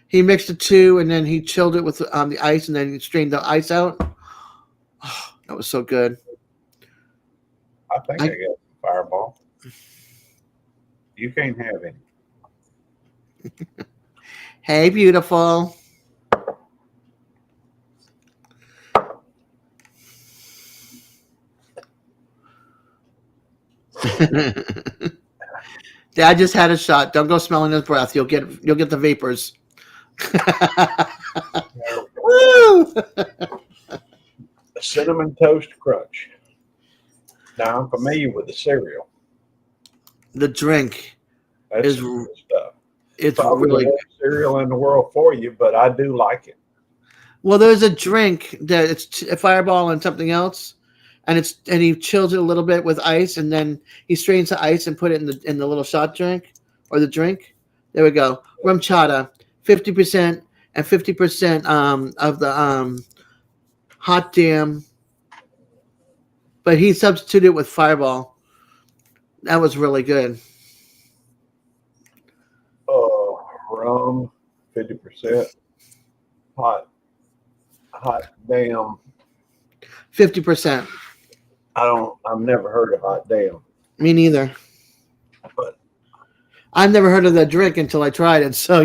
he mixed the two, and then he chilled it with the ice, and then he strained the ice out. Oh, that was so good. I think I got some Fireball. You can't have any. Hey, beautiful. Dad just had a shot. Don't go smelling his breath. You'll get the vapors. Woo! Cinnamon toast crunch. Now I'm familiar with the cereal. The drink That's is good stuff. it's Probably really the worst cereal in the world for you, but I do like it. well. There's a drink that it's a Fireball and something else, and he chills it a little bit with ice, and then he strains the ice and put it in the little shot drink or the drink. There we go. Rum chata, 50% and 50% of the hot damn. But he substituted it with Fireball. That was really good. Rum, 50%. Hot damn. 50%. I've never heard of hot damn. Me neither. But I've never heard of that drink until I tried it. So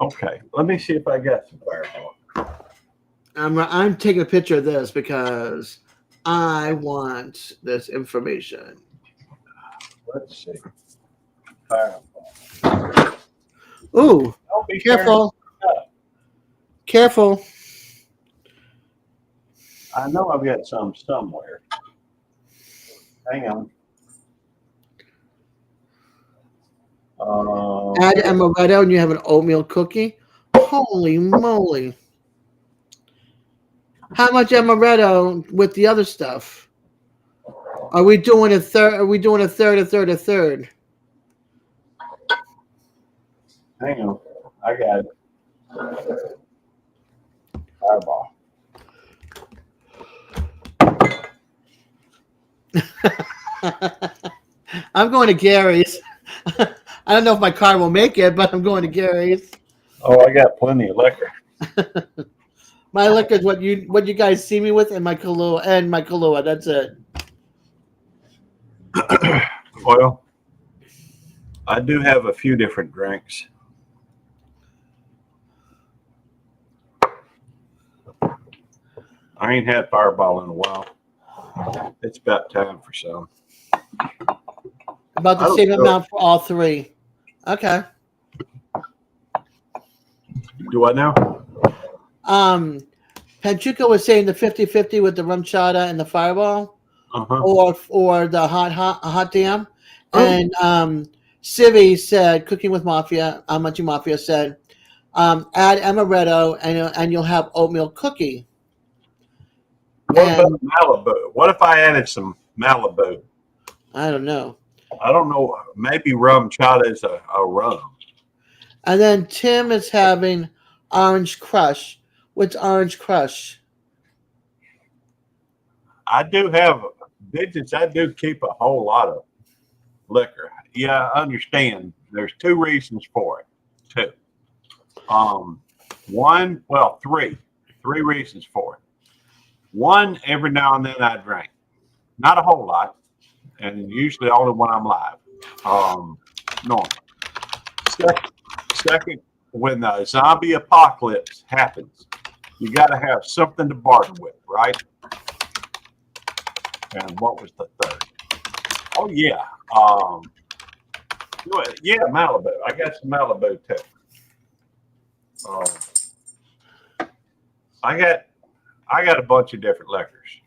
okay, let me see if I got some Fireball. I'm taking a picture of this because I want this information. Let's see. Fireball. Ooh, Don't be careful. Careful. I know I've got some somewhere. Hang on. Add amaretto and you have an oatmeal cookie. Holy moly. How much amaretto with the other stuff? Are we doing a third? Are we doing a third, a third, a third? Hang on. I got it. Fireball. I'm going to Gary's. I don't know if my car will make it, but I'm going to Gary's. Oh, I got plenty of liquor. My liquor is what you guys see me with, and my Kahlua. That's it. Well, I do have a few different drinks. I ain't had Fireball in a while. It's about time for some. About the same amount for all three. Okay. Do I know? Panchuka was saying the 50-50 with the rum chata and the Fireball, or the hot damn, and Civi said Cooking with Mafia. Munchie Mafia said add amaretto and you'll have oatmeal cookie. What about Malibu? What if I added some Malibu? I don't know. I don't know. Maybe rum chata is a rum. And then Tim is having Orange Crush. What's Orange Crush? I do have digits. I do keep a whole lot of liquor. Yeah, I understand. There's two reasons for it. Three reasons for it. One, every now and then I drink. Not a whole lot. And usually only when I'm live. Normally. Second, when the zombie apocalypse happens, you got to have something to barter with, right? And what was the third? Oh, yeah. Yeah, Malibu. I got some Malibu, too. I got a bunch of different liquors.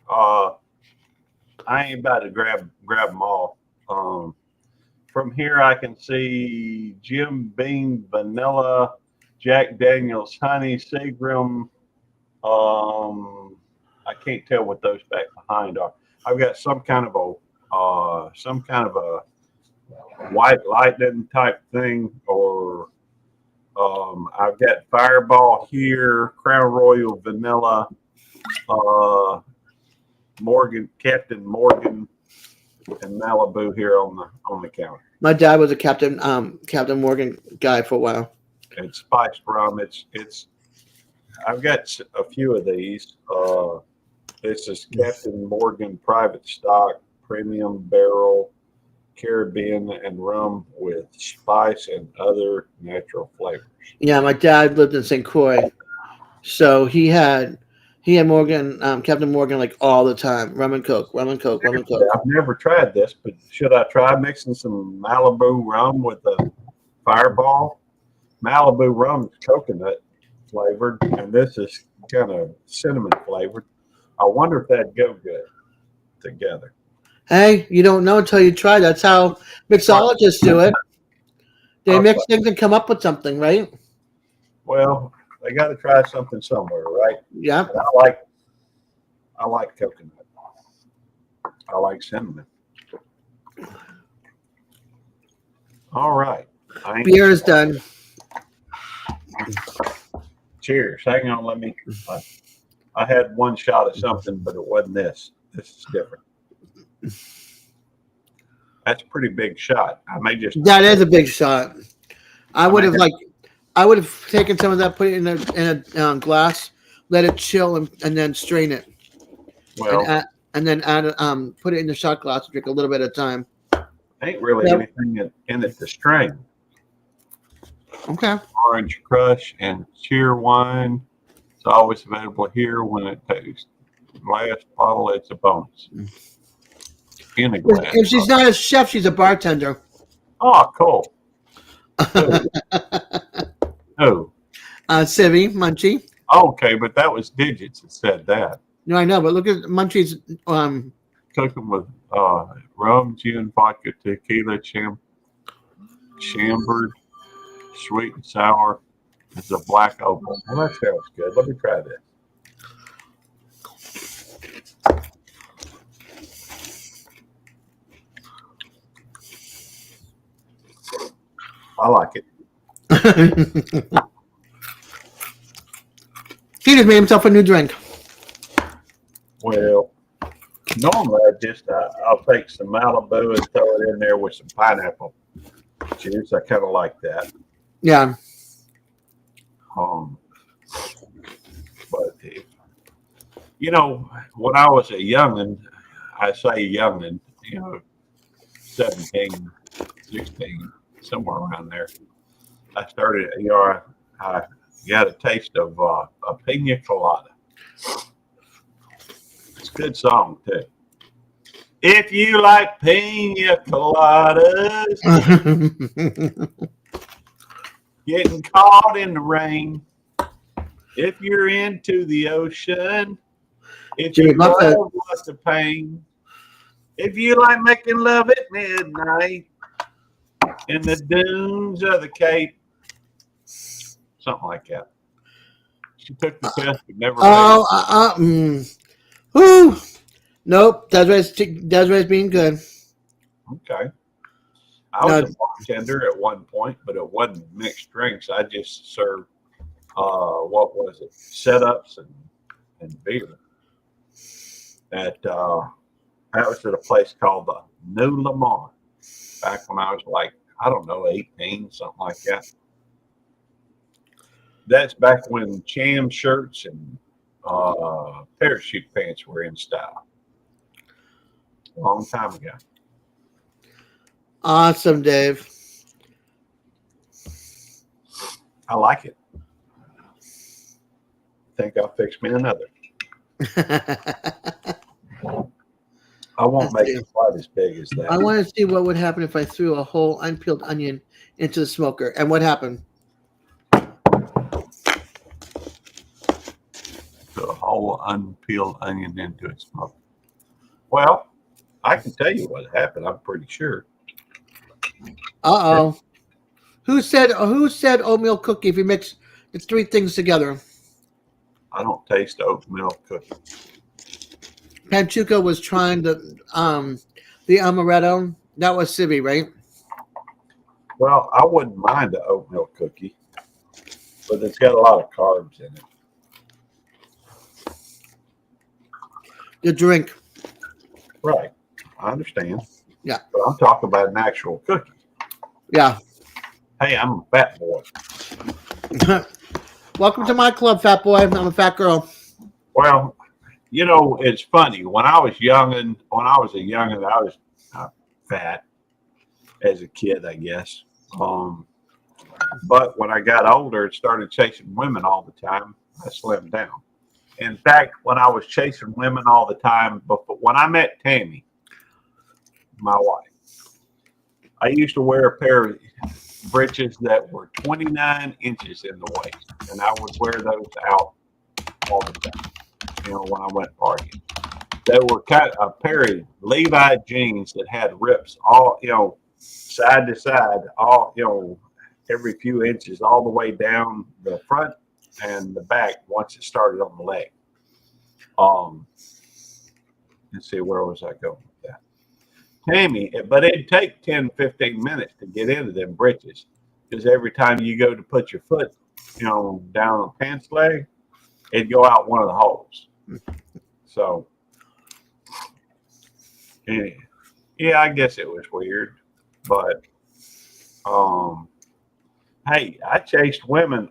I ain't about to grab them all. From here, I can see Jim Beam, Vanilla, Jack Daniels, Honey, Seagram. I can't tell what those back behind are. I've got some kind of a white lightning type thing, or I've got Fireball here, Crown Royal, Vanilla, Captain Morgan, and Malibu here on the counter. My dad was a Captain Morgan guy for a while. And spiced rum. It's. I've got a few of these. This is Captain Morgan Private Stock Premium Barrel Caribbean and rum with spice and other natural flavors. Yeah, my dad lived in St. Croix, so he had Morgan, Captain Morgan, like all the time. Rum and Coke. I've never tried this, but should I try mixing some Malibu rum with a Fireball? Malibu rum is coconut flavored, and this is kind of cinnamon flavored. I wonder if that'd go good together. Hey, you don't know until you try. That's how mixologists do it. They mix things and come up with something, right? Well, they got to try something somewhere, right? Yeah. And I like coconut. I like cinnamon. All right. Beer is done. Cheers. Hang on. Let me. I had one shot of something, but it wasn't this. This is different. That's a pretty big shot. I may just. That is a big shot. I would have taken some of that, put it in a glass, let it chill, and then strain it. Well, and then add put it in the shot glass and drink a little bit at a time. Ain't really anything in it to strain. Okay. Orange Crush and Cheer wine. It's always available here when it tastes. Last bottle, it's a bonus. In a glass. If she's not a chef, she's a bartender. Oh, cool. Who? Civi, Munchie. Okay, but that was digits that said that. No, I know, but look at Munchie's. Cooking with rum, gin, vodka, tequila, chambered, sweet and sour. It's a black opal. Well, that sounds good. Let me try this. I like it. He just made himself a new drink. Well, normally I'll take some Malibu and throw it in there with some pineapple juice. I kind of like that. Yeah. But you know, when I was a youngin', I say youngin', 17, 16, somewhere around there. I started, I got a taste of a pina colada. It's a good song too. If you like pina coladas, getting caught in the rain. If you're into the ocean, if you love lots of pain, if you like making love at midnight in the dunes of the Cape, something like that. She took the test but never. Whoo! Nope. Desiree's being good. Okay. I was a bartender at one point, but it wasn't mixed drinks. I just served what was it? Setups and beer. That was at a place called the New Lamar. Back when I was like, I don't know, 18, something like that. That's back when cham shirts and parachute pants were in style. A long time ago. Awesome, Dave. I like it. Think I'll fix me another. I won't make it quite as big as that. I want to see what would happen if I threw a whole unpeeled onion into the smoker. And what happened? Threw a whole unpeeled onion into its smoker. Well, I can tell you what happened. I'm pretty sure. Uh-oh. Who said oatmeal cookie if you mix the three things together? I don't taste oatmeal cookie. Panchuca was trying the amaretto. That was Civi, right? Well, I wouldn't mind the oatmeal cookie, but it's got a lot of carbs in it. The drink. Right. I understand. Yeah. But I'm talking about an actual cookie. Yeah. Hey, I'm a fat boy. Welcome to my club, fat boy. I'm a fat girl. Well, it's funny. When I was a youngin', I was fat as a kid, I guess. But when I got older and started chasing women all the time, I slimmed down. In fact, when I was chasing women all the time, when I met Tammy, my wife, I used to wear a pair of breeches that were 29 inches in the waist, and I would wear those out all the time. When I went partying, they were kind of a pair of Levi jeans that had rips all, side to side, all, every few inches, all the way down the front and the back once it started on the leg. Let's see, where was I going with that? Tammy, but it'd take 10, 15 minutes to get into them breeches because every time you go to put your foot, down the pants leg, it'd go out one of the holes. So, anyway, yeah, I guess it was weird, but hey, I chased women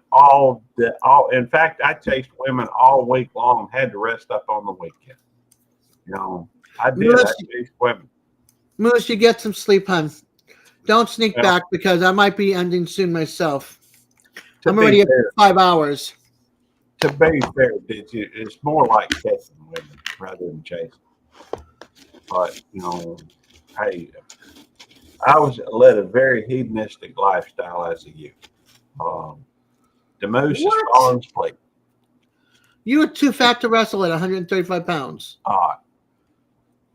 in fact, I chased women all week long, had to rest up on the weekend. I chased women. Moose, you get some sleep, hon. Don't sneak back because I might be ending soon myself. I'm already at 5 hours. To be fair, it's more like chasing women rather than chasing. But, hey, I led a very hedonistic lifestyle as a youth. The moose is falling asleep. You were too fat to wrestle at 135 pounds.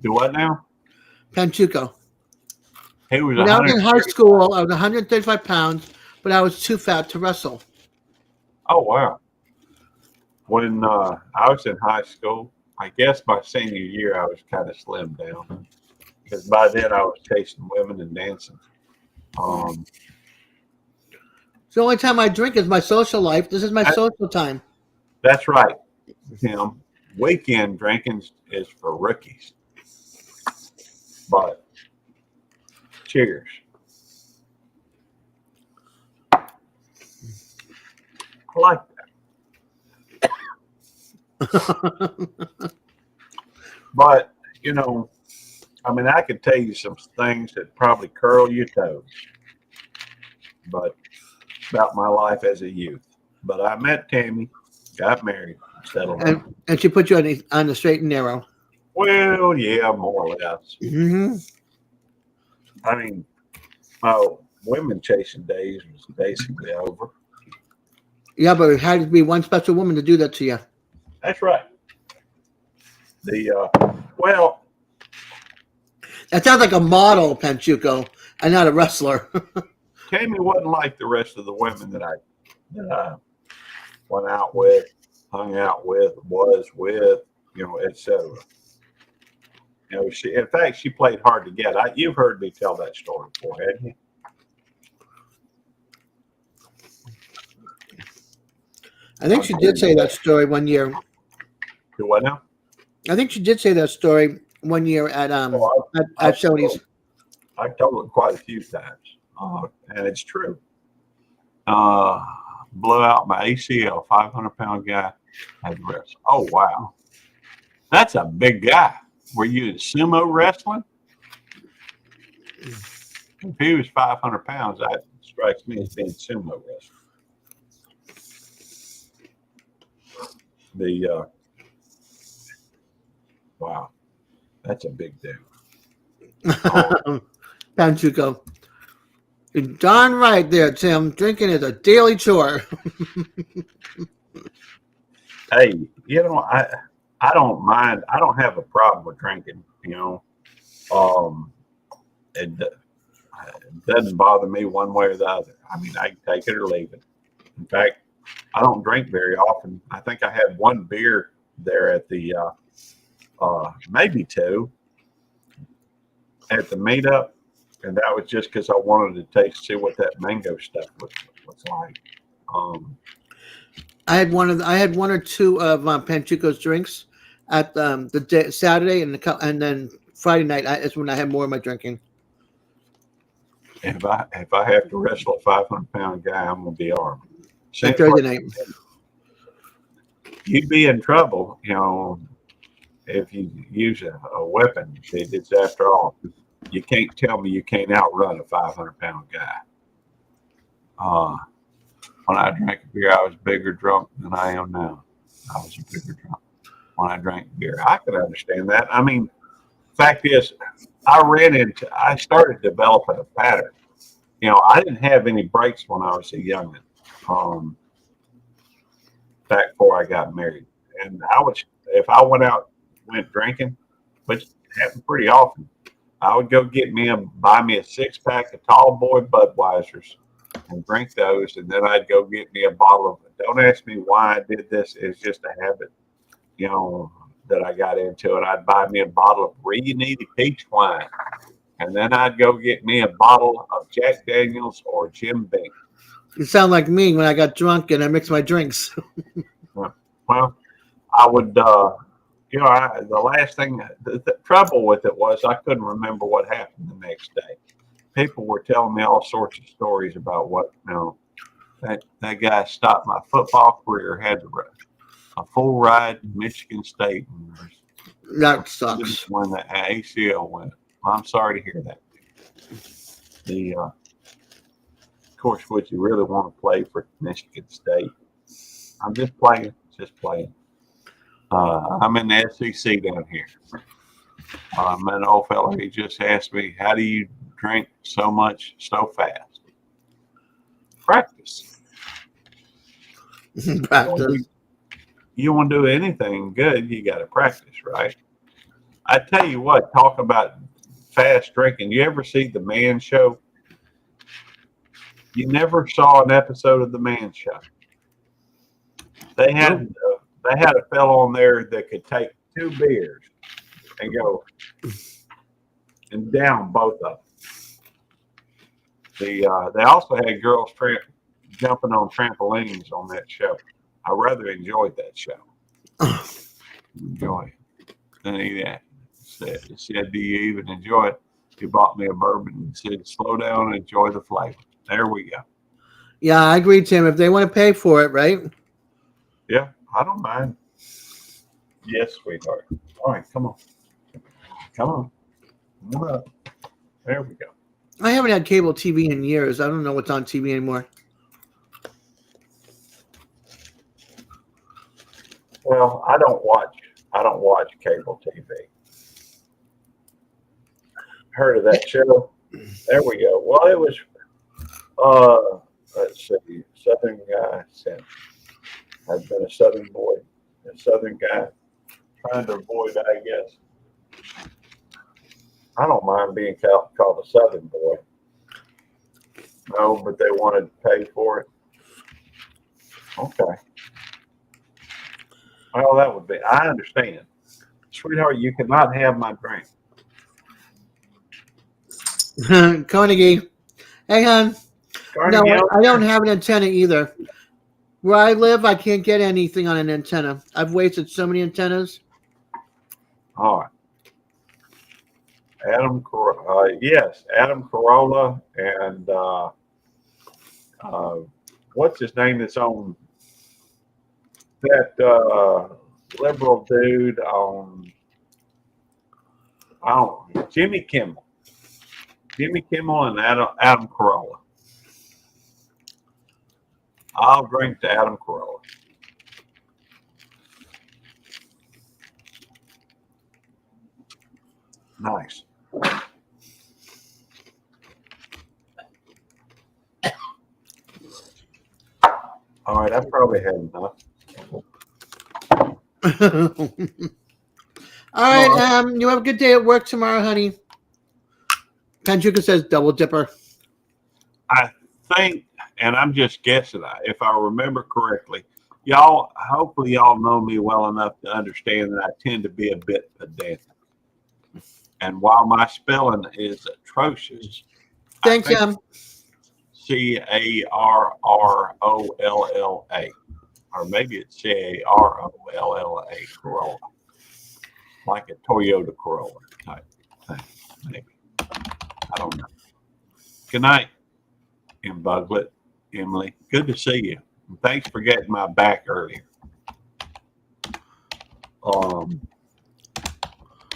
Do what now? Panchuco. He was when I was in high school, I was 135 pounds, but I was too fat to wrestle. Oh, wow. When I was in high school, I guess my senior year, I was kind of slimmed down because by then I was chasing women and dancing. the only time I drink is my social life. This is my social time. That's right, Tim. Weekend drinking is for rookies. But cheers. I like that. But, you know, I mean, I could tell you some things that probably curl your toes. But about my life as a youth. But I met Tammy, got married, settled down. And she put you on the straight and narrow. Well, yeah, more or less. Mm-hmm. I mean, my women chasing days was basically over. Yeah, but it had to be one special woman to do that to you. That's right. Well, that sounds like a model, Panchuco, and not a wrestler. Tammy wasn't like the rest of the women that I went out with, hung out with, was with, you know, etc. You know, in fact, she played hard to get. You've heard me tell that story before, hadn't you? I think she did say that story one year. Do what now? I think she did say that story one year at Shoney's. I've told it quite a few times, and it's true. Blew out my ACL, 500-pound guy had the rest. Oh wow, that's a big guy. Were you sumo wrestling? If he was 500 pounds, that strikes me as being sumo wrestling. Wow, that's a big deal. Panchuco. You're darn right there, Tim. Drinking is a daily chore. Hey, you know, I don't mind. I don't have a problem with drinking, you know. It doesn't bother me one way or the other. I mean, I can take it or leave it. In fact, I don't drink very often. I think I had one beer there at the, maybe two, at the meetup. And that was just because I wanted to see what that mango stuff was like. I had one or two of Panchuco's drinks at the day, Saturday and then Friday night is when I had more of my drinking. If I have to wrestle a 500-pound guy, I'm gonna be armed. Thursday night. You'd be in trouble, you know, if you use a weapon. It's after all. You can't tell me you can't outrun a 500-pound guy. When I drank beer, I was bigger drunk than I am now. I was a bigger drunk when I drank beer. I could understand that. I mean, fact is, I started developing a pattern. You know, I didn't have any breaks when I was a youngin'. Back before I got married, and if I went drinking, which happened pretty often, I would go buy me a 6-pack of Tall Boy Budweisers and drink those, and then I'd go get me a bottle of. Don't ask me why I did this. It's just a habit, you know, that I got into it. I'd buy me a bottle of Reunited peach wine, and then I'd go get me a bottle of Jack Daniels or Jim Beam. You sound like me when I got drunk and I mixed my drinks. Well, I would, you know, the last thing, the trouble with it was I couldn't remember what happened the next day. People were telling me all sorts of stories about what, you know, that guy stopped my football career, had a full ride to Michigan State. And that sucks. When the ACL went. I'm sorry to hear that. Of course, would you really want to play for Michigan State? I'm just playing. I'm in the SEC down here. I met an old fella. He just asked me, "How do you drink so much so fast?" Practice. Practice. You want to do anything good, you got to practice, right? I tell you what. Talk about fast drinking. You ever see The Man Show? You never saw an episode of The Man Show. They had a fellow on there that could take 2 beers and go and down both of them. They also had girls jumping on trampolines on that show. I rather enjoyed that show. Enjoy it. Then he said, do you even enjoy it? He bought me a bourbon and said, slow down and enjoy the flavor. There we go. Yeah, I agree, Tim. If they want to pay for it, right? Yeah, I don't mind. Yes, sweetheart. All right, come on. Come on. Come on. There we go. I haven't had cable TV in years. I don't know what's on TV anymore. Well, I don't watch cable TV. Heard of that show? There we go. Well, it was let's see, Southern guy sent. I've been a Southern boy, a Southern guy trying to avoid, I guess. I don't mind being called a Southern boy. No, but they wanted to pay for it. Okay. Well, that would be, I understand. Sweetheart, you cannot have my drink. Carnegie. Hey, hon. Carnegie, No, I don't have an antenna either. Where I live, I can't get anything on an antenna. I've wasted so many antennas. All right. Yes, Adam Carolla and what's his name that's on that liberal dude on Jimmy Kimmel. Jimmy Kimmel and Adam Carolla. I'll drink to Adam Carolla. Nice. All right, I probably had enough. All right, you have a good day at work tomorrow, honey. Panchuka says double dipper. I think, and I'm just guessing, if I remember correctly, hopefully y'all know me well enough to understand that I tend to be a bit pedantic. And while my spelling is atrocious, thanks, Em. Carrolla, or maybe it's Carrolla, Corolla, like a Toyota Corolla type thing, maybe. I don't know. Good night, Buglet, Emily. Good to see you. And thanks for getting my back earlier.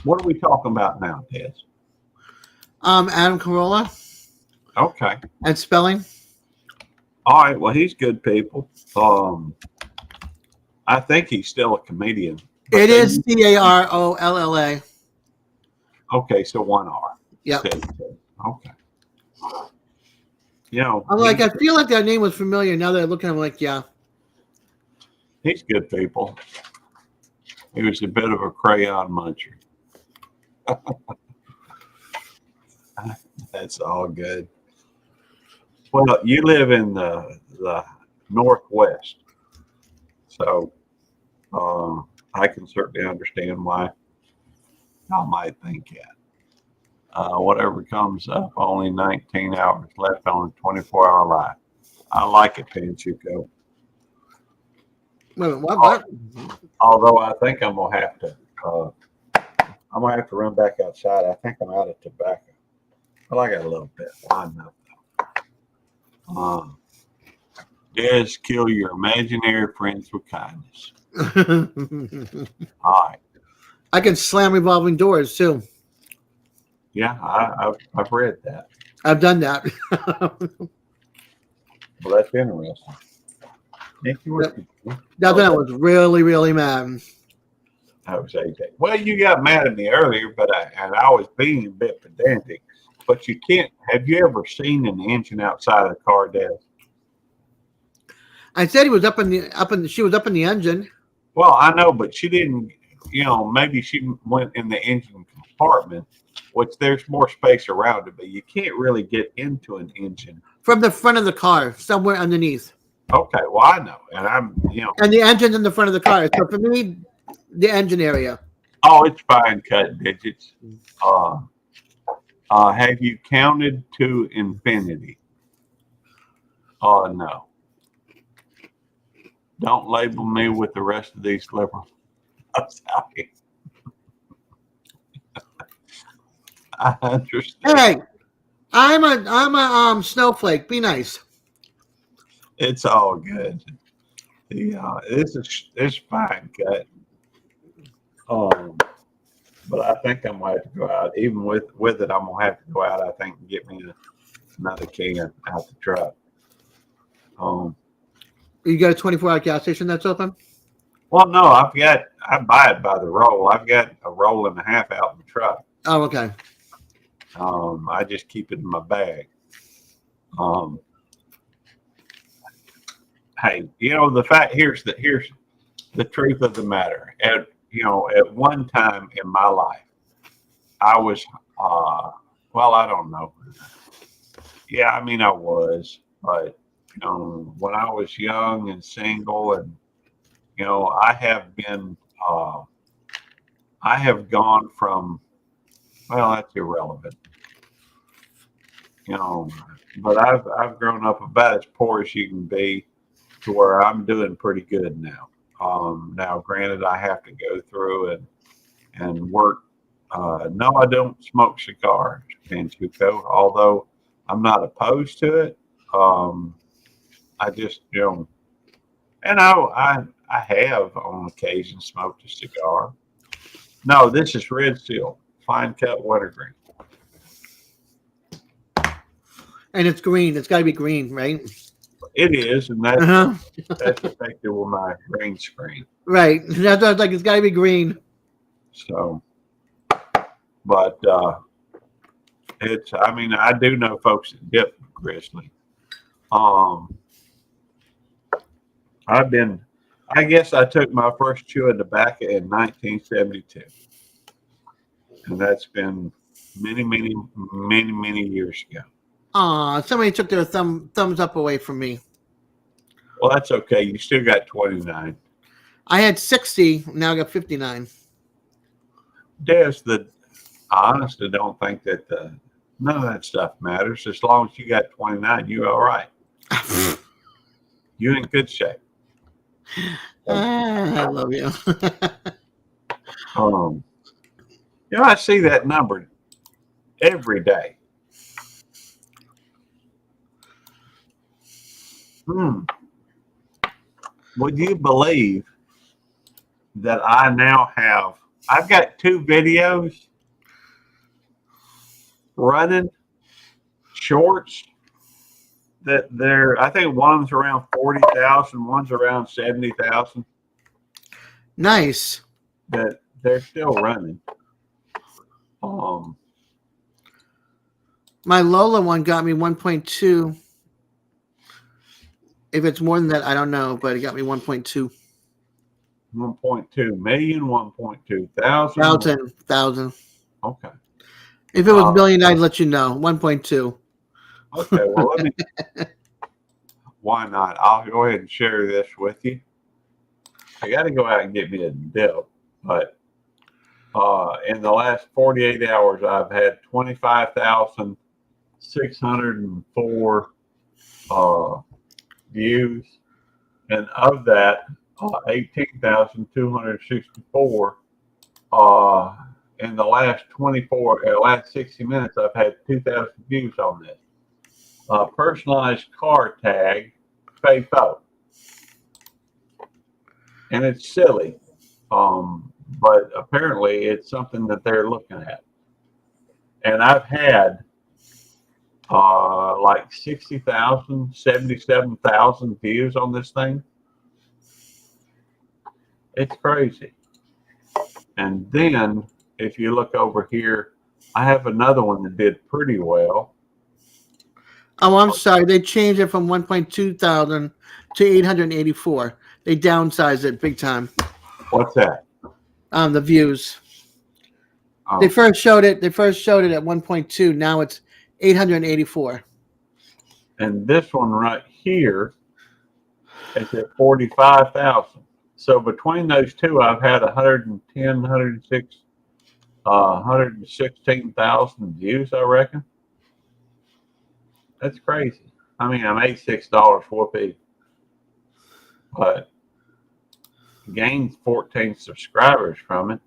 What are we talking about now, Des? Adam Carolla. Okay. And spelling. All right. Well, he's good people. I think he's still a comedian. It is Carolla. Okay, so one R. Yep. Okay. You know, I'm like, I feel like that name was familiar. Now that I look at him, like, yeah. He's good people. He was a bit of a crayon muncher. That's all good. Well, you live in the Northwest, so I can certainly understand why y'all might think that. Whatever comes up, only 19 hours left on a 24-hour life. I like it, Panchuco. What? Although I think I'm gonna have to run back outside. I think I'm out of tobacco. Well, I got a little bit. Why not? Yes, kill your imaginary friends with kindness. All right. I can slam revolving doors too. Yeah, I've read that. I've done that. Well, that's interesting. That was really, really mad. That was AJ. Well, you got mad at me earlier, but I was being a bit pedantic. But you can't. Have you ever seen an engine outside of the car, Des? I said he was she was up in the engine. Well, I know, but she didn't. You know, maybe she went in the engine compartment, which there's more space around it, but you can't really get into an engine from the front of the car, somewhere underneath. Okay, well I know, and and the engine's in the front of the car. So for me, the engine area. Oh, it's fine, cut digits. Have you counted to infinity? Oh no. Don't label me with the rest of these liberals. I'm sorry. I understand. Hey, I'm a snowflake. Be nice. It's all good. Yeah, it's fine cut. But I think I'm gonna have to go out. Even with it, I'm gonna have to go out. I think and get me another can out the truck. You got a 24-hour gas station that's open? Well, no, I buy it by the roll. I've got a roll and a half out in the truck. Oh, okay. I just keep it in my bag. Hey, here's the truth of the matter. At one time in my life, I was I don't know. Yeah, I mean I was, but when I was young and single, and I have been I have gone from, well, that's irrelevant. But I've grown up about as poor as you can be to where I'm doing pretty good now. Now, granted, I have to go through and work. No, I don't smoke cigars, Panchuco, although I'm not opposed to it. I just, and I have on occasion smoked a cigar. No, this is Red Seal, fine cut wintergreen. And it's green. It's got to be green, right? It is, and that's effective with my green screen. Right. That's what I was like. It's got to be green. So, but I mean, I do know folks that dip Grizzly. I guess I took my first chew of tobacco in 1972. And that's been many, many, many, many years ago. Somebody took their thumbs up away from me. Well, that's okay. You still got 29. I had 60. Now I got 59. Des, I honestly don't think that none of that stuff matters. As long as you got 29, you're all right. You're in good shape. I love you. I see that number every day. Would you believe that I've got 2 videos running, shorts, that I think one's around 40,000, one's around 70,000. Nice. That they're still running. My Lola one got me 1.2. If it's more than that, I don't know, but it got me 1.2. 1.2 million, 1.2 thousand. Thousand. Okay. If it was billion, I'd let you know. 1.2. Okay, well, let me. Why not? I'll go ahead and share this with you. I got to go out and get me a dip, but in the last 48 hours, I've had 25,604 views, and of that, 18,264 in the last 60 minutes, I've had 2,000 views on this. Personalized car tag, FAFO. And it's silly, but apparently it's something that they're looking at. And I've had like 60,000, 77,000 views on this thing. It's crazy. And then if you look over here, I have another one that did pretty well. Oh, I'm sorry. They changed it from 1.2 thousand to 884. They downsized it big time. What's that? The views. Oh. They first showed it at 1.2. Now it's 884. And this one right here is at 45,000. So between those two, I've had 116,000 views, I reckon. That's crazy. I mean, I made $6 for a piece. But gained 14 subscribers from it.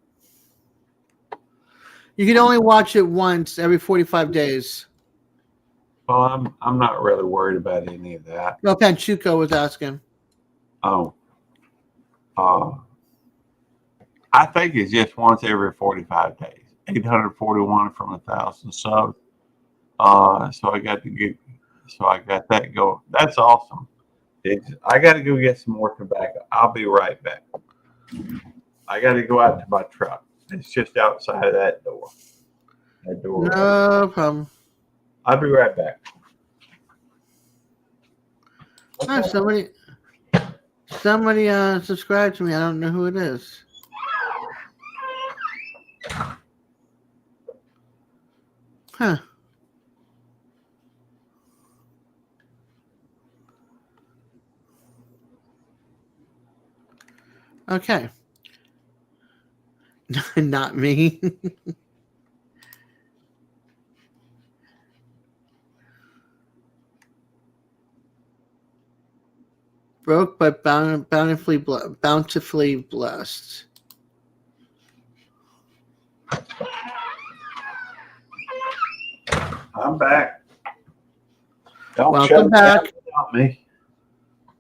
You can only watch it once every 45 days. Well, I'm not really worried about any of that. No, Panchuco was asking. Oh, I think it's just once every 45 days. 841 from 1,000 subs. So I got that go. That's awesome. I got to go get some more tobacco. I'll be right back. I got to go out to my truck. It's just outside of that door. That door. No problem. I'll be right back. Oh, somebody subscribed to me. I don't know who it is. Huh. Okay. Not me. Broke but bountifully blessed. I'm back. Don't Welcome back. Without me.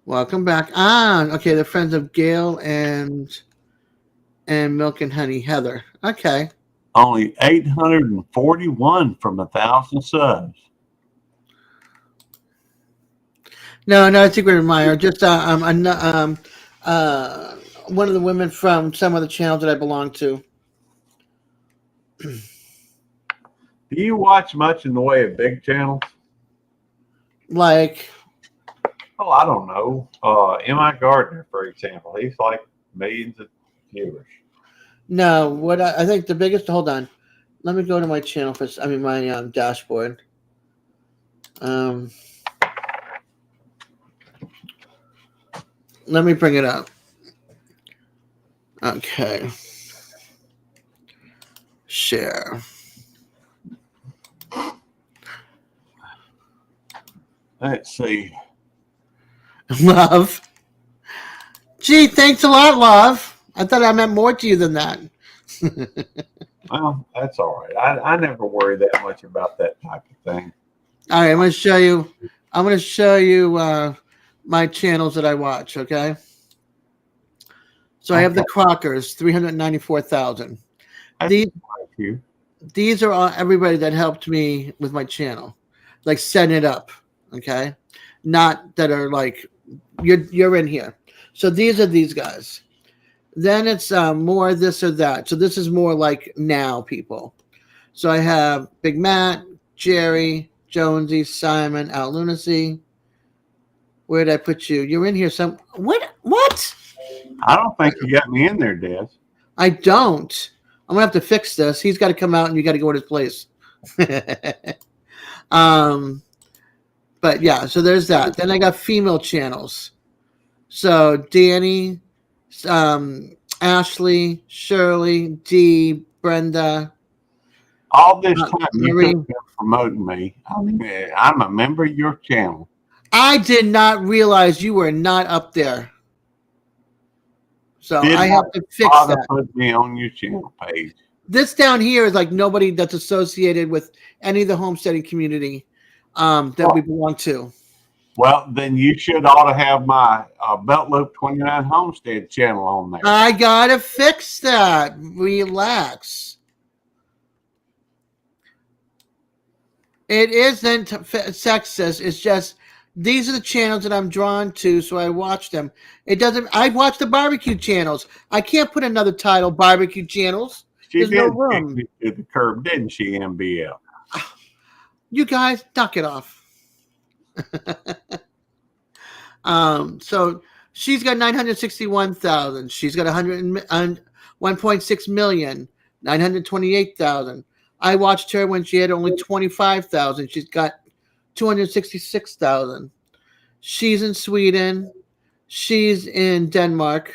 Welcome back. Okay. The friends of Gail and Milk and Honey Heather. Okay. Only 841 from 1,000 subs. No, not a secret admirer. Just one of the women from some of the channels that I belong to. Do you watch much in the way of big channels? Like, oh, I don't know. M.I. Gardner, for example, he's like millions of viewers. no, what I think the biggest. Hold on, let me go to my channel my dashboard. Let me bring it up. Okay. Share. Let's see. Love. Gee, thanks a lot, love. I thought I meant more to you than that. Well, that's all right. I never worry that much about that type of thing. All right, I'm going to show you. I'm going to show you my channels that I watch. Okay. So I have the Crockers, 394,000. These are all, everybody that helped me with my channel, like setting it up. Okay, not that are like you're in here. So these are these guys. Then it's more this or that. So this is more like now people. So I have Big Matt, Jerry, Jonesy, Simon, Al Lunacy. Where did I put you? You're in here. What? I don't think you got me in there, Des. I don't. I'm gonna have to fix this. He's got to come out, and you got to go to his place. But yeah, so there's that. Then I got female channels. So Danny, Ashley, Shirley, Dee, Brenda. All this time you've been promoting me. I'm a member of your channel. I did not realize you were not up there. So I have to fix that. Put me on your channel page. This down here is like nobody that's associated with any of the homesteading community that we belong to. Well, then you should ought to have my Belt Loop 29 Homestead channel on there. I gotta fix that. Relax. It isn't sexist. It's just these are the channels that I'm drawn to, so I watch them. It doesn't. I watch the barbecue channels. I can't put another title, barbecue channels. There's no room. She did the curb, didn't she, MBL? You guys, knock it off. So she's got 961,000. She's got 1.6 million, 928,000. I watched her when she had only 25,000. She's got 266,000. She's in Sweden. She's in Denmark.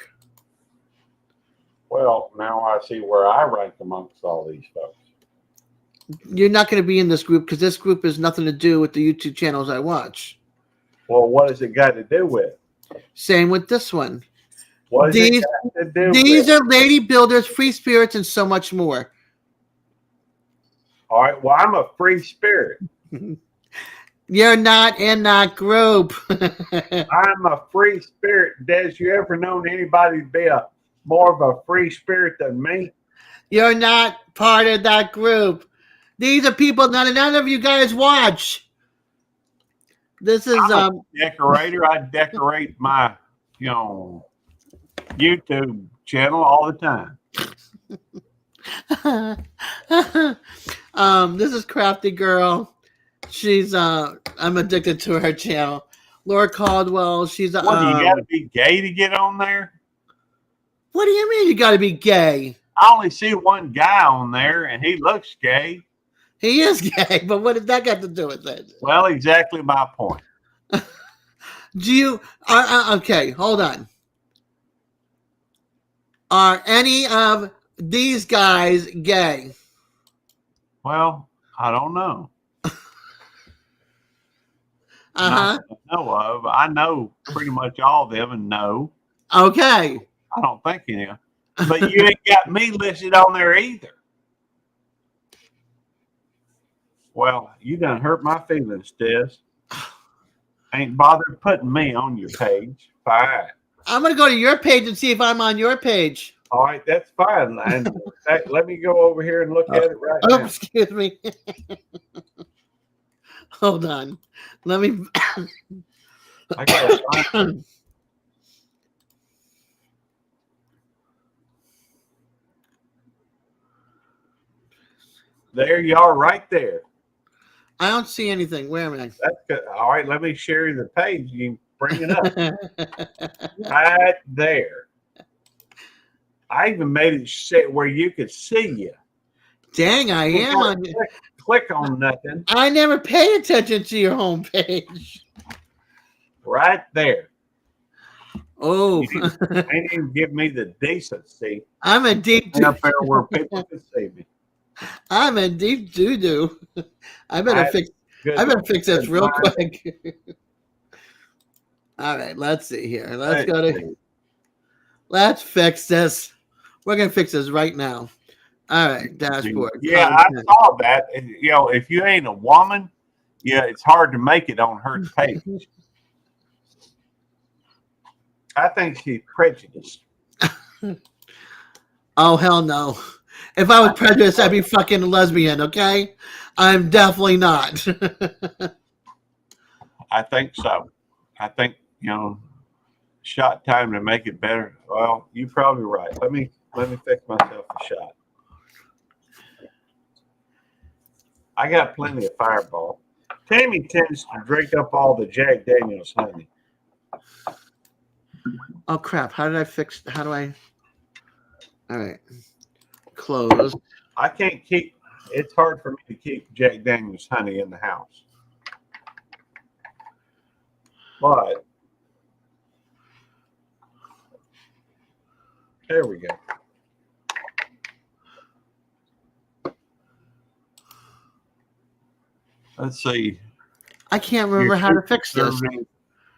Well, now I see where I rank amongst all these folks. You're not going to be in this group because this group has nothing to do with the YouTube channels I watch. Well, what has it got to do with? Same with this one. What does These it got to do these with? are lady builders, free spirits, and so much more. All right. Well, I'm a free spirit. You're not in that group. I'm a free spirit. Des, you ever known anybody to be a more of a free spirit than me? You're not part of that group. These are people none of you guys watch. This is I'm a decorator. I decorate my, YouTube channel all the time. this is Crafty Girl. She's I'm addicted to her channel. Laura Caldwell. She's What do you got to be gay to get on there? What do you mean you got to be gay? I only see one guy on there, and he looks gay. He is gay, but what does that got to do with it? Well, exactly my point. Do you? Okay, hold on. Are any of these guys gay? Well, I don't know. Uh-huh. Not that I know of. I know pretty much all of them, and no, Okay. I don't think any. But you ain't got me listed on there either. Well, you done hurt my feelings, Des. Ain't bothered putting me on your page. Fine. I'm going to go to your page and see if I'm on your page. All right, that's fine. And let me go over here and look at it right Oh, now. excuse me. Hold on. Let me. I gotta find it. There you are, right there. I don't see anything. Where am I? That's good. All right, let me share you the page. You can bring it up. Right there. I even made it set where you could see you. Dang, I am on. Click on nothing. I never pay attention to your homepage. Right there. Oh, You ain't even give me the decency I'm in deep. up there where people can see me. I'm in deep doo doo. I better fix. Good. I better fix this real Good. quick. All right, let's see here. Let's Go to. see. Let's fix this. We're gonna fix this right now. All right, dashboard. Yeah, content. I saw that. And, if you ain't a woman, it's hard to make it on her page. I think she's prejudiced. Oh hell no! If I was prejudiced, I'd be fucking lesbian. Okay, I'm definitely not. I think so. I think shot time to make it better. Well, you're probably right. Let me fix myself a shot. I got plenty of Fireball. Tammy tends to drink up all the Jack Daniels honey. Oh crap! How did I fix? How do I? All right, close. I can't keep. It's hard for me to keep Jack Daniels honey in the house. But there we go. Let's see. I can't remember how to fix this.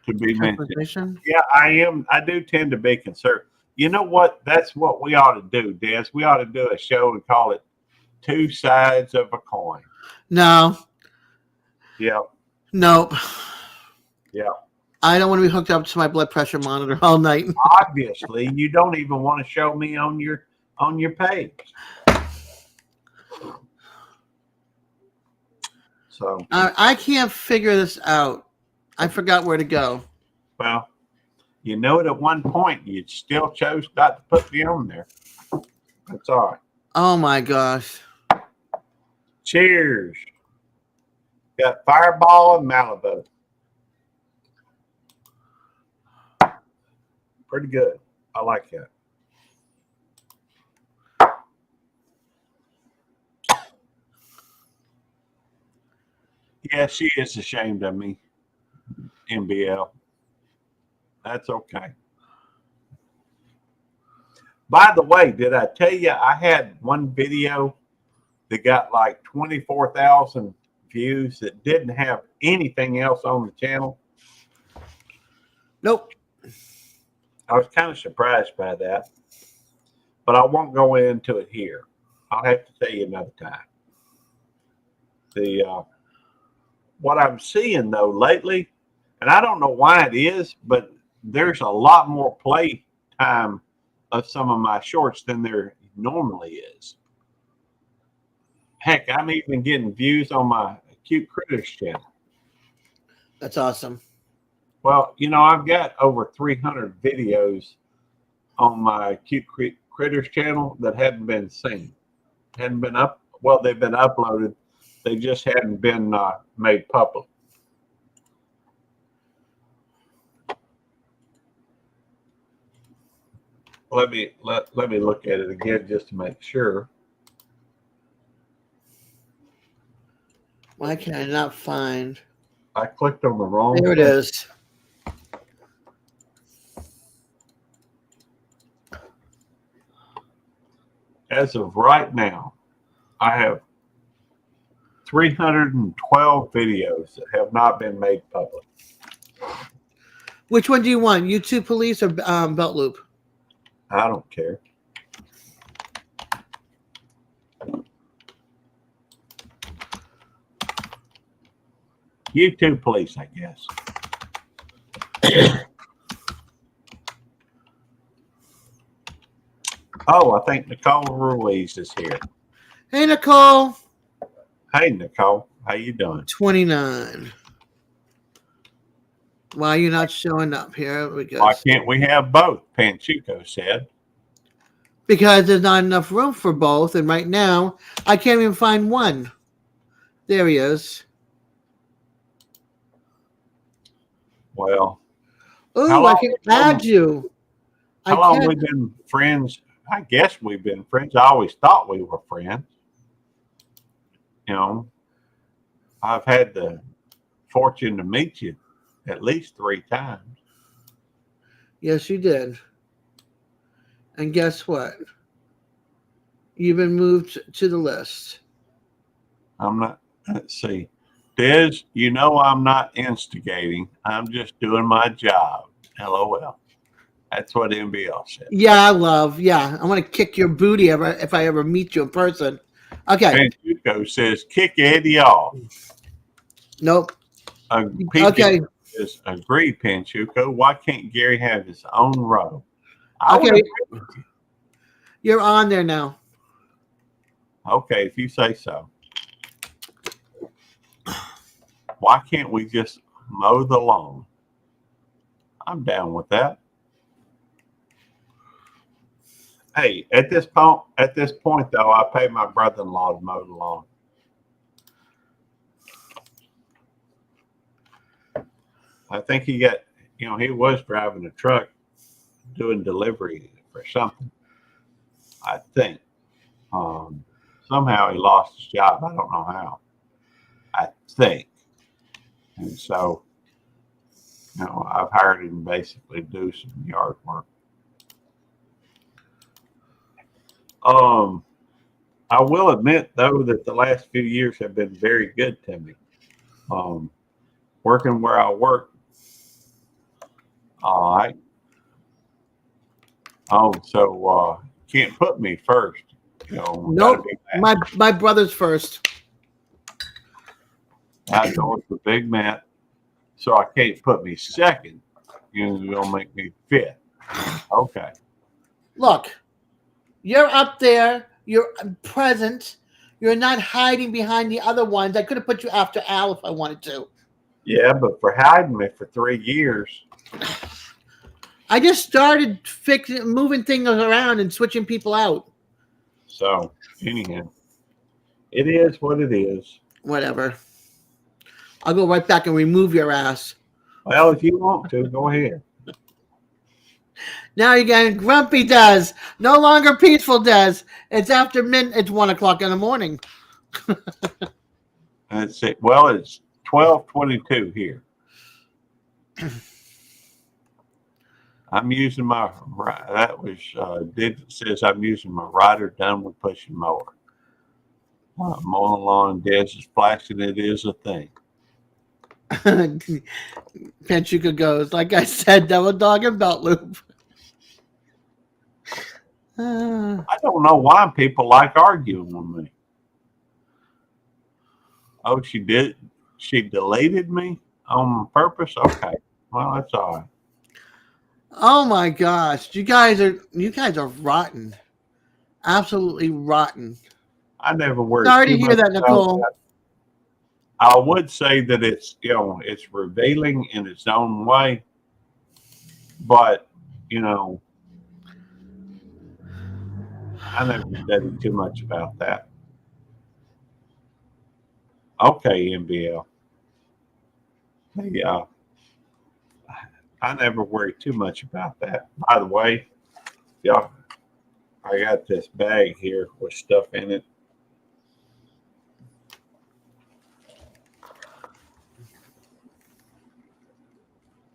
To be mentioned. Transportation? Yeah, I am. I do tend to be concerned. You know what? That's what we ought to do, Des. We ought to do a show and call it Two Sides of a Coin. No. Yeah. Nope. Yeah. I don't want to be hooked up to my blood pressure monitor all night. Obviously, you don't even want to show me on your page. So I can't figure this out. I forgot where to go. well, at one point you still chose not to put me on there. That's all right. Oh my gosh. Cheers. Got Fireball and Malibu. Pretty good. I like that. Yeah, she is ashamed of me. MBL. That's okay. By the way, did I tell you I had one video that got like 24,000 views that didn't have anything else on the channel? Nope. I was kind of surprised by that, but I won't go into it here. I'll have to tell you another time. What I'm seeing though lately, and I don't know why it is, but there's a lot more play time of some of my shorts than there normally is. Heck, I'm even getting views on my Cute Critters channel. That's awesome. Well, I've got over 300 videos on my Cute Critters channel that hadn't been seen, hadn't been up. Well, they've been uploaded. They just hadn't been made public. Let me look at it again just to make sure. Why can I not find? I clicked on the wrong. There it thing. is. As of right now, I have 312 videos that have not been made public. Which one do you want? YouTube Police or Belt Loop? I don't care. YouTube Police, I guess. Oh, I think Nicole Ruiz is here. Hey, Nicole. Hey, Nicole. How you doing? 29. Why are you not showing up here? Why can't we have both? Panchuco said. Because there's not enough room for both, and right now I can't even find one. There he is. Well, Oh, I can add you. How long we've been friends? I guess we've been friends. I always thought we were friends. I've had the fortune to meet you at least 3 times. Yes, you did. And guess what? You've been moved to the list. I'm not. Let's see. Dez, I'm not instigating. I'm just doing my job. LOL. That's what MBL said. Yeah, I want to kick your booty if I ever meet you in person. Okay. Panchuco says, kick Eddie off. Nope. Okay. Says, agree, Panchuco. Why can't Gary have his own row? Okay. You're on there now. Okay, if you say so. Why can't we just mow the lawn? I'm down with that. Hey, at this point though, I pay my brother-in-law to mow the lawn. I think he was driving a truck doing delivery for something. I think. Somehow he lost his job. I don't know how. I think. And so, I've hired him to basically do some yard work. I will admit though that the last few years have been very good to me. Working where I work. All right. Oh, so can't put me first. Nope. My brother's first. I know it's a big man, so I can't put me second. You're gonna make me fifth. Okay. Look, you're up there. You're present. You're not hiding behind the other ones. I could have put you after Al if I wanted to. Yeah, but for hiding me for 3 years. I just started moving things around and switching people out. So, anyhow, it is what it is. Whatever. I'll go right back and remove your ass. Well, if you want to, go ahead. Now you're getting grumpy, Dez. No longer Peaceful-Dez. It's after midnight. It's 1 o'clock in the morning. Let's see. Well, it's 12:22 here. I'm using my, that was, says I'm using my rider done with pushing mower. Mowing the lawn, Dez is flashing. It is a thing. Panchuca goes, like I said, double dog and belt loop. I don't know why people like arguing with me. Oh, she did. She deleted me on purpose. Okay, well that's all right. Oh my gosh, you guys are rotten, absolutely rotten. I never worried Sorry to too hear much that, about Nicole. that. I would say that it's it's revealing in its own way, but you know I never studied too much about that. Okay, MBL. Yeah, I never worry too much about that. By the way, y'all, I got this bag here with stuff in it.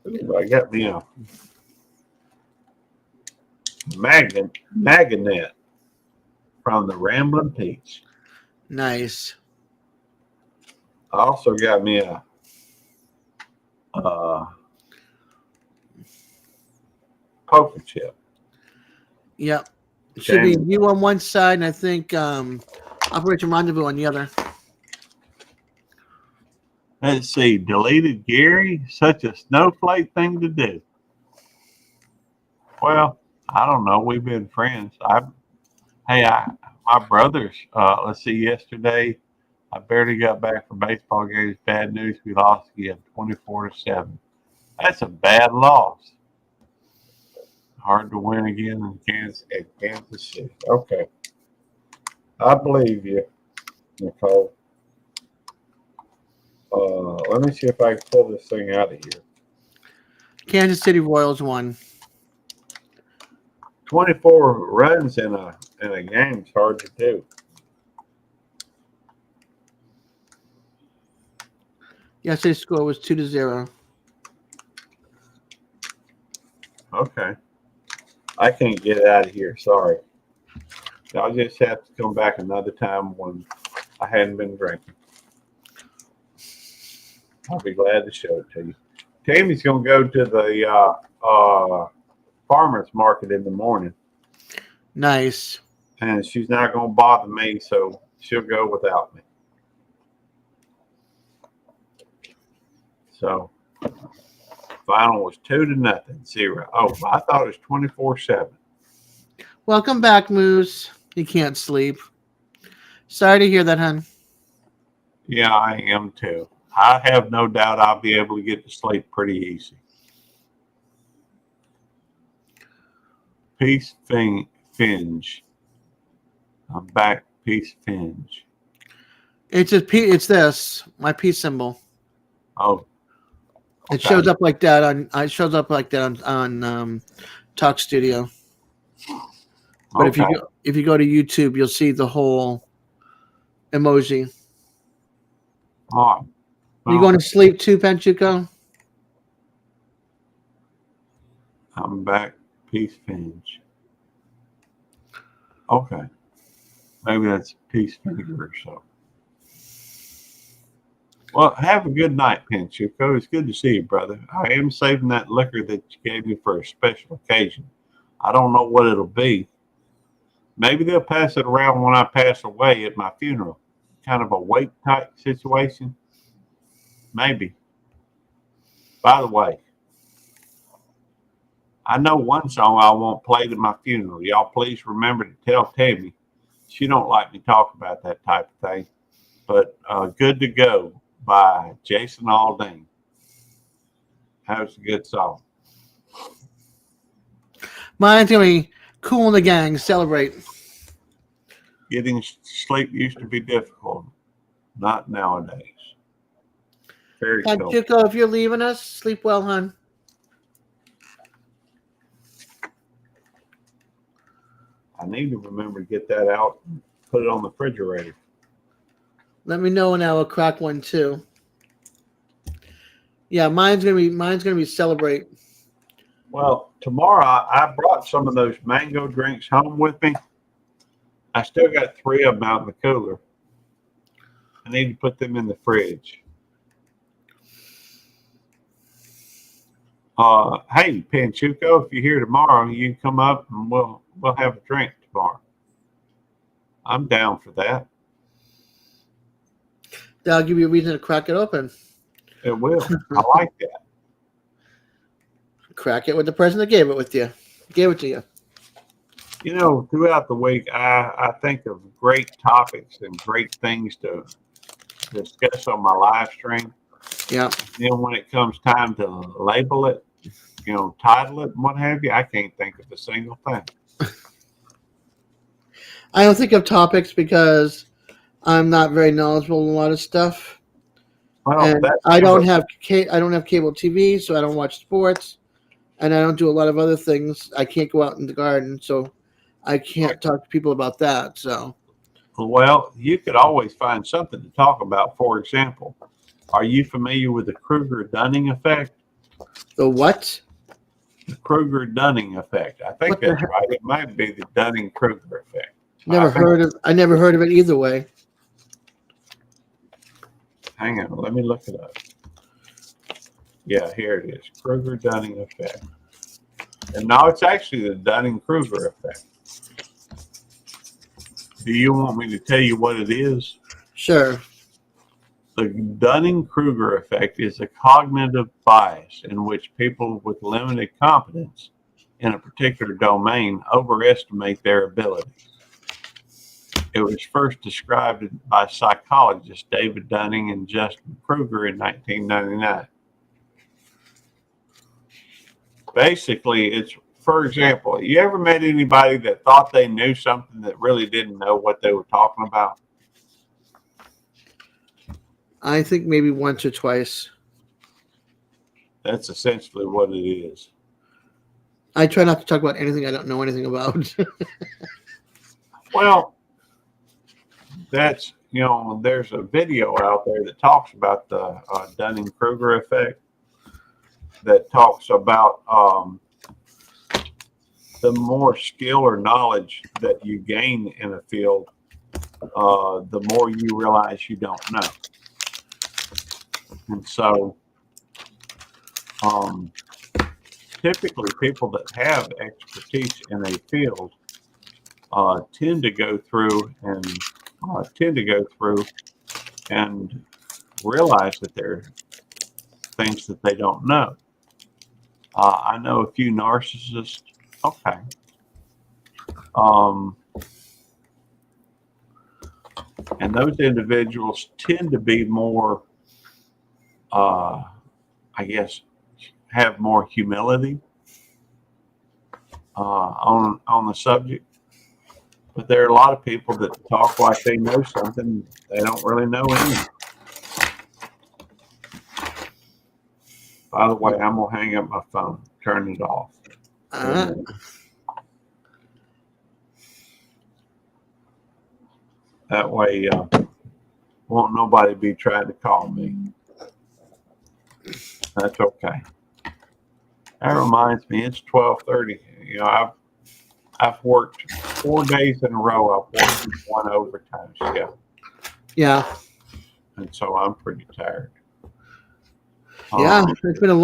Ooh, I got me a magnet from the Rambling Peach. Nice. I also got me a poker chip. Yep. It should be you on one side, and I think Operation Rendezvous on the other. Let's see. Deleted Gary. Such a snowflake thing to do. Well, I don't know. We've been friends. My brothers. Let's see. Yesterday, I barely got back from baseball games. Bad news. We lost again, 24-7. That's a bad loss. Hard to win again in Kansas City. Okay. I believe you, Nicole. Let me see if I can pull this thing out of here. Kansas City Royals won. 24 runs in a game is hard to do. Yesterday's score was 2-0. Okay. I can't get it out of here. Sorry. I'll just have to come back another time when I hadn't been drinking. I'll be glad to show it to you. Tammy's going to go to the farmer's market in the morning. Nice. And she's not going to bother me, so she'll go without me. So, final was 2-0. Oh, I thought it was 24-7. Welcome back, Moose. You can't sleep. Sorry to hear that, hon. Yeah, I am too. I have no doubt I'll be able to get to sleep pretty easy. Peace Finge. I'm back. Peace Finge. It's this, my peace symbol. Oh. Okay. It shows up like that on Talk Studio. But okay. if you go to YouTube, you'll see the whole emoji. Oh. Well, you going to sleep too, Panchuco? I'm back. Peace Finge. Okay. Maybe that's Peace Finger or so. Well, have a good night, Panchuco. It's good to see you, brother. I am saving that liquor that you gave me for a special occasion. I don't know what it'll be. Maybe they'll pass it around when I pass away at my funeral. Kind of a wake type situation. Maybe. By the way, I know one song I won't play at my funeral. Y'all please remember to tell Tammy. She don't like me talking about that type of thing. But Good to Go by Jason Aldean. That was a good song. Mine's going to be Cool in the Gang, Celebrate. Getting sleep used to be difficult. Not nowadays. Very cool. Chico, if you're leaving us, sleep well, hon. I need to remember to get that out and put it on the refrigerator. Let me know and I will crack one too. Yeah, mine's gonna be Celebrate. Well, tomorrow I brought some of those mango drinks home with me. I still got 3 of them out in the cooler. I need to put them in the fridge. Hey, Panchuco, if you're here tomorrow, you can come up and we'll we'll have a drink tomorrow. I'm down for that. That'll give you a reason to crack it open. It will. I like that. Crack it with the person that gave it to you. You know, throughout the week, I think of great topics and great things to discuss on my live stream. Yeah. Then when it comes time to label it, you know, title it and what have you, I can't think of a single thing. I don't think of topics because I'm not very knowledgeable in a lot of stuff. Well, And I don't have cable TV, so I don't watch sports, and I don't do a lot of other things. I can't go out in the garden, so I can't talk to people about that. So, well, you could always find something to talk about. For example, are you familiar with the Kruger-Dunning effect? the what? The Kruger-Dunning effect. I think that's right. It might be the Dunning-Kruger effect. I never heard of it either way. Hang on, let me look it up. Yeah, here it is. Kruger-Dunning effect. And now it's actually the Dunning-Kruger effect. Do you want me to tell you what it is? Sure. The Dunning-Kruger effect is a cognitive bias in which people with limited competence in a particular domain overestimate their abilities. It was first described by psychologists David Dunning and Justin Kruger in 1999. Basically, it's, for example, you ever met anybody that thought they knew something that really didn't know what they were talking about? I think maybe once or twice. That's essentially what it is. I try not to talk about anything I don't know anything about. Well, that's, you know, there's a video out there that talks about the Dunning-Kruger effect, that talks about the more skill or knowledge that you gain in a field, the more you realize you don't know. And so typically people that have expertise in a field tend to go through and realize that there are things that they don't know. I know a few narcissists. Okay. And those individuals tend to be more, I guess, have more humility on the subject. But there are a lot of people that talk like they know something they don't really know anything. By the way, I'm gonna hang up my phone, turn it off. That way, won't nobody be trying to call me. That's okay. That reminds me, it's 12:30. You know, I've worked 4 days in a row. I've worked 1 overtime shift. Yeah. And so I'm pretty tired. Yeah, it's been a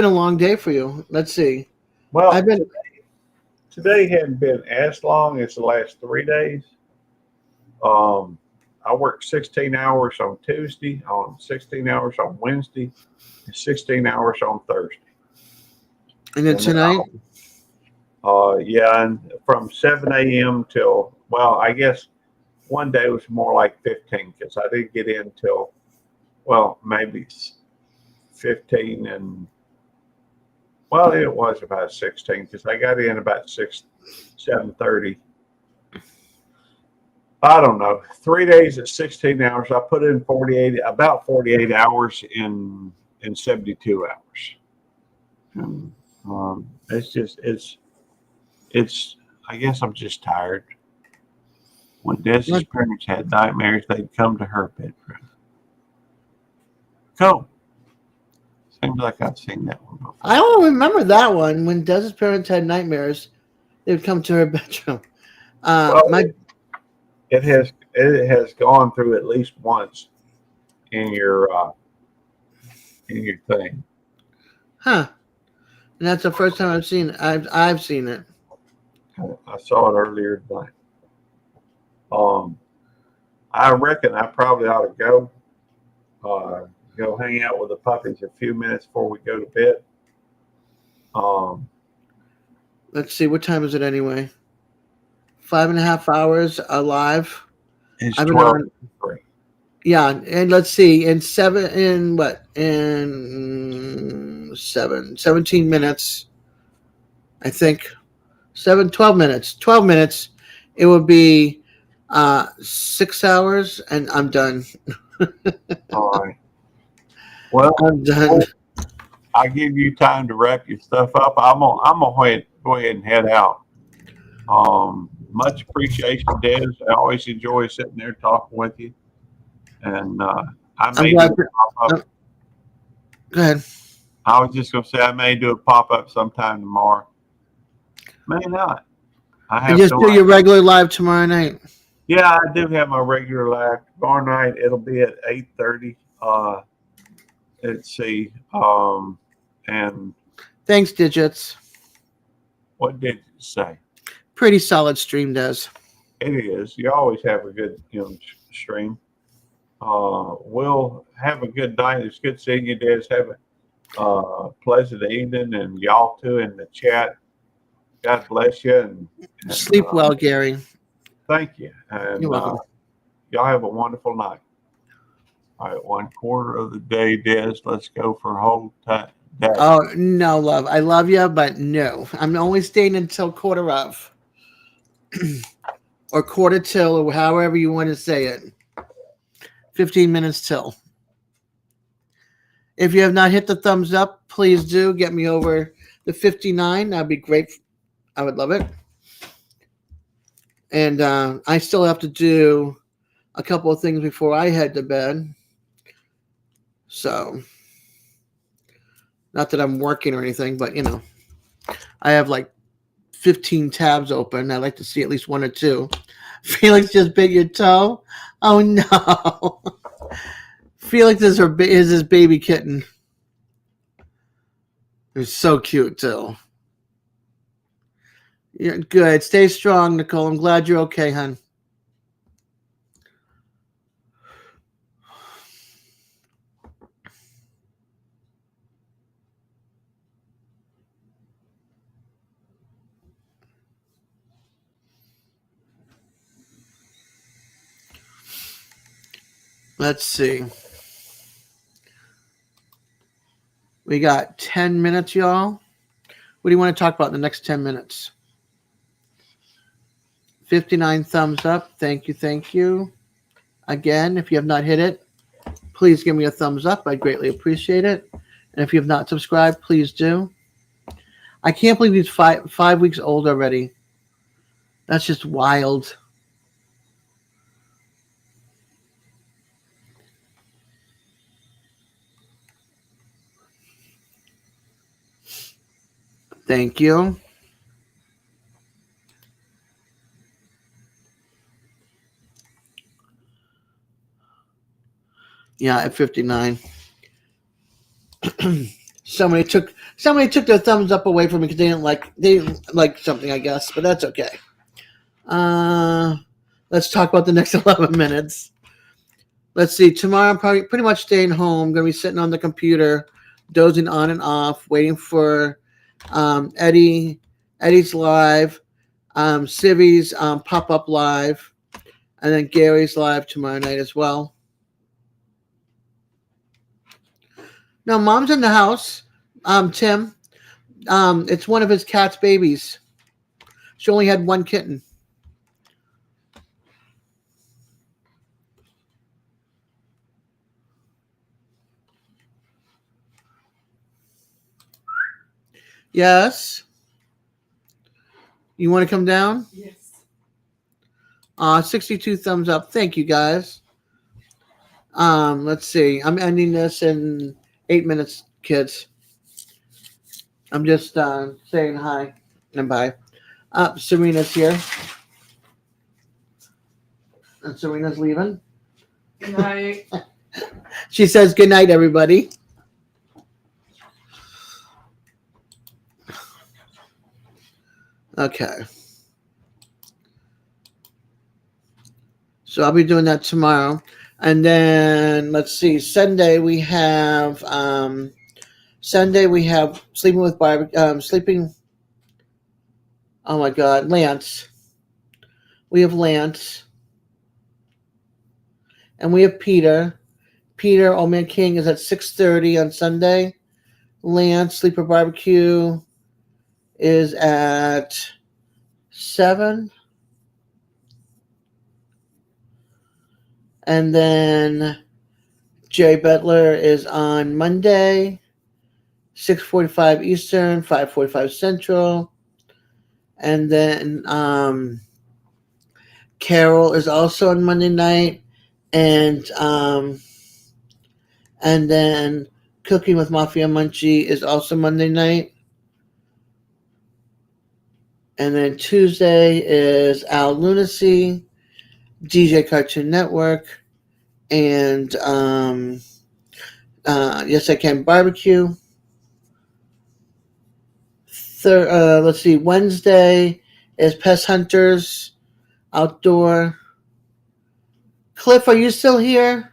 long day for you. Let's see. Well, today hadn't been as long as the last 3 days. I worked 16 hours on Tuesday, 16 hours on Wednesday, and 16 hours on Thursday. And then tonight? Yeah, and from 7 a.m. till, well, I guess one day was more like 15 because I didn't get in till, well, maybe 15 and, well, it was about 16 because I got in about 7:30. I don't know. 3 days at 16 hours. I put in about 48 hours in 72 hours. And, it's, I guess I'm just tired. When Dez's parents had nightmares, they'd come to her bedroom. Cool. Seems like I've seen that one before. I don't remember that one. When Dez's parents had nightmares, they would come to her bedroom. It has gone through at least once in your thing. Huh. And that's the first time I've seen it. I saw it earlier tonight. I reckon I probably ought to go. Go hang out with the puppies a few minutes before we go to bed. Let's see, what time is it anyway? 5.5 hours alive. It's I've been 12. on. Yeah, and let's see, in 17 minutes, I think. 12 minutes. 12 minutes. It would be 6 hours, and I'm done. All right. Well, I'm done. I give you time to wrap your stuff up. I'm gonna go ahead and head out. Much appreciation, Des. I always enjoy sitting there talking with you. And I may do a pop-up. Go ahead. I was just gonna say I may do a pop-up sometime tomorrow. May not. I have And just do your regular live tomorrow night. Yeah, I do have my regular live tomorrow night. It'll be at 8:30. Let's see. And Thanks, Digits. what did you say? Pretty solid stream, Des. It is. You always have a good, stream. We'll have a good night. It's good seeing you, Des. Have a pleasant evening, and y'all too in the chat. God bless you. And Sleep well, Gary. Thank you. And You're welcome. y'all have a wonderful night. All right, 1/4 of the day, Des. Let's go for a whole day. Oh, no, love. I love you, but no. I'm only staying until 1/4 of. Or 1/4 till, or however you want to say it. 15 minutes till. If you have not hit the thumbs up, please do get me over the 59. That'd be great. I would love it. And I still have to do a couple of things before I head to bed. So, not that I'm working or anything, but I have like 15 tabs open. I'd like to see at least 1 or 2. Felix just bit your toe. Oh no. Felix is his baby kitten. It's so cute too. You're good. Stay strong, Nicole. I'm glad you're okay, hon. Let's see. We got 10 minutes, y'all. What do you want to talk about in the next 10 minutes? 59 thumbs up. Thank you. Thank you. Again, if you have not hit it, please give me a thumbs up. I'd greatly appreciate it. And if you have not subscribed, please do. I can't believe he's 5 weeks old already. That's just wild. Thank you. Yeah, at 59. Somebody took their thumbs up away from me because they didn't like something, I guess, but that's okay. Let's talk about the next 11 minutes. Let's see. Tomorrow I'm probably pretty much staying home. I'm gonna be sitting on the computer, dozing on and off, waiting for Eddie's live, Civi's pop-up live, and then Gary's live tomorrow night as well. No, Mom's in the house. Tim. It's one of his cat's babies. She only had 1 kitten. Yes. You want to come down? Yes. 62 thumbs up. Thank you, guys. Let's see. I'm ending this in 8 minutes, kids. I'm just saying hi and bye. Serena's here. And Serena's leaving. Good night. She says good night, everybody. Okay. So I'll be doing that tomorrow. And then let's see, Sunday we have sleeping with sleeping. Oh my God, Lance. We have Lance, and we have Peter. Peter, Old Man King is at 6:30 on Sunday. Lance Sleeper Barbecue is at 7. And then Jay Butler is on Monday, 6:45 Eastern, 5:45 Central. And then Carol is also on Monday night, and then Cooking with Mafia Munchie is also Monday night. And then Tuesday is Al Lunacy, DJ Cartoon Network, and Yes I Can Barbecue. Let's see, Wednesday is Pest Hunters Outdoor. Cliff, are you still here?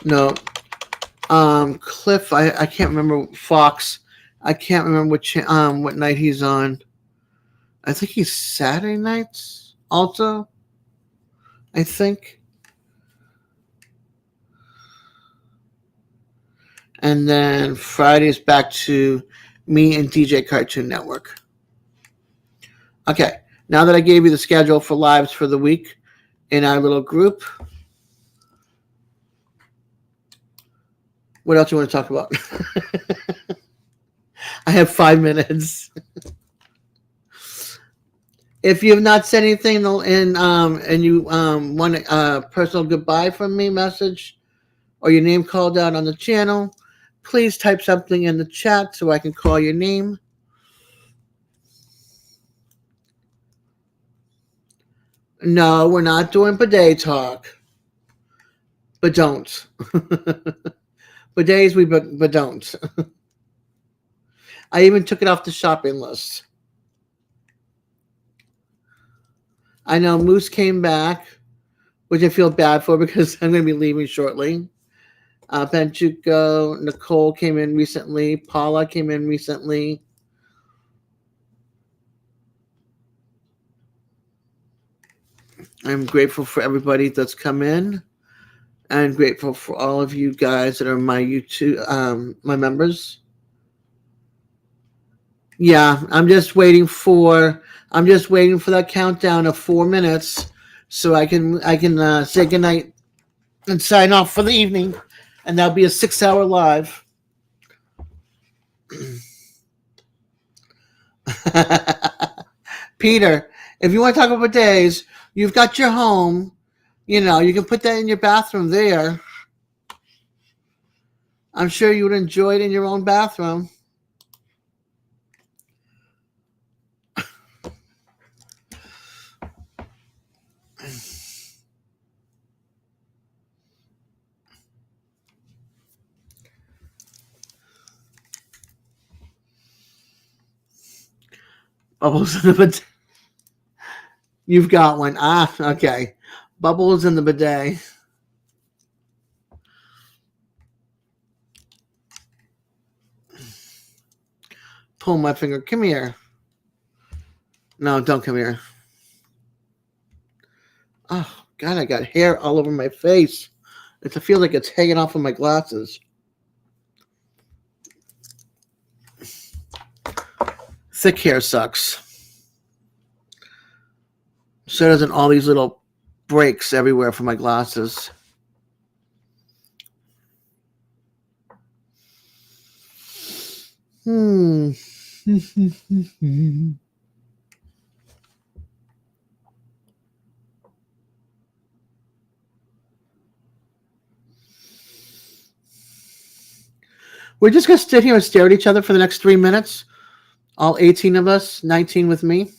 No. Cliff, I can't remember. Fox, I can't remember what night he's on. I think he's Saturday nights also. I think. And then Friday's back to me and DJ Cartoon Network. Okay, now that I gave you the schedule for lives for the week in our little group, what else do you want to talk about? I have 5 minutes. If you have not said anything and you want a personal goodbye from me message or your name called out on the channel, please type something in the chat so I can call your name. No, we're not doing bidet talk. But don't. Bidets, but don't. I even took it off the shopping list. I know Moose came back, which I feel bad for because I'm going to be leaving shortly. Benchuco, Nicole came in recently. Paula came in recently. I'm grateful for everybody that's come in. I'm grateful for all of you guys that are my YouTube, my members. Yeah, I'm just waiting for that countdown of 4 minutes so I can say goodnight and sign off for the evening, and that'll be a 6-hour live. Peter, if you want to talk about days, you've got your home. You know, you can put that in your bathroom there. I'm sure you would enjoy it in your own bathroom. Bubbles in the bidet. You've got one. Ah, okay. Bubbles in the bidet. Pull my finger. Come here. No, don't come here. Oh, God, I got hair all over my face. It feels like it's hanging off of my glasses. Thick hair sucks. So doesn't all these little breaks everywhere for my glasses. We're just going to sit here and stare at each other for the next 3 minutes. All 18 of us, 19 with me.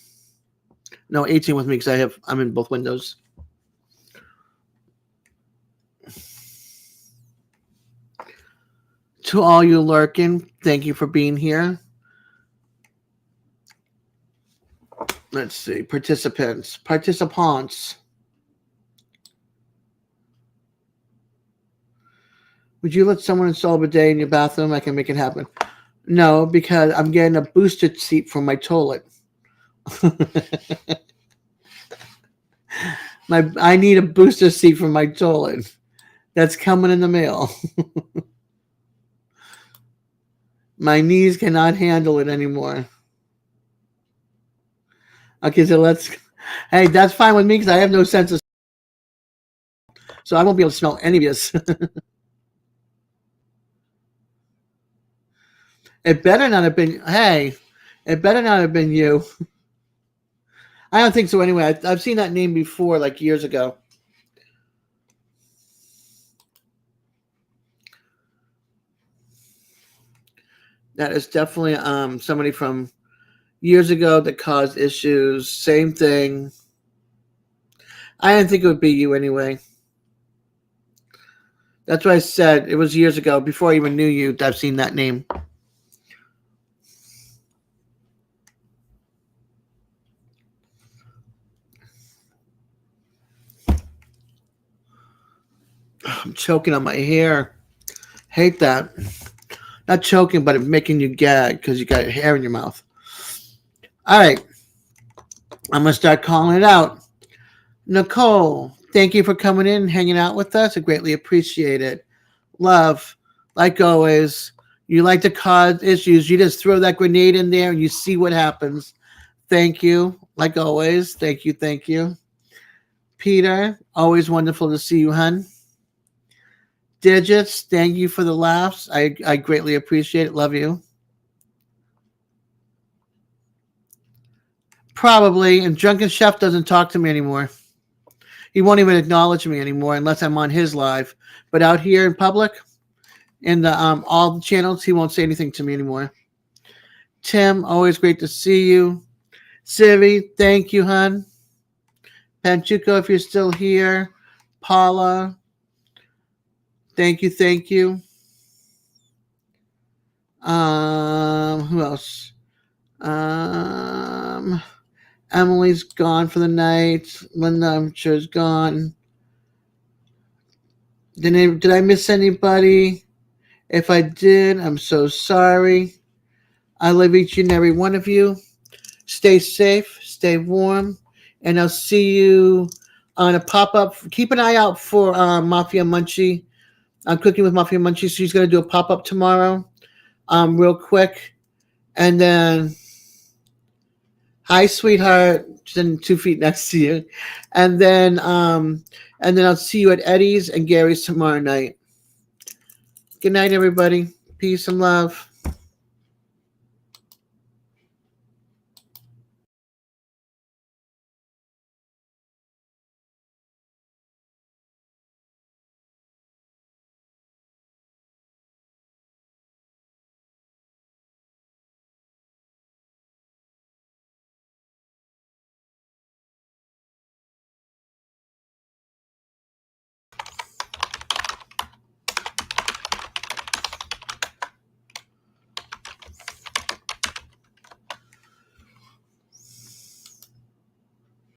No, 18 with me because I'm in both windows. to all you lurking, thank you for being here. Let's see, participants. Would you let someone install a bidet in your bathroom? I can make it happen. No, because I'm getting a booster seat for my toilet. I need a booster seat for my toilet. That's coming in the mail. My knees cannot handle it anymore. Okay, so hey, that's fine with me because I have no sense of, so I won't be able to smell any of this. It better not have been, it better not have been you. I don't think so anyway. I've seen that name before, like years ago. That is definitely somebody from years ago that caused issues. Same thing. I didn't think it would be you anyway. That's what I said. It was years ago, before I even knew you. I've seen that name. I'm choking on my hair. Hate that. Not choking, but making you gag because you got hair in your mouth. All right. I'm going to start calling it out. Nicole, thank you for coming in and hanging out with us. I greatly appreciate it. Love, like always, you like to cause issues. You just throw that grenade in there and you see what happens. Thank you. Like always. Thank you. Thank you. Peter, always wonderful to see you, hun. Digits, thank you for the laughs. I greatly appreciate it. Love you. Probably. And Drunken Chef doesn't talk to me anymore. He won't even acknowledge me anymore unless I'm on his live. But out here in public, in the all the channels, he won't say anything to me anymore. Tim, always great to see you. Siri, thank you, hun. Panchuco, if you're still here. Paula, thank you, thank you. Who else? Emily's gone for the night. Linda, I'm sure, is gone. Did I miss anybody? If I did, I'm so sorry. I love each and every one of you. Stay safe, stay warm, and I'll see you on a pop-up. Keep an eye out for Mafia Munchie. I'm cooking with Mafia Munchie. She's going to do a pop-up tomorrow, real quick. And then, hi, sweetheart. She's 2 feet next to you. And then I'll see you at Eddie's and Gary's tomorrow night. Good night, everybody. Peace and love.